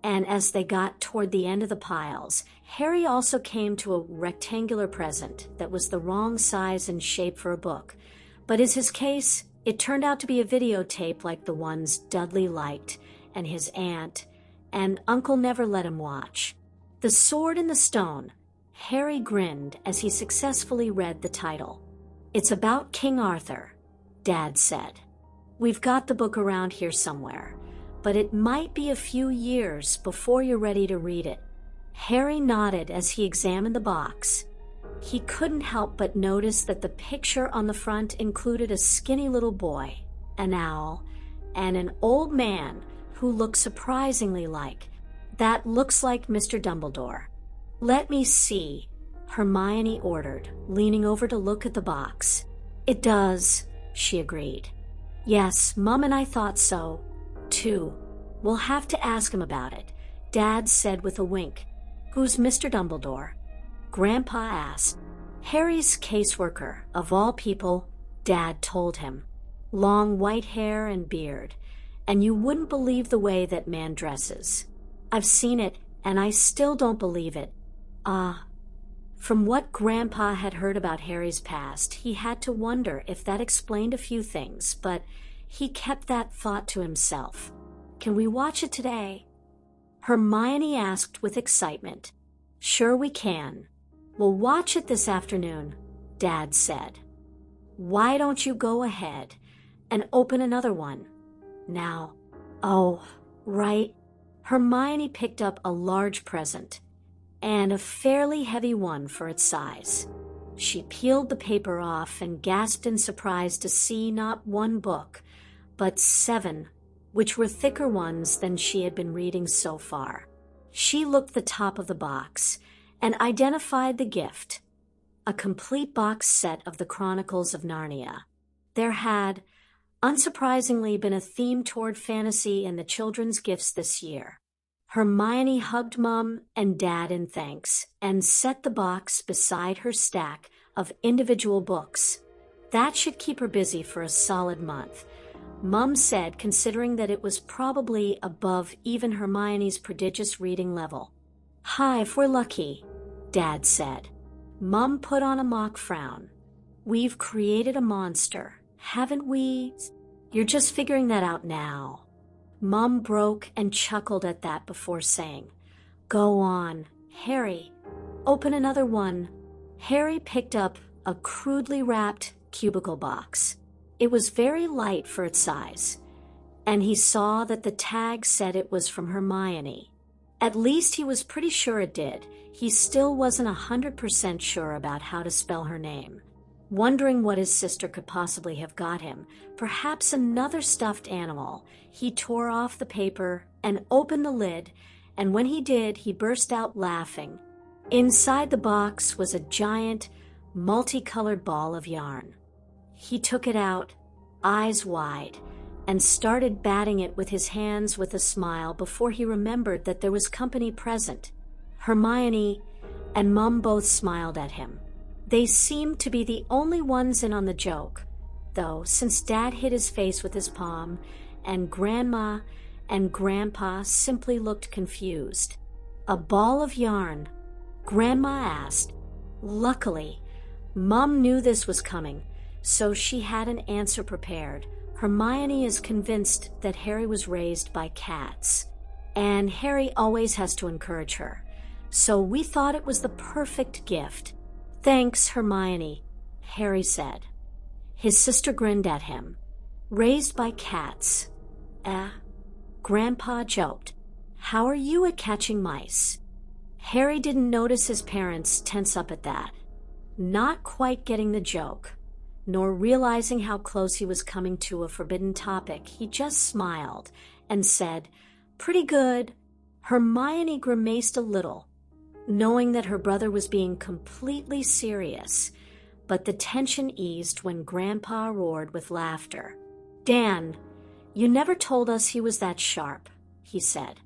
and as they got toward the end of the piles, Harry also came to a rectangular present that was the wrong size and shape for a book. But in his case, it turned out to be a videotape like the ones Dudley liked, and his aunt and uncle never let him watch. "The Sword in the Stone." Harry grinned as he successfully read the title. "It's about King Arthur," Dad said. "We've got the book around here somewhere, but it might be a few years before you're ready to read it." Harry nodded as he examined the box. He couldn't help but notice that the picture on the front included a skinny little boy, an owl, and an old man who looked surprisingly like, "That looks like Mr. Dumbledore." "Let me see," Hermione ordered, leaning over to look at the box. "It does," she agreed. "Yes, Mum and I thought so, too. We'll have to ask him about it," Dad said with a wink. "Who's Mr. Dumbledore?" Grandpa asked. "Harry's caseworker, of all people," Dad told him. "Long white hair and beard, and you wouldn't believe the way that man dresses. I've seen it, and I still don't believe it." From what Grandpa had heard about Harry's past, he had to wonder if that explained a few things, but he kept that thought to himself. "Can we watch it today?" Hermione asked with excitement. "Sure we can. We'll watch it this afternoon," Dad said. "Why don't you go ahead and open another one now?" "Oh, right." Hermione picked up a large present, and a fairly heavy one for its size. She peeled the paper off and gasped in surprise to see not one book, but 7, which were thicker ones than she had been reading so far. She looked the top of the box and identified the gift, a complete box set of the Chronicles of Narnia. There had, unsurprisingly, been a theme toward fantasy in the children's gifts this year. Hermione hugged Mum and Dad in thanks and set the box beside her stack of individual books. That should keep her busy for a solid month, Mum said, considering that it was probably above even Hermione's prodigious reading level. "Hi, if we're lucky," Dad said. Mum put on a mock frown. "We've created a monster, haven't we?" "You're just figuring that out now." Mum broke and chuckled at that before saying, "Go on, Harry, open another one." Harry picked up a crudely wrapped cubicle box. It was very light for its size, and he saw that the tag said it was from Hermione. At least he was pretty sure it did. He still wasn't 100% sure about how to spell her name. Wondering what his sister could possibly have got him, perhaps another stuffed animal, he tore off the paper and opened the lid, and when he did, he burst out laughing. Inside the box was a giant, multicolored ball of yarn. He took it out, eyes wide, and started batting it with his hands with a smile before he remembered that there was company present. Hermione and Mum both smiled at him. They seemed to be the only ones in on the joke, though, since Dad hid his face with his palm, and Grandma and Grandpa simply looked confused. A ball of yarn? Grandma asked. Luckily, Mum knew this was coming, so she had an answer prepared. Hermione is convinced that Harry was raised by cats, and Harry always has to encourage her, so we thought it was the perfect gift. Thanks, Hermione, Harry said. His sister grinned at him. Raised by cats. Grandpa joked. How are you at catching mice? Harry didn't notice his parents tense up at that, not quite getting the joke, nor realizing how close he was coming to a forbidden topic. He just smiled and said, Pretty good. Hermione grimaced a little, knowing that her brother was being completely serious, but the tension eased when Grandpa roared with laughter. Dan, you never told us he was that sharp, he said.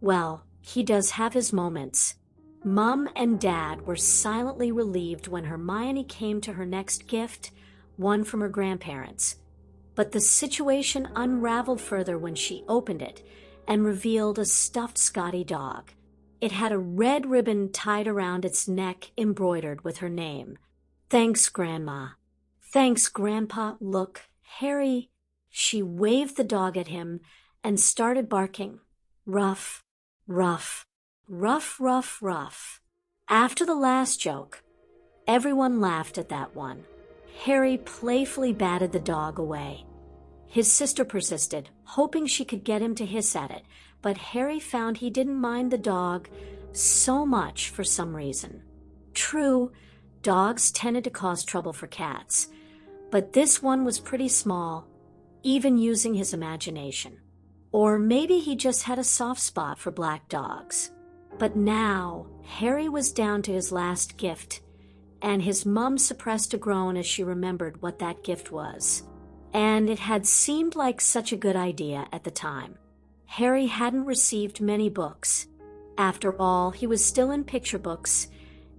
Well, he does have his moments. Mum and Dad were silently relieved when Hermione came to her next gift, one from her grandparents. But the situation unraveled further when she opened it and revealed a stuffed Scotty dog. It had a red ribbon tied around its neck embroidered with her name. Thanks, Grandma. Thanks, Grandpa. Look, Harry. She waved the dog at him and started barking. Ruff, ruff, ruff, ruff, ruff. After the last joke, everyone laughed at that one. Harry playfully batted the dog away. His sister persisted, hoping she could get him to hiss at it, but Harry found he didn't mind the dog so much for some reason. True, dogs tended to cause trouble for cats, but this one was pretty small, even using his imagination. Or maybe he just had a soft spot for black dogs. But now, Harry was down to his last gift, and his mum suppressed a groan as she remembered what that gift was. And it had seemed like such a good idea at the time. Harry hadn't received many books. After all, he was still in picture books,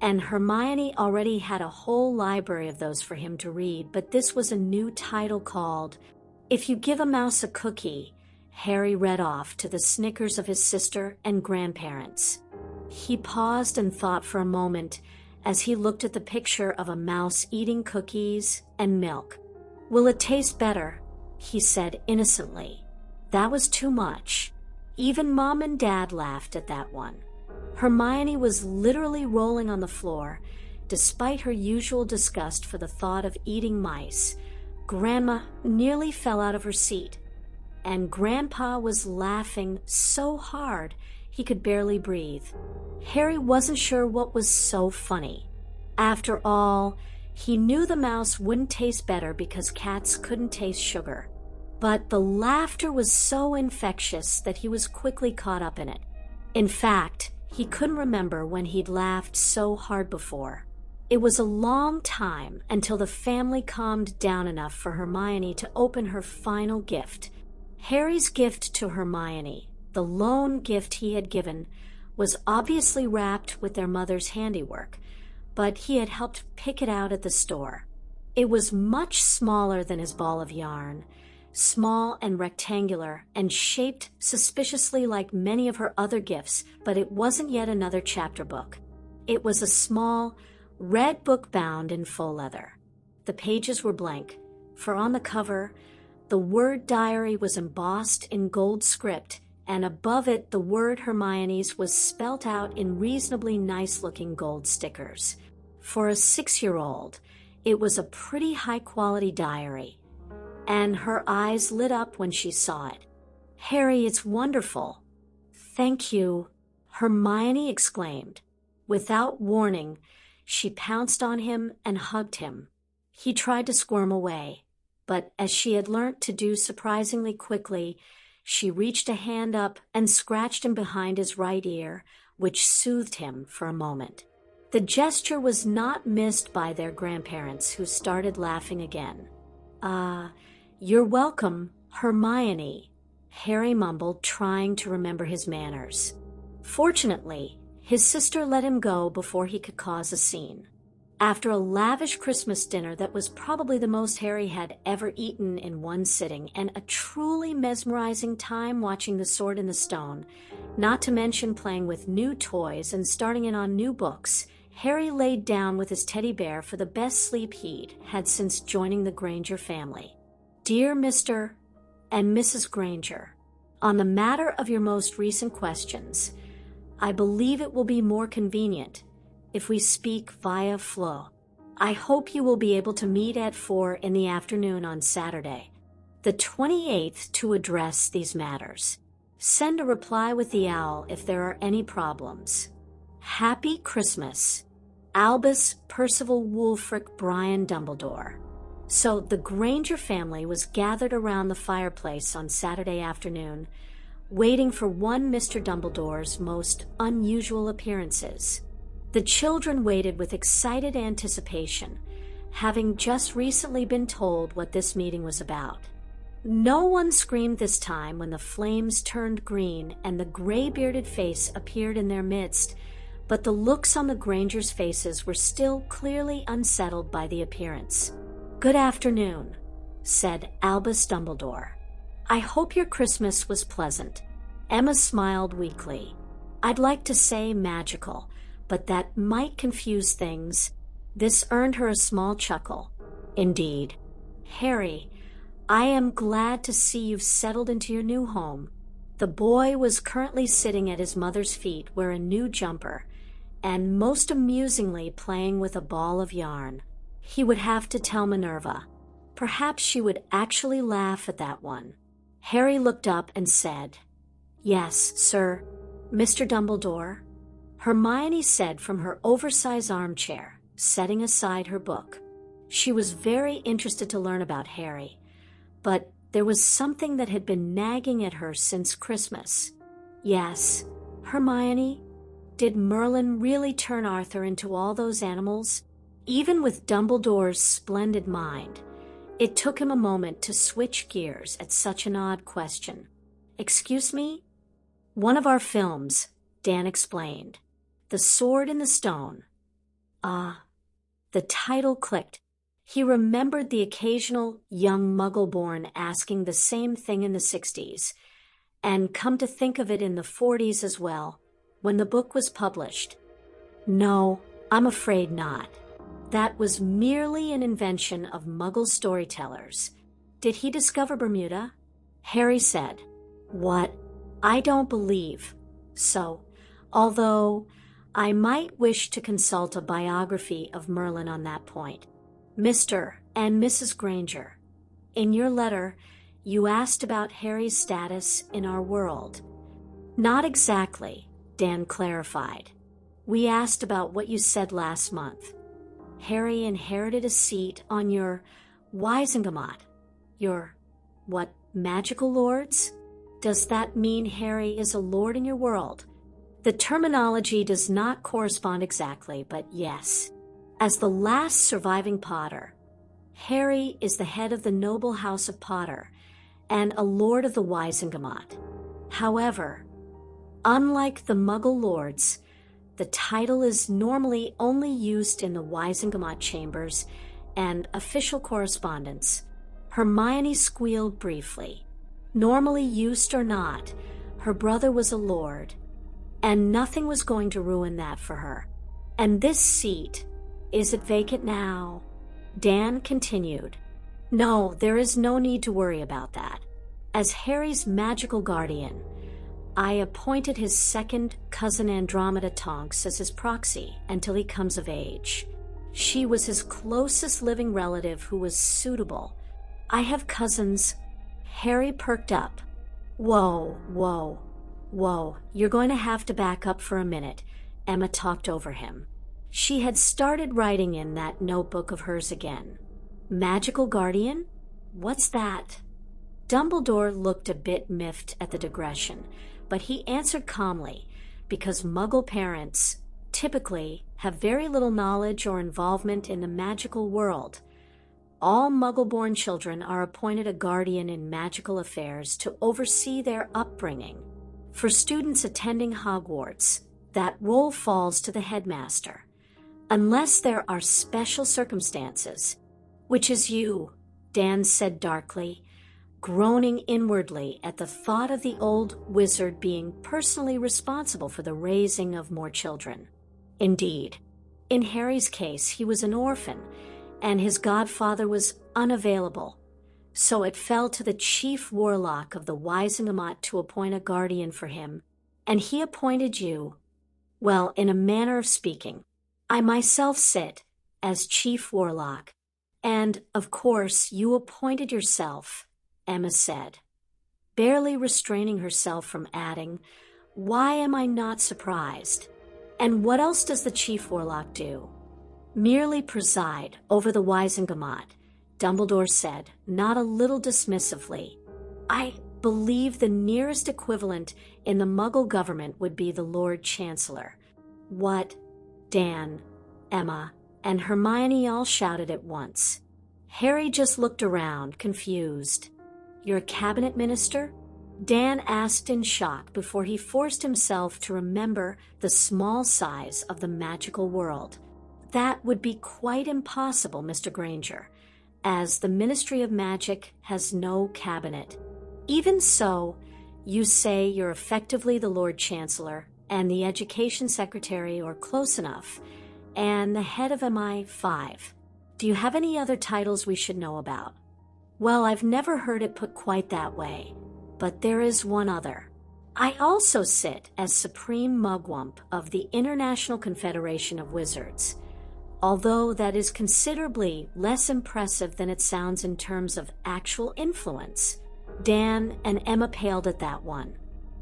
and Hermione already had a whole library of those for him to read, but this was a new title called If You Give a Mouse a Cookie, Harry read off to the snickers of his sister and grandparents. He paused and thought for a moment as he looked at the picture of a mouse eating cookies and milk. Will it taste better? He said innocently. That was too much. Even Mom and Dad laughed at that one. Hermione was literally rolling on the floor, despite her usual disgust for the thought of eating mice. Grandma nearly fell out of her seat, and Grandpa was laughing so hard he could barely breathe. Harry wasn't sure what was so funny. After all, he knew the mouse wouldn't taste better because cats couldn't taste sugar. But the laughter was so infectious that he was quickly caught up in it. In fact, he couldn't remember when he'd laughed so hard before. It was a long time until the family calmed down enough for Hermione to open her final gift. Harry's gift to Hermione, the lone gift he had given, was obviously wrapped with their mother's handiwork, but he had helped pick it out at the store. It was much smaller than his ball of yarn, small and rectangular, and shaped suspiciously like many of her other gifts, but it wasn't yet another chapter book. It was a small, red book bound in faux leather. The pages were blank, for on the cover, the word diary was embossed in gold script, and above it the word Hermione's was spelt out in reasonably nice-looking gold stickers. For a 6-year-old, it was a pretty high-quality diary, and her eyes lit up when she saw it. "Harry, it's wonderful." "Thank you," Hermione exclaimed. Without warning, she pounced on him and hugged him. He tried to squirm away, but as she had learnt to do surprisingly quickly, she reached a hand up and scratched him behind his right ear, which soothed him for a moment. The gesture was not missed by their grandparents, who started laughing again. You're welcome, Hermione," Harry mumbled, trying to remember his manners. Fortunately, his sister let him go before he could cause a scene. After a lavish Christmas dinner that was probably the most Harry had ever eaten in one sitting, and a truly mesmerizing time watching The Sword in the Stone, not to mention playing with new toys and starting in on new books, Harry laid down with his teddy bear for the best sleep he'd had since joining the Granger family. "Dear Mr. and Mrs. Granger, on the matter of your most recent questions, I believe it will be more convenient if we speak via Flo. I hope you will be able to meet at 4 in the afternoon on Saturday, the 28th, to address these matters. Send a reply with the owl if there are any problems. Happy Christmas, Albus Percival Wulfric Brian Dumbledore." So the Granger family was gathered around the fireplace on Saturday afternoon, waiting for one Mr. Dumbledore's most unusual appearances. The children waited with excited anticipation, having just recently been told what this meeting was about. No one screamed this time when the flames turned green and the gray-bearded face appeared in their midst, but the looks on the Grangers' faces were still clearly unsettled by the appearance. "Good afternoon," said Albus Dumbledore. "I hope your Christmas was pleasant." Emma smiled weakly. "I'd like to say magical, but that might confuse things." This earned her a small chuckle. "Indeed. Harry, I am glad to see you've settled into your new home." The boy was currently sitting at his mother's feet wearing a new jumper, and most amusingly playing with a ball of yarn. He would have to tell Minerva. Perhaps she would actually laugh at that one. Harry looked up and said, "Yes, sir, Mr. Dumbledore," Hermione said from her oversized armchair, setting aside her book. She was very interested to learn about Harry, but there was something that had been nagging at her since Christmas. "Yes, Hermione, did Merlin really turn Arthur into all those animals?" Even with Dumbledore's splendid mind, it took him a moment to switch gears at such an odd question. "Excuse me?" "One of our films," Dan explained. "The Sword in the Stone." The title clicked. He remembered the occasional young muggle-born asking the same thing in the 60s, and come to think of it in the 40s as well, when the book was published. "No, I'm afraid not. That was merely an invention of Muggle storytellers." "Did he discover Bermuda?" Harry said. "What? I don't believe so, although I might wish to consult a biography of Merlin on that point. Mr. and Mrs. Granger, in your letter, you asked about Harry's status in our world." "Not exactly," Dan clarified. "We asked about what you said last month. Harry inherited a seat on your Wizengamot. Your, what, magical lords? Does that mean Harry is a lord in your world?" The terminology does not correspond exactly, but yes. As the last surviving Potter, Harry is the head of the noble house of Potter and a lord of the Wizengamot. However, unlike the Muggle lords, the title is normally only used in the Wizengamot chambers and official correspondence. Hermione squealed briefly. Normally used or not, her brother was a lord, and nothing was going to ruin that for her. "And this seat, is it vacant now?" Dan continued. "No, there is no need to worry about that. As Harry's magical guardian, I appointed his second cousin Andromeda Tonks as his proxy until he comes of age. She was his closest living relative who was suitable. I have cousins." Harry perked up. Whoa, whoa, whoa, you're going to have to back up for a minute, Emma talked over him. She had started writing in that notebook of hers again. Magical guardian? What's that? Dumbledore looked a bit miffed at the digression, but he answered calmly, because Muggle parents typically have very little knowledge or involvement in the magical world. All Muggle-born children are appointed a guardian in magical affairs to oversee their upbringing. For students attending Hogwarts, that role falls to the headmaster, unless there are special circumstances, which is you, Dan said darkly, groaning inwardly at the thought of the old wizard being personally responsible for the raising of more children. Indeed, in Harry's case, he was an orphan, and his godfather was unavailable, so it fell to the chief warlock of the Wisenamat to appoint a guardian for him, and he appointed you. Well, in a manner of speaking, I myself sit as chief warlock, and, of course, you appointed yourself, Emma said, barely restraining herself from adding, "Why am I not surprised? And what else does the chief warlock do?" "Merely preside over the Wisenamat," Dumbledore said, not a little dismissively. "I believe the nearest equivalent in the Muggle government would be the Lord Chancellor." "What?" Dan, Emma, and Hermione all shouted at once. Harry just looked around, confused. "You're a cabinet minister?" Dan asked in shock before he forced himself to remember the small size of the magical world. "That would be quite impossible, Mr. Granger, as the Ministry of Magic has no cabinet. Even so, you say you're effectively the Lord Chancellor and the Education Secretary, or close enough, and the head of MI5. Do you have any other titles we should know about?" "Well, I've never heard it put quite that way, but there is one other. I also sit as Supreme Mugwump of the International Confederation of Wizards, although that is considerably less impressive than it sounds in terms of actual influence." Dan and Emma paled at that one.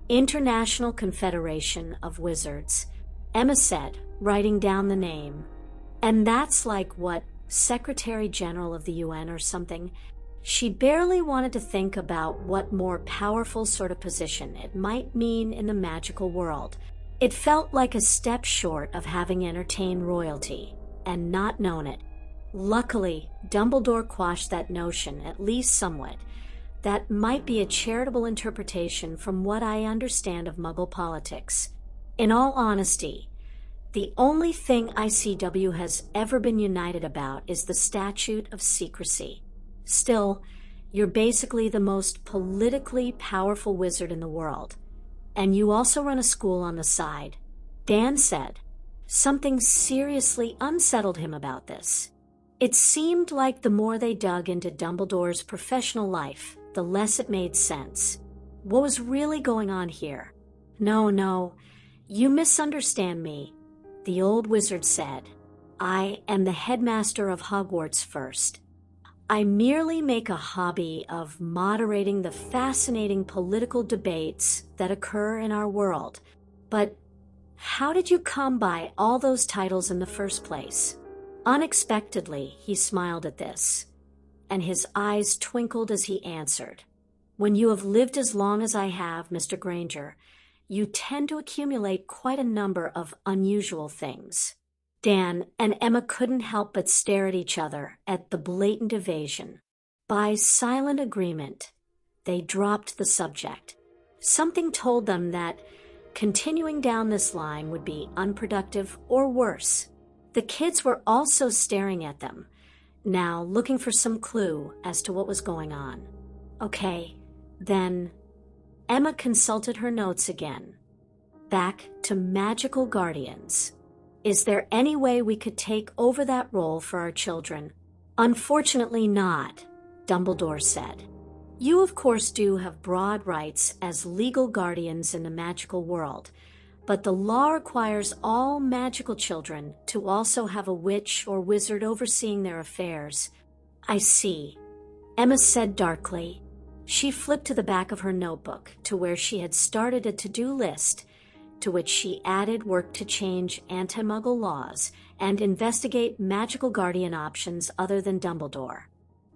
"International Confederation of Wizards," Emma said, writing down the name. "And that's like, what, Secretary General of the UN or something?" She barely wanted to think about what more powerful sort of position it might mean in the magical world. It felt like a step short of having entertained royalty and not known it. Luckily, Dumbledore quashed that notion, at least somewhat. That might be a charitable interpretation from what I understand of Muggle politics. In all honesty, the only thing ICW has ever been united about is the Statute of Secrecy. Still, you're basically the most politically powerful wizard in the world. And you also run a school on the side. Dan said. Something seriously unsettled him about this. It seemed like the more they dug into Dumbledore's professional life, the less it made sense. What was really going on here? No, you misunderstand me, the old wizard said. I am the headmaster of Hogwarts first. I merely make a hobby of moderating the fascinating political debates that occur in our world. But how did you come by all those titles in the first place? Unexpectedly, he smiled at this, and his eyes twinkled as he answered. When you have lived as long as I have, Mr. Granger, you tend to accumulate quite a number of unusual things. Dan and Emma couldn't help but stare at each other at the blatant evasion. By silent agreement, they dropped the subject. Something told them that continuing down this line would be unproductive or worse. The kids were also staring at them, now looking for some clue as to what was going on. Okay, then Emma consulted her notes again. Back to magical guardians. Is there any way we could take over that role for our children? Unfortunately not, Dumbledore said. You of course do have broad rights as legal guardians in the magical world, but the law requires all magical children to also have a witch or wizard overseeing their affairs. I see, Emma said darkly. She flipped to the back of her notebook to where she had started a to-do list, to which she added work to change anti-Muggle laws and investigate magical guardian options other than Dumbledore.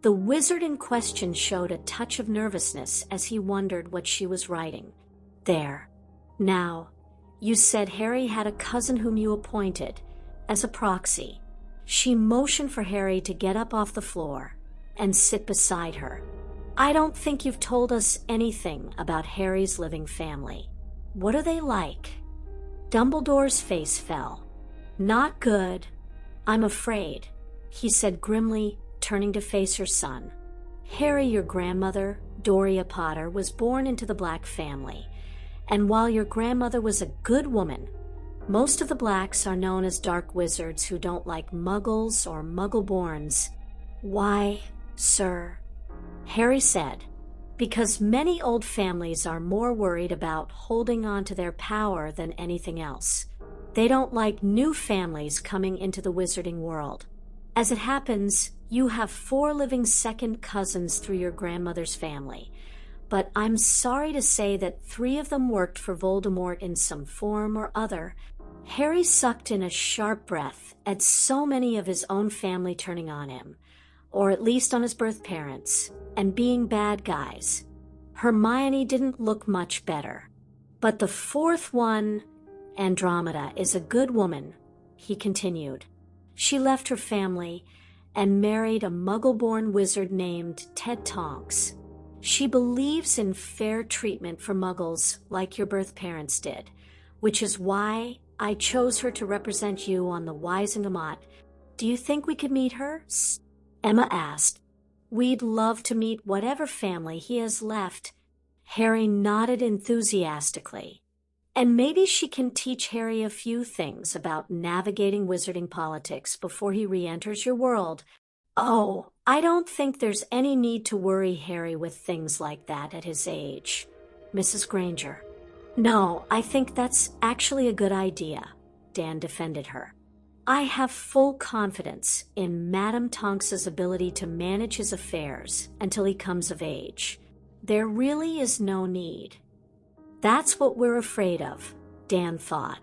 The wizard in question showed a touch of nervousness as he wondered what she was writing. There. Now, you said Harry had a cousin whom you appointed as a proxy. She motioned for Harry to get up off the floor and sit beside her. I don't think you've told us anything about Harry's living family. What are they like? Dumbledore's face fell. Not good, I'm afraid, he said grimly, turning to face her son. Harry, your grandmother, Doria Potter, was born into the Black family, and while your grandmother was a good woman, most of the Blacks are known as dark wizards who don't like Muggles or Muggle-borns. Why, sir? Harry said, because many old families are more worried about holding on to their power than anything else. They don't like new families coming into the wizarding world. As it happens, you have 4 living second cousins through your grandmother's family, but I'm sorry to say that 3 of them worked for Voldemort in some form or other. Harry sucked in a sharp breath at so many of his own family turning on him, or at least on his birth parents, and being bad guys. Hermione didn't look much better. But the 4th one, Andromeda, is a good woman, he continued. She left her family and married a Muggle-born wizard named Tonks. She believes in fair treatment for Muggles like your birth parents did, which is why I chose her to represent you on the Wisenamat. Do you think we could meet her? Emma asked. We'd love to meet whatever family he has left. Harry nodded enthusiastically. And maybe she can teach Harry a few things about navigating wizarding politics before he re-enters your world. Oh, I don't think there's any need to worry Harry with things like that at his age, Mrs. Granger. No, I think that's actually a good idea, Dan defended her. I have full confidence in Madame Tonks's ability to manage his affairs until he comes of age. There really is no need. That's what we're afraid of, Dan thought.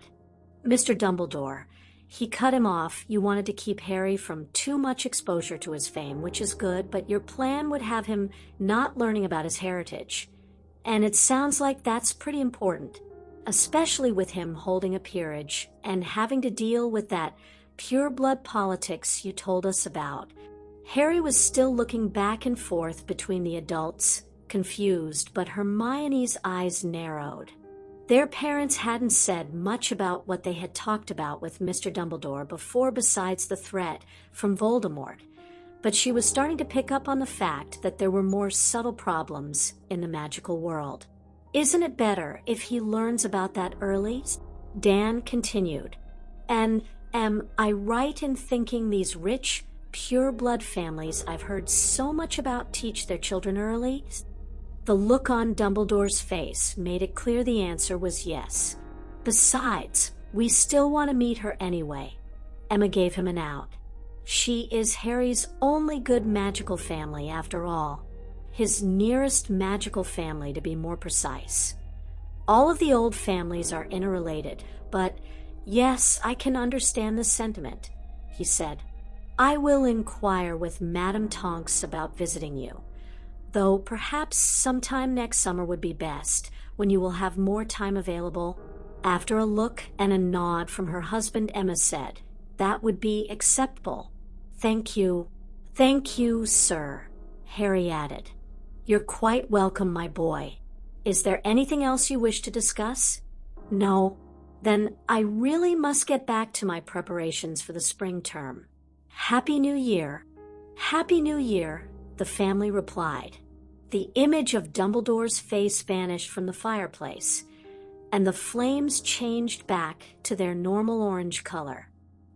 Mr. Dumbledore, he cut him off. You wanted to keep Harry from too much exposure to his fame, which is good, but your plan would have him not learning about his heritage. And it sounds like that's pretty important, especially with him holding a peerage and having to deal with that pure-blood politics you told us about. Harry was still looking back and forth between the adults, confused, but Hermione's eyes narrowed. Their parents hadn't said much about what they had talked about with Mr. Dumbledore before besides the threat from Voldemort, but she was starting to pick up on the fact that there were more subtle problems in the magical world. Isn't it better if he learns about that early? Dan continued. And am I right in thinking these rich, pure-blood families I've heard so much about teach their children early? The look on Dumbledore's face made it clear the answer was yes. Besides, we still want to meet her anyway. Emma gave him an out. She is Harry's only good magical family, after all. His nearest magical family, to be more precise. All of the old families are interrelated, but yes, I can understand the sentiment, he said. I will inquire with Madame Tonks about visiting you, though perhaps sometime next summer would be best, when you will have more time available. After a look and a nod from her husband, Emma said, that would be acceptable. Thank you. Thank you, sir, Harry added. You're quite welcome, my boy. Is there anything else you wish to discuss? No. Then I really must get back to my preparations for the spring term. Happy New Year. Happy New Year, the family replied. The image of Dumbledore's face vanished from the fireplace, and the flames changed back to their normal orange color.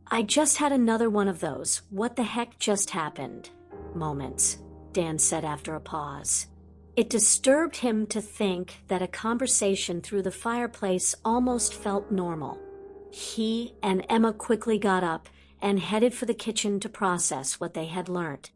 I just had another one of those what the heck just happened moments, Dan said after a pause. It disturbed him to think that a conversation through the fireplace almost felt normal. He and Emma quickly got up and headed for the kitchen to process what they had learnt.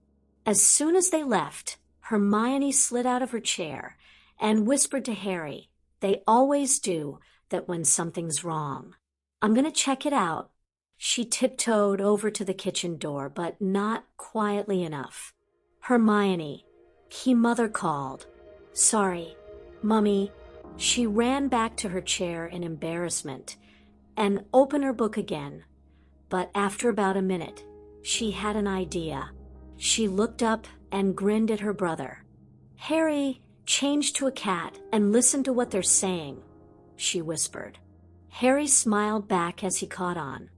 As soon as they left, Hermione slid out of her chair and whispered to Harry, "They always do that when something's wrong. I'm going to check it out." She tiptoed over to the kitchen door, but not quietly enough. "Hermione," Mother called. "Sorry, Mummy." She ran back to her chair in embarrassment and opened her book again. But after about a minute, she had an idea. She looked up and grinned at her brother. "Harry, change to a cat and listen to what they're saying," she whispered. Harry smiled back as he caught on.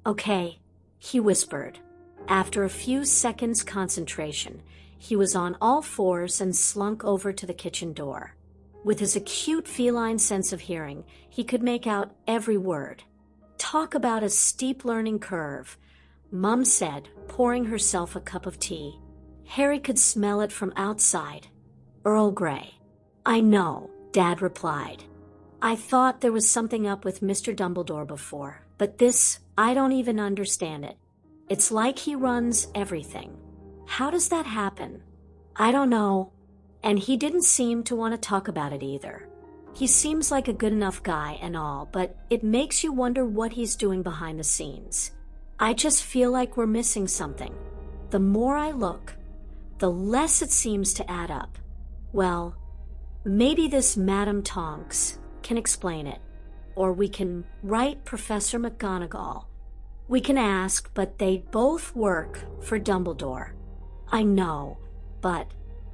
"Okay," he whispered. After a few seconds' concentration, he was on all fours and slunk over to the kitchen door. With his acute feline sense of hearing, he could make out every word. "Talk about a steep learning curve," Mum said, pouring herself a cup of tea. Harry could smell it from outside. "Earl Grey." "I know," Dad replied. "I thought there was something up with Mr. Dumbledore before, but this, I don't even understand it. It's like he runs everything. How does that happen?" "I don't know." And he didn't seem to want to talk about it either. He seems like a good enough guy and all, but it makes you wonder what he's doing behind the scenes. I just feel like we're missing something. The more I look, the less it seems to add up. Well, maybe this Madame Tonks can explain it. Or we can write Professor McGonagall. We can ask, but they both work for Dumbledore. I know, but...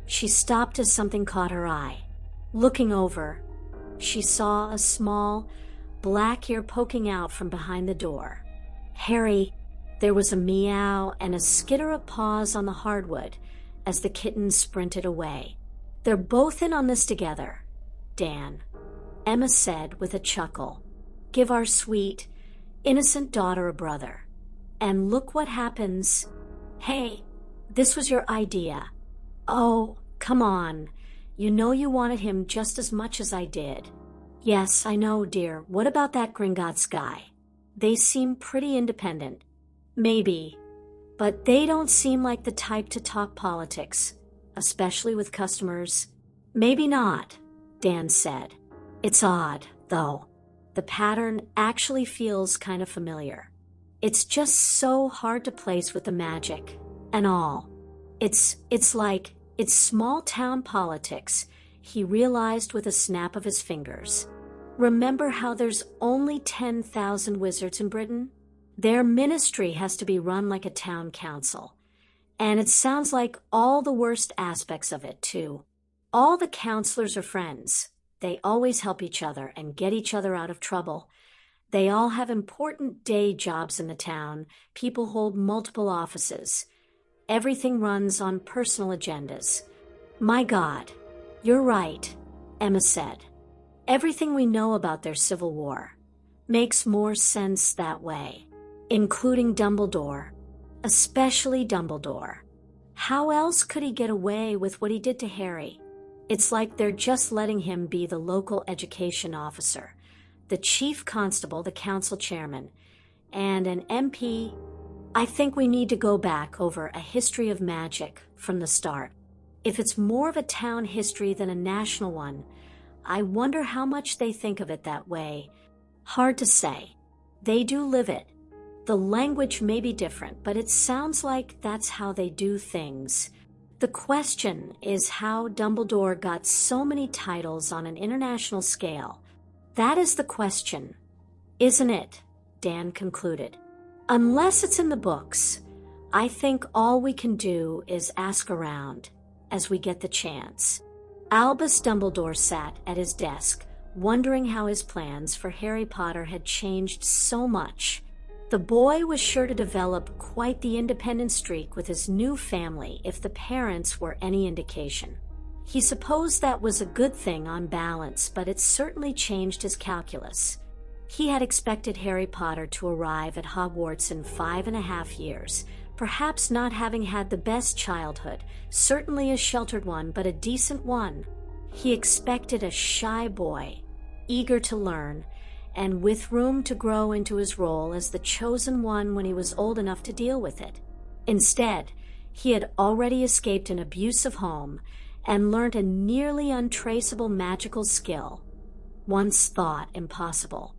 She stopped as something caught her eye. Looking over, she saw a small, black ear poking out from behind the door. "Harry," there was a meow and a skitter of paws on the hardwood as the kitten sprinted away. "They're both in on this together, Dan," Emma said with a chuckle. "Give our sweet, innocent daughter a brother. And look what happens. Hey, this was your idea." "Oh, come on. You know you wanted him just as much as I did." "Yes, I know, dear. What about that Gringotts guy? They seem pretty independent." "Maybe, but they don't seem like the type to talk politics, especially with customers." "Maybe not," Dan said. "It's odd, though. The pattern actually feels kind of familiar. It's just so hard to place with the magic and all. It's like, it's small-town politics," he realized with a snap of his fingers. "Remember how there's only 10,000 wizards in Britain? Their ministry has to be run like a town council. And it sounds like all the worst aspects of it, too. All the counselors are friends. They always help each other and get each other out of trouble. They all have important day jobs in the town. People hold multiple offices. Everything runs on personal agendas." "My God, you're right," Emma said. "Everything we know about their civil war makes more sense that way, including Dumbledore, especially Dumbledore. How else could he get away with what he did to Harry? It's like they're just letting him be the local education officer, the chief constable, the council chairman, and an MP. I think we need to go back over a history of magic from the start. If it's more of a town history than a national one, I wonder how much they think of it that way. Hard to say. They do live it. The language may be different, but it sounds like that's how they do things. The question is how Dumbledore got so many titles on an international scale. That is the question, isn't it?" Dan concluded. "Unless it's in the books, I think all we can do is ask around as we get the chance." Albus Dumbledore sat at his desk, wondering how his plans for Harry Potter had changed so much. The boy was sure to develop quite the independent streak with his new family if the parents were any indication. He supposed that was a good thing on balance, but it certainly changed his calculus. He had expected Harry Potter to arrive at Hogwarts in 5.5 years, perhaps not having had the best childhood, certainly a sheltered one, but a decent one. He expected a shy boy, eager to learn, and with room to grow into his role as the chosen one when he was old enough to deal with it. Instead, he had already escaped an abusive home and learned a nearly untraceable magical skill, once thought impossible.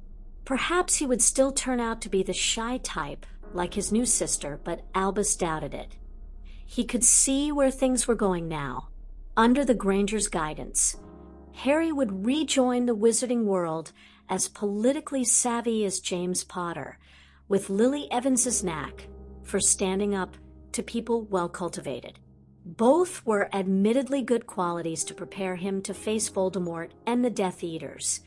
Perhaps he would still turn out to be the shy type, like his new sister, but Albus doubted it. He could see where things were going now. Under the Grangers' guidance, Harry would rejoin the wizarding world as politically savvy as James Potter, with Lily Evans's knack for standing up to people well-cultivated. Both were admittedly good qualities to prepare him to face Voldemort and the Death Eaters.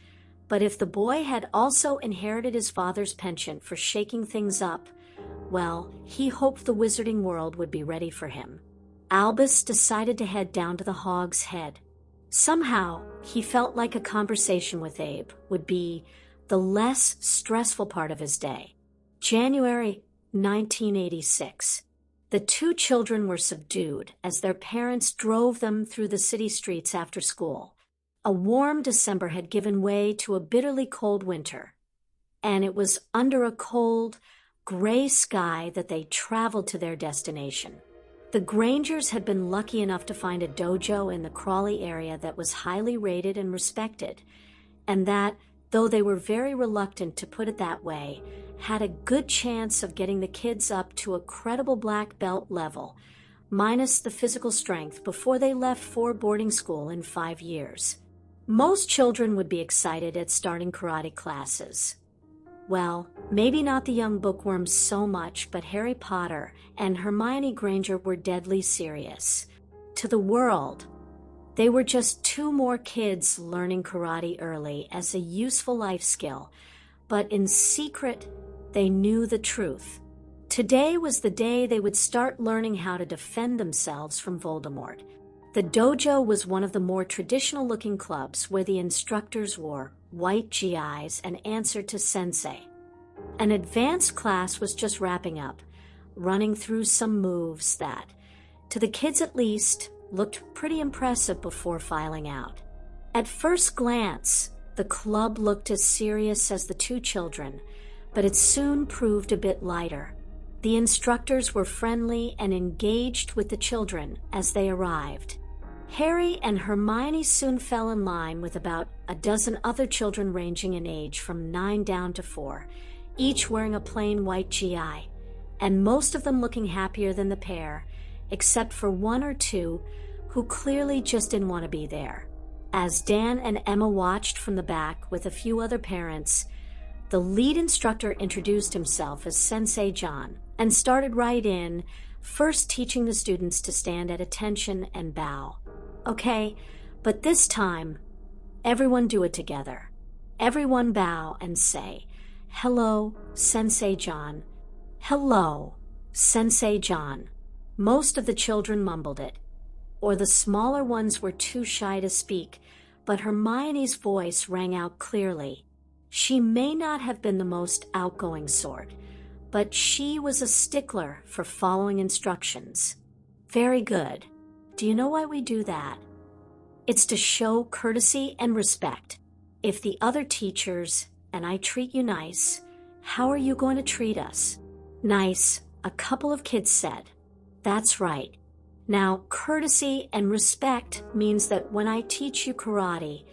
But if the boy had also inherited his father's penchant for shaking things up, well, he hoped the wizarding world would be ready for him. Albus decided to head down to the Hog's Head. Somehow, he felt like a conversation with Abe would be the less stressful part of his day. January 1986. The two children were subdued as their parents drove them through the city streets after school. A warm December had given way to a bitterly cold winter, and it was under a cold, gray sky that they traveled to their destination. The Grangers had been lucky enough to find a dojo in the Crawley area that was highly rated and respected, and that, though they were very reluctant to put it that way, had a good chance of getting the kids up to a credible black belt level, minus the physical strength, before they left for boarding school in 5 years. Most children would be excited at starting karate classes. Well, maybe not the young bookworms so much, but Harry Potter and Hermione Granger were deadly serious. To the world, they were just 2 more kids learning karate early as a useful life skill, but in secret, they knew the truth. Today was the day they would start learning how to defend themselves from Voldemort. The dojo was one of the more traditional-looking clubs where the instructors wore white GIs and answered to sensei. An advanced class was just wrapping up, running through some moves that, to the kids at least, looked pretty impressive before filing out. At first glance, the club looked as serious as the 2 children, but it soon proved a bit lighter. The instructors were friendly and engaged with the children as they arrived. Harry and Hermione soon fell in line with about a dozen other children ranging in age from 9 down to 4, each wearing a plain white GI, and most of them looking happier than the pair, except for 1 or 2 who clearly just didn't want to be there. As Dan and Emma watched from the back with a few other parents, the lead instructor introduced himself as Sensei John and started right in, first teaching the students to stand at attention and bow. Okay, but this time, everyone do it together. Everyone bow and say, "Hello, Sensei John. Hello, Sensei John." Most of the children mumbled it, or the smaller ones were too shy to speak, but Hermione's voice rang out clearly. She may not have been the most outgoing sort, but she was a stickler for following instructions. Very good. Do you know why we do that? It's to show courtesy and respect. If the other teachers and I treat you nice, how are you going to treat us? Nice, a couple of kids said. That's right. Now, courtesy and respect means that when I teach you karate,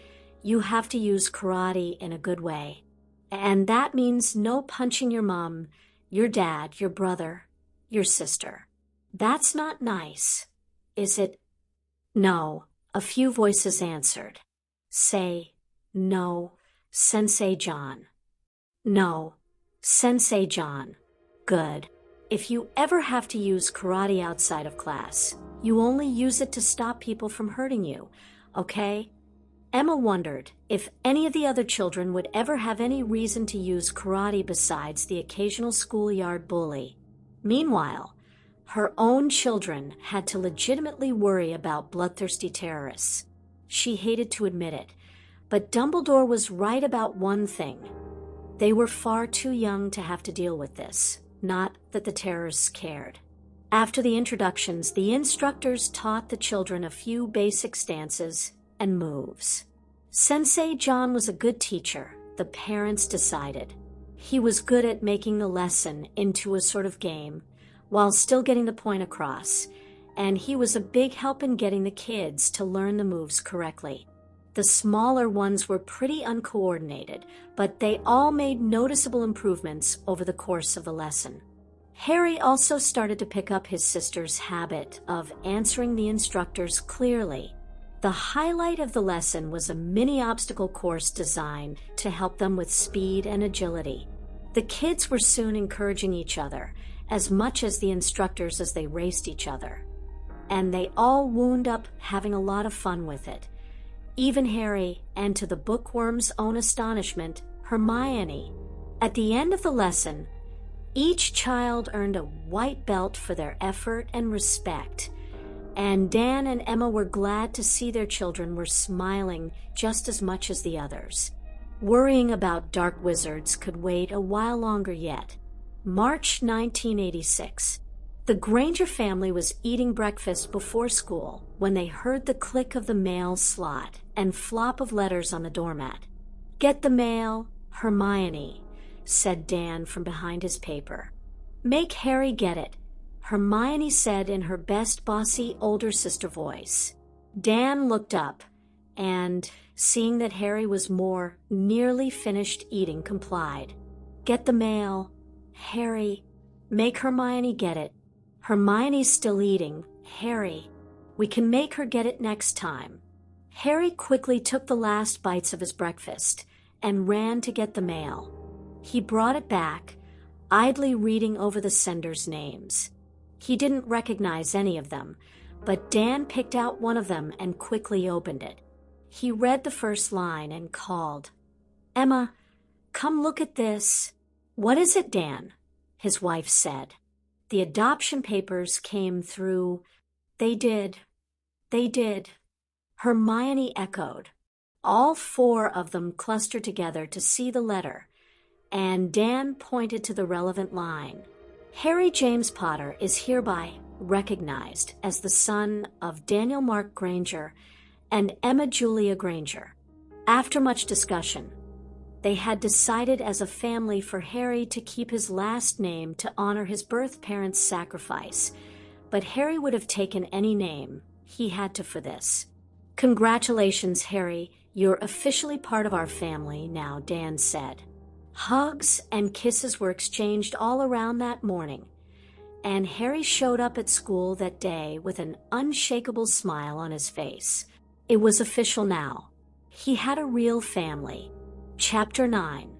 you have to use karate in a good way. And that means no punching your mom, your dad, your brother, your sister. That's not nice, is it? No, a few voices answered. Say, no, Sensei John. No, Sensei John. Good. If you ever have to use karate outside of class, you only use it to stop people from hurting you, okay? Emma wondered if any of the other children would ever have any reason to use karate besides the occasional schoolyard bully. Meanwhile, her own children had to legitimately worry about bloodthirsty terrorists. She hated to admit it, but Dumbledore was right about one thing. They were far too young to have to deal with this, not that the terrorists cared. After the introductions, the instructors taught the children a few basic stances and moves. Sensei John was a good teacher, the parents decided. He was good at making the lesson into a sort of game, while still getting the point across, and he was a big help in getting the kids to learn the moves correctly. The smaller ones were pretty uncoordinated, but they all made noticeable improvements over the course of the lesson. Harry also started to pick up his sister's habit of answering the instructors clearly. The highlight of the lesson was a mini obstacle course designed to help them with speed and agility. The kids were soon encouraging each other as much as the instructors as they raced each other, and they all wound up having a lot of fun with it. Even Harry, and to the bookworm's own astonishment, Hermione. At the end of the lesson, each child earned a white belt for their effort and respect, and Dan and Emma were glad to see their children were smiling just as much as the others. Worrying about dark wizards could wait a while longer yet. March 1986. The Granger family was eating breakfast before school when they heard the click of the mail slot and flop of letters on the doormat. "Get the mail, Hermione," said Dan from behind his paper. "Make Harry get it," Hermione said in her best bossy older sister voice. Dan looked up and, seeing that Harry was more nearly finished eating, complied. "Get the mail, Harry. Make Hermione get it. Hermione's still eating, Harry. We can make her get it next time." Harry quickly took the last bites of his breakfast and ran to get the mail. He brought it back, idly reading over the senders' names. He didn't recognize any of them, but Dan picked out one of them and quickly opened it. He read the first line and called, "Emma, come look at this." "What is it, Dan?" his wife said. The adoption papers came through. They did. Hermione echoed. All four of them clustered together to see the letter, and Dan pointed to the relevant line. "Harry James Potter is hereby recognized as the son of Daniel Mark Granger and Emma Julia Granger." After much discussion, they had decided as a family for Harry to keep his last name to honor his birth parents' sacrifice, but Harry would have taken any name he had to for this. "Congratulations, Harry. You're officially part of our family now," Dan said. Hugs and kisses were exchanged all around that morning, and Harry showed up at school that day with an unshakable smile on his face. It was official now. He had a real family. Chapter 9,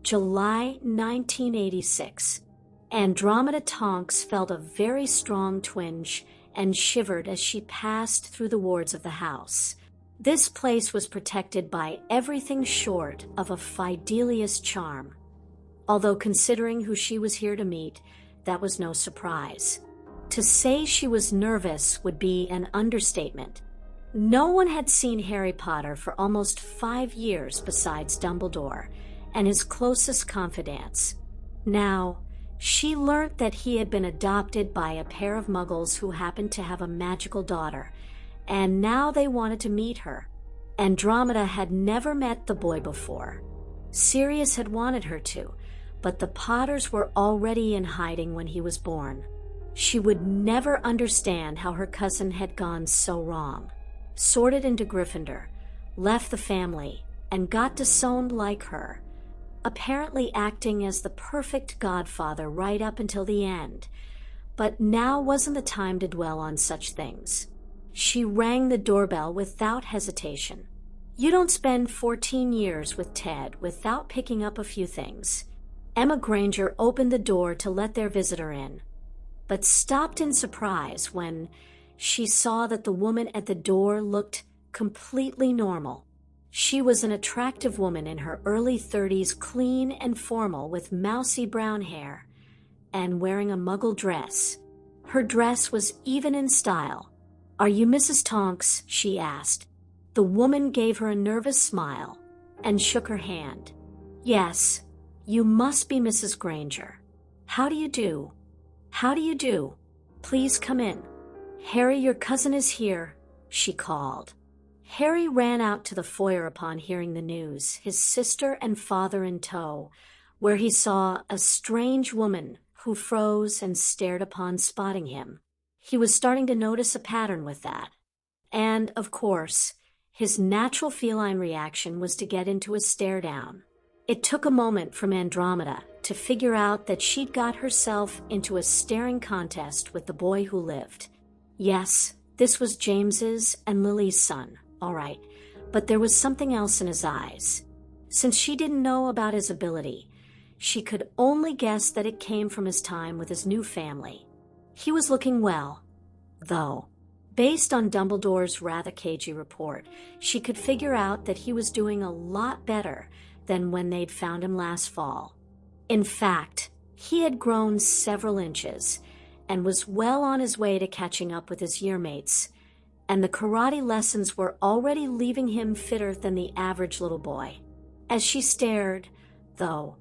July 1986. Andromeda Tonks felt a very strong twinge and shivered as she passed through the wards of the house. This place was protected by everything short of a Fidelius charm. Although considering who she was here to meet, that was no surprise. To say she was nervous would be an understatement. No one had seen Harry Potter for almost 5 years besides Dumbledore and his closest confidants. Now, she learnt that he had been adopted by a pair of muggles who happened to have a magical daughter, and now they wanted to meet her. Andromeda had never met the boy before. Sirius had wanted her to, but the Potters were already in hiding when he was born. She would never understand how her cousin had gone so wrong. Sorted into Gryffindor, left the family, and got disowned like her, apparently acting as the perfect godfather right up until the end. But now wasn't the time to dwell on such things. She rang the doorbell without hesitation. You don't spend 14 years with Ted without picking up a few things. Emma Granger opened the door to let their visitor in, but stopped in surprise when she saw that the woman at the door looked completely normal. She was an attractive woman in her early 30s, clean and formal with mousy brown hair, and wearing a muggle dress. Her dress was even in style. "Are you Mrs. Tonks?" she asked. The woman gave her a nervous smile and shook her hand. "Yes, you must be Mrs. Granger. How do you do? How do you do? Please come in. Harry, your cousin is here," she called. Harry ran out to the foyer upon hearing the news, his sister and father in tow, where he saw a strange woman who froze and stared upon spotting him. He was starting to notice a pattern with that. And, of course, his natural feline reaction was to get into a stare down. It took a moment from Andromeda to figure out that she'd got herself into a staring contest with the boy who lived. Yes, this was James's and Lily's son, all right, but there was something else in his eyes. Since she didn't know about his ability, she could only guess that it came from his time with his new family. He was looking well, though. Based on Dumbledore's rather cagey report, she could figure out that he was doing a lot better than when they'd found him last fall. In fact, he had grown several inches and was well on his way to catching up with his yearmates, and the karate lessons were already leaving him fitter than the average little boy. As she stared, though,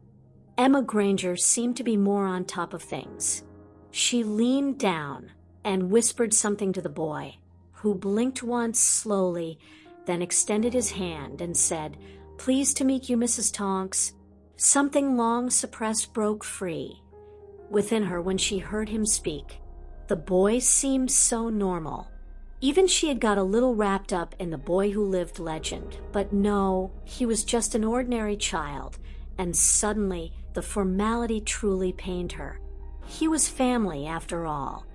Emma Granger seemed to be more on top of things. She leaned down and whispered something to the boy, who blinked once slowly, then extended his hand and said, "Pleased to meet you, Mrs. Tonks." Something long suppressed broke free within her when she heard him speak. The boy seemed so normal. Even she had got a little wrapped up in the boy who lived legend, but no, he was just an ordinary child, and suddenly the formality truly pained her. He was family, after all.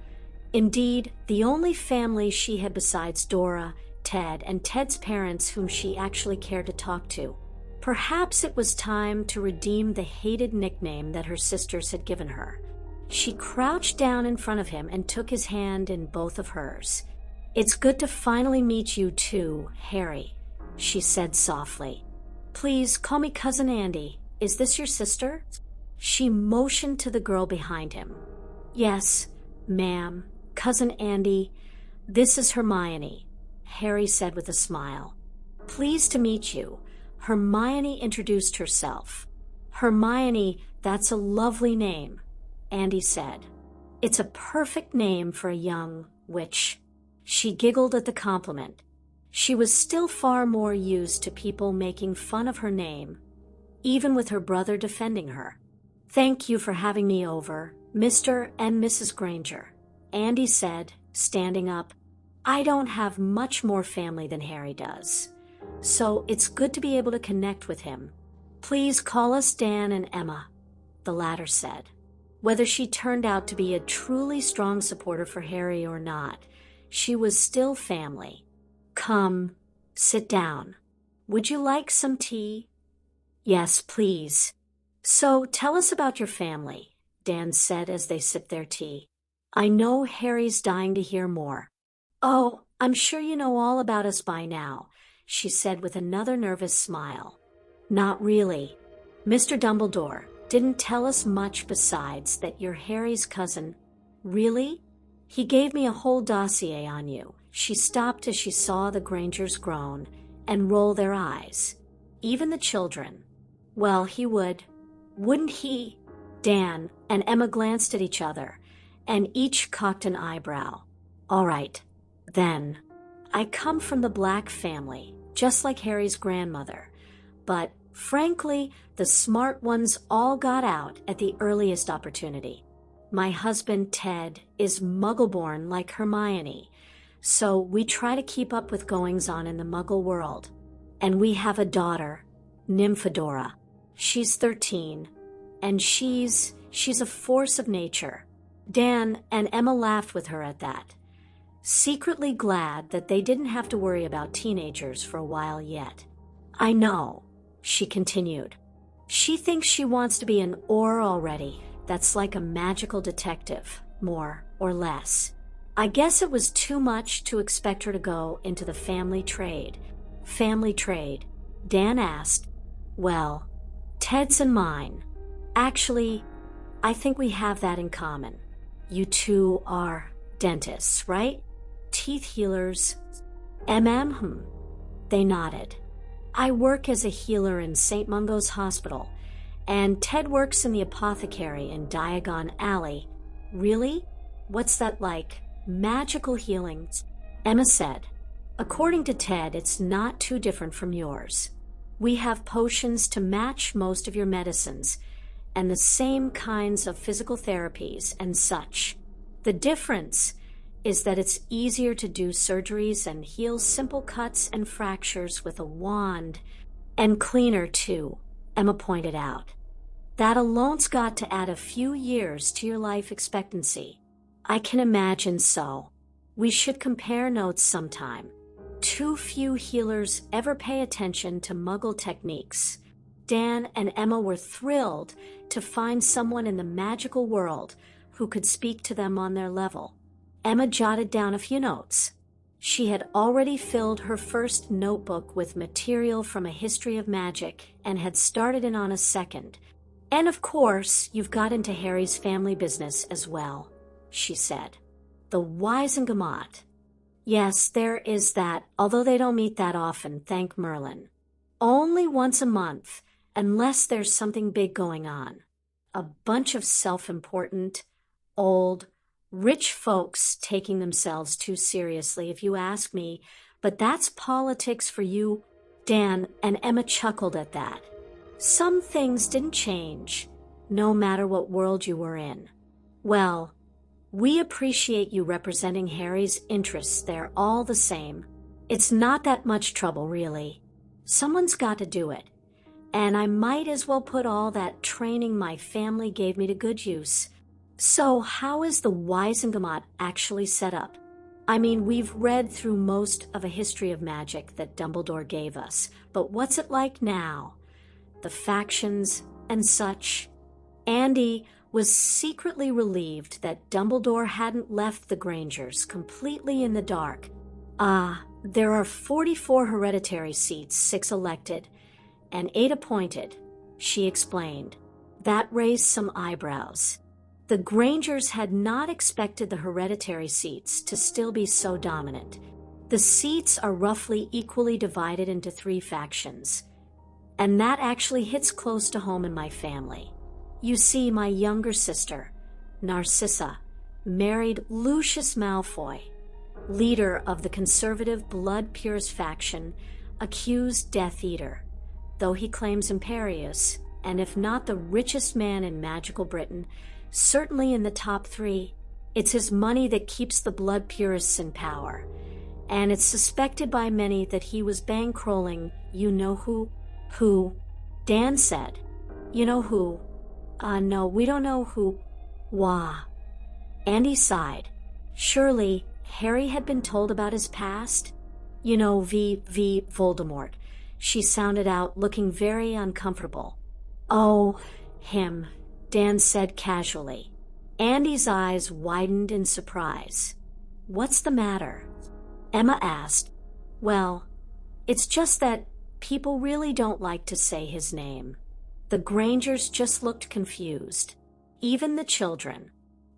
Indeed, the only family she had besides Dora, Ted, and Ted's parents whom she actually cared to talk to. Perhaps it was time to redeem the hated nickname that her sisters had given her. She crouched down in front of him and took his hand in both of hers. "It's good to finally meet you too, Harry," she said softly. "Please call me Cousin Andy. Is this your sister?" She motioned to the girl behind him. "Yes, ma'am, Cousin Andy. This is Hermione," Harry said with a smile. "Pleased to meet you." Hermione introduced herself. "Hermione, that's a lovely name," Andy said. "It's a perfect name for a young witch." She giggled at the compliment. She was still far more used to people making fun of her name, even with her brother defending her. "Thank you for having me over, Mr. and Mrs. Granger," Andy said, standing up. "I don't have much more family than Harry does, so it's good to be able to connect with him. Please call us Dan and Emma," the latter said. Whether she turned out to be a truly strong supporter for Harry or not, she was still family. "Come, sit down. Would you like some tea?" "Yes, please." "So tell us about your family," Dan said as they sipped their tea. "I know Harry's dying to hear more." "Oh, I'm sure you know all about us by now," she said with another nervous smile. "Not really. Mr. Dumbledore didn't tell us much besides that you're Harry's cousin." "Really? He gave me a whole dossier on you." She stopped as she saw the Grangers groan and roll their eyes. Even the children. Well, he would. Wouldn't he? Dan and Emma glanced at each other, and each cocked an eyebrow. "All right, then. I come from the Black family, just like Harry's grandmother. But, frankly, the smart ones all got out at the earliest opportunity. My husband, Ted, is Muggle-born like Hermione, so we try to keep up with goings-on in the Muggle world. And we have a daughter, Nymphadora. She's 13, and she's a force of nature." Dan and Emma laughed with her at that, secretly glad that they didn't have to worry about teenagers for a while yet. "I know," she continued. "She thinks she wants to be an Auror already. That's like a magical detective, more or less. I guess it was too much to expect her to go into the family trade." "Family trade?" Dan asked. "Well, Ted's and mine. Actually, I think we have that in common. You two are dentists, right? Teeth healers." "MM?" They nodded. "I work as a healer in St. Mungo's Hospital, and Ted works in the apothecary in Diagon Alley." "Really? What's that like?" "Magical healing," Emma said. "According to Ted, it's not too different from yours. We have potions to match most of your medicines, and the same kinds of physical therapies and such. The difference is that it's easier to do surgeries and heal simple cuts and fractures with a wand, and cleaner too, Emma pointed out. That alone's got to add a few years to your life expectancy. I can imagine so. We should compare notes sometime. Too few healers ever pay attention to Muggle techniques. Dan and Emma were thrilled to find someone in the magical world who could speak to them on their level. Emma jotted down a few notes. She had already filled her first notebook with material from a history of magic and had started in on a second. And of course, you've got into Harry's family business as well, she said. The Wisengamot. Yes, there is that, although they don't meet that often, thank Merlin. Only once a month, unless there's something big going on. A bunch of self-important, old, rich folks taking themselves too seriously, if you ask me, but that's politics for you. Dan and Emma chuckled at that. Some things didn't change, no matter what world you were in. Well, we appreciate you representing Harry's interests there all the same. It's not that much trouble, really. Someone's got to do it. And I might as well put all that training my family gave me to good use. So how is the Wisengamot actually set up? I mean, we've read through most of a history of magic that Dumbledore gave us, but what's it like now? The factions and such. Andy was secretly relieved that Dumbledore hadn't left the Grangers completely in the dark. There are 44 hereditary seats, 6 elected, and 8 appointed, she explained. That raised some eyebrows. The Grangers had not expected the hereditary seats to still be so dominant. The seats are roughly equally divided into 3 factions, and that actually hits close to home in my family. You see, my younger sister, Narcissa, married Lucius Malfoy, leader of the conservative Blood Purist faction, accused Death Eater, though he claims Imperius, and if not the richest man in magical Britain, certainly in the top 3. It's his money that keeps the Blood Purists in power, and it's suspected by many that he was bankrolling you-know-who. Who? Dan said. You know who? No, we don't know who. Wah. Andy sighed. Surely Harry had been told about his past? You know, Voldemort. She sounded out, looking very uncomfortable. Oh, him, Dan said casually. Andy's eyes widened in surprise. What's the matter? Emma asked. Well, it's just that people really don't like to say his name. The Grangers just looked confused. Even the children.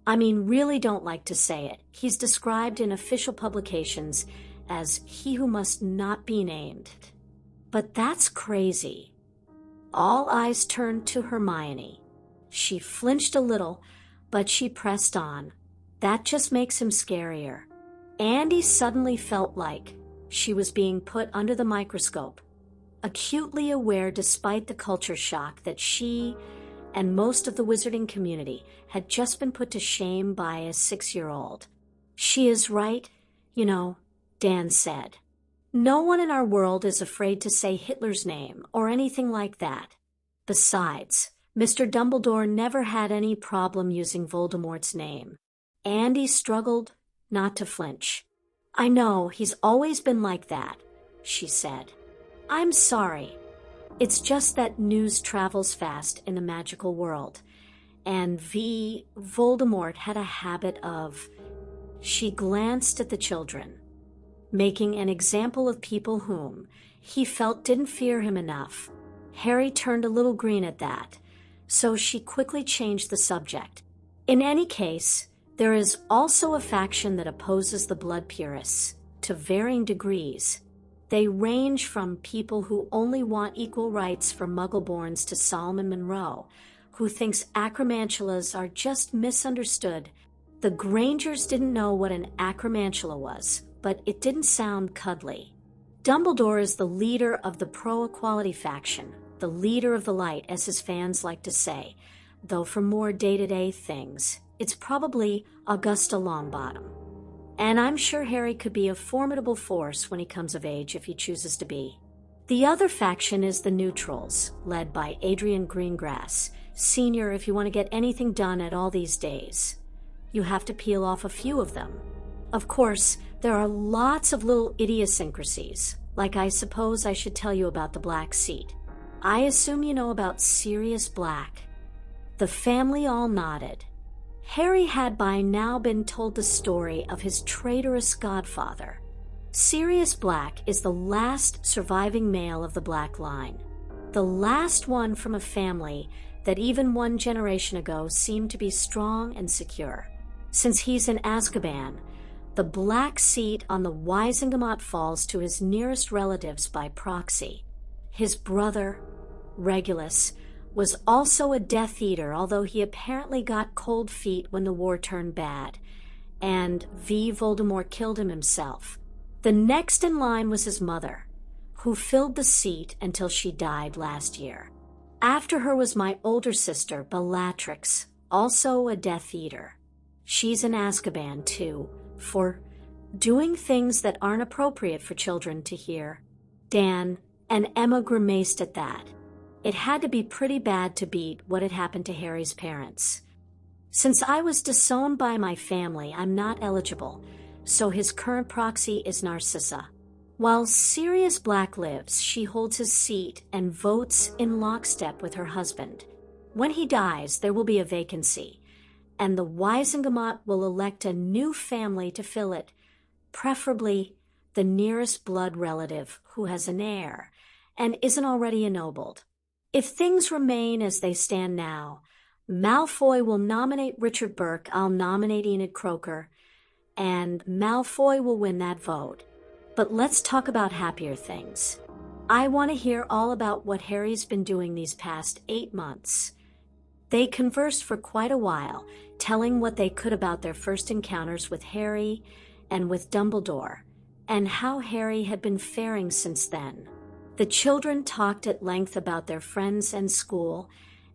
I mean, really don't like to say it. He's described in official publications as he who must not be named. But that's crazy. All eyes turned to Hermione. She flinched a little, but she pressed on. That just makes him scarier. Andy suddenly felt like she was being put under the microscope, acutely aware despite the culture shock that she and most of the wizarding community had just been put to shame by a 6-year-old. She is right, you know, Dan said. No one in our world is afraid to say Hitler's name or anything like that. Besides, Mr. Dumbledore never had any problem using Voldemort's name. Andy struggled not to flinch. I know, he's always been like that, she said. I'm sorry. It's just that news travels fast in the magical world, and Voldemort had a habit of... She glanced at the children, making an example of people whom he felt didn't fear him enough. Harry turned a little green at that, so she quickly changed the subject. In any case, there is also a faction that opposes the Blood Purists, to varying degrees. They range from people who only want equal rights for Muggleborns to Solomon Monroe, who thinks acromantulas are just misunderstood. The Grangers didn't know what an acromantula was, but it didn't sound cuddly. Dumbledore is the leader of the pro-equality faction, the leader of the light, as his fans like to say, though for more day-to-day things, it's probably Augusta Longbottom. And I'm sure Harry could be a formidable force when he comes of age if he chooses to be. The other faction is the Neutrals, led by Adrian Greengrass, Senior. If you want to get anything done at all these days, you have to peel off a few of them. Of course, there are lots of little idiosyncrasies, like I suppose I should tell you about the Black Seat. I assume you know about Sirius Black. The family all nodded. Harry had by now been told the story of his traitorous godfather. Sirius Black is the last surviving male of the Black line, the last one from a family that even one generation ago seemed to be strong and secure. Since he's in Azkaban, the Black Seat on the Wisingamot falls to his nearest relatives by proxy. His brother, Regulus, was also a Death Eater, although he apparently got cold feet when the war turned bad, and V. Voldemort killed him himself. The next in line was his mother, who filled the seat until she died last year. After her was my older sister, Bellatrix, also a Death Eater. She's in Azkaban, too, for doing things that aren't appropriate for children to hear. Dan and Emma grimaced at that. It had to be pretty bad to beat what had happened to Harry's parents. Since I was disowned by my family, I'm not eligible, so his current proxy is Narcissa. While Sirius Black lives, she holds his seat and votes in lockstep with her husband. When he dies, there will be a vacancy, and the Wisingamot will elect a new family to fill it, preferably the nearest blood relative who has an heir and isn't already ennobled. If things remain as they stand now, Malfoy will nominate Richard Burke, I'll nominate Enid Croker, and Malfoy will win that vote. But let's talk about happier things. I want to hear all about what Harry's been doing these past 8 months. They conversed for quite a while, telling what they could about their first encounters with Harry and with Dumbledore, and how Harry had been faring since then. The children talked at length about their friends and school,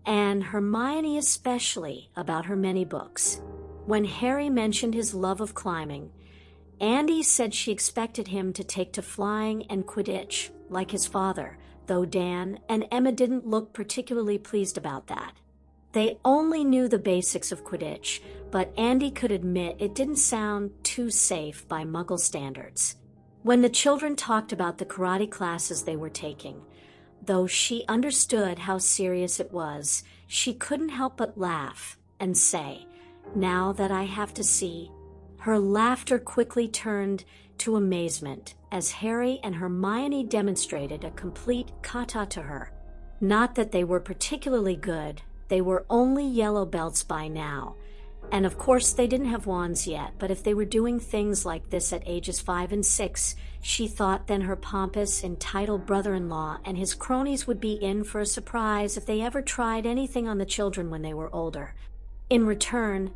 and Hermione especially about her many books. When Harry mentioned his love of climbing, Andy said she expected him to take to flying and Quidditch, like his father, though Dan and Emma didn't look particularly pleased about that. They only knew the basics of Quidditch, but Andy could admit it didn't sound too safe by Muggle standards. When the children talked about the karate classes they were taking, though she understood how serious it was, she couldn't help but laugh and say, "Now that I have to see." Her laughter quickly turned to amazement as Harry and Hermione demonstrated a complete kata to her. Not that they were particularly good, they were only yellow belts by now. And of course they didn't have wands yet, but if they were doing things like this at ages 5 and 6, she thought then her pompous, entitled brother-in-law and his cronies would be in for a surprise if they ever tried anything on the children when they were older. In return,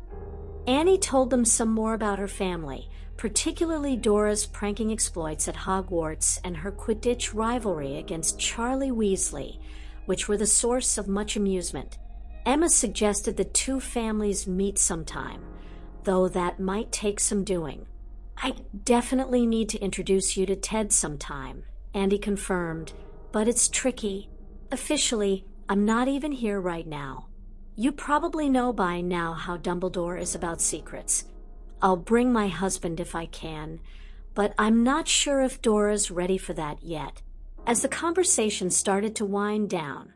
Annie told them some more about her family, particularly Dora's pranking exploits at Hogwarts and her Quidditch rivalry against Charlie Weasley, which were the source of much amusement. Emma suggested the two families meet sometime, though that might take some doing. "I definitely need to introduce you to Ted sometime," Andy confirmed, "but it's tricky. Officially, I'm not even here right now. You probably know by now how Dumbledore is about secrets. I'll bring my husband if I can, but I'm not sure if Dora's ready for that yet." As the conversation started to wind down,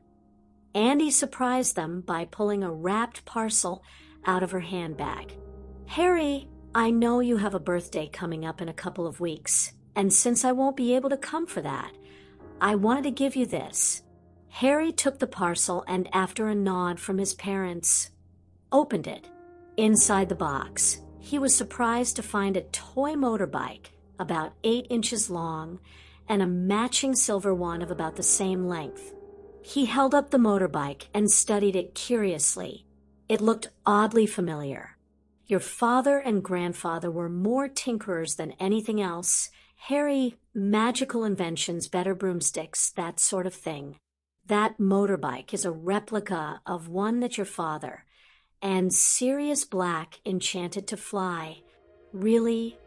Andy surprised them by pulling a wrapped parcel out of her handbag. "Harry, I know you have a birthday coming up in a couple of weeks, and since I won't be able to come for that, I wanted to give you this." Harry took the parcel and, after a nod from his parents, opened it. Inside the box, he was surprised to find a toy motorbike about 8 inches long and a matching silver one of about the same length. He held up the motorbike and studied it curiously. It looked oddly familiar. Your father and grandfather were more tinkerers than anything else. Harry, magical inventions, better broomsticks, that sort of thing. That motorbike is a replica of one that your father and Sirius Black enchanted to fly. Really,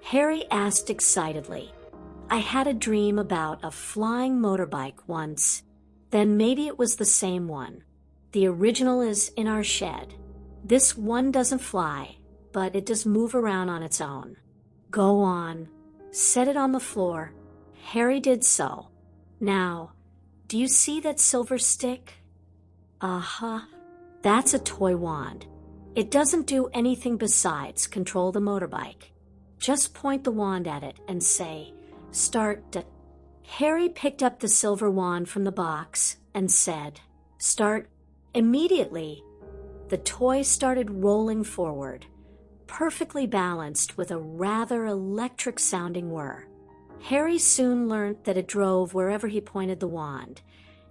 Harry asked excitedly. I had a dream about a flying motorbike once. Then maybe it was the same one. The original is in our shed. This one doesn't fly, but it does move around on its own. Go on. Set it on the floor. Harry did so. Now, do you see that silver stick? Uh-huh. That's a toy wand. It doesn't do anything besides control the motorbike. Just point the wand at it and say, start. Harry picked up the silver wand from the box and said, start. Immediately, the toy started rolling forward, perfectly balanced with a rather electric-sounding whir. Harry soon learned that it drove wherever he pointed the wand,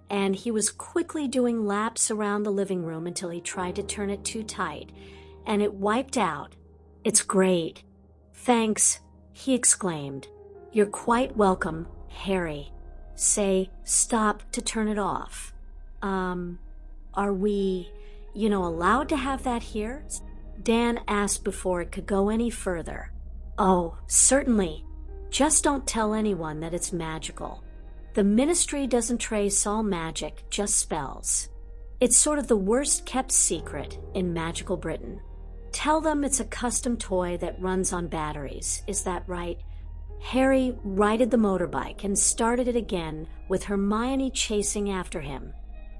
and he was quickly doing laps around the living room until he tried to turn it too tight, and it wiped out. It's great. Thanks, he exclaimed. You're quite welcome, Harry. Say, stop to turn it off. Are we, allowed to have that here? Dan asked before it could go any further. Oh, certainly. Just don't tell anyone that it's magical. The Ministry doesn't trace all magic, just spells. It's sort of the worst-kept secret in magical Britain. Tell them it's a custom toy that runs on batteries. Is that right? Harry righted the motorbike and started it again with Hermione chasing after him.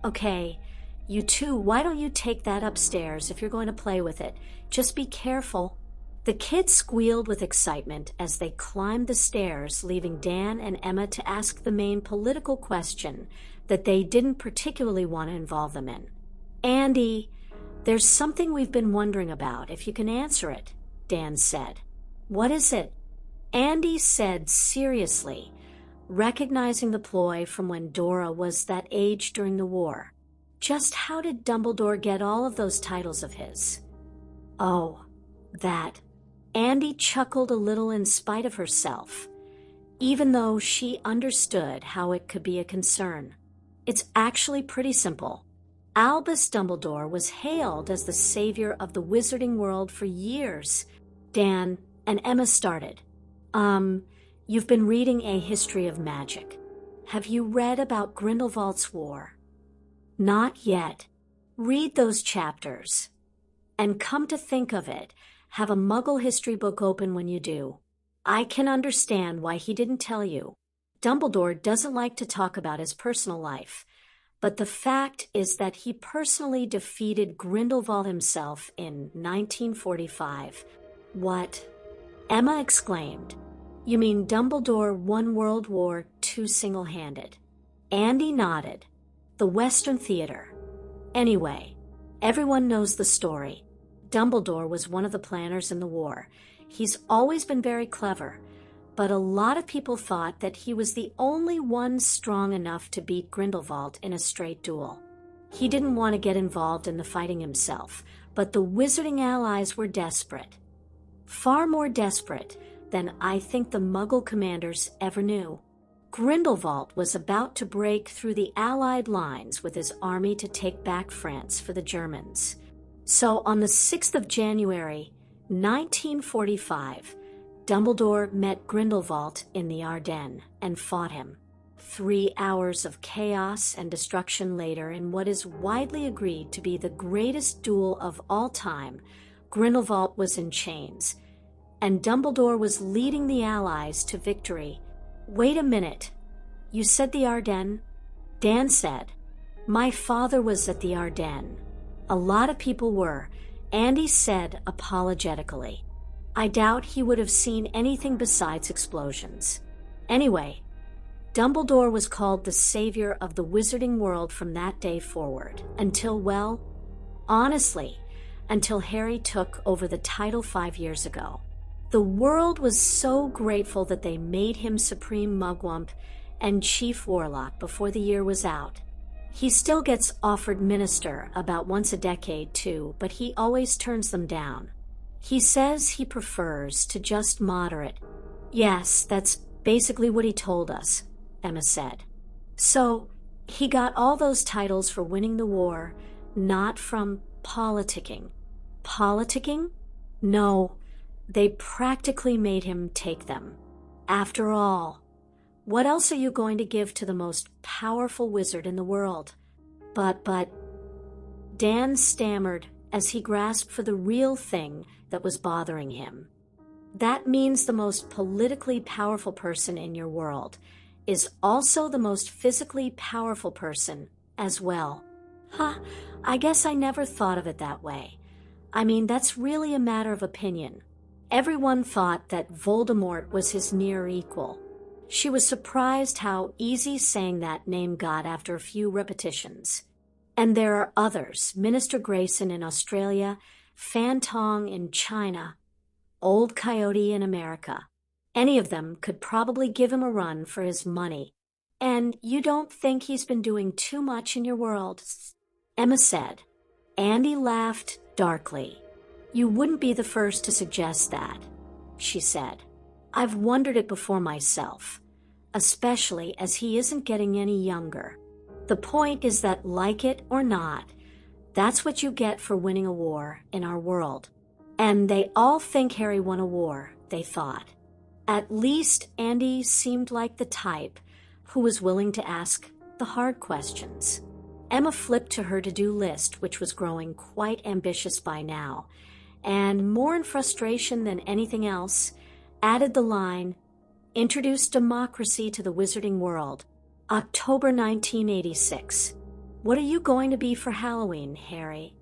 Okay, you two, why don't you take that upstairs if you're going to play with it? Just be careful. The kids squealed with excitement as they climbed the stairs, leaving Dan and Emma to ask the main political question that they didn't particularly want to involve them in. Andy, there's something we've been wondering about, if you can answer it, Dan said. What is it? Andy said seriously, recognizing the ploy from when Dora was that age during the war. Just how did Dumbledore get all of those titles of his? Oh, that. Andy chuckled a little in spite of herself, even though she understood how it could be a concern. It's actually pretty simple. Albus Dumbledore was hailed as the savior of the wizarding world for years. Dan and Emma started. You've been reading A History of Magic. Have you read about Grindelwald's War? Not yet. Read those chapters. And come to think of it, have a Muggle history book open when you do. I can understand why he didn't tell you. Dumbledore doesn't like to talk about his personal life, but the fact is that he personally defeated Grindelwald himself in 1945. What? Emma exclaimed. You mean Dumbledore won World War II single-handed? Andy nodded. The Western Theater. Anyway, everyone knows the story. Dumbledore was one of the planners in the war. He's always been very clever, but a lot of people thought that he was the only one strong enough to beat Grindelwald in a straight duel. He didn't want to get involved in the fighting himself, but the Wizarding Allies were desperate. Far more desperate than I think the Muggle commanders ever knew. Grindelwald was about to break through the Allied lines with his army to take back France for the Germans. So on the 6th of January, 1945, Dumbledore met Grindelwald in the Ardennes and fought him. 3 hours of chaos and destruction later, in what is widely agreed to be the greatest duel of all time, Grindelwald was in chains, and Dumbledore was leading the Allies to victory. Wait a minute. You said the Ardennes? Dan said. My father was at the Ardennes. A lot of people were, Andy said apologetically. I doubt he would have seen anything besides explosions. Anyway, Dumbledore was called the savior of the wizarding world from that day forward, until, well, honestly, until Harry took over the title 5 years ago. The world was so grateful that they made him Supreme Mugwump and Chief Warlock before the year was out. He still gets offered Minister about once a decade, too, but he always turns them down. He says he prefers to just moderate. Yes, that's basically what he told us, Emma said. So, he got all those titles for winning the war, not from politicking. Politicking? No. They practically made him take them. After all, what else are you going to give to the most powerful wizard in the world? But, Dan stammered as he grasped for the real thing that was bothering him. That means the most politically powerful person in your world is also the most physically powerful person as well. I guess I never thought of it that way. I mean, that's really a matter of opinion. Everyone thought that Voldemort was his near equal. She was surprised how easy saying that name got after a few repetitions. And there are others, Minister Grayson in Australia, Fantong in China, Old Coyote in America. Any of them could probably give him a run for his money. And you don't think he's been doing too much in your world? Emma said. Andy laughed darkly. You wouldn't be the first to suggest that, she said. I've wondered it before myself, especially as he isn't getting any younger. The point is that, like it or not, that's what you get for winning a war in our world. And they all think Harry won a war, they thought. At least Andy seemed like the type who was willing to ask the hard questions. Emma flipped to her to-do list, which was growing quite ambitious by now, and more in frustration than anything else, added the line, "Introduce democracy to the wizarding world, October 1986. What are you going to be for Halloween, Harry?"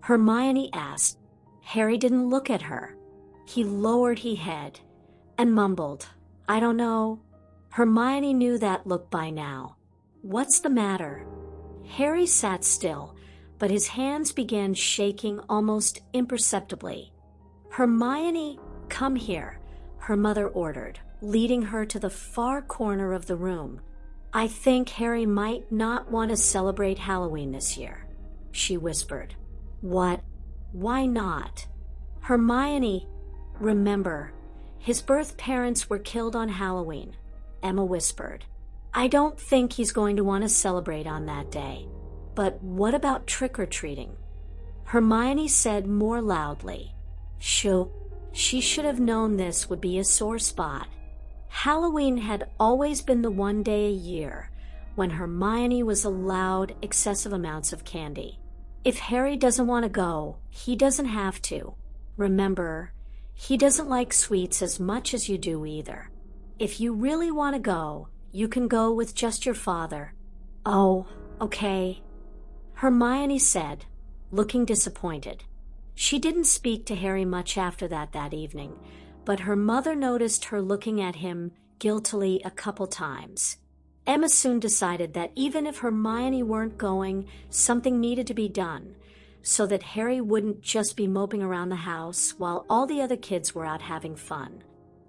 Hermione asked. Harry didn't look at her. He lowered his head and mumbled, "I don't know." Hermione knew that look by now. "What's the matter?" Harry sat still, but his hands began shaking almost imperceptibly. "Hermione, come here," her mother ordered, leading her to the far corner of the room. "I think Harry might not want to celebrate Halloween this year," she whispered. "What? Why not?" "Hermione, remember, his birth parents were killed on Halloween," Emma whispered. "I don't think he's going to want to celebrate on that day. But what about trick-or-treating?" Hermione said more loudly. She should have known this would be a sore spot. Halloween had always been the one day a year when Hermione was allowed excessive amounts of candy. If Harry doesn't want to go, he doesn't have to. Remember, he doesn't like sweets as much as you do either. If you really want to go, you can go with just your father. "Oh, okay," Hermione said, looking disappointed. She didn't speak to Harry much after that evening, but her mother noticed her looking at him guiltily a couple times. Emma soon decided that even if Hermione weren't going, something needed to be done, so that Harry wouldn't just be moping around the house while all the other kids were out having fun.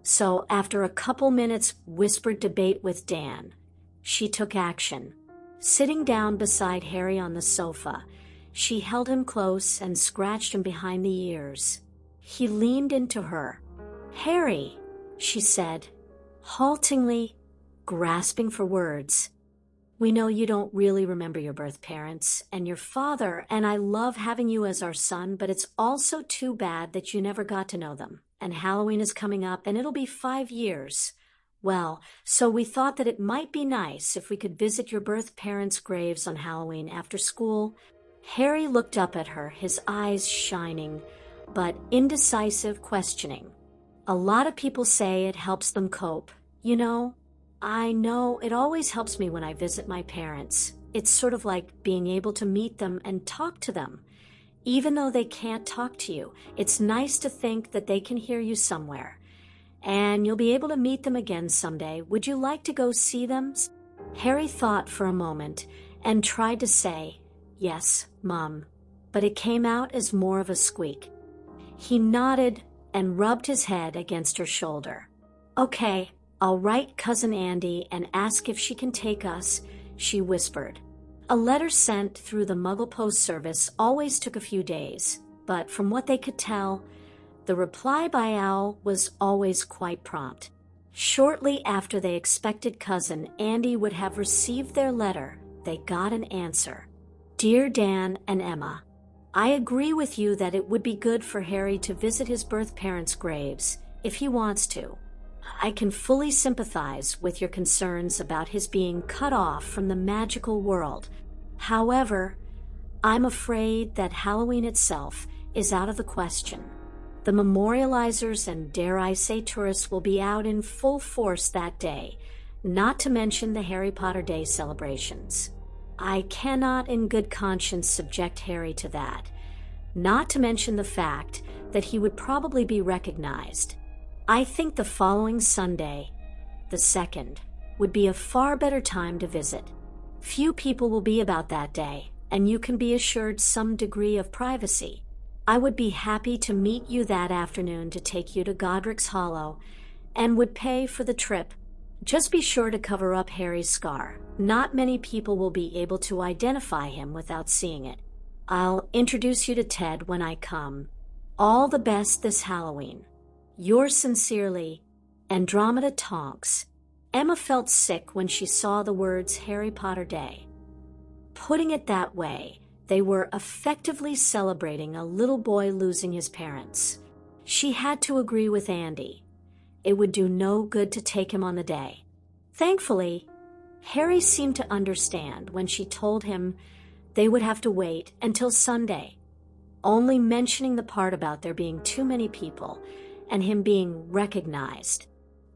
So after a couple minutes' whispered debate with Dan, she took action. Sitting down beside Harry on the sofa, she held him close and scratched him behind the ears. He leaned into her. "Harry," she said, haltingly, grasping for words. "We know you don't really remember your birth parents and your father, and I love having you as our son, but it's also too bad that you never got to know them. And Halloween is coming up, and it'll be 5 years. Well, so we thought that it might be nice if we could visit your birth parents' graves on Halloween after school." Harry looked up at her, his eyes shining, but indecisive, questioning. "A lot of people say it helps them cope. You know, I know it always helps me when I visit my parents. It's sort of like being able to meet them and talk to them. Even though they can't talk to you, it's nice to think that they can hear you somewhere. And you'll be able to meet them again someday. Would you like to go see them?" Harry thought for a moment and tried to say, "Yes, Mom," but it came out as more of a squeak. He nodded and rubbed his head against her shoulder. "Okay, I'll write Cousin Andy and ask if she can take us," she whispered. A letter sent through the Muggle Post Service always took a few days, but from what they could tell, the reply by owl was always quite prompt. Shortly after they expected Cousin Andy would have received their letter, they got an answer. "Dear Dan and Emma, I agree with you that it would be good for Harry to visit his birth parents' graves if he wants to. I can fully sympathize with your concerns about his being cut off from the magical world. However, I'm afraid that Halloween itself is out of the question. The memorializers and, dare I say, tourists will be out in full force that day, not to mention the Harry Potter Day celebrations. I cannot in good conscience subject Harry to that, not to mention the fact that he would probably be recognized. I think the following Sunday, the 2nd, would be a far better time to visit. Few people will be about that day, and you can be assured some degree of privacy. I would be happy to meet you that afternoon to take you to Godric's Hollow, and would pay for the trip. Just be sure to cover up Harry's scar. Not many people will be able to identify him without seeing it. I'll introduce you to Ted when I come. All the best this Halloween. Yours sincerely, Andromeda Tonks. Emma felt sick when she saw the words Harry Potter Day. Putting it that way, they were effectively celebrating a little boy losing his parents. She had to agree with Andy. It would do no good to take him on the day. Thankfully, Harry seemed to understand when she told him they would have to wait until Sunday, only mentioning the part about there being too many people and him being recognized.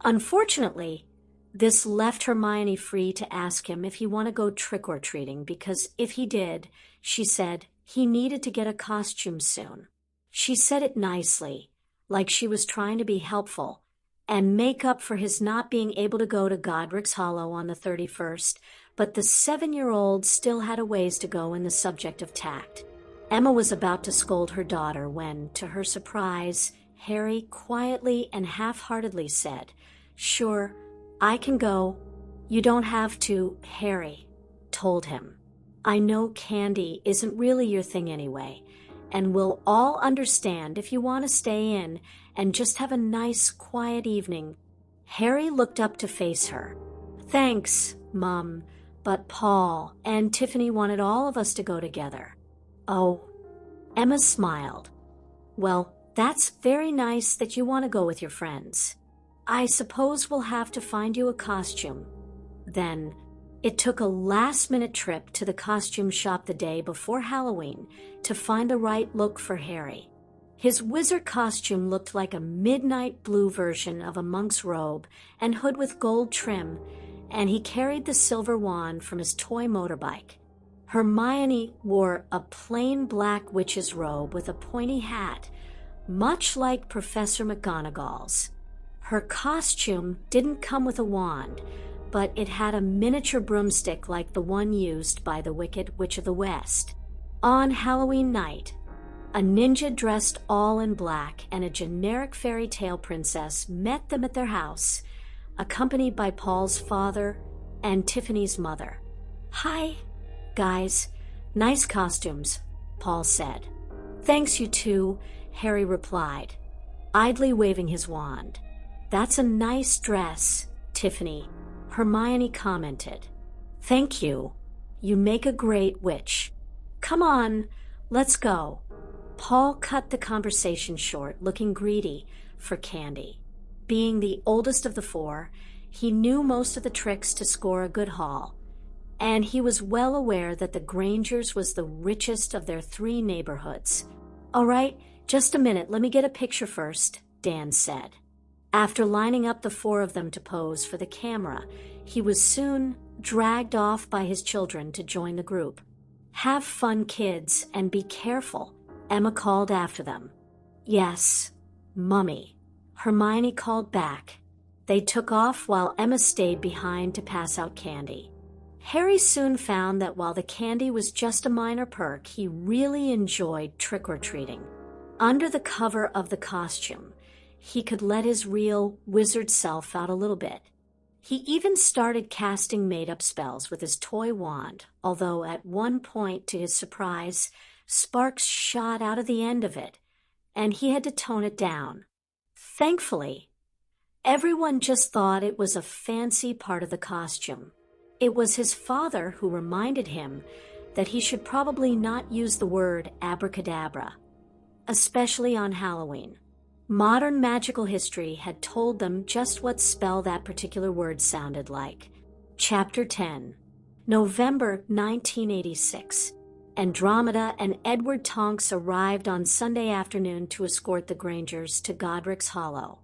Unfortunately, this left Hermione free to ask him if he wanted to go trick-or-treating, because if he did, she said, he needed to get a costume soon. She said it nicely, like she was trying to be helpful and make up for his not being able to go to Godric's Hollow on the 31st, but the 7-year-old still had a ways to go in the subject of tact. Emma was about to scold her daughter when, to her surprise, Harry quietly and half-heartedly said, "Sure, I can go." "You don't have to," Harry told him. "I know candy isn't really your thing anyway, and we'll all understand if you want to stay in and just have a nice, quiet evening." Harry looked up to face her. "Thanks, Mum, but Paul and Tiffany wanted all of us to go together." "Oh," Emma smiled. "Well, that's very nice that you want to go with your friends. I suppose we'll have to find you a costume." Then, it took a last-minute trip to the costume shop the day before Halloween to find the right look for Harry. His wizard costume looked like a midnight blue version of a monk's robe and hood with gold trim, and he carried the silver wand from his toy motorbike. Hermione wore a plain black witch's robe with a pointy hat, much like Professor McGonagall's. Her costume didn't come with a wand, but it had a miniature broomstick like the one used by the Wicked Witch of the West. On Halloween night, a ninja dressed all in black and a generic fairy tale princess met them at their house, accompanied by Paul's father and Tiffany's mother. "Hi, guys. Nice costumes," Paul said. "Thanks, you two," Harry replied, idly waving his wand. "That's a nice dress, Tiffany," Hermione commented. "Thank you. You make a great witch. Come on, let's go." Paul cut the conversation short, looking greedy for candy. Being the oldest of the four, he knew most of the tricks to score a good haul, and he was well aware that the Grangers was the richest of their 3 neighborhoods. "All right, just a minute, let me get a picture first," Dan said. After lining up the 4 of them to pose for the camera, he was soon dragged off by his children to join the group. "Have fun, kids, and be careful," Emma called after them. "Yes, Mummy," Hermione called back. They took off while Emma stayed behind to pass out candy. Harry soon found that while the candy was just a minor perk, he really enjoyed trick-or-treating. Under the cover of the costume, he could let his real wizard self out a little bit. He even started casting made-up spells with his toy wand, although at one point, to his surprise, sparks shot out of the end of it, and he had to tone it down. Thankfully, everyone just thought it was a fancy part of the costume. It was his father who reminded him that he should probably not use the word abracadabra, especially on Halloween. Modern magical history had told them just what spell that particular word sounded like. Chapter 10. November 1986. Andromeda and Edward Tonks arrived on Sunday afternoon to escort the Grangers to Godric's Hollow.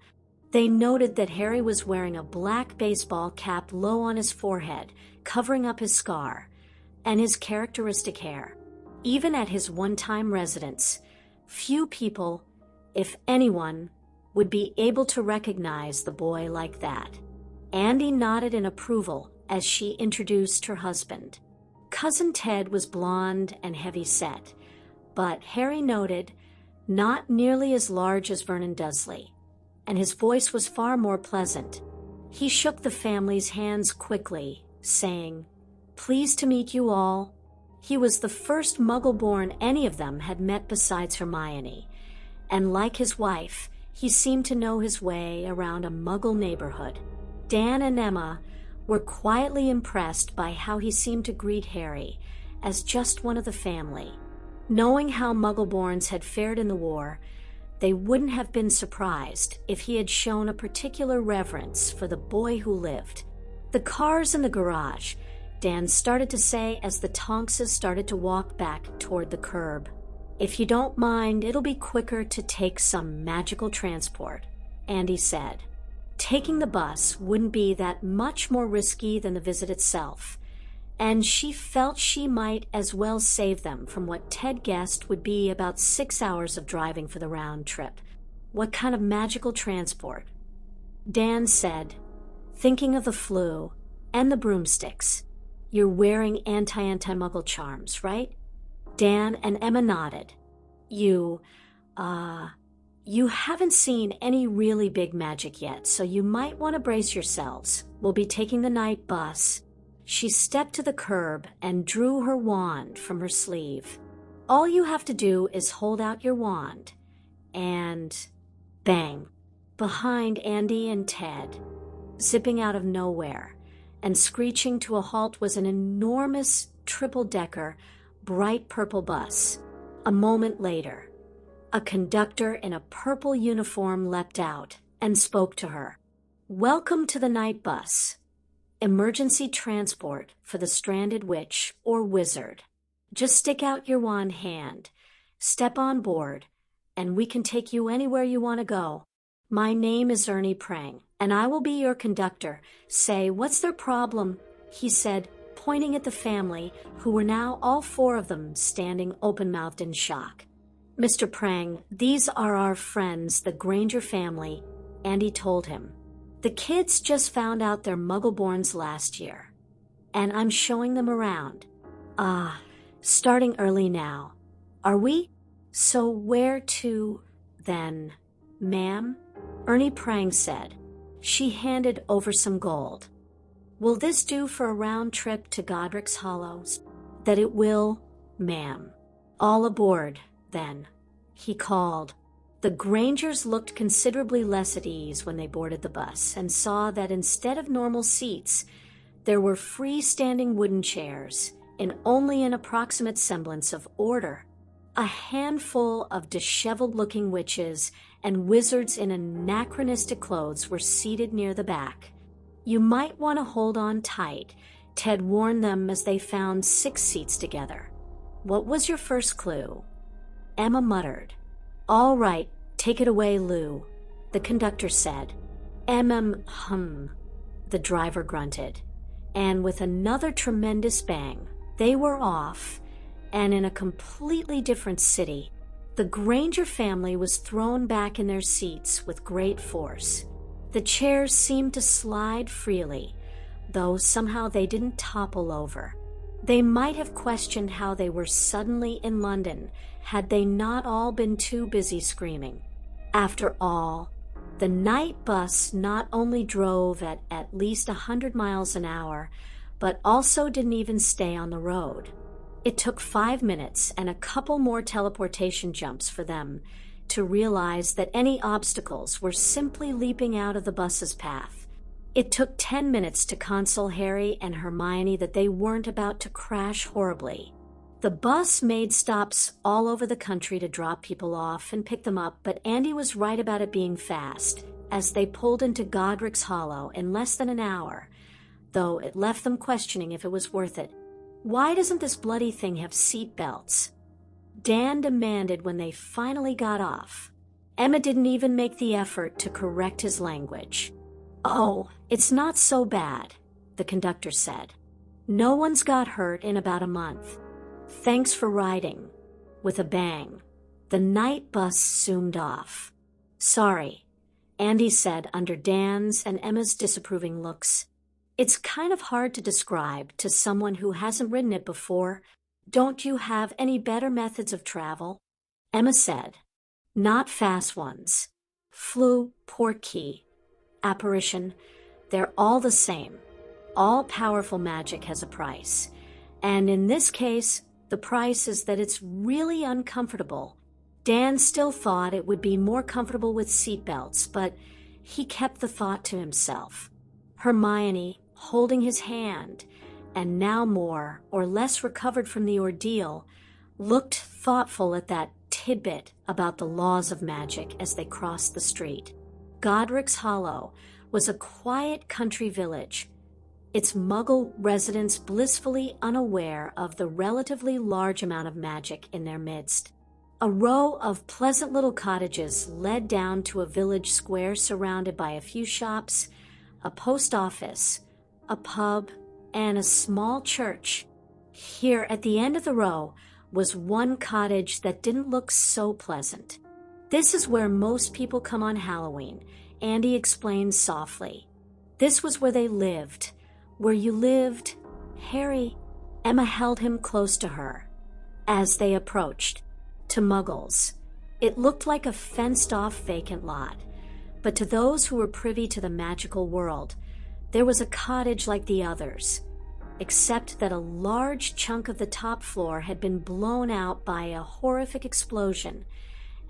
They noted that Harry was wearing a black baseball cap low on his forehead, covering up his scar, and his characteristic hair. Even at his one-time residence, few people, if anyone, would be able to recognize the boy like that. Andy nodded in approval as she introduced her husband. Cousin Ted was blonde and heavy-set, but Harry noted not nearly as large as Vernon Dursley, and his voice was far more pleasant. He shook the family's hands quickly, saying, "Pleased to meet you all." He was the first Muggle-born any of them had met besides Hermione, and like his wife, he seemed to know his way around a Muggle neighborhood. Dan and Emma were quietly impressed by how he seemed to greet Harry as just one of the family. Knowing how Muggle-borns had fared in the war, they wouldn't have been surprised if he had shown a particular reverence for the boy who lived. "The car's in the garage," Dan started to say as the Tonkses started to walk back toward the curb. "If you don't mind, it'll be quicker to take some magical transport," Andy said. Taking the bus wouldn't be that much more risky than the visit itself, and she felt she might as well save them from what Ted guessed would be about 6 hours of driving for the round trip. "What kind of magical transport?" Dan said, thinking of the flu and the broomsticks. "You're wearing anti-Muggle charms, right?" Dan and Emma nodded. You haven't seen any really big magic yet, so you might want to brace yourselves. We'll be taking the night bus." She stepped to the curb and drew her wand from her sleeve. "All you have to do is hold out your wand." And bang! Behind Andy and Ted, zipping out of nowhere and screeching to a halt, was an enormous triple-decker, bright purple bus. A moment later, a conductor in a purple uniform leapt out and spoke to her. "Welcome to the night bus. Emergency transport for the stranded witch or wizard. Just stick out your wand hand, step on board, and we can take you anywhere you want to go. My name is Ernie Prang, and I will be your conductor. Say, what's their problem?" he said, pointing at the family, who were now all four of them standing open-mouthed in shock. "Mr. Prang, these are our friends, the Granger family," Andy told him. "The kids just found out they're Muggle-borns last year, and I'm showing them around. Starting early now. Are we? So where to, then, ma'am?" Ernie Prang said. She handed over some gold. "Will this do for a round trip to Godric's Hollows?" "That it will, ma'am." "All aboard, then," he called. The Grangers looked considerably less at ease when they boarded the bus and saw that instead of normal seats, there were freestanding wooden chairs in only an approximate semblance of order. A handful of disheveled-looking witches and wizards in anachronistic clothes were seated near the back. "You might want to hold on tight," Ted warned them as they found 6 seats together. "What was your first clue?" Emma muttered. "All right, take it away, Lou," the conductor said. The driver grunted. And with another tremendous bang, they were off, and in a completely different city. The Granger family was thrown back in their seats with great force. The chairs seemed to slide freely, though somehow they didn't topple over. They might have questioned how they were suddenly in London had they not all been too busy screaming. After all, the night bus not only drove at least 100 miles an hour, but also didn't even stay on the road. It took 5 minutes and a couple more teleportation jumps for them to realize that any obstacles were simply leaping out of the bus's path. It took 10 minutes to console Harry and Hermione that they weren't about to crash horribly. The bus made stops all over the country to drop people off and pick them up, but Andy was right about it being fast, as they pulled into Godric's Hollow in less than an hour, though it left them questioning if it was worth it. "Why doesn't this bloody thing have seat belts?" Dan demanded when they finally got off. Emma didn't even make the effort to correct his language. "Oh, it's not so bad," the conductor said. "No one's got hurt in about a month. Thanks for riding." With a bang, the night bus zoomed off. "Sorry," Andy said under Dan's and Emma's disapproving looks. "It's kind of hard to describe to someone who hasn't ridden it before. Don't you have any better methods of travel?" Emma said, "Not fast ones. Flu, portkey, apparition, they're all the same. All powerful magic has a price. And in this case, the price is that it's really uncomfortable." Dan still thought it would be more comfortable with seatbelts, but he kept the thought to himself. Hermione, holding his hand, and now more or less recovered from the ordeal, looked thoughtful at that tidbit about the laws of magic as they crossed the street. Godric's Hollow was a quiet country village, its Muggle residents blissfully unaware of the relatively large amount of magic in their midst. A row of pleasant little cottages led down to a village square surrounded by a few shops, a post office, a pub, and a small church. Here, at the end of the row, was one cottage that didn't look so pleasant. "This is where most people come on Halloween," Andy explained softly. "This was where they lived. Where you lived, Harry." Emma held him close to her. As they approached, to Muggles, it looked like a fenced-off vacant lot, but to those who were privy to the magical world, there was a cottage like the others, except that a large chunk of the top floor had been blown out by a horrific explosion,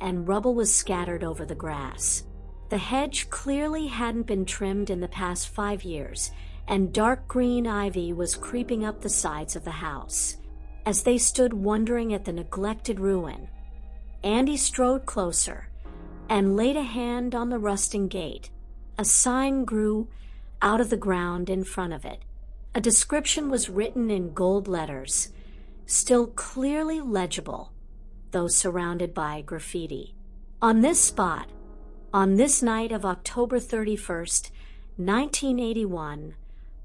and rubble was scattered over the grass. The hedge clearly hadn't been trimmed in the past 5 years, and dark green ivy was creeping up the sides of the house. As they stood wondering at the neglected ruin, Andy strode closer and laid a hand on the rusting gate. A sign grew out of the ground in front of it. A description was written in gold letters, still clearly legible, though surrounded by graffiti. "On this spot, on this night of October 31st, 1981,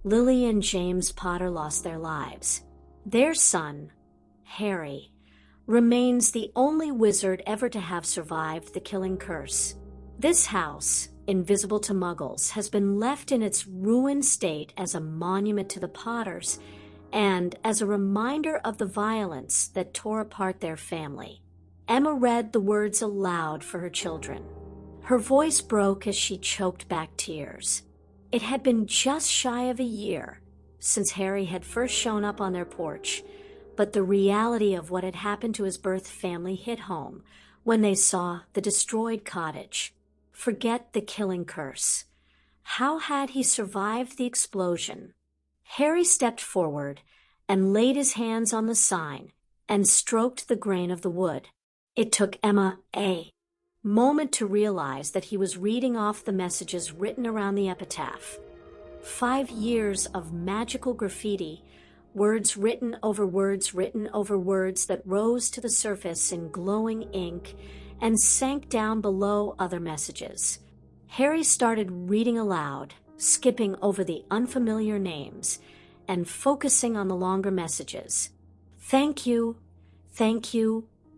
Lily and James Potter lost their lives. Their son, Harry, remains the only wizard ever to have survived the killing curse. This house, invisible to Muggles, has been left in its ruined state as a monument to the Potters and as a reminder of the violence that tore apart their family." Emma read the words aloud for her children. Her voice broke as she choked back tears. It had been just shy of a year since Harry had first shown up on their porch, but the reality of what had happened to his birth family hit home when they saw the destroyed cottage. Forget the killing curse. How had he survived the explosion? Harry stepped forward and laid his hands on the sign and stroked the grain of the wood. It took Emma a moment to realize that he was reading off the messages written around the epitaph. 5 years of magical graffiti, words written over words that rose to the surface in glowing ink and sank down below other messages. Harry started reading aloud, skipping over the unfamiliar names and focusing on the longer messages. Thank you,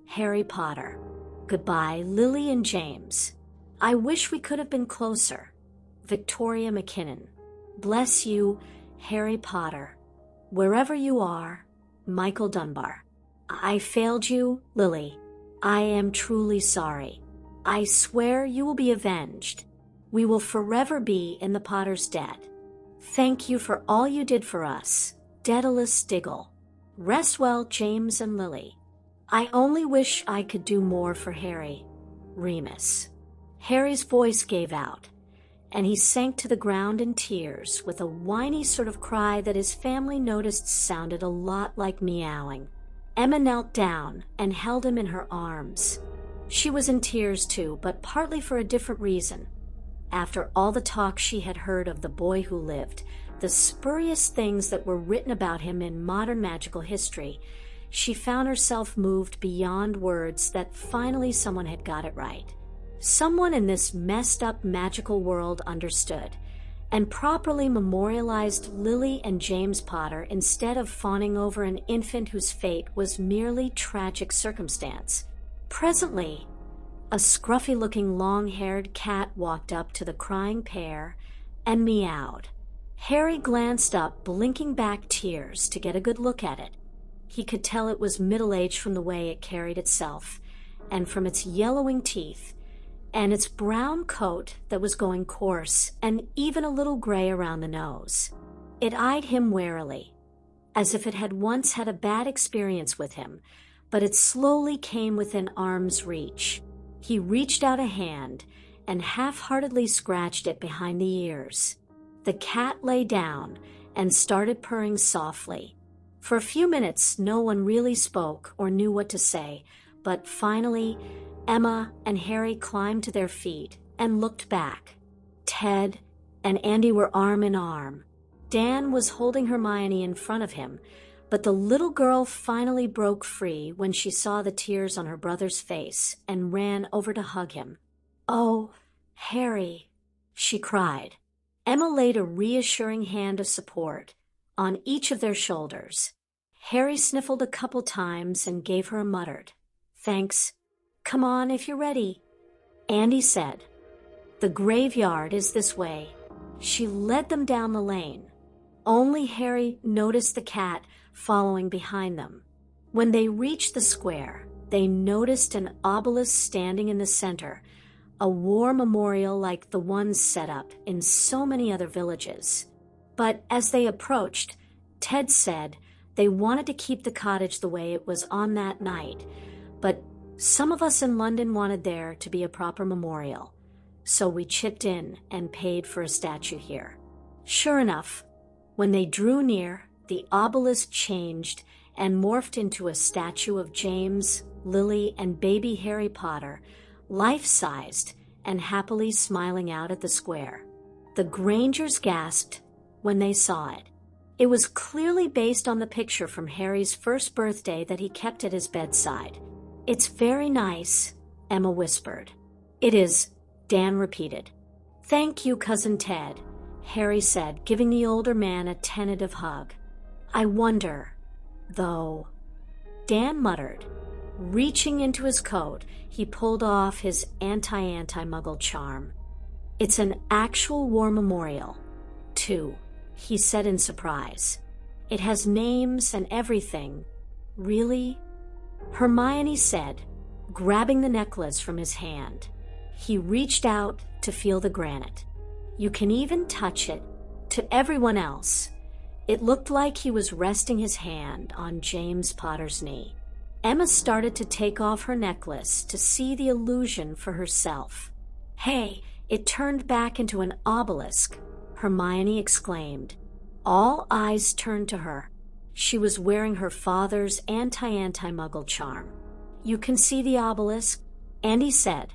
Harry Potter. Goodbye, Lily and James. I wish we could have been closer. Victoria McKinnon. Bless you, Harry Potter. Wherever you are, Michael Dunbar. I failed you, Lily. I am truly sorry. I swear you will be avenged. We will forever be in the Potter's debt. Thank you for all you did for us, Daedalus Diggle. Rest well, James and Lily. I only wish I could do more for Harry. Remus. Harry's voice gave out, and he sank to the ground in tears with a whiny sort of cry that his family noticed sounded a lot like meowing. Emma knelt down and held him in her arms. She was in tears too, but partly for a different reason. After all the talk she had heard of the boy who lived, the spurious things that were written about him in modern magical history, she found herself moved beyond words that finally someone had got it right. Someone in this messed up magical world understood and properly memorialized Lily and James Potter instead of fawning over an infant whose fate was merely tragic circumstance. Presently, a scruffy-looking long-haired cat walked up to the crying pair and meowed. Harry glanced up, blinking back tears to get a good look at it. He could tell it was middle-aged from the way it carried itself, and from its yellowing teeth, and its brown coat that was going coarse, and even a little gray around the nose. It eyed him warily, as if it had once had a bad experience with him, but it slowly came within arm's reach. He reached out a hand and half-heartedly scratched it behind the ears. The cat lay down and started purring softly. For a few minutes, no one really spoke or knew what to say, but finally, Emma and Harry climbed to their feet and looked back. Ted and Andy were arm in arm. Dan was holding Hermione in front of him, but the little girl finally broke free when she saw the tears on her brother's face and ran over to hug him. "Oh, Harry," she cried. Emma laid a reassuring hand of support on each of their shoulders. Harry sniffled a couple times and gave her a muttered, "Thanks. Come on if you're ready." Andy said, "The graveyard is this way." She led them down the lane. Only Harry noticed the cat following behind them. When they reached the square, they noticed an obelisk standing in the center, a war memorial like the ones set up in so many other villages. But as they approached, Ted said they wanted to keep the cottage the way it was on that night, but some of us in London wanted there to be a proper memorial, so we chipped in and paid for a statue here. Sure enough, when they drew near, the obelisk changed and morphed into a statue of James, Lily, and baby Harry Potter, life-sized and happily smiling out at the square. The Grangers gasped when they saw it. It was clearly based on the picture from Harry's first birthday that he kept at his bedside. "It's very nice," Emma whispered. "It is," Dan repeated. "Thank you, Cousin Ted," Harry said, giving the older man a tentative hug. "I wonder, though," Dan muttered. Reaching into his coat, he pulled off his anti-Muggle charm. "It's an actual war memorial, too," he said in surprise. "It has names and everything." "Really?" Hermione said, grabbing the necklace from his hand. He reached out to feel the granite. "You can even touch it." To everyone else, it looked like he was resting his hand on James Potter's knee. Emma started to take off her necklace to see the illusion for herself. "Hey, it turned back into an obelisk," Hermione exclaimed. All eyes turned to her. She was wearing her father's anti-Muggle charm. "You can see the obelisk," Andy said.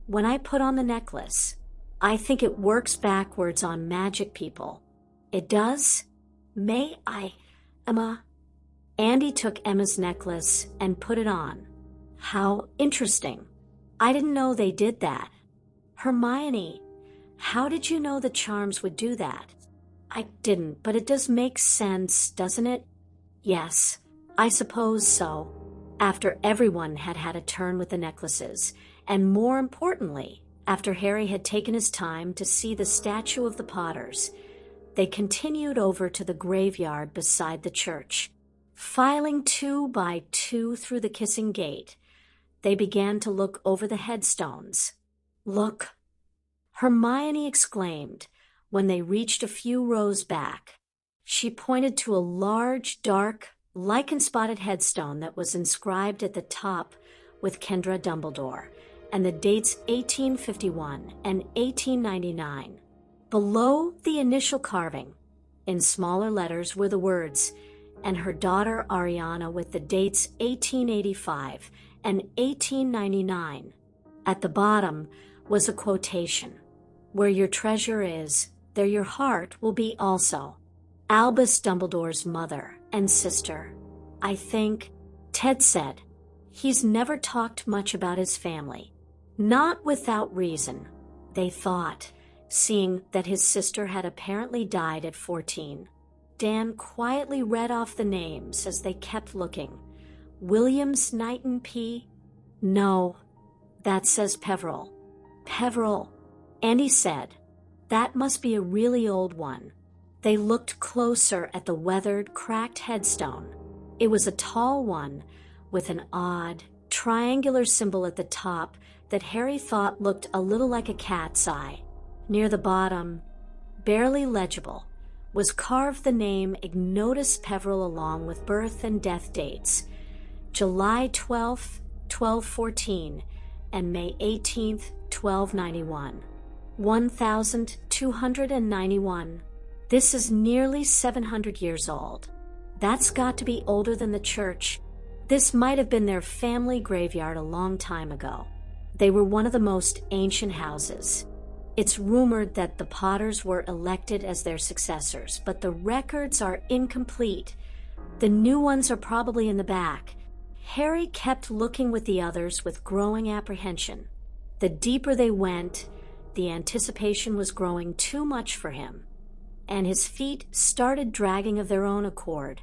When I put on the necklace, I think it works backwards on magic people." "It does? May I, Emma?" Andy took Emma's necklace and put it on. "How interesting. I didn't know they did that." "Hermione, how did you know the charms would do that?" "I didn't, but it does make sense, doesn't it?" "Yes, I suppose so." After everyone had had a turn with the necklaces, and more importantly, after Harry had taken his time to see the statue of the Potters, they continued over to the graveyard beside the church. Filing 2 by 2 through the kissing gate, they began to look over the headstones. "Look," Hermione exclaimed when they reached a few rows back. She pointed to a large, dark, lichen-spotted headstone that was inscribed at the top with Kendra Dumbledore, and the dates 1851 and 1899. Below the initial carving, in smaller letters, were the words, and her daughter Ariana with the dates 1885 and 1899. At the bottom was a quotation, "Where your treasure is, there your heart will be also." Albus Dumbledore's mother and sister, I think, Ted said. He's never talked much about his family. Not without reason, they thought, seeing that his sister had apparently died at 14. Dan quietly read off the names as they kept looking. Williams Knighton P? No, that says Peveril. Peveril, Andy said. That must be a really old one. They looked closer at the weathered, cracked headstone. It was a tall one with an odd, triangular symbol at the top that Harry thought looked a little like a cat's eye. Near the bottom, barely legible, was carved the name Ignotus Peveril along with birth and death dates, July 12th, 1214, and May 18th, 1291. 1291. This is nearly 700 years old. That's got to be older than the church. This might have been their family graveyard a long time ago. They were one of the most ancient houses. It's rumored that the Potters were elected as their successors, but the records are incomplete. The new ones are probably in the back. Harry kept looking with the others with growing apprehension. The deeper they went, the anticipation was growing too much for him, and his feet started dragging of their own accord,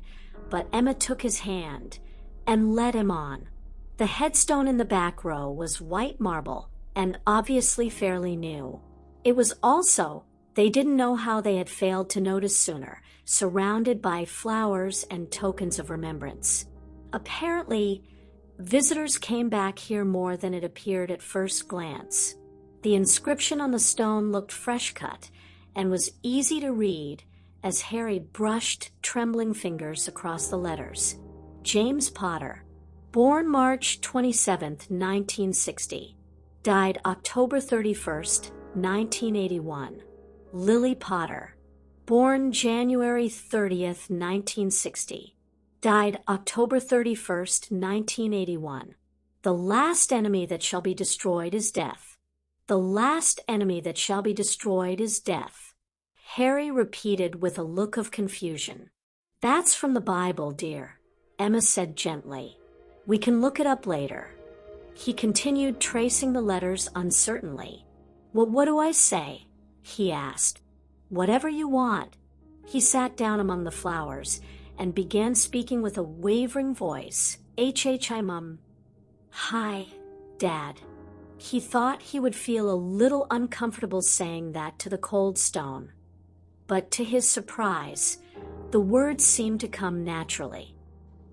but Emma took his hand and led him on. The headstone in the back row was white marble and obviously fairly new. It was also, they didn't know how they had failed to notice sooner, surrounded by flowers and tokens of remembrance. Apparently, visitors came back here more than it appeared at first glance. The inscription on the stone looked fresh cut and was easy to read as Harry brushed trembling fingers across the letters. James Potter, born March 27th, 1960, died October 31st, 1981. Lily Potter, born January 30th, 1960, died October 31st, 1981. The last enemy that shall be destroyed is death. The last enemy that shall be destroyed is death. Harry repeated with a look of confusion. That's from the Bible, dear, Emma said gently. We can look it up later. He continued tracing the letters uncertainly. Well, what do I say? He asked. Whatever you want. He sat down among the flowers and began speaking with a wavering voice. Mum. Hi, Dad. He thought he would feel a little uncomfortable saying that to the cold stone. But to his surprise, the words seemed to come naturally.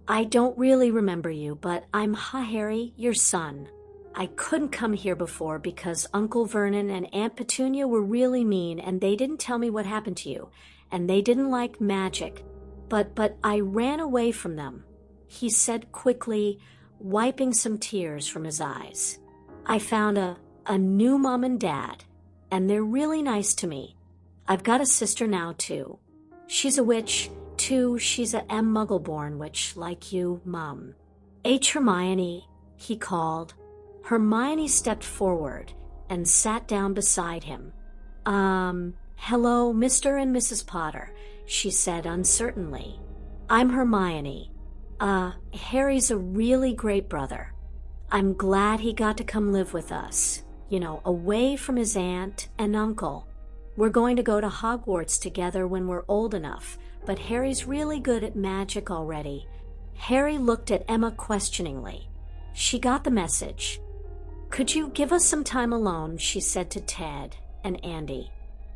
I don't really remember you, but I'm Harry, your son. I couldn't come here before because Uncle Vernon and Aunt Petunia were really mean and they didn't tell me what happened to you, and they didn't like magic. But I ran away from them, he said quickly, wiping some tears from his eyes. I found a new mom and dad, and they're really nice to me. I've got a sister now, too. She's a witch, too. She's a Muggleborn witch, like you, Mum. Hermione, he called. Hermione stepped forward and sat down beside him. Hello, Mr. and Mrs. Potter, she said uncertainly. I'm Hermione. Harry's a really great brother. I'm glad he got to come live with us, away from his aunt and uncle. We're going to go to Hogwarts together when we're old enough, but Harry's really good at magic already. Harry looked at Emma questioningly. She got the message. Could you give us some time alone, she said to Ted and Andy.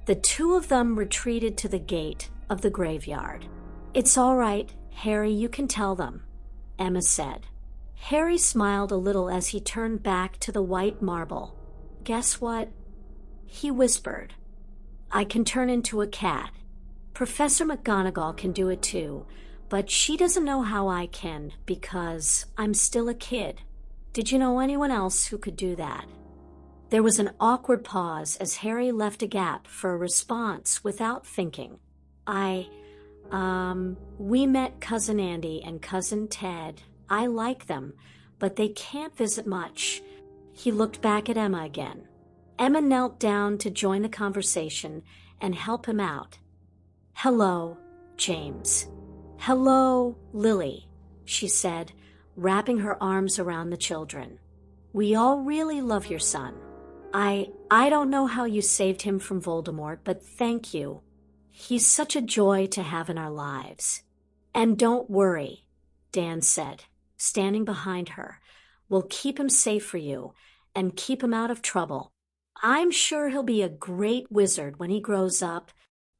The two of them retreated to the gate of the graveyard. It's all right, Harry, you can tell them, Emma said. Harry smiled a little as he turned back to the white marble. Guess what? He whispered. I can turn into a cat. Professor McGonagall can do it too, but she doesn't know how I can because I'm still a kid. Did you know anyone else who could do that? There was an awkward pause as Harry left a gap for a response without thinking. We met Cousin Andy and Cousin Ted. I like them, but they can't visit much." He looked back at Emma again. Emma knelt down to join the conversation and help him out. "Hello, James." "Hello, Lily," she said, wrapping her arms around the children. "We all really love your son. I don't know how you saved him from Voldemort, but thank you. He's such a joy to have in our lives." "And don't worry," Dan said, standing behind her. "We'll keep him safe for you and keep him out of trouble. I'm sure he'll be a great wizard when he grows up."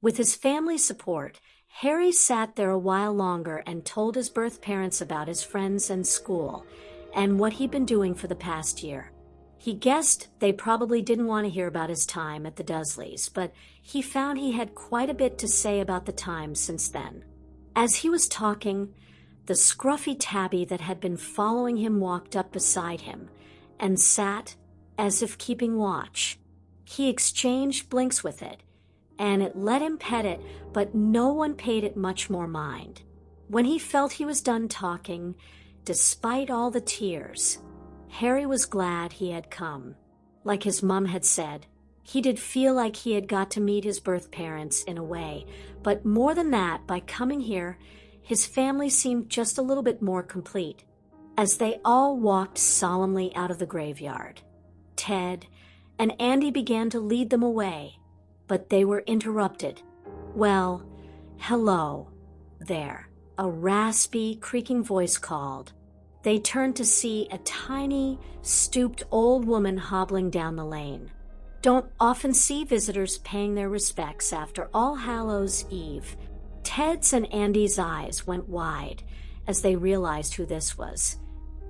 With his family's support, Harry sat there a while longer and told his birth parents about his friends and school and what he'd been doing for the past year. He guessed they probably didn't want to hear about his time at the Dursleys, but he found he had quite a bit to say about the time since then. As he was talking, the scruffy tabby that had been following him walked up beside him and sat as if keeping watch. He exchanged blinks with it, and it let him pet it, but no one paid it much more mind. When he felt he was done talking, despite all the tears, Harry was glad he had come. Like his mum had said, he did feel like he had got to meet his birth parents in a way, but more than that, by coming here, his family seemed just a little bit more complete. As they all walked solemnly out of the graveyard, Ted and Andy began to lead them away, but they were interrupted. "Well, hello there," a raspy, creaking voice called. They turned to see a tiny, stooped old woman hobbling down the lane. Don't often see visitors paying their respects after All Hallows' Eve. Ted's and Andy's eyes went wide as they realized who this was,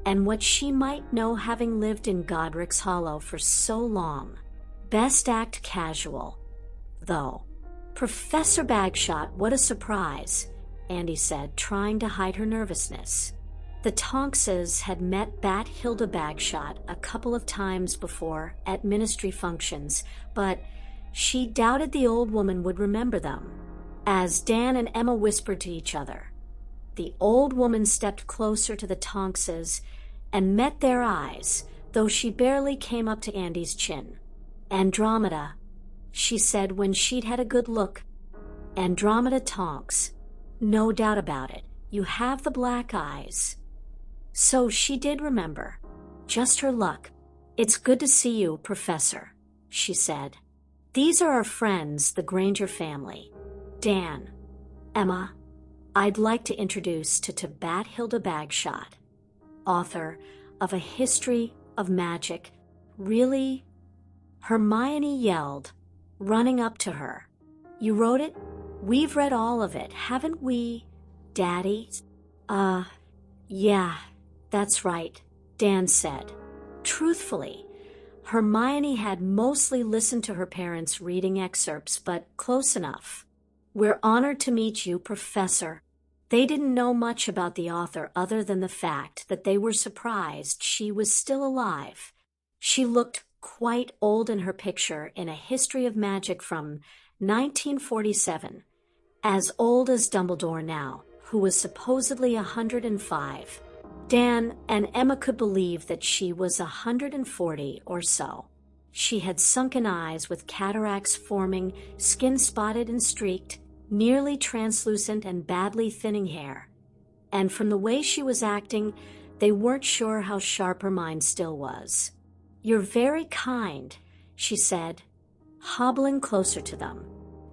and what she might know having lived in Godric's Hollow for so long. Best act casual, though. "Professor Bagshot, what a surprise," Andy said, trying to hide her nervousness. The Tonkses had met Bat Hilda Bagshot a couple of times before at ministry functions, but she doubted the old woman would remember them. As Dan and Emma whispered to each other, the old woman stepped closer to the Tonkses and met their eyes, though she barely came up to Andy's chin. "Andromeda," she said when she'd had a good look. "Andromeda Tonks. No doubt about it. You have the black eyes." So she did remember. Just her luck. "It's good to see you, Professor," she said. "These are our friends, the Granger family. Dan, Emma, I'd like to introduce to Bat Hilda Bagshot, author of A History of Magic." "Really?" Hermione yelled, running up to her. "You wrote it? We've read all of it, haven't we, Daddy?" Yeah, that's right," Dan said. Truthfully, Hermione had mostly listened to her parents reading excerpts, but close enough. "We're honored to meet you, Professor." They didn't know much about the author other than the fact that they were surprised she was still alive. She looked quite old in her picture in A History of Magic from 1947, as old as Dumbledore now, who was supposedly 105. Dan and Emma could believe that she was 140 or so. She had sunken eyes with cataracts forming, skin spotted and streaked, nearly translucent and badly thinning hair. And from the way she was acting, they weren't sure how sharp her mind still was. "You're very kind," she said, hobbling closer to them.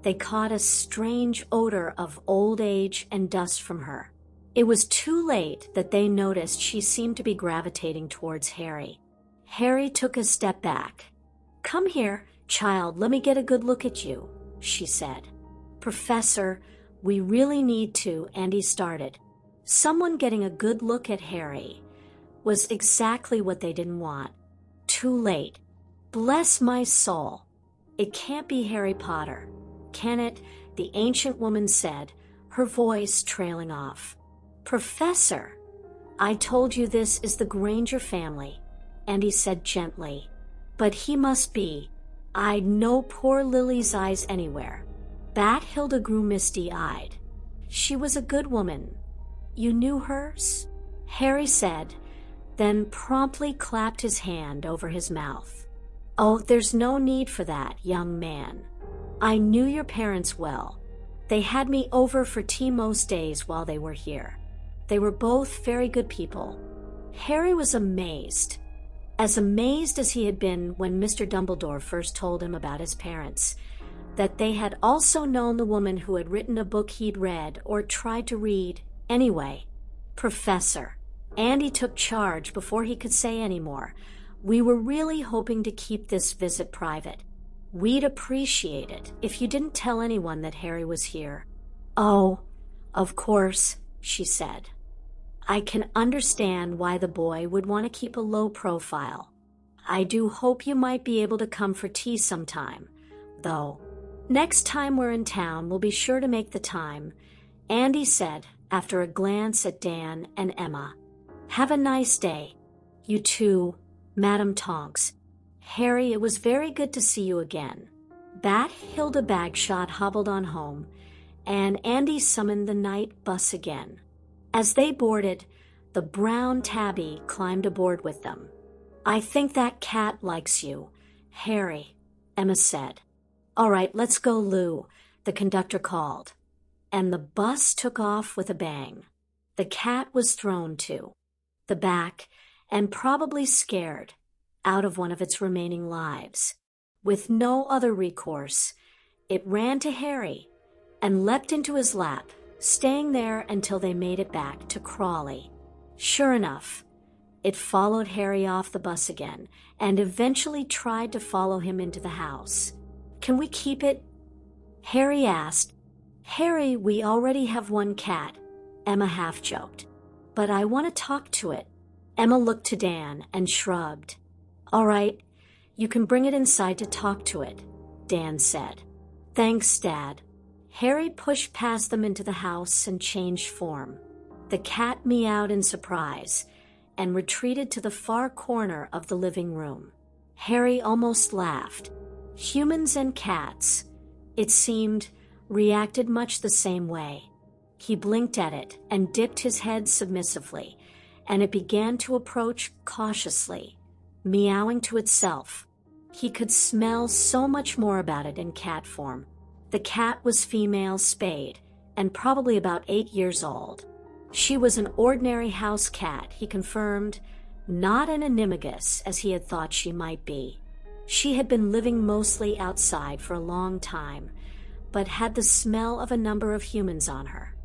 They caught a strange odor of old age and dust from her. It was too late that they noticed she seemed to be gravitating towards Harry. Harry took a step back. "Come here, child, let me get a good look at you," she said. "Professor, we really need to," Andy started. Someone getting a good look at Harry was exactly what they didn't want. Too late. "Bless my soul. It can't be Harry Potter, can it?" the ancient woman said, her voice trailing off. "Professor, I told you this is the Granger family," Andy said gently. "But he must be. I'd know poor Lily's eyes anywhere." Bat Hilda grew misty-eyed. She was a good woman. You knew hers? Harry said, then promptly clapped his hand over his mouth. Oh, there's no need for that, young man. I knew your parents well. They had me over for tea most days while they were here. They were both very good people. Harry was amazed. As amazed as he had been when Mr. Dumbledore first told him about his parents, that they had also known the woman who had written a book he'd read or tried to read. Anyway, Professor, Andy took charge before he could say any more. We were really hoping to keep this visit private. We'd appreciate it if you didn't tell anyone that Harry was here. Oh, of course, she said. I can understand why the boy would want to keep a low profile. I do hope you might be able to come for tea sometime, though. Next time we're in town, we'll be sure to make the time, Andy said after a glance at Dan and Emma. Have a nice day. You too, Madam Tonks. Harry, it was very good to see you again. Bat Hilda Bagshot hobbled on home, and Andy summoned the night bus again. As they boarded, the brown tabby climbed aboard with them. I think that cat likes you, Harry, Emma said. All right, let's go, Lou, the conductor called. And the bus took off with a bang. The cat was thrown to the back and probably scared out of one of its remaining lives. With no other recourse, it ran to Harry and leapt into his lap, staying there until they made it back to Crawley. Sure enough, it followed Harry off the bus again and eventually tried to follow him into the house. Can we keep it? Harry asked. Harry, we already have one cat, Emma half-joked. But I want to talk to it. Emma looked to Dan and shrugged. All right, you can bring it inside to talk to it, Dan said. Thanks, Dad. Harry pushed past them into the house and changed form. The cat meowed in surprise and retreated to the far corner of the living room. Harry almost laughed. Humans and cats, it seemed, reacted much the same way. He blinked at it and dipped his head submissively, and it began to approach cautiously, meowing to itself. He could smell so much more about it in cat form. The cat was female spayed and probably about 8 years old. She was an ordinary house cat, he confirmed, not an animagus as he had thought she might be. She had been living mostly outside for a long time, but had the smell of a number of humans on her.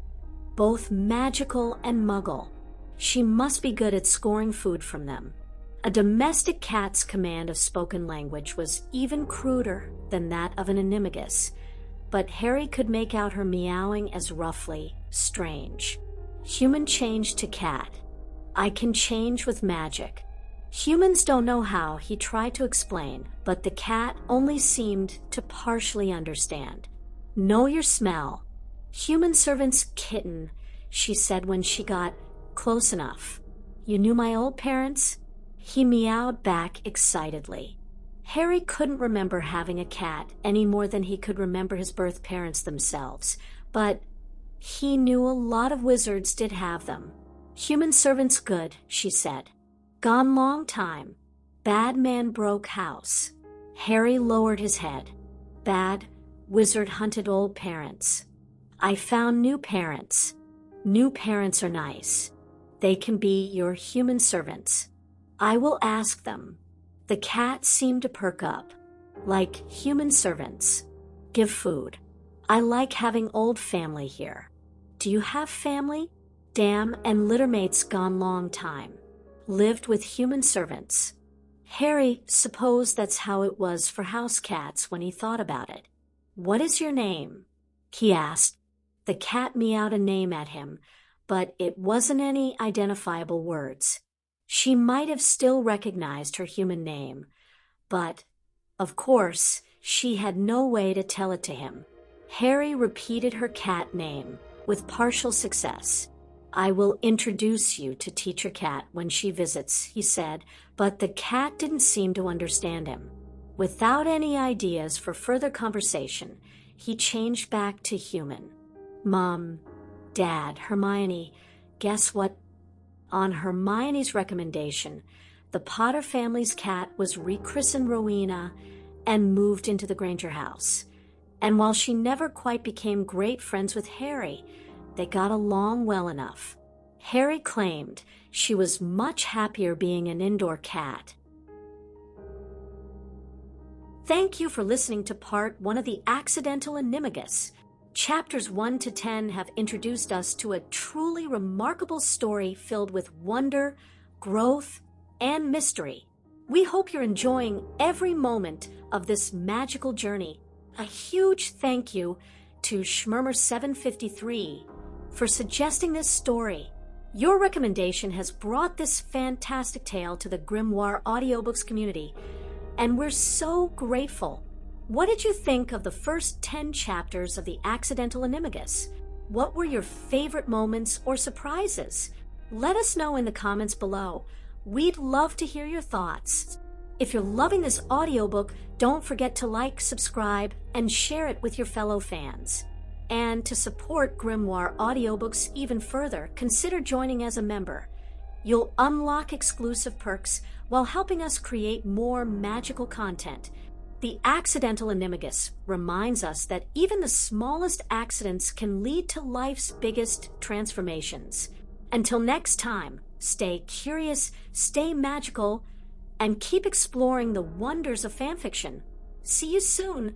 Both magical and muggle. She must be good at scoring food from them. A domestic cat's command of spoken language was even cruder than that of an animagus, but Harry could make out her meowing as roughly strange. Human changed to cat. I can change with magic. Humans don't know how, he tried to explain, but the cat only seemed to partially understand. Know your smell. Human servant's kitten, she said when she got close enough. You knew my old parents? He meowed back excitedly. Harry couldn't remember having a cat any more than he could remember his birth parents themselves, but he knew a lot of wizards did have them. Human servant's good, she said. Gone long time. Bad man broke house. Harry lowered his head. Bad wizard hunted old parents. I found new parents. New parents are nice. They can be your human servants. I will ask them. The cat seemed to perk up. Like human servants. Give food. I like having old family here. Do you have family? Dam and littermates gone long time. Lived with human servants. Harry supposed that's how it was for house cats when he thought about it. What is your name? He asked. The cat meowed a name at him, but it wasn't any identifiable words. She might have still recognized her human name, but, of course, she had no way to tell it to him. Harry repeated her cat name, with partial success. I will introduce you to Teacher Cat when she visits, he said, but the cat didn't seem to understand him. Without any ideas for further conversation, he changed back to human. Mom, Dad, Hermione, guess what? On Hermione's recommendation, the Potter family's cat was rechristened Rowena and moved into the Granger house. And while she never quite became great friends with Harry, they got along well enough. Harry claimed she was much happier being an indoor cat. Thank you for listening to part 1 of the Accidental Animagus. Chapters 1 to 10 have introduced us to a truly remarkable story filled with wonder, growth, and mystery. We hope you're enjoying every moment of this magical journey. A huge thank you to Schmurmer753 for suggesting this story. Your recommendation has brought this fantastic tale to the Grimoire Audiobooks community, and we're so grateful. What did you think of the first 10 chapters of the Accidental Animagus? What were your favorite moments or surprises? Let us know in the comments below. We'd love to hear your thoughts. If you're loving this audiobook, don't forget to like, subscribe, and share it with your fellow fans. And to support Grimoire Audiobooks even further, consider joining as a member. You'll unlock exclusive perks while helping us create more magical content. The Accidental Animagus reminds us that even the smallest accidents can lead to life's biggest transformations. Until next time, stay curious, stay magical, and keep exploring the wonders of fanfiction. See you soon!